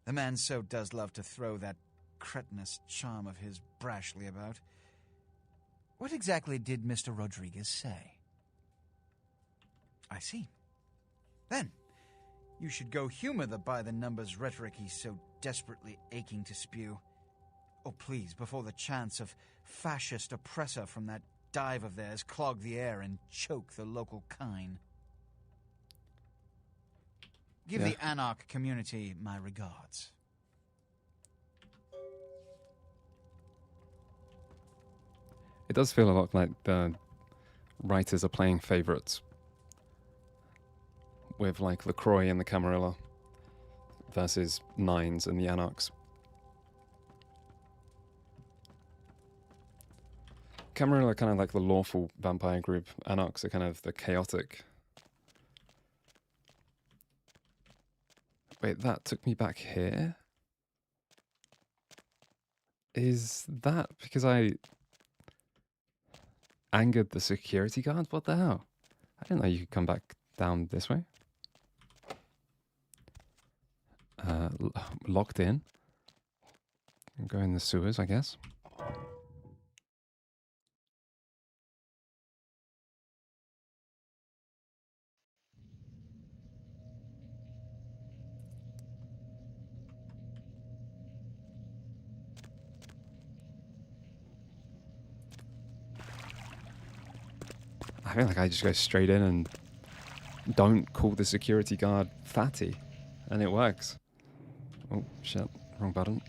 The man so does love to throw that cretinous charm of his brashly about. What exactly did Mr. Rodriguez say? I see. Then, you should go humor the by-the-numbers rhetoric he's so desperately aching to spew. Oh, please, before the chance of fascist oppressor from that dive of theirs clog the air and choke the local kine. Give the anarch community my regards. It does feel a lot like the writers are playing favorites with like LaCroix and the Camarilla versus Nines and the Anarchs. Camarilla are kind of like the lawful vampire group. Anarchs are kind of the chaotic. Wait, that took me back here? Is that because I angered the security guard? What the hell? I didn't know you could come back down this way. Locked in. Go in the sewers, I guess. I feel like I just go straight in and don't call the security guard fatty, and it works. Oh, shit. Wrong button.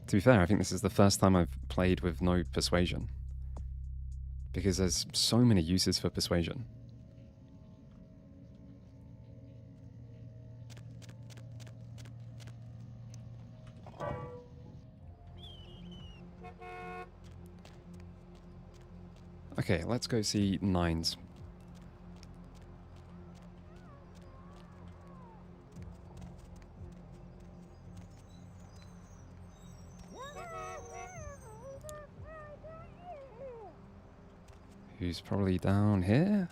To be fair, I think this is the first time I've played with no persuasion, because there's so many uses for persuasion. Okay, let's go see Nines. Who's probably down here?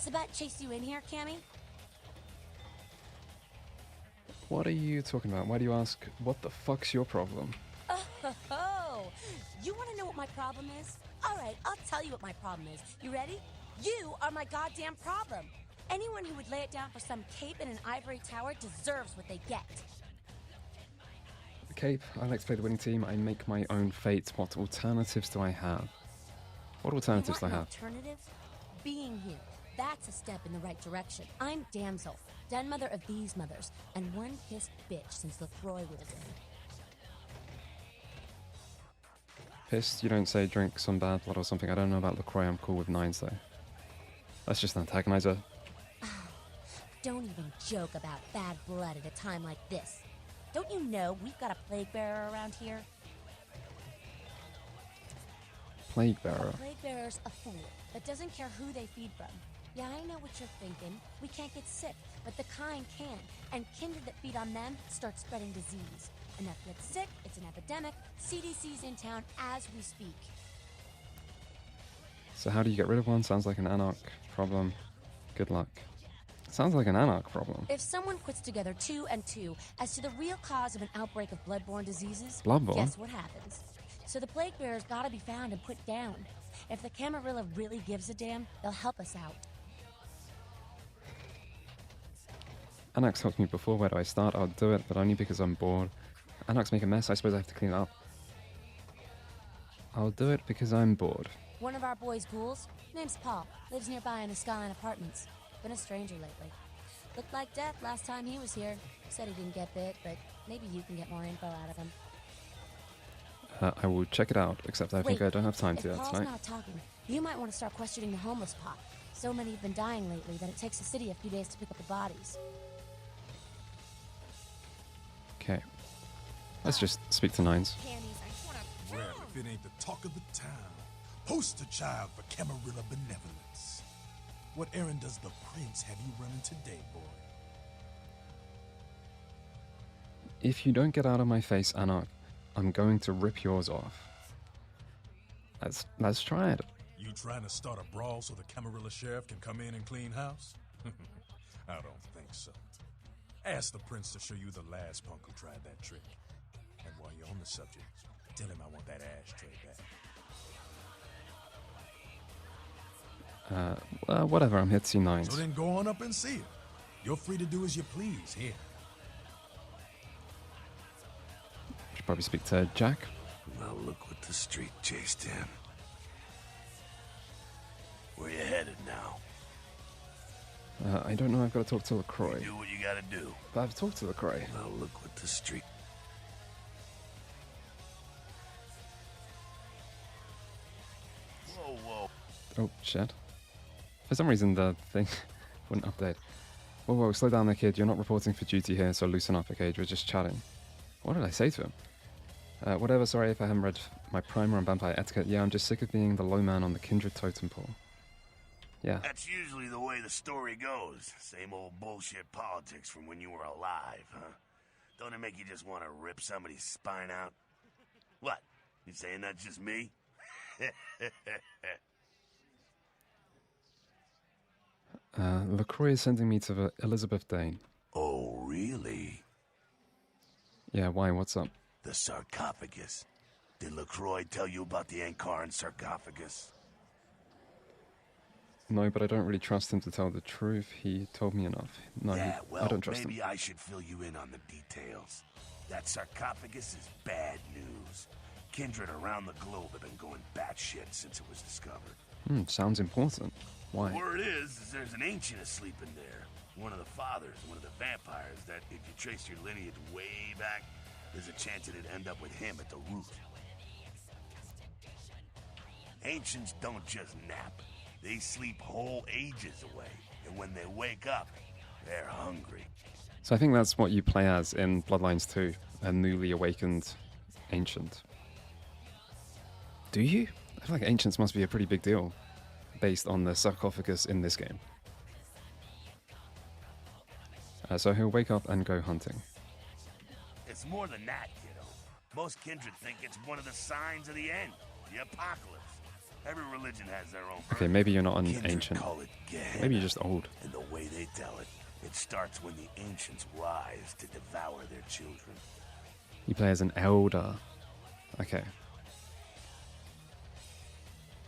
Sabat chased you in here, Cammy? What are you talking about? Why do you ask, what the fuck's your problem? Oh, you want to know what my problem is? All right, I'll tell you what my problem is. You ready? You are my goddamn problem. Anyone who would lay it down for some cape in an ivory tower deserves what they get. Cape, I like to play the winning team. I make my own fate. What alternatives do I have? What alternatives do I have? Alternative? Being here. That's a step in the right direction. I'm Damsel, den mother of these mothers, and one pissed bitch since LaCroix ruled in. Pissed, you don't say drink some bad blood or something. I don't know about LaCroix. I'm cool with nines though. That's just an antagonizer. Don't even joke about bad blood at a time like this. Don't you know we've got a plague bearer around here? Plague bearer. A plague bearer's a fool that doesn't care who they feed from. Yeah, I know what you're thinking. We can't get sick, but the kind can. And kindred that feed on them start spreading disease. Enough get sick, it's an epidemic. CDC's in town as we speak. So how do you get rid of one? Sounds like an anarch problem. Good luck. Sounds like an anarch problem. If someone puts together 2 and 2 as to the real cause of an outbreak of bloodborne diseases, Bloodborne? guess what happens? So the plague bearer's gotta be found and put down. If the Camarilla really gives a damn, they'll help us out. Anarch's helped me before. Where do I start? I'll do it, but only because I'm bored. Anarchs make a mess. I suppose I have to clean it up. I'll do it because I'm bored. One of our boys' ghouls, name's Paul, lives nearby in the Skyline Apartments. Been a stranger lately. Looked like death last time he was here. Said he didn't get bit, but maybe you can get more info out of him. I will check it out, except I think I don't have time to do that Paul's tonight. not talking, you might want to start questioning the homeless pot. So many have been dying lately that it takes the city a few days to pick up the bodies. Okay. Let's just speak to nines. Well, if it ain't the talk of the town, poster child for Camarilla benevolence. What errand does the prince have you running today, boy? If you don't get out of my face, Anarch, I'm going to rip yours off. Let's try it. You trying to start a brawl so the Camarilla sheriff can come in and clean house? I don't think so. Ask the prince to show you the last punk who tried that trick. And while you're on the subject, tell him I want that ashtray back. Whatever, I'm here to see nines. So then go on up and see him. You're free to do as you please here. Should probably speak to Jack. Now look what the street chased in. Where you headed now? I don't know, I've got to talk to LaCroix. Do what you gotta do. But I've talked to LaCroix. Now look what the street... Whoa, whoa. Oh, shit. For some reason, the thing wouldn't update. Whoa, whoa, slow down there, kid. You're not reporting for duty here, so loosen up, okay? We're just chatting. What did I say to him? Whatever, sorry if I haven't read my primer on vampire etiquette. Yeah, I'm just sick of being the low man on the kindred totem pole. Yeah. That's usually the way the story goes. Same old bullshit politics from when you were alive, huh? Don't it make you just want to rip somebody's spine out? What? You saying that's just me? LaCroix is sending me to the Elizabeth Dane. Oh, really? Yeah, why? What's up? The sarcophagus. Did LaCroix tell you about the Ankaran sarcophagus? No, but I don't really trust him to tell the truth. He told me enough. No, yeah, well, I don't trust him. maybe I should fill you in on the details. That sarcophagus is bad news. Kindred around the globe have been going batshit since it was discovered. Sounds important. Why? Word is there's an ancient asleep in there. One of the fathers, one of the vampires, that if you trace your lineage way back, there's a chance it'd end up with him at the root. Ancients don't just nap. They sleep whole ages away. And when they wake up, they're hungry. So I think that's what you play as in Bloodlines 2, a newly awakened ancient. Do you? I feel like ancients must be a pretty big deal, based on the sarcophagus in this game. So he'll wake up and go hunting. It's more than that, kiddo. Most kindred think it's one of the signs of the end, the apocalypse. Every religion has their own. Okay, maybe you're not an Kindred ancient. call it Gehenna, Maybe you're just old. And the way they tell it, It starts when the ancients rise to devour their children. You play as an elder. Okay.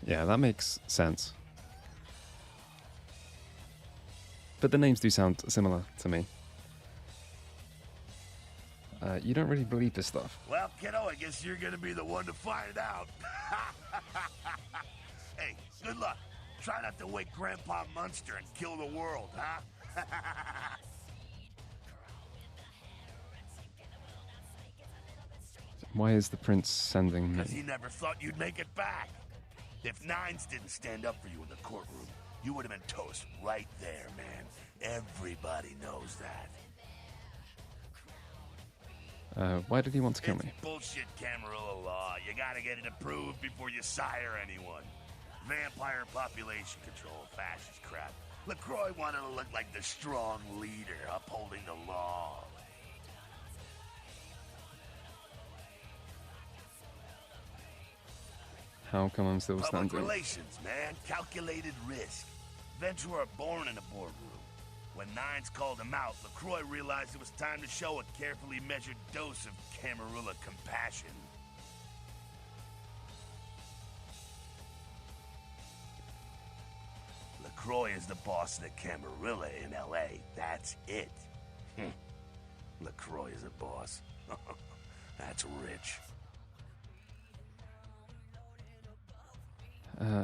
Yeah, that makes sense. But the names do sound similar to me. You don't really believe this stuff. Well, kiddo, I guess you're gonna be the one to find out. Hey, good luck. Try not to wake Grandpa Munster and kill the world, huh? Why is the prince sending me? Because he never thought you'd make it back. If Nines didn't stand up for you in the courtroom, you would have been toast right there, man. Everybody knows that. Why did he want to kill me? It's bullshit Camarilla law. You gotta get it approved before you sire anyone. Vampire population control, fascist crap. LaCroix wanted to look like the strong leader upholding the law. How come I'm still Public standing? relations, man. Calculated risk. Ventura born in a boardroom. When Nines called him out, LaCroix realized it was time to show a carefully measured dose of Camarilla compassion. LaCroix is the boss of the Camarilla in L.A. That's it. LaCroix is a boss. That's rich.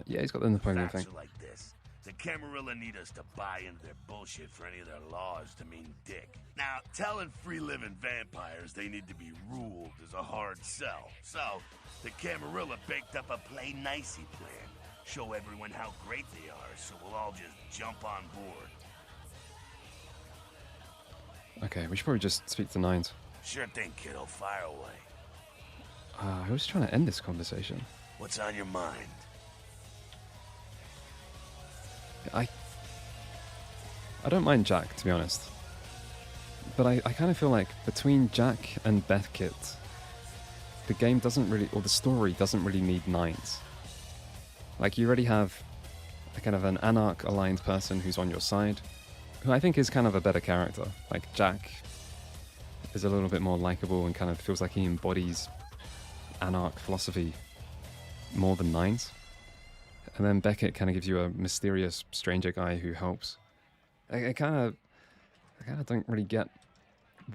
Yeah, he's got the Napoleon Facts thing. are like this. The Camarilla need us to buy into their bullshit for any of their laws to mean dick. Now, telling free-living vampires they need to be ruled is a hard sell. So, the Camarilla baked up a play nicey plan. Show everyone how great they are, so we'll all just jump on board. Okay, we should probably just speak to Nines. Sure thing, kiddo. Fire away. I was trying to end this conversation. What's on your mind? I don't mind Jack, to be honest. But I kind of feel like between Jack and Beckett, the game doesn't really, or the story doesn't really need Nines. Like, you already have a kind of an anarch-aligned person who's on your side, who I think is kind of a better character. Like, Jack is a little bit more likable and kind of feels like he embodies anarch philosophy more than Nines. And then Beckett kind of gives you a mysterious stranger guy who helps. I kind of don't really get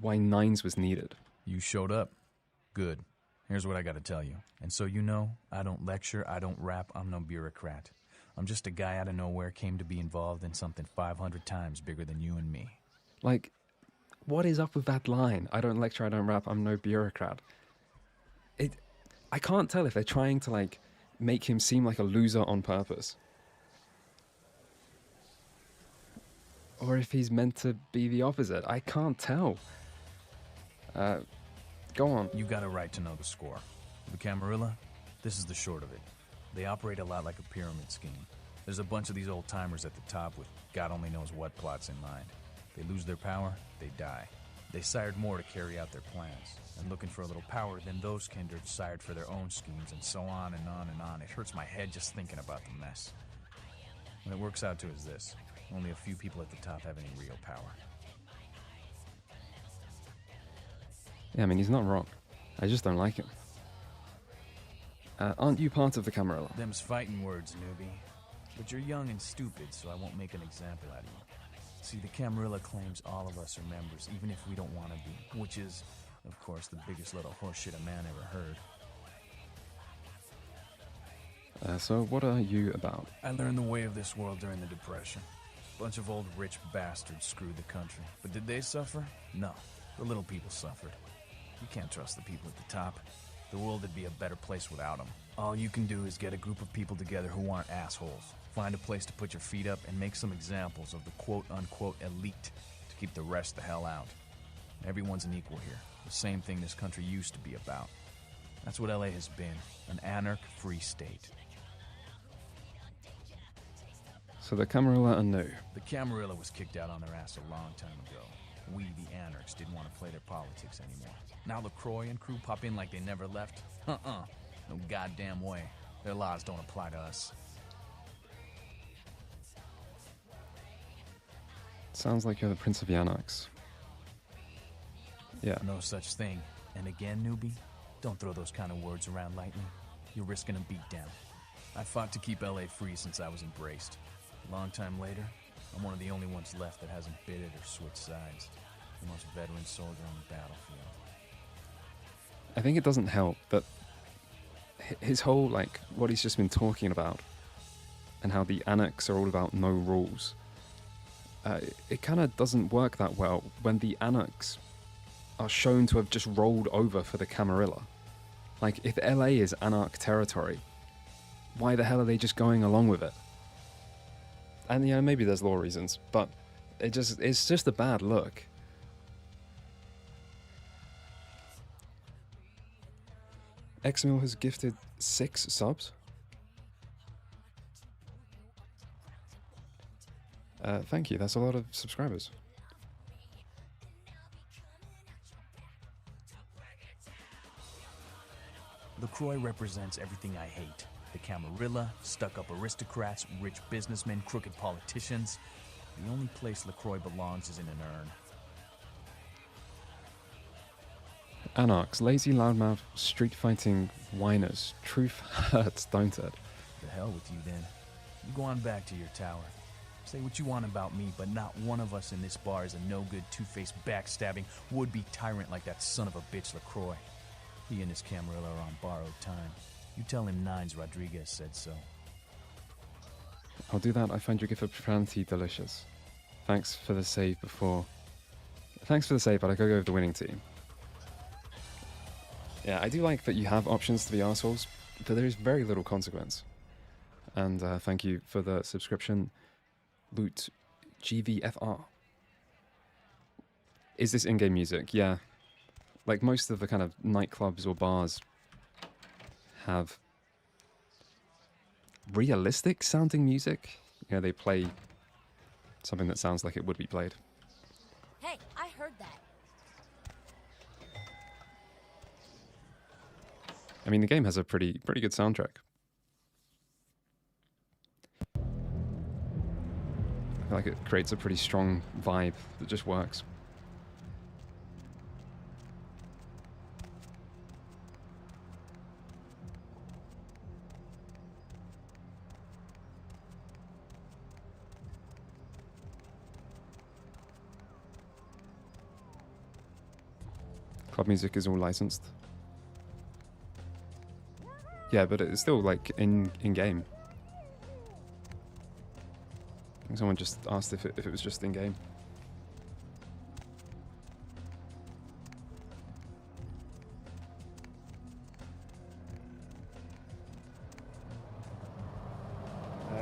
why Nines was needed. You showed up. Good. Here's what I gotta tell you. And so you know, I don't lecture, I don't rap, I'm no bureaucrat. I'm just a guy out of nowhere came to be involved in something 500 times bigger than you and me. Like, what is up with that line? I don't lecture, I don't rap, I'm no bureaucrat. I can't tell if they're trying to, like, make him seem like a loser on purpose. Or if he's meant to be the opposite. I can't tell. Go on. You got a right to know the score. The Camarilla, this is the short of it. They operate a lot like a pyramid scheme. There's a bunch of these old-timers at the top with God only knows what plots in mind. They lose their power, they die. They sired more to carry out their plans. And looking for a little power, then those kindred sired for their own schemes, and so on and on and on. It hurts my head just thinking about the mess. What it works out to is this. Only a few people at the top have any real power. Yeah, I mean, he's not wrong. I just don't like him. Aren't you part of the Camarilla? Them's fighting words, newbie. But you're young and stupid, so I won't make an example out of you. See, the Camarilla claims all of us are members, even if we don't want to be, which is, of course, the biggest little horseshit a man ever heard. So what are you about? I learned the way of this world during the Depression. Bunch of old rich bastards screwed the country. But did they suffer? No. The little people suffered. You can't trust the people at the top. The world would be a better place without them. All you can do is get a group of people together who aren't assholes. Find a place to put your feet up and make some examples of the quote-unquote elite to keep the rest the hell out. Everyone's an equal here. The same thing this country used to be about. That's what LA has been, an anarch-free state. So the Camarilla are new. The Camarilla was kicked out on their ass a long time ago. We, the anarchs, didn't want to play their politics anymore. Now LaCroix and crew pop in like they never left? No goddamn way. Their laws don't apply to us. Sounds like you're the Prince of the Anarchs. Yeah. No such thing. And again, newbie, don't throw those kind of words around lightly. You're risking a beatdown. I fought to keep LA free since I was embraced. A long time later, I'm one of the only ones left that hasn't bid it or switched sides. The most veteran soldier on the battlefield. I think it doesn't help that his whole, like, what he's just been talking about and how the anarchs are all about no rules. It kind of doesn't work that well when the anarchs are shown to have just rolled over for the Camarilla. Like, if LA is anarch territory, why the hell are they just going along with it? And yeah, maybe there's law reasons, but it's just a bad look. Xmil has gifted 6 subs. Thank you, that's a lot of subscribers. LaCroix represents everything I hate. The Camarilla, stuck-up aristocrats, rich businessmen, crooked politicians. The only place LaCroix belongs is in an urn. Anarchs, lazy loudmouth, street-fighting whiners. Truth hurts, don't it? The hell with you then. You go on back to your tower. Say what you want about me, but not one of us in this bar is a no-good, two-faced, backstabbing, would-be tyrant like that son of a bitch LaCroix. He and his Camarilla are on borrowed time. You tell him Nines Rodriguez said so. I'll do that. I find your gift of profanity delicious. Thanks for the save before. Thanks for the save, but I gotta go with the winning team. Yeah, I do like that you have options to be assholes, but there is very little consequence. And thank you for the subscription. Loot GVFR. Is this in-game music? Yeah. Like most of the kind of nightclubs or bars have realistic sounding music. You know, they play something that sounds like it would be played. Hey, I heard that. I mean, the game has a pretty good soundtrack. I feel like it creates a pretty strong vibe that just works. Club music is all licensed. Yeah, but it's still like in game. I think someone just asked if it was just in game.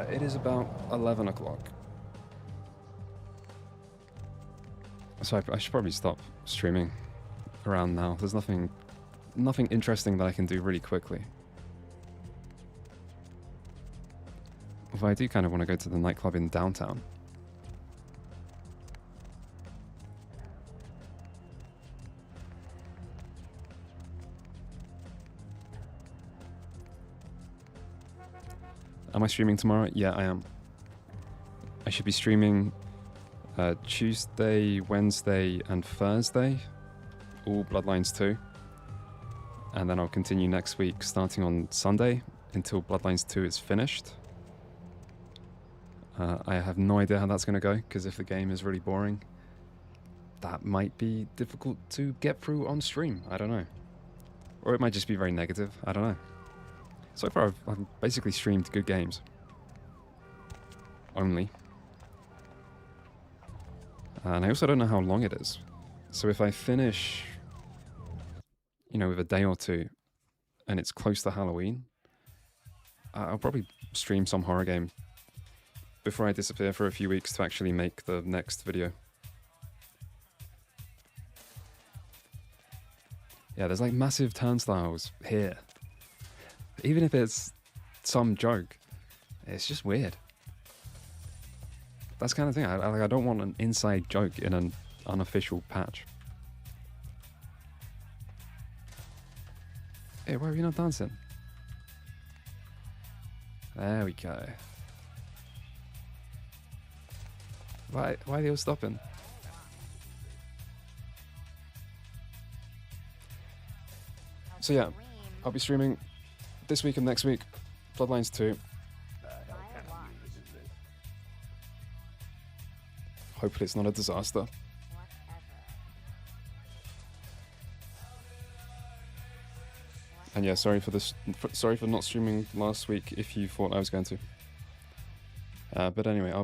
It is about 11 o'clock. So I should probably stop streaming around now. There's nothing interesting that I can do really quickly. Although I do kind of want to go to the nightclub in downtown. Am I streaming tomorrow? Yeah, I am. I should be streaming Tuesday, Wednesday, and Thursday. All Bloodlines 2. And then I'll continue next week, starting on Sunday, until Bloodlines 2 is finished. I have no idea how that's going to go, because if the game is really boring, that might be difficult to get through on stream. I don't know. Or it might just be very negative. I don't know. So far, I've basically streamed good games. Only. And I also don't know how long it is. So if I finish, you know, with a day or two, and it's close to Halloween, I'll probably stream some horror game before I disappear for a few weeks to actually make the next video. Yeah, there's like massive turnstiles here. Even if it's some joke, it's just weird. That's the kind of thing. I don't want an inside joke in an unofficial patch. Hey, why are you not dancing? There we go. Why are they all stopping? So yeah, I'll be streaming this week and next week, Bloodlines 2. Hopefully it's not a disaster. And yeah, sorry for not streaming last week if you thought I was going to. But anyway, I'll